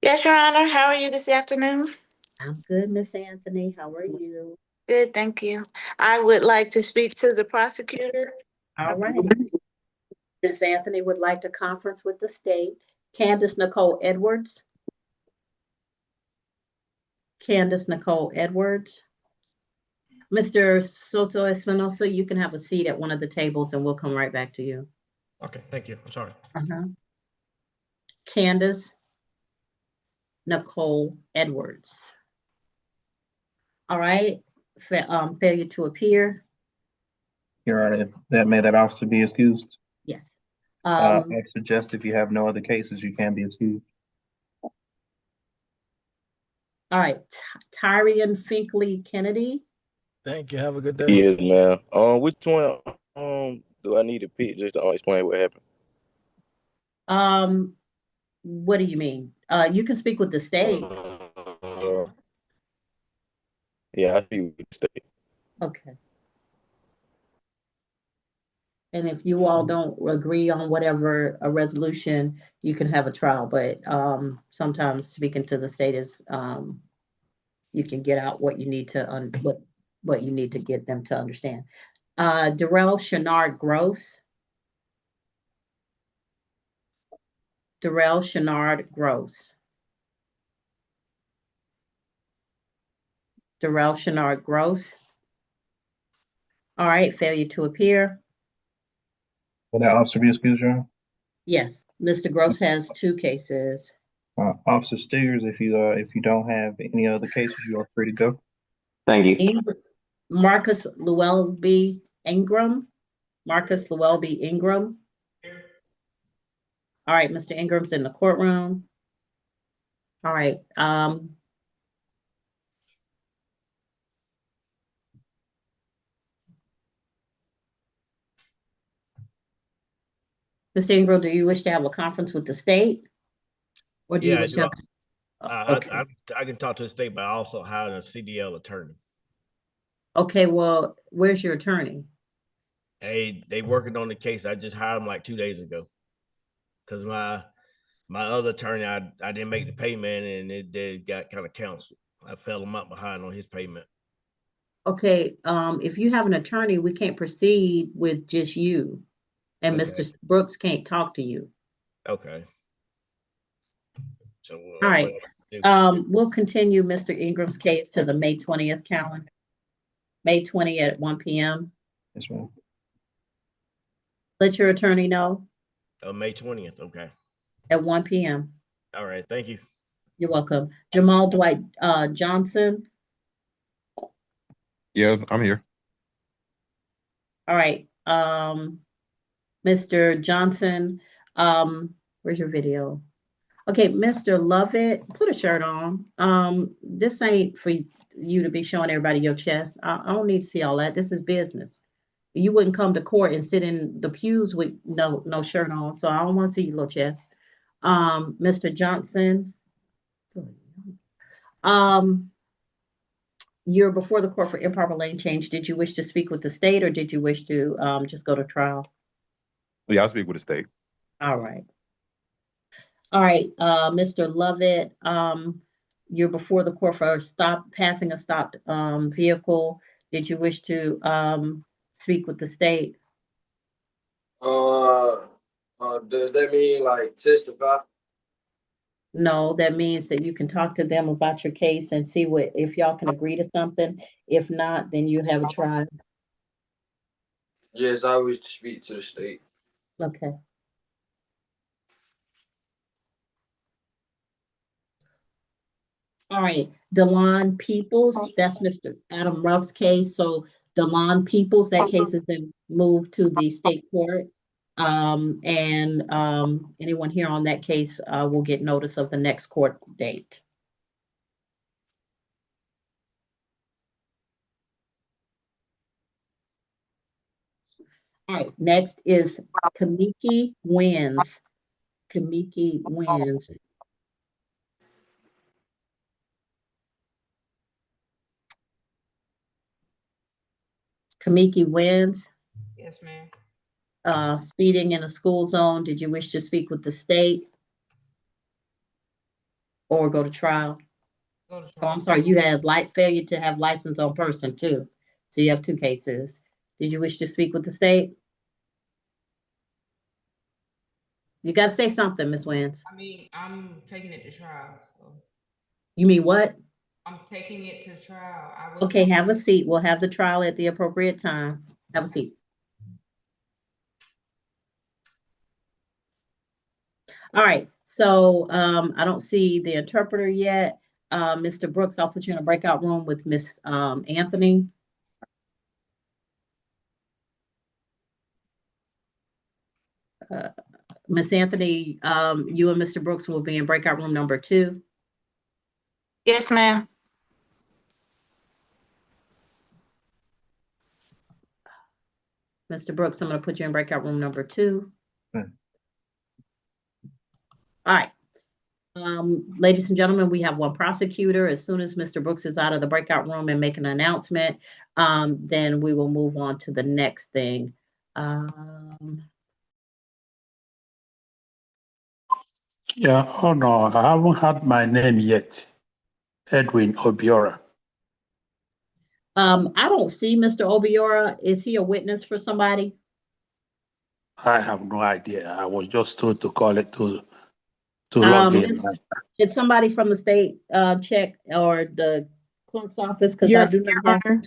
R: Yes, Your Honor. How are you this afternoon?
A: I'm good, Miss Anthony. How are you?
R: Good, thank you. I would like to speak to the prosecutor.
A: All right. Miss Anthony would like to conference with the state. Candace Nicole Edwards. Candace Nicole Edwards. Mr. Soto Espinosa, you can have a seat at one of the tables and we'll come right back to you.
C: Okay, thank you. I'm sorry.
A: Candace Nicole Edwards. All right. Failure to appear.
B: Your Honor, if may that officer be excused?
A: Yes.
B: I suggest if you have no other cases, you can be excused.
A: All right. Tyrion Finley Kennedy.
U: Thank you. Have a good day.
V: Yes, ma'am. Which one do I need to pick just to explain what happened?
A: What do you mean? You can speak with the state.
V: Yeah, I speak with the state.
A: Okay. And if you all don't agree on whatever a resolution, you can have a trial. But sometimes speaking to the state is you can get out what you need to what you need to get them to understand. Darrell Chenard Gross. Darrell Chenard Gross. Darrell Chenard Gross. All right, failure to appear.
B: Will that officer be excused, Your Honor?
A: Yes, Mr. Gross has 2 cases.
B: Officer Stiggers, if you don't have any other cases, you are free to go.
X: Thank you.
A: Marcus Llewellby Ingram. Marcus Llewellby Ingram. All right, Mr. Ingram's in the courtroom. All right. Mr. Ingram, do you wish to have a conference with the state? Or do you wish to have
C: I can talk to the state, but I also hired a CDL attorney.
A: Okay, well, where's your attorney?
C: Hey, they working on the case. I just hired him like 2 days ago. Because my other attorney, I didn't make the payment and it got kind of canceled. I fell him up behind on his payment.
A: Okay, if you have an attorney, we can't proceed with just you. And
C: Okay.
A: Mr. Brooks can't talk to you.
C: Okay. So
A: All right. We'll continue Mr. Ingram's case to the May 20th calendar. May 20th at 1 p.m.
B: Yes, ma'am.
A: Let your attorney know.
C: May 20th. Okay.
A: At 1 p.m.
C: All right. Thank you.
A: You're welcome. Jamal Dwight Johnson.
Y: Yeah, I'm here.
A: All right. Mr. Johnson, where's your video? Okay, Mr. Lovett, put a shirt on. This ain't for you to be showing everybody your chest. I don't need to see all that. This is business. You wouldn't come to court and sit in the pews with no shirt on. So I don't want to see your little chest. Mr. Johnson, you're before the court for improper lane change. Did you wish to speak with the state or did you wish to just go to trial?
Y: Yeah, I'll speak with the state.
A: All right. All right, Mr. Lovett, you're before the court for passing a stopped vehicle. Did you wish to speak with the state?
Z: Does that mean like testify?
A: No, that means that you can talk to them about your case and see if y'all can agree to something. If not, then you have a trial.
Z: Yes, I wish to speak to the state.
A: Okay. All right, Delon Peoples, that's Mr. Adam Ruff's case. So Delon Peoples, that case has been moved to the state court. Anyone here on that case will get notice of the next court date. All right, next is Kamiki Wyn. Kamiki Wyn. Kamiki Wyn.
L: Yes, ma'am.
A: Speeding in a school zone. Did you wish to speak with the state? or go to trial?
L: Go to
A: Oh,
L: trial.
A: I'm sorry, you had failure to have license on person too. So you have two cases. Did you wish to speak with the state? You gotta say something, Ms. Wins.
L: I mean, I'm taking it to trial, so
A: You mean what?
L: I'm taking it to trial. I was
A: Okay, have a seat. We'll have the trial at the appropriate time. Have a seat. All right, so I don't see the interpreter yet. Mr. Brooks, I'll put you in a breakout room with Miss Anthony. Miss Anthony, you and Mr. Brooks will be in breakout room number 2.
R: Yes, ma'am.
A: Mr. Brooks, I'm going to put you in breakout room number 2.
B: Hmm.
A: All right. Ladies and gentlemen, we have one prosecutor. As soon as Mr. Brooks is out of the breakout room and make an announcement, then we will move on to the next thing.
F: Yeah, oh no, I haven't had my name yet. Edwin Obiora.
A: I don't see Mr. Obiora. Is he a witness for somebody?
F: I have no idea. I was just told to call it to log in.
A: Did somebody from the state check or the clerk's office? Because I
M: Your
A: do not have.
M: Honor,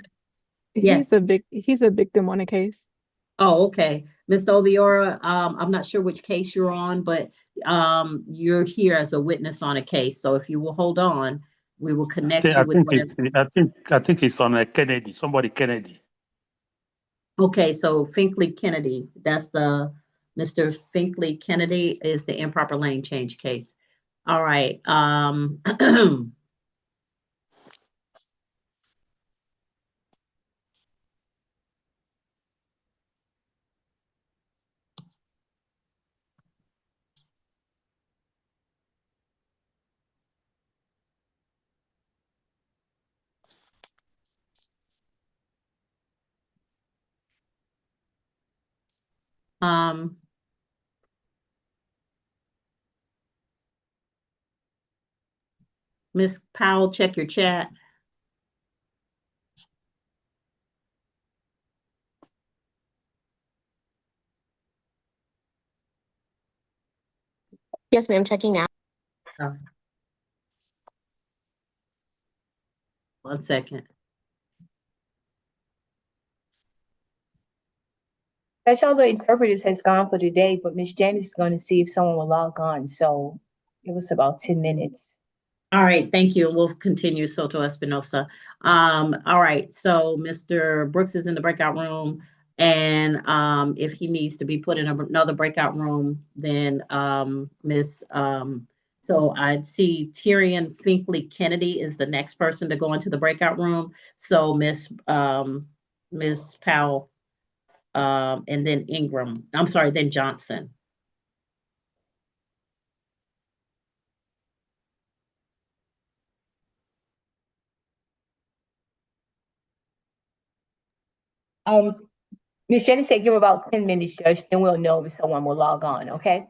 A: Yes.
M: he's a victim on a case.
A: Oh, okay. Ms. Obiora, I'm not sure which case you're on, but you're here as a witness on a case. So if you will hold on, we will connect you with whatever.
F: I think it's on Kennedy, somebody Kennedy.
A: Okay, so Finley Kennedy, that's the Mr. Finley Kennedy is the improper lane change case. All right. Ms. Powell, check your chat.
S: Yes, ma'am, checking now.
A: One second.
D: That's all the interpreters has gone for today, but Miss Janice is going to see if someone will log on. So it was about 10 minutes.
A: All right, thank you. We'll continue Soto Espinosa. All right, so Mr. Brooks is in the breakout room, and if he needs to be put in another breakout room, then so I'd see Tyrion Finley Kennedy is the next person to go into the breakout room. So Miss Powell, and then Ingram. I'm sorry, then Johnson.
D: Miss Jenny said give about 10 minutes, Judge, then we'll know if someone will log on, okay?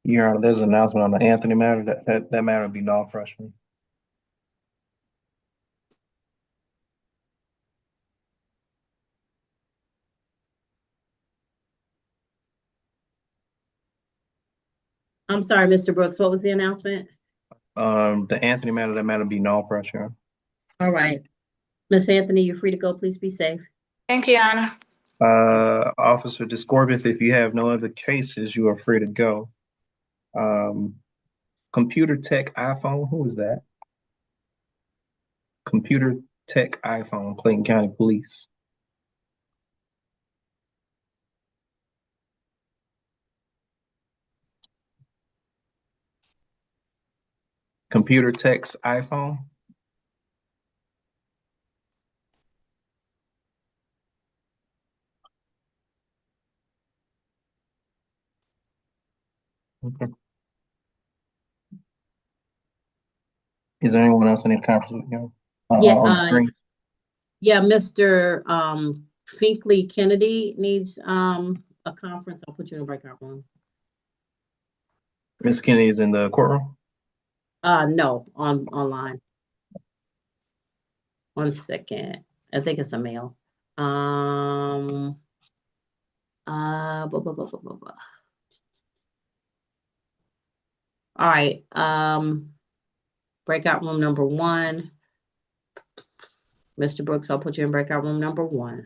B: Your Honor, there's an announcement on the Anthony matter. That matter will be non-freshman.
A: I'm sorry, Mr. Brooks, what was the announcement?
B: The Anthony matter, that matter will be non-pressure.
A: All right. Miss Anthony, you're free to go. Please be safe.
R: Thank you, Your Honor.
B: Officer Discorbeth, if you have no other cases, you are free to go. Computer Tech iPhone, who is that? Computer Tech iPhone, Clayton County Police. Computer Tech's iPhone. Okay. Is there anyone else I need to conference with you?
A: Yeah,
B: On the screen?
A: Yeah, Mr. Finley Kennedy needs a conference. I'll put you in a breakout room.
B: Ms. Kennedy is in the courtroom?
A: No, online. 1 second. I think it's a male. Blah, blah, blah, blah, blah, blah. All right. Breakout room number 1. Mr. Brooks, I'll put you in breakout room number 1.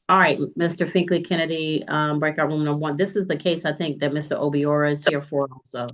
A: All right, Mr. Finley Kennedy, breakout room number 1. This is the case I think that Mr. Obiora is here for also.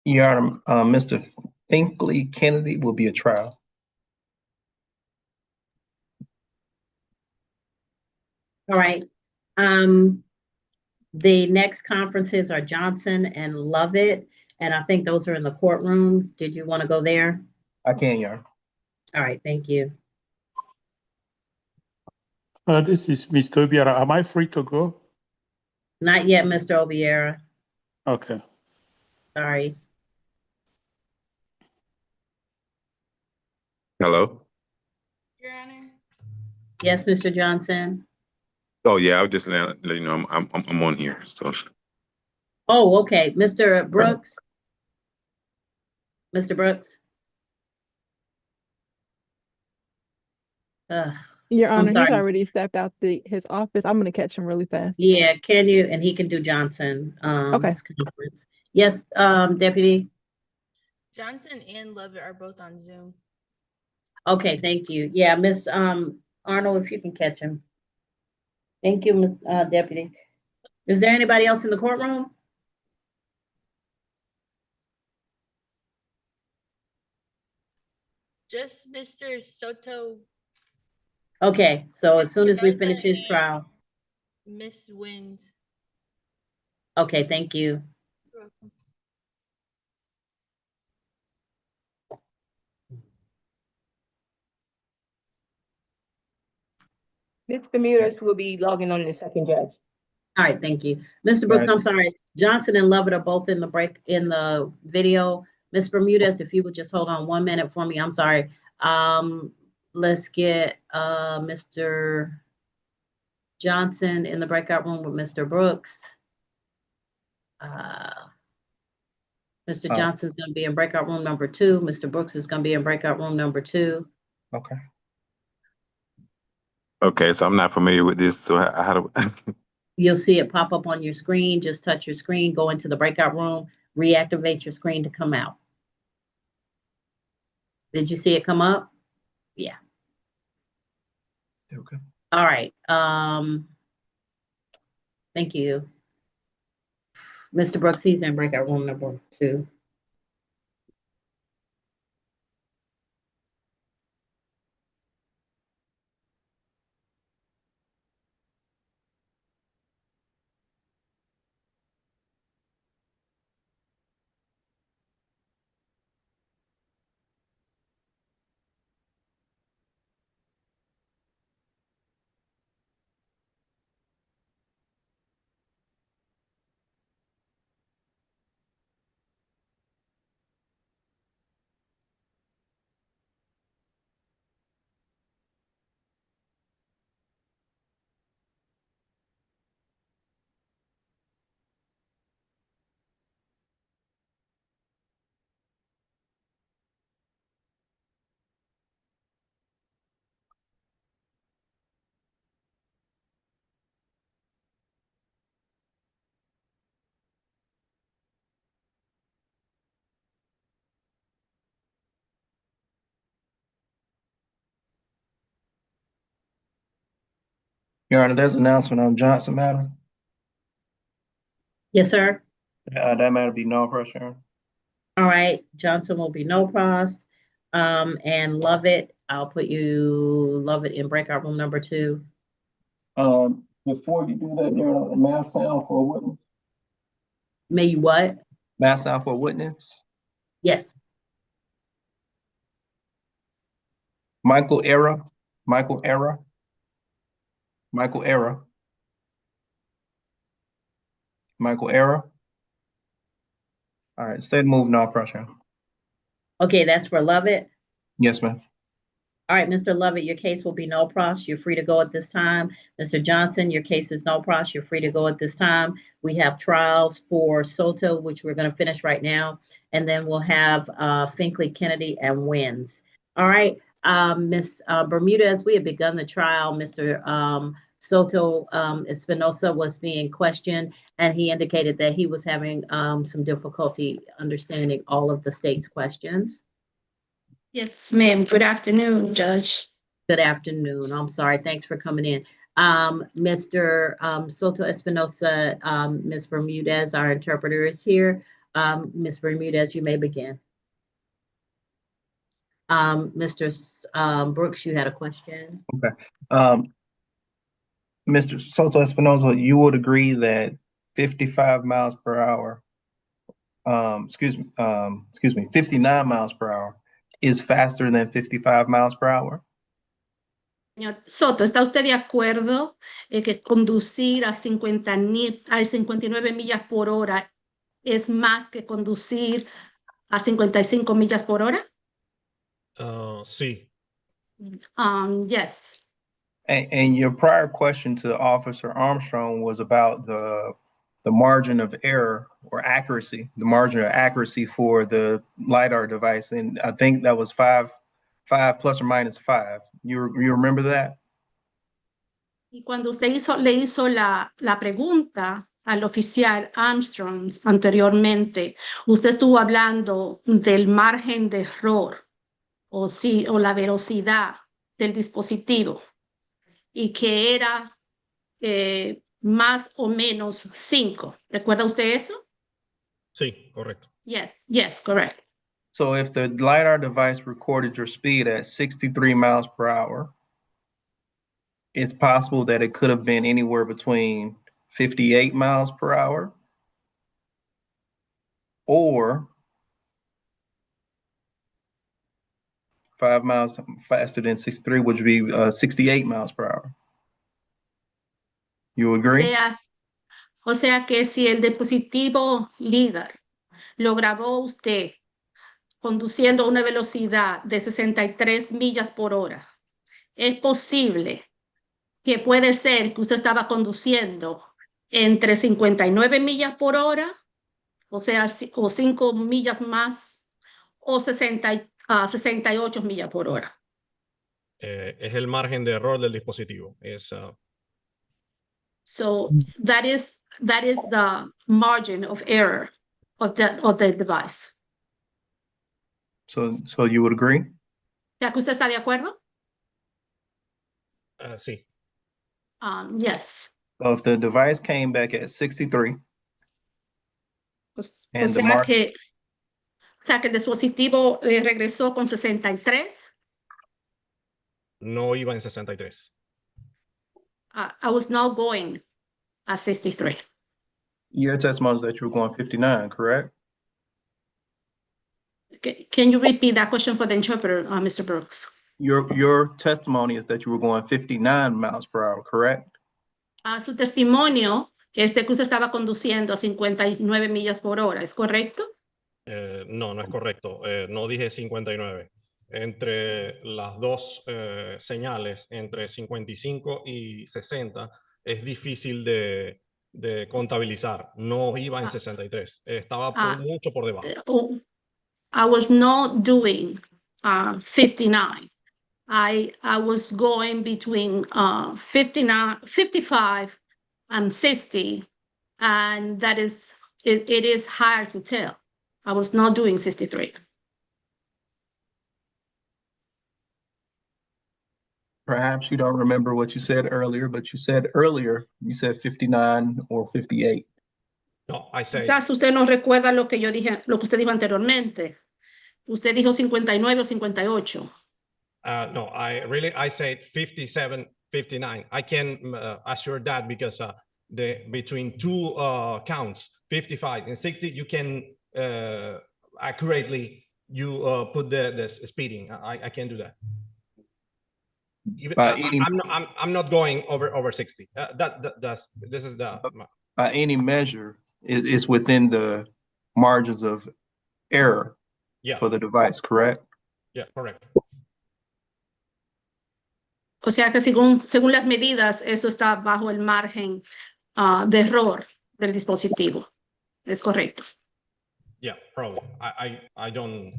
B: Your Honor, Mr. Finley Kennedy will be a trial.
A: All right. The next conferences are Johnson and Lovett, and I think those are in the courtroom. Did you want to go there?
B: I can, Your Honor.
A: All right, thank you.
F: This is Mr. Obiara. Am I free to go?
A: Not yet, Mr. Obiera.
F: Okay.
A: Sorry.
K: Hello.
A: Yes, Mr. Johnson.
K: Oh yeah, I was just letting you know I'm on here. So
A: Oh, okay. Mr. Brooks. Mr. Brooks.
M: Your
A: I'm
M: Honor, he's
A: sorry.
M: already stepped out his office. I'm gonna catch him really fast.
A: Yeah, can you? And he can do Johnson.
M: Okay.
A: Conference. Yes, Deputy.
P: Johnson and Lovett are both on Zoom.
A: Okay, thank you. Yeah, Miss Arnold, if you can catch him. Thank you, Deputy. Is there anybody else in the courtroom?
P: Just Mr. Soto.
A: Okay, so as soon as we finish his trial.
P: Miss Wyn's.
A: Okay, thank you.
P: You're welcome.
D: Mr. Mutis will be logging on the second judge.
A: All right, thank you. Mr. Brooks,
B: Right.
A: I'm sorry. Johnson and Lovett are both in the video. Ms. Bermudez, if you would just hold on 1 minute for me, I'm sorry. Let's get Mr. Johnson in the breakout room with Mr. Brooks. Mr. Johnson's gonna be in breakout room number 2. Mr. Brooks is gonna be in breakout room number 2.
B: Okay.
K: okay, so I'm not familiar with this. So how do
A: You'll see it pop up on your screen. Just touch your screen, go into the breakout room, reactivate your screen to come out. Did you see it come up? Yeah.
B: Okay.
A: All right. Thank you. Mr. Brooks, he's in breakout room number 2.
B: Your Honor, there's an announcement on Johnson matter.
A: Yes, sir.
B: That matter be no pressure.
A: All right. Johnson will be no pros. And Lovett, I'll put you Lovett in breakout room number 2.
B: Before you do that, Your Honor, mass sound for a witness.
A: May you what?
B: Mass sound for a witness.
A: Yes.
B: Michael Era. Michael Era. Michael Era. Michael Era. All right, stay moved, no pressure.
A: Okay, that's for Lovett.
B: Yes, ma'am.
A: All right, Mr. Lovett, your case will be no pros. You're free to go at this time. Mr. Johnson, your case is no pros. You're free to go at this time. We have trials for Soto, which we're going to finish right now. And then we'll have Finley, Kennedy, and Wins. All right, Ms. Bermudez, we have begun the trial. Mr. Soto Espinosa was being questioned, and he indicated that he was having some difficulty understanding all of the state's questions.
R: Yes, ma'am. Good afternoon, Judge.
A: Good afternoon. I'm sorry. Thanks for coming in. Mr. Soto Espinosa, Ms. Bermudez, our interpreter, is here. Ms. Bermudez, you may begin. Mr. Brooks, you had a question?
B: Okay. Mr. Soto Espinosa, you would agree that 55 miles per hour, 59 miles per hour is faster than 55 miles per hour?
I: Señor Soto, ¿está usted de acuerdo que conducir a 59 millas por hora es más que conducir a 55 millas por hora?
C: Sí.
I: Yes.
B: And your prior question to Officer Armstrong was about the margin of error or accuracy, the margin of accuracy for the LiDAR device. And I think that was five plus or minus 5. You remember that?
I: Y cuando usted le hizo la pregunta al oficial Armstrong anteriormente, usted estuvo hablando del margen de error o la velocidad del dispositivo y que era más o menos 5. ¿Recuerda usted eso?
C: Sí, correcto.
I: Yes, correct.
B: So if the LiDAR device recorded your speed at 63 miles per hour, it's possible that it could have been anywhere between 58 miles per hour or 5 miles faster than 63, which would be 68 miles per hour. You agree?
I: O sea que si el dispositivo LiDAR lo grabó usted conduciendo a una velocidad de 63 millas por hora, es posible que puede ser que usted estaba conduciendo entre 59 millas por hora, o sea, o 5 millas más, o 68 millas por hora.
C: Es el margen de error del dispositivo.
I: So that is the margin of error of the device.
B: So you would agree?
I: O sea, que usted está de acuerdo?
C: Sí.
I: Yes.
B: So if the device came back at 63,
I: O sea que el dispositivo regresó con 63.
C: No iba en 63.
I: I was not going at 63.
B: your testimony is that you were going 59, correct?
I: Can you repeat that question for the interpreter, Mr. Brooks?
B: Your testimony is that you were going 59 miles per hour, correct?
I: Su testimonio es de que usted estaba conduciendo a 59 millas por hora, ¿es correcto?
C: No, no es correcto. No dije 59. Entre las dos señales, entre 55 y 60, es difícil de contabilizar. No iba en 63. Estaba mucho por debajo.
I: I was not doing 59. I was going between 55 and 60, and that is, it is hard to tell. I was not doing 63.
B: Perhaps you don't remember what you said earlier, but you said 59 or 58.
C: No, I say.
I: Quizás usted no recuerda lo que yo dije, lo que usted dijo anteriormente. Usted dijo 59 o 58.
C: No, I said 57, 59. I can assure that because between two counts, 55 and 60, you can accurately put the speeding. I can do that. Even, I'm not going over 60. This is the
B: by any measure, it's within the margins of error for the device, correct?
C: Yeah, correct.
I: O sea que según las medidas, eso está bajo el margen de error del dispositivo. Es correcto.
C: Yeah, probably. I don't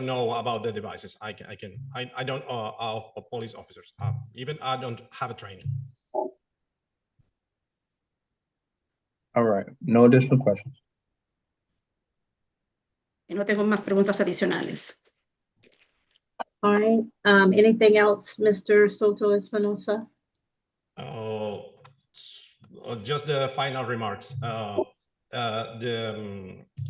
C: know about the devices. I don't of police officers. Even I don't have a training.
B: All right. No additional questions.
I: Y no tengo más preguntas adicionales.
A: All right. Anything else, Mr. Soto Espinosa?
C: Just the final remarks.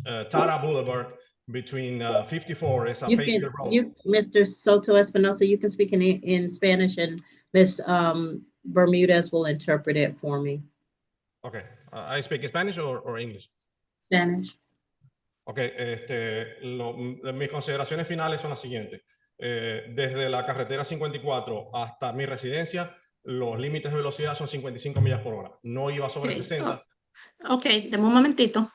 C: Tara Boulevard between 54 is a
A: You
C: Fayetteville
A: can,
C: Road.
A: Mr. Soto Espinosa, you can speak in Spanish and Miss Bermudez will interpret it for me.
C: Okay, I speak Spanish or English.
A: Spanish.
C: Ok, mis consideraciones finales son las siguientes. Desde la carretera 54 hasta mi residencia, los límites de velocidad son 55 millas por hora. No iba sobre 60.
I: Okay, dame un momentito.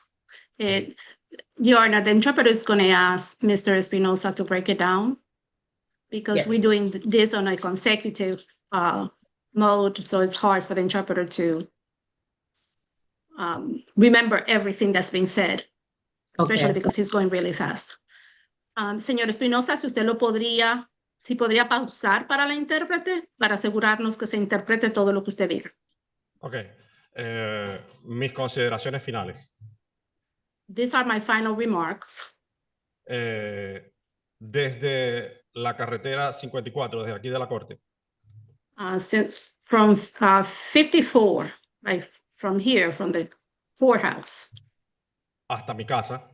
I: Your Honor, the interpreter is going to ask Mr. Espinosa to break it down because
A: Yes.
I: we're doing this on a consecutive mode, so it's hard for the interpreter to remember everything that's being said, especially
A: Okay.
I: because he's going really fast. Señor Espinosa, si usted si podría pausar para la intérprete para asegurarnos que se interprete todo lo que usted diga.
C: Ok, mis consideraciones finales.
I: These are my final remarks.
C: Desde la carretera 54, desde aquí de la corte,
I: From 54, right, from here, from the courthouse,
C: hasta mi casa,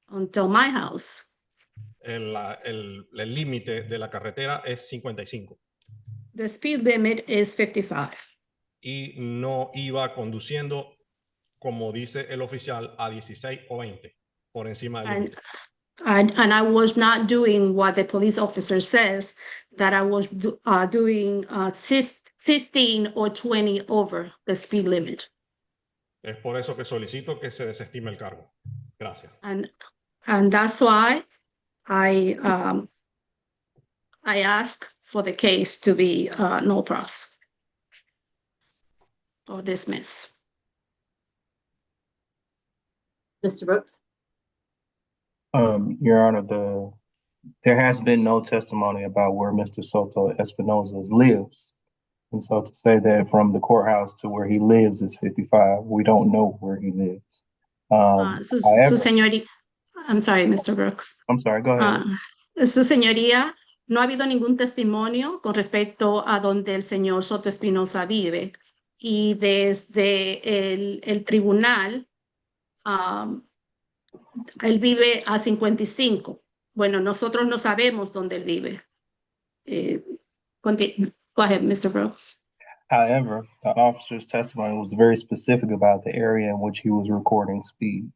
I: until my house,
C: el límite de la carretera es 55.
I: the speed limit is 55.
C: Y no iba conduciendo, como dice el oficial, a 16 o 20 por encima del límite.
I: And I was not doing what the police officer says, that I was doing 16 or 20 over the speed limit.
C: Es por eso que solicito que se desestime el cargo. Gracias.
I: And that's why I ask for the case to be no pros or dismiss.
A: Mr. Brooks?
B: Your Honor, there has been no testimony about where Mr. Soto Espinosa lives. And so to say that from the courthouse to where he lives is 55, we don't know where he lives.
I: Su señoría, I'm sorry, Mr. Brooks.
B: I'm sorry, go ahead.
I: Su señoría, no ha habido ningún testimonio con respecto a donde el señor Soto Espinosa vive. Y desde el tribunal, él vive a 55. Bueno, nosotros no sabemos dónde él vive. Go ahead, Mr. Brooks.
B: However, the officer's testimony was very specific about the area in which he was recording speed.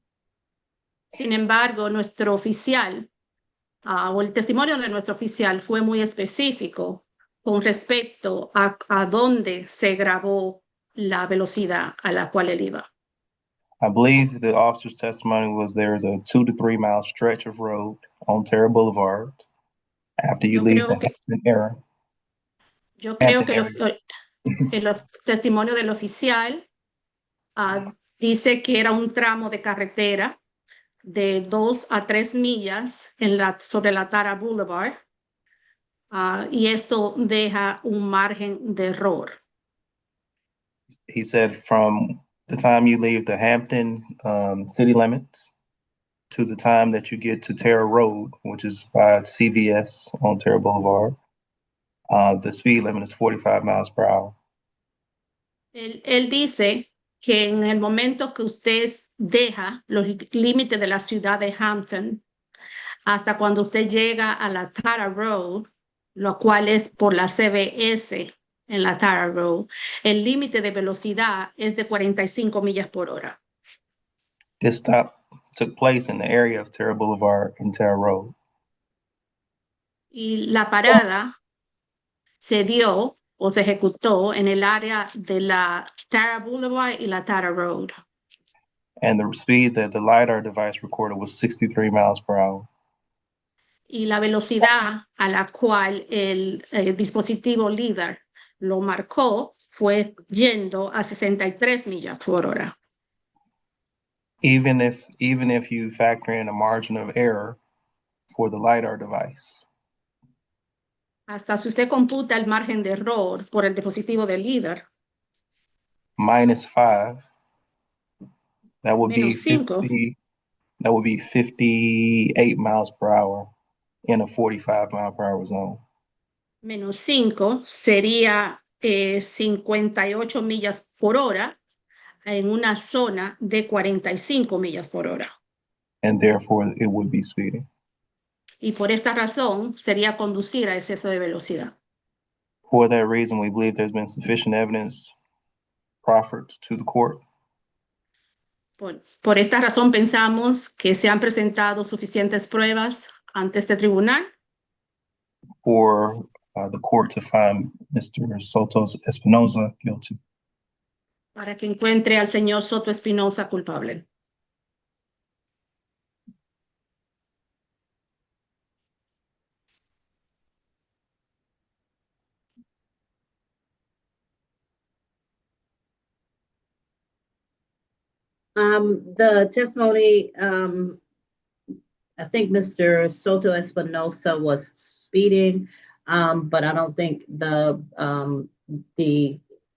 I: Sin embargo, nuestro oficial, o el testimonio de nuestro oficial fue muy específico con respecto a dónde se grabó la velocidad a la cual él iba.
B: I believe the officer's testimony was there's a 2 to 3 mile stretch of road on Terra Boulevard after you leave the Hampton area.
I: Yo creo que el testimonio del oficial dice que era un tramo de carretera de 2 a 3 millas sobre la Tara Boulevard, y esto deja un margen de error.
B: He said from the time you leave the Hampton city limits to the time that you get to Terra Road, which is by CVS on Terra Boulevard, the speed limit is 45 miles per hour.
I: Él dice que en el momento que usted deja los límites de la ciudad de Hampton hasta cuando usted llega a la Tara Road, lo cual es por la CVS en la Tara Road, el límite de velocidad es de 45 millas por hora.
B: This stop took place in the area of Terra Boulevard and Terra Road.
I: Y la parada se dio o se ejecutó en el área de la Tara Boulevard y la Tara Road.
B: And the speed that the LiDAR device recorded was 63 miles per hour.
I: Y la velocidad a la cual el dispositivo LiDAR lo marcó fue yendo a 63 millas por hora.
B: Even if you factor in a margin of error for the LiDAR device.
I: Hasta si usted computa el margen de error por el dispositivo de LiDAR.
B: -5. That would be
I: 5.
B: That would be 58 miles per hour in a 45 mile per hour zone.
I: -5 sería 58 millas por hora en una zona de 45 millas por hora.
B: and therefore it would be speeding.
I: Y por esta razón sería conducir a exceso de velocidad.
B: For that reason, we believe there's been sufficient evidence proffered to the court.
I: Por esta razón pensamos que se han presentado suficientes pruebas ante este tribunal
B: For the court to find Mr. Soto Espinosa guilty.
I: para que encuentre al señor Soto Espinosa culpable.
A: The testimony, I think Mr. Soto Espinosa was speeding, but I don't think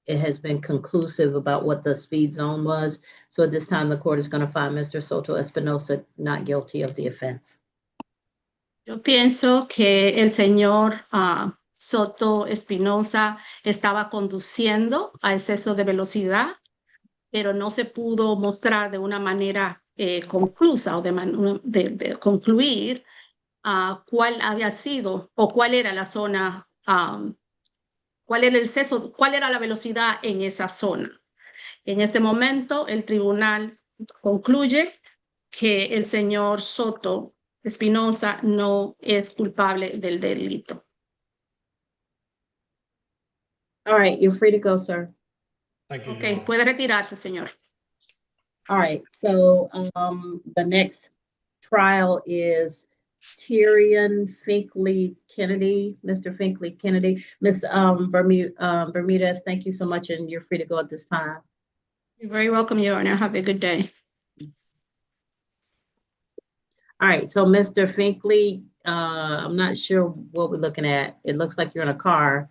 A: it has been conclusive about what the speed zone was. So at this time, the court is going to find Mr. Soto Espinosa not guilty of the offense.
I: Yo pienso que el señor Soto Espinosa estaba conduciendo a exceso de velocidad, pero no se pudo mostrar de una manera conclusa o de concluir cuál había sido o cuál era la zona, cuál era el exceso, cuál era la velocidad en esa zona. En este momento, el tribunal concluye que el señor Soto Espinosa no es culpable del delito.
A: All right, you're free to go, sir.
I: Ok, puede retirarse, señor.
A: All right, so the next trial is Tyrion Finley Kennedy, Mr. Finley Kennedy. Ms. Bermudez, thank you so much, and you're free to go at this time.
I: You're very welcome, Your Honor. Have a good day.
A: All right, so Mr. Finley, I'm not sure what we're looking at. It looks like you're in a car.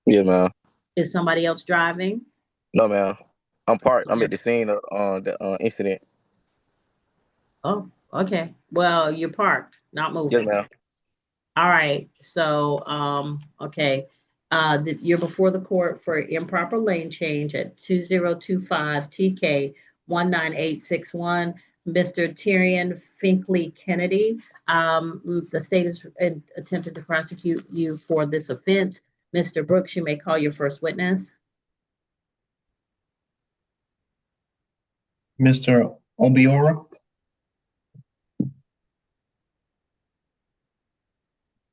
V: Yeah, ma'am.
A: Is somebody else driving?
V: No, ma'am. I'm parked. I'm at the scene of the incident.
A: Oh, okay. Well, you're parked, not moving.
V: Yes, ma'am.
A: All right, so, okay. You're before the court for improper lane change at 2025 TK 19861. Mr. Tyrion Finley Kennedy, the state has attempted to prosecute you for this offense. Mr. Brooks, you may call your first witness.
B: Mr. Obiora?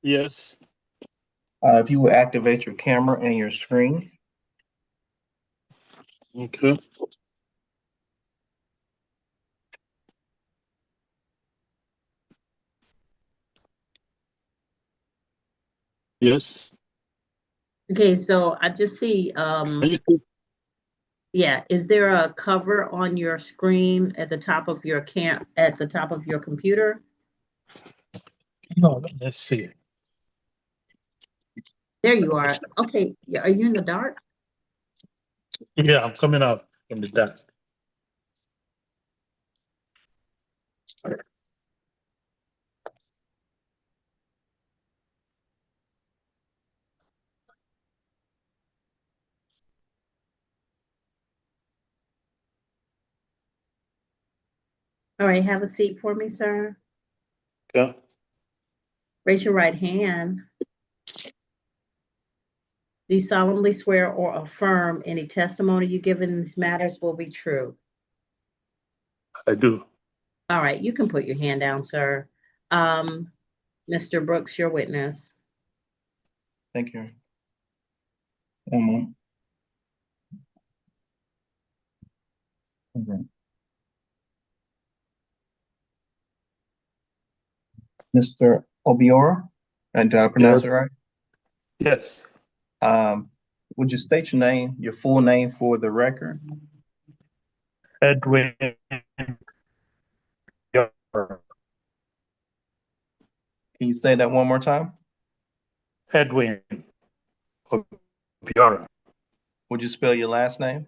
F: Yes.
B: If you will activate your camera and your screen.
F: Okay. Yes.
A: Okay, so I just see, yeah, is there a cover on your screen at the top of your computer?
F: No, let's see.
A: There you are. Okay, are you in the dark?
F: Yeah, I'm coming out from the dark.
A: All right, have a seat for me, sir.
F: Yeah.
A: Raise your right hand. Do you solemnly swear or affirm any testimony you give in these matters will be true?
F: I do.
A: All right, you can put your hand down, sir. Mr. Brooks, your witness.
B: Thank you. One moment. Okay. Mr. Obiora, and did I pronounce it right?
F: Yes.
B: Would you state your name, your full name for the record?
F: Edwin.
B: Can you say that one more time?
F: Edwin. Obiora.
B: Would you spell your last name?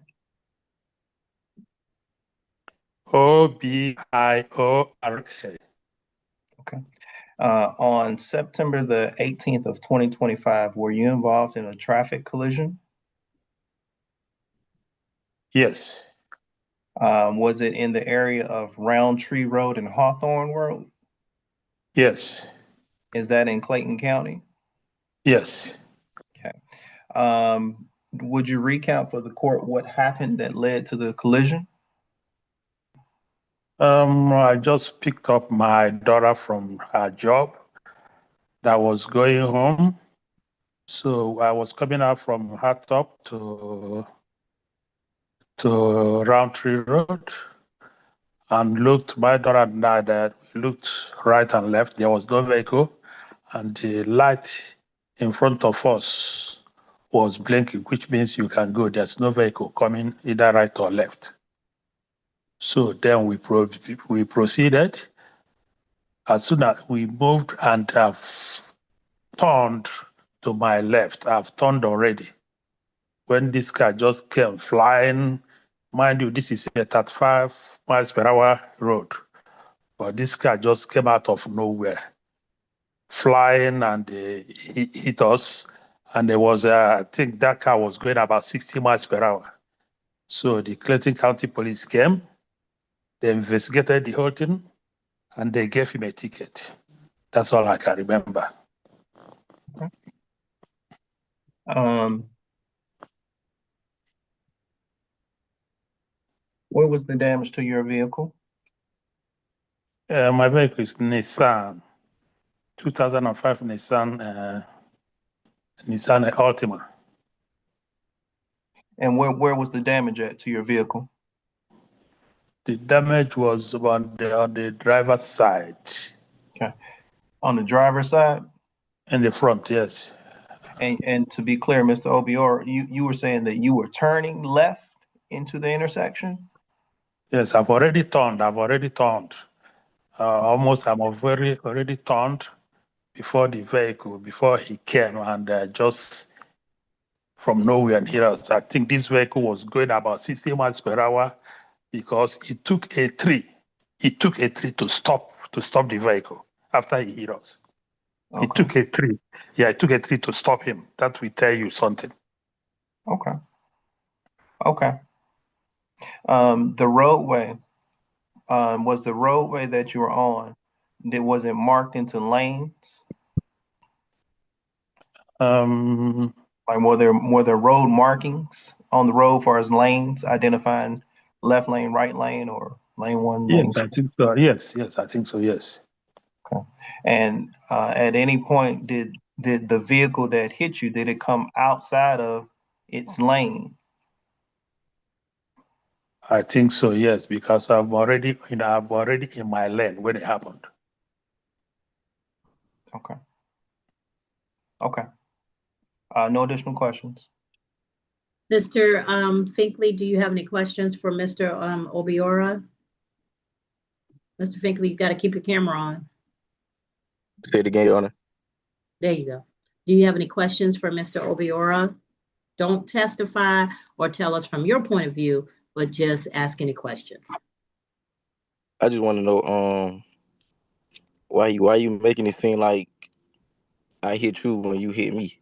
F: Obiora.
B: Okay. On September the 18th of 2025, were you involved in a traffic collision?
F: Yes.
B: Was it in the area of Roundtree Road and Hawthorne Road?
F: Yes.
B: Is that in Clayton County?
F: Yes.
B: Okay. Would you recount for the court what happened that led to the collision?
F: I just picked up my daughter from her job that was going home. So I was coming out from Hardtop to Roundtree Road and looked, my daughter and I that looked right and left. There was no vehicle, and the light in front of us was blinking, which means you can go. There's no vehicle coming either right or left. So then we proceeded. As soon as we moved and have turned to my left, I've turned already. When this car just came flying, mind you, this is a 35 miles per hour road, but this car just came out of nowhere, flying, and hit us. And there was, I think that car was going about 60 miles per hour. So the Clayton County Police came, they investigated the whole thing, and they gave him a ticket. That's all I can remember.
B: What was the damage to your vehicle?
F: My vehicle is Nissan, 2005 Nissan Altima.
B: And where was the damage at to your vehicle?
F: The damage was on the driver's side.
B: Okay. On the driver's side?
F: In the front, yes.
B: And to be clear, Mr. Obiora, you were saying that you were turning left into the intersection?
F: Yes, I've already turned. Almost, I'm already turned before the vehicle, before he came, and just from nowhere and hit us. I think this vehicle was going about 60 miles per hour because it took a tree. It took a tree to stop the vehicle after he hit us.
B: Okay.
F: It took a tree. Yeah, it took a tree to stop him. That will tell you something.
B: Okay. Okay. The roadway, was the roadway that you were on, was it marked into lanes? Like were there road markings on the road for as lanes, identifying left lane, right lane, or lane one?
F: Yes, I think so. Yes, I think so. Yes.
B: Okay. And at any point, did the vehicle that hit you, did it come outside of its lane?
F: I think so. Yes, because I'm already in my lane when it happened.
B: Okay. Okay. No additional questions.
A: Mr. Finley, do you have any questions for Mr. Obiora? Mr. Finley, you got to keep your camera on.
V: Say it again, Your Honor.
A: There you go. Do you have any questions for Mr. Obiora? Don't testify or tell us from your point of view, but just ask any questions.
V: I just want to know why you making it seem like I hit you when you hit me?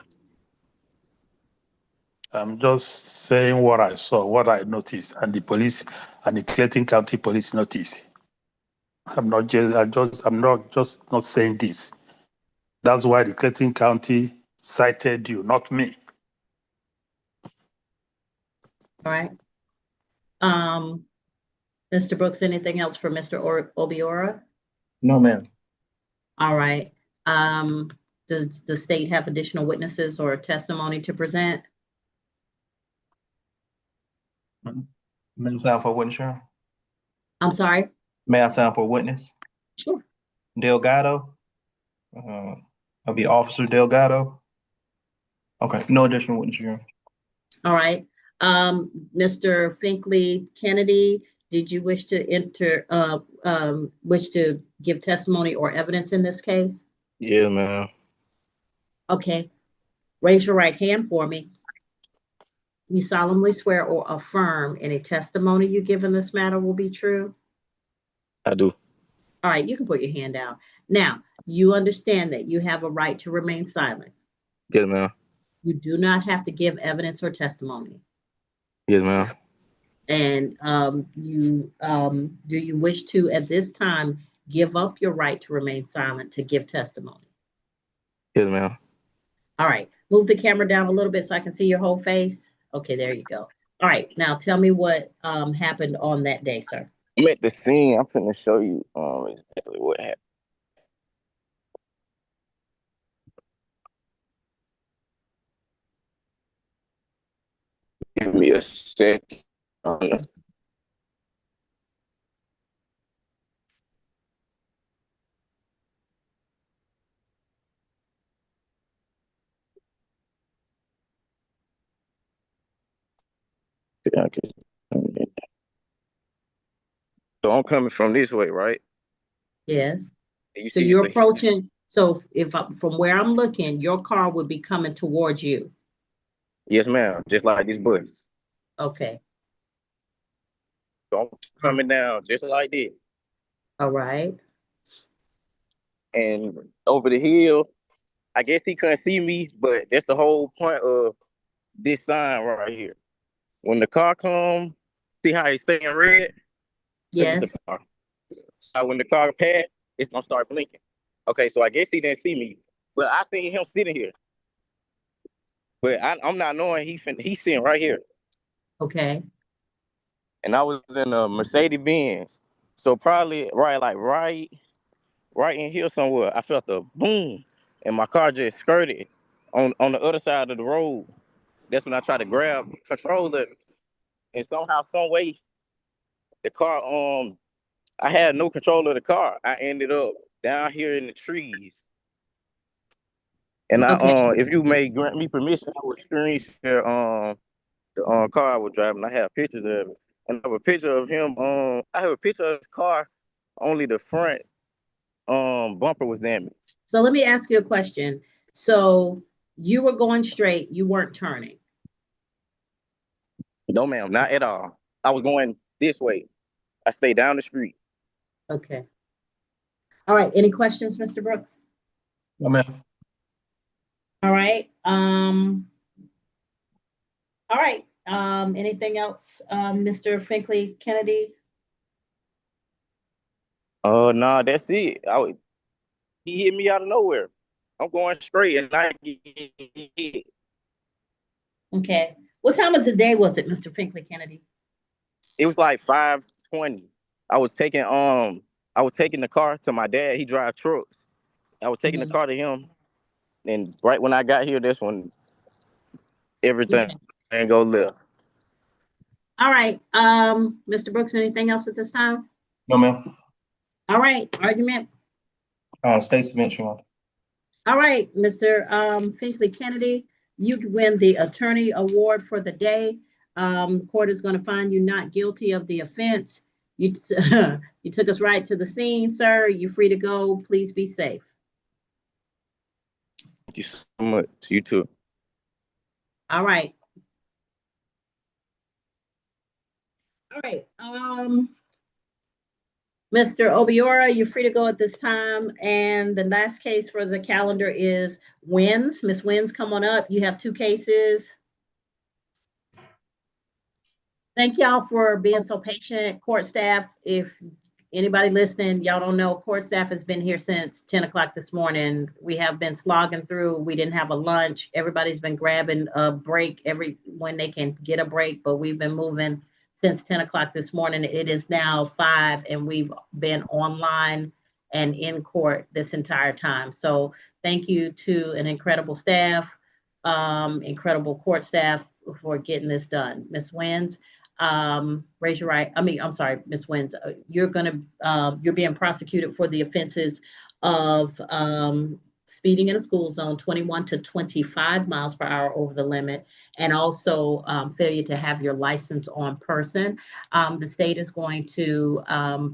F: I'm just saying what I saw, what I noticed, and the police and the Clayton County Police noticed. I'm not just saying this. That's why the Clayton County cited you, not me.
A: All right. Mr. Brooks, anything else for Mr. Obiora?
B: No, ma'am.
A: All right. Does the state have additional witnesses or testimony to present?
B: May I sound for a witness, Sharon?
A: I'm sorry?
B: May I sound for a witness?
A: Sure.
B: Delgado? I'll be Officer Delgado. Okay, no additional witness, Sharon.
A: All right. Mr. Finley Kennedy, did you wish to give testimony or evidence in this case?
V: Yeah, ma'am.
A: Okay. Raise your right hand for me. You solemnly swear or affirm any testimony you give in this matter will be true?
V: I do.
A: All right, you can put your hand down. Now, you understand that you have a right to remain silent.
V: Yes, ma'am.
A: You do not have to give evidence or testimony.
V: Yes, ma'am.
A: And do you wish to, at this time, give up your right to remain silent to give testimony?
V: Yes, ma'am.
A: All right. Move the camera down a little bit so I can see your whole face. Okay, there you go. All right. Now tell me what happened on that day, sir.
V: I'm at the scene. I'm finna show you exactly what happened. Give me a sec. So I'm coming from this way, right?
A: Yes.
V: And you
A: So
V: see
A: you're
V: it's a-
A: approaching. So if from where I'm looking, your car would be coming towards you.
V: Yes, ma'am. Just like this bus.
A: Okay.
V: So I'm coming down just like this.
A: All right.
V: And over the hill, I guess he couldn't see me, but that's the whole point of this sign right here. When the car comes, see how it's saying red?
A: Yes.
V: It's a car. So when the car passed, it's gonna start blinking. Okay, so I guess he didn't see me, but I seen him sitting here. But I'm not knowing he's sitting right here.
A: Okay.
V: And I was in a Mercedes Benz, so probably right in here somewhere. I felt a boom, and my car just skirted on the other side of the road. That's when I tried to grab control of it, and somehow, some way, the car I had no control of the car. I ended up down here in the trees. And if you may grant me permission, I would screen share the car I was driving. I have pictures of it, and I have a picture of him. I have a picture of his car. Only the front bumper was damaged.
A: So let me ask you a question. So you were going straight, you weren't turning.
V: No, ma'am, not at all. I was going this way. I stayed down the street.
A: Okay. All right. Any questions, Mr. Brooks?
B: No, ma'am.
A: All right. All right. Anything else, Mr. Finley Kennedy?
V: No, that's it. He hit me out of nowhere. I'm going straight, and I get hit.
A: Okay. What time of the day was it, Mr. Finley Kennedy?
V: It was like 5:20. I was taking the car to my dad. He drives trucks. I was taking the car to him, and right when I got here, that's when everything go left.
A: All right. Mr. Brooks, anything else at this time?
B: No, ma'am.
A: All right. Argument.
B: State submit, Your Honor.
A: All right, Mr. Finley Kennedy, you win the attorney award for the day. The court is going to find you not guilty of the offense. You took us right to the scene, sir. You're free to go. Please be safe.
V: Thank you so much. You too.
A: All right. All right. Mr. Obiora, you're free to go at this time. And the last case for the calendar is Wynn's. Ms. Wynn's, come on up. You have 2 cases. Thank y'all for being so patient. Court staff, if anybody listening, y'all don't know, court staff has been here since 10 o'clock this morning. We have been slogging through. We didn't have a lunch. Everybody's been grabbing a break when they can get a break, but we've been moving since 10 o'clock this morning. It is now 5 and we've been online and in court this entire time. So thank you to an incredible staff, incredible court staff for getting this done. Ms. Wynn's, raise your right. I'm sorry, Ms. Wynn's, you're being prosecuted for the offenses of speeding in a school zone 21 to 25 miles per hour over the limit, and also failure to have your license on person. The state is going to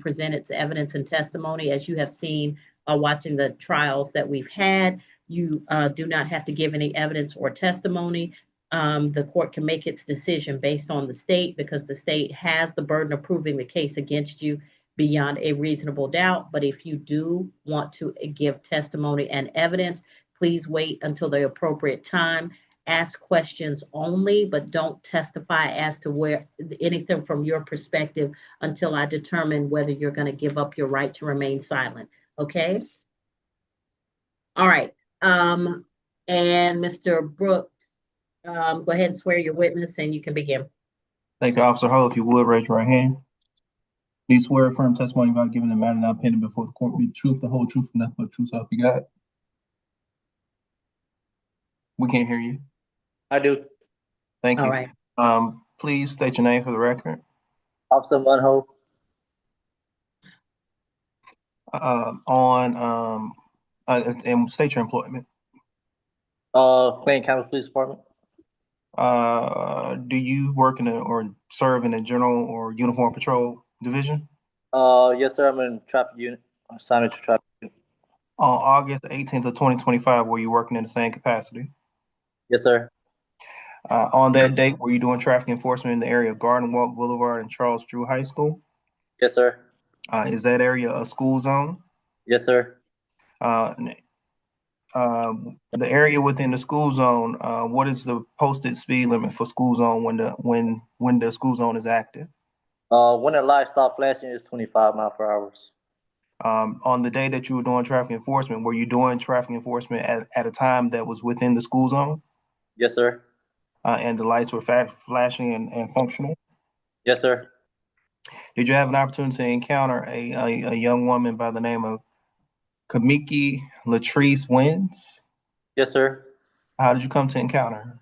A: present its evidence and testimony. As you have seen watching the trials that we've had, you do not have to give any evidence or testimony. The court can make its decision based on the state, because the state has the burden of proving the case against you beyond a reasonable doubt. But if you do want to give testimony and evidence, please wait until the appropriate time ask questions only, but don't testify as to where anything from your perspective until I determine whether you're going to give up your right to remain silent. Okay? All right. And Mr. Brooks, go ahead and swear your witness and you can begin.
B: Thank you, Officer Hull. If you would, raise your right hand. Do you swear affirm testimony about giving the matter now pending before the court be the truth, the whole truth, and nothing but the truth, so help you God? We can't hear you.
N: I do.
B: Thank you.
A: All right.
B: Please state your name for the record.
N: Officer Munho.
B: And state your employment.
N: Clayton County Police Department.
B: Do you work in or serve in a general or uniform patrol division?
N: Yes, sir. I'm in traffic unit. Assignment to traffic unit.
B: On August 18th of 2025, were you working in the same capacity?
N: Yes, sir.
B: On that date, were you doing traffic enforcement in the area of Garden Walk Boulevard and Charles Drew High School?
N: Yes, sir.
B: Is that area a school zone?
N: Yes, sir.
B: The area within the school zone, what is the posted speed limit for school zone when the school zone is active?
N: When the light stop flashing is 25 miles per hour.
B: On the day that you were doing traffic enforcement, were you doing traffic enforcement at a time that was within the school zone?
N: Yes, sir.
B: And the lights were flashing and functional?
N: Yes, sir.
B: Did you have an opportunity to encounter a young woman by the name of Kamiki Wyn?
N: Yes, sir.
B: How did you come to encounter her?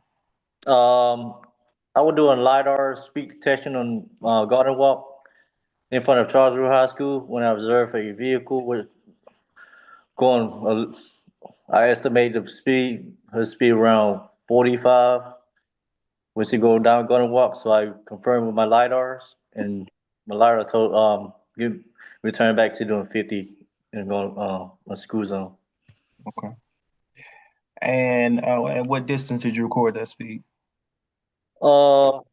N: I was doing LiDAR speed detection on Garden Walk in front of Charles Drew High School when I observed a vehicle with going, I estimate her speed around 45 when she go down Garden Walk. So I confirmed with my LiDARs, and my LiDAR told return back to doing 50 and going on school zone.
B: Okay. And at what distance did you record that speed?
N: Look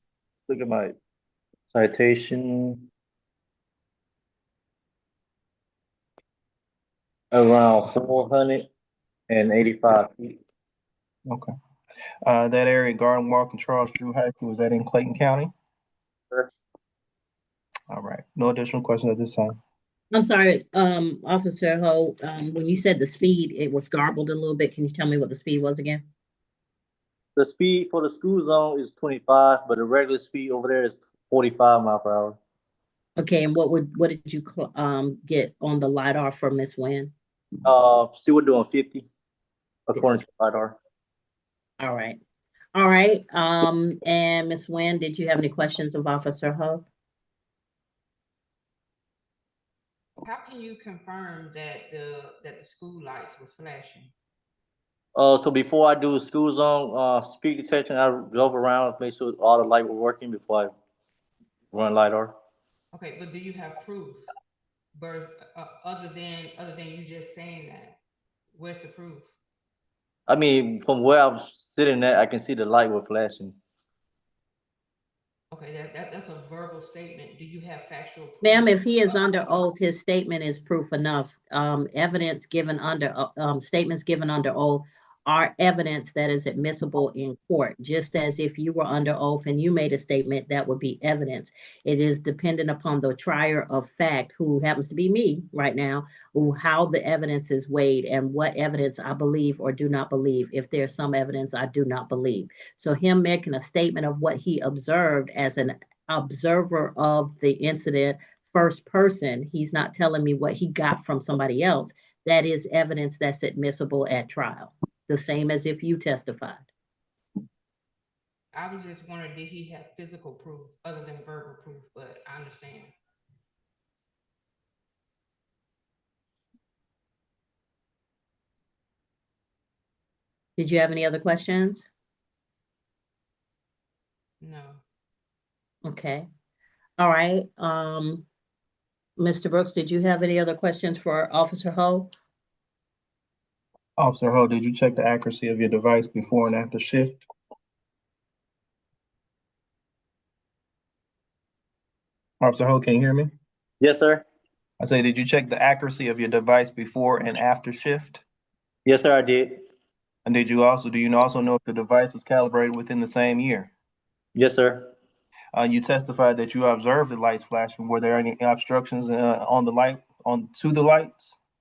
N: at my citation. Around 485 feet.
B: Okay. That area, Garden Walk and Charles Drew High School, is that in Clayton County?
N: Sure.
B: All right. No additional questions at this time.
A: I'm sorry, Officer Ho, when you said the speed, it was garbled a little bit. Can you tell me what the speed was again?
N: The speed for the school zone is 25, but the regular speed over there is 45 miles per hour.
A: Okay, and what did you get on the LiDAR for Miss Wyn?
N: She was doing 50 according to LiDAR.
A: All right. All right. And Miss Wyn, did you have any questions of Officer Ho?
H: How can you confirm that the school lights was flashing?
N: So before I do school zone speed detection, I drove around, make sure all the lights were working before I run LiDAR.
H: Okay, but do you have proof? Other than you just saying that, where's the proof?
N: I mean, from where I was sitting at, I can see the light was flashing.
H: Okay, that's a verbal statement. Do you have factual proof?
A: Ma'am, if he is under oath, his statement is proof enough. Evidence given under statements given under oath are evidence that is admissible in court. Just as if you were under oath and you made a statement, that would be evidence. It is dependent upon the trier of fact, who happens to be me right now, how the evidence is weighed and what evidence I believe or do not believe. If there's some evidence I do not believe. So him making a statement of what he observed as an observer of the incident, first person, he's not telling me what he got from somebody else. That is evidence that's admissible at trial. The same as if you testified.
H: I was just wondering, did he have physical proof other than verbal proof? But I understand.
A: Did you have any other questions?
H: No.
A: Okay. All right. Mr. Brooks, did you have any other questions for Officer Ho?
B: Officer Ho, did you check the accuracy of your device before and after shift? Officer Ho, can you hear me?
N: Yes, sir.
B: I say, did you check the accuracy of your device before and after shift?
N: Yes, sir, I did.
B: And do you also know if the device was calibrated within the same year?
G: Yes, sir.
B: You testified that you observed the lights flashing. Were there any obstructions on the lights?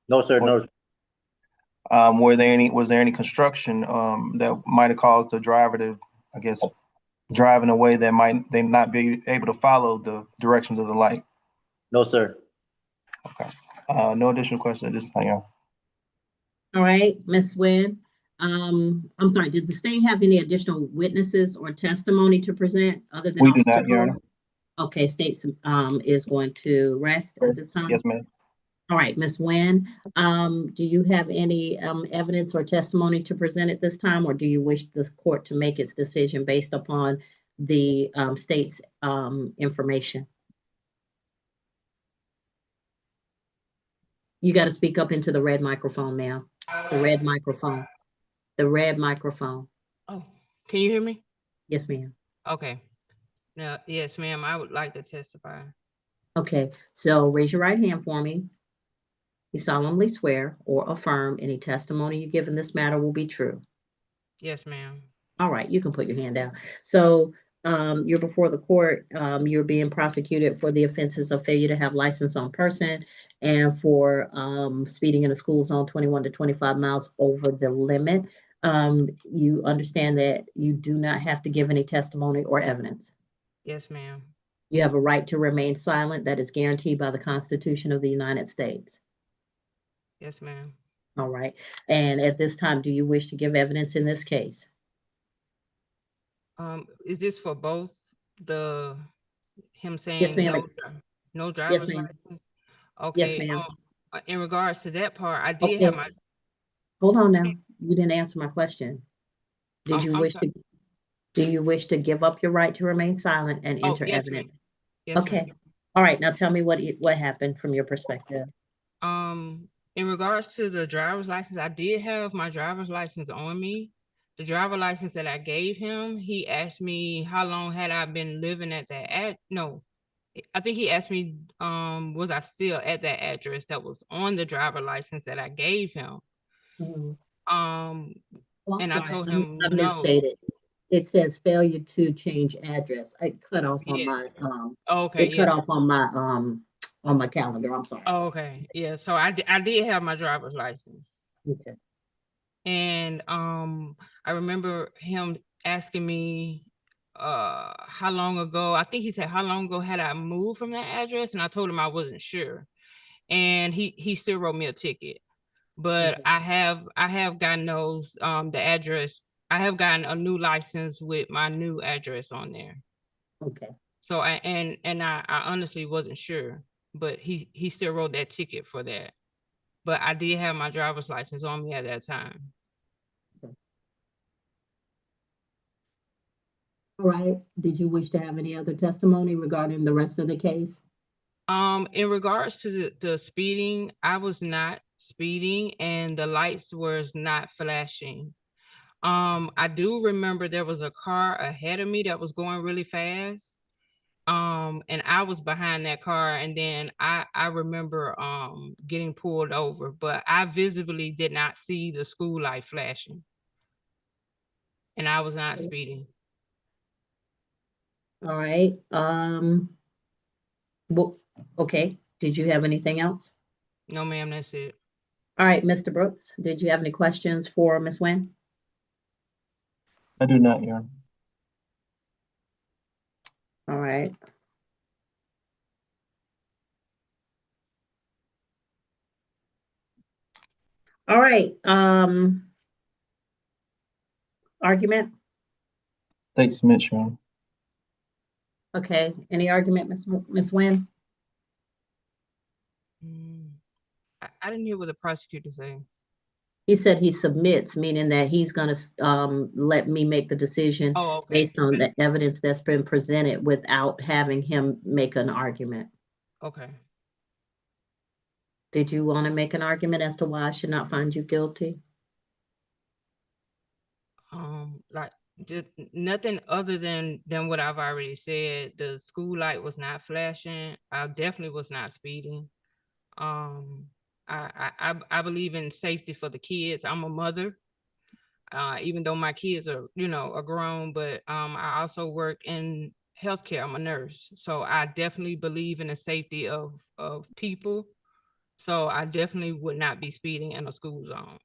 G: No, sir.
B: Or,
G: No. Sir.
B: was there any construction that might have caused the driver to, I guess, drive in a way that they not be able to follow the directions of the light?
G: No, sir.
B: Okay. No additional questions at this time.
A: All right, Ms. Wyn. I'm sorry, does the state have any additional witnesses or testimony to present other than
B: We do
A: Officer
B: not, Your Honor.
A: Horus? Okay, state is going to rest at this time.
B: Yes, ma'am.
A: All right, Ms. Wyn, do you have any evidence or testimony to present at this time, or do you wish the court to make its decision based upon the state's information? You got to speak up into the red microphone, ma'am. The red microphone. The red microphone.
H: Oh, can you hear me?
A: Yes, ma'am.
H: Okay. Now, yes, ma'am, I would like to testify.
A: Okay, so raise your right hand for me. You solemnly swear or affirm any testimony you give in this matter will be true.
H: Yes, ma'am.
A: All right, you can put your hand down. So you're before the court. You're being prosecuted for the offenses of failure to have license on person and for speeding in a school zone 21 to 25 miles over the limit. You understand that you do not have to give any testimony or evidence.
H: Yes, ma'am.
A: You have a right to remain silent that is guaranteed by the Constitution of the United States.
H: Yes, ma'am.
A: All right. And at this time, do you wish to give evidence in this case?
H: Is this for both him saying
A: Yes, ma'am.
H: no driver's license? Okay.
A: Yes, ma'am.
H: In regards to that part, I did
A: Okay.
H: have my.
A: Hold on now. You didn't answer my question. Do you wish to give up your right to remain silent and enter
H: yes,
A: evidence?
H: ma'am. Yes,
A: Okay.
H: ma'am.
A: All right. Now tell me what happened from your perspective.
H: In regards to the driver's license, I did have my driver's license on me. The driver license that I gave him, he asked me how long had I been living at that I think he asked me, was I still at that address that was on the driver license that I gave him?
A: Well,
H: And
A: sorry.
H: I told him
A: I
H: no.
A: misstated. It says failure to change address. I cut off on my
H: Okay.
A: it cut off on my calendar. I'm sorry.
H: Okay. Yeah. So I did have my driver's license.
A: Okay.
H: And I remember him asking me how long ago, I think he said how long ago had I moved from that address, and I told him I wasn't sure. And he still wrote me a ticket. But I have gotten those the address. I have gotten a new license with my new address on there.
A: Okay.
H: So I honestly wasn't sure, but he still wrote that ticket for that. But I did have my driver's license on me at that time.
A: All right. Did you wish to have any other testimony regarding the rest of the case?
H: In regards to the speeding, I was not speeding and the lights were not flashing. I do remember there was a car ahead of me that was going really fast. And I was behind that car, and then I remember getting pulled over, but I visibly did not see the school light flashing. And I was not speeding.
A: All right. Well, okay. Did you have anything else?
H: No, ma'am, that's it.
A: All right, Mr. Brooks, did you have any questions for Ms. Wyn?
B: I do not, Your Honor.
A: All right. All right. Argument?
B: State submits, Your Honor.
A: Okay. Any argument, Ms. Wyn?
H: I didn't hear what the prosecutor said.
A: He said he submits, meaning that he's going to let me make the decision based on the evidence that's been presented without having him make an argument.
H: Okay.
A: Did you want to make an argument as to why I should not find you guilty?
H: Like just nothing other than what I've already said. The school light was not flashing. I definitely was not speeding. I believe in safety for the kids. I'm a mother. even though my kids are, are grown, but I also work in healthcare. I'm a nurse. So I definitely believe in the safety of people. So I definitely would not be speeding in a school zone.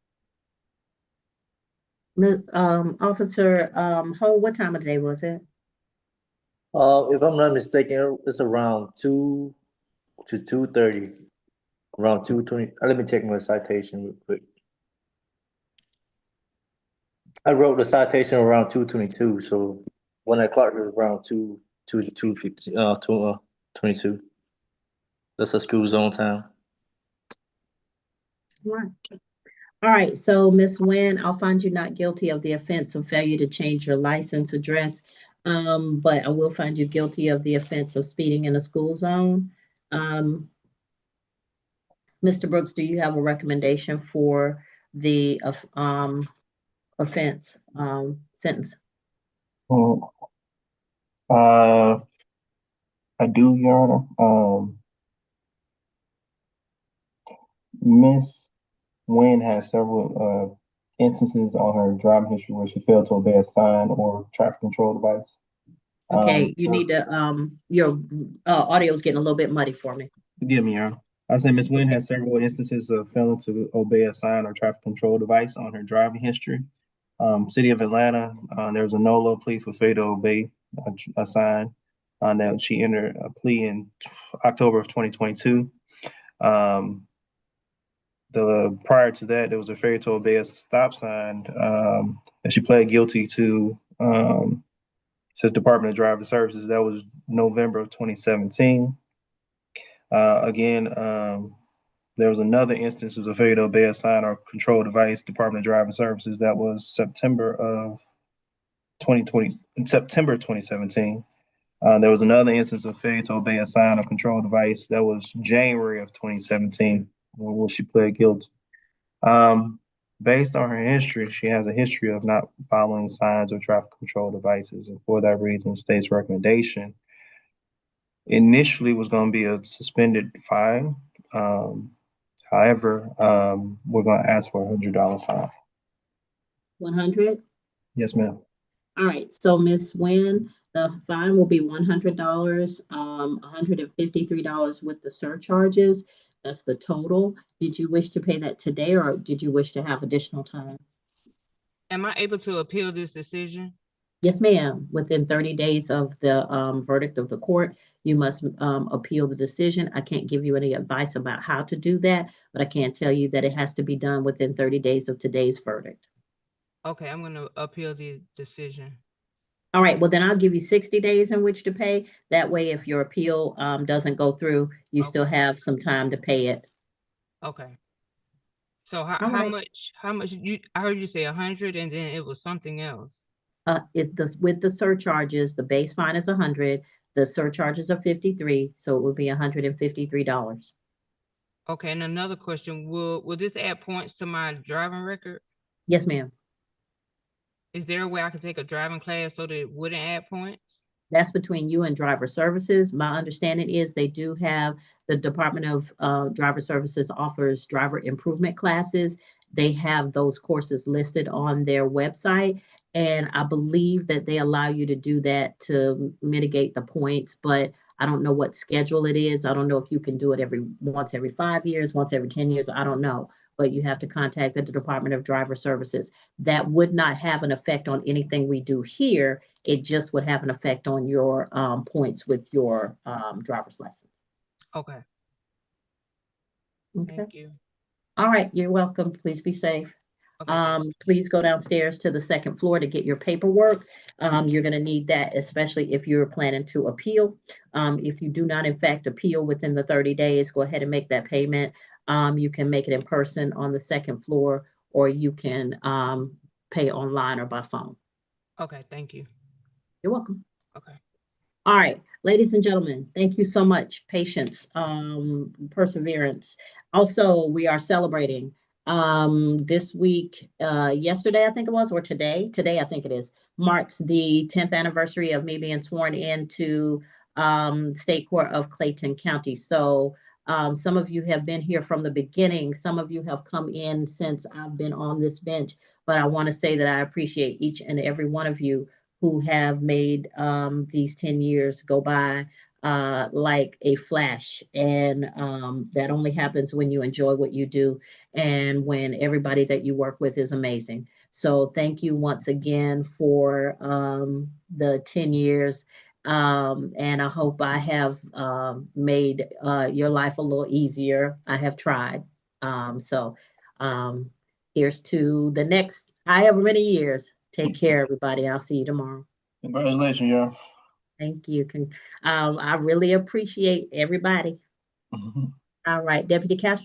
A: Officer Ho, what time of day was it?
G: If I'm not mistaken, it's around 2 to 2:30. Around 2:20. Let me check my citation real quick. I wrote the citation around 2:22, so when I clocked it was around 22. That's a school zone time.
A: All right, so Ms. Wyn, I'll find you not guilty of the offense of failure to change your license address, but I will find you guilty of the offense of speeding in a school zone. Mr. Brooks, do you have a recommendation for the offense sentence?
B: I do, Your Honor. Miss Wyn has several instances on her driving history where she failed to obey a sign or traffic control device.
A: Okay, you need to your audio is getting a little bit muddy for me.
B: Forgive me, Your Honor. I say Ms. Wyn has several instances of failing to obey a sign or traffic control device on her driving history. City of Atlanta, there was a no-low plea for failure to obey a sign that she entered a plea in October of 2022. Prior to that, there was a failure to obey a stop sign that she pled guilty to. Says Department of Driver Services. That was November of 2017. Again, there was another instance of failure to obey a sign or control device, Department of Driving Services. That was September 2017. There was another instance of failure to obey a sign or control device. That was January of 2017, when she pled guilty. Based on her history, she has a history of not following signs or traffic control devices. And for that reason, the state's recommendation initially was going to be a suspended fine. However, we're going to ask for a $100 fine.
A: 100?
B: Yes, ma'am.
A: All right, so Ms. Wyn, the fine will be $100, $153 with the surcharges. That's the total. Did you wish to pay that today, or did you wish to have additional time?
H: Am I able to appeal this decision?
A: Yes, ma'am. Within 30 days of the verdict of the court, you must appeal the decision. I can't give you any advice about how to do that, but I can tell you that it has to be done within 30 days of today's verdict.
H: Okay, I'm going to appeal the decision.
A: All right, well, then I'll give you 60 days in which to pay. That way, if your appeal doesn't go through, you still have some time to pay it.
H: Okay. So how much I heard you say 100 and then it was something else.
A: With the surcharges, the base fine is 100, the surcharges are 53, so it would be $153.
H: Okay, and another question, will this add points to my driving record?
A: Yes, ma'am.
H: Is there a way I could take a driving class so that it wouldn't add points?
A: That's between you and Driver Services. My understanding is they do have, the Department of Driver Services offers driver improvement classes. They have those courses listed on their website. And I believe that they allow you to do that to mitigate the points, but I don't know what schedule it is. I don't know if you can do it once every 5 years, once every 10 years. I don't know, but you have to contact the Department of Driver Services. That would not have an effect on anything we do here. It just would have an effect on your points with your driver's license.
H: Okay.
A: Okay.
H: Thank you.
A: All right, you're welcome. Please be safe.
H: Okay.
A: Please go downstairs to the second floor to get your paperwork. You're going to need that, especially if you're planning to appeal. If you do not, in fact, appeal within the 30 days, go ahead and make that payment. You can make it in person on the second floor, or you can pay online or by phone.
H: Okay, thank you.
A: You're welcome.
H: Okay.
A: All right, ladies and gentlemen, thank you so much. Patience, perseverance. Also, we are celebrating this week, yesterday, I think it was, or today, I think it is, marks the 10th anniversary of me being sworn into State Court of Clayton County. So Some of you have been here from the beginning. Some of you have come in since I've been on this bench, but I want to say that I appreciate each and every one of you who have made these 10 years go by like a flash. And that only happens when you enjoy what you do and when everybody that you work with is amazing. So thank you once again for the 10 years. And I hope I have made your life a little easier. I have tried. Here's to the next however many years. Take care, everybody. I'll see you tomorrow.
B: Congratulations, y'all.
A: Thank you. I really appreciate everybody. All right, Deputy Castro.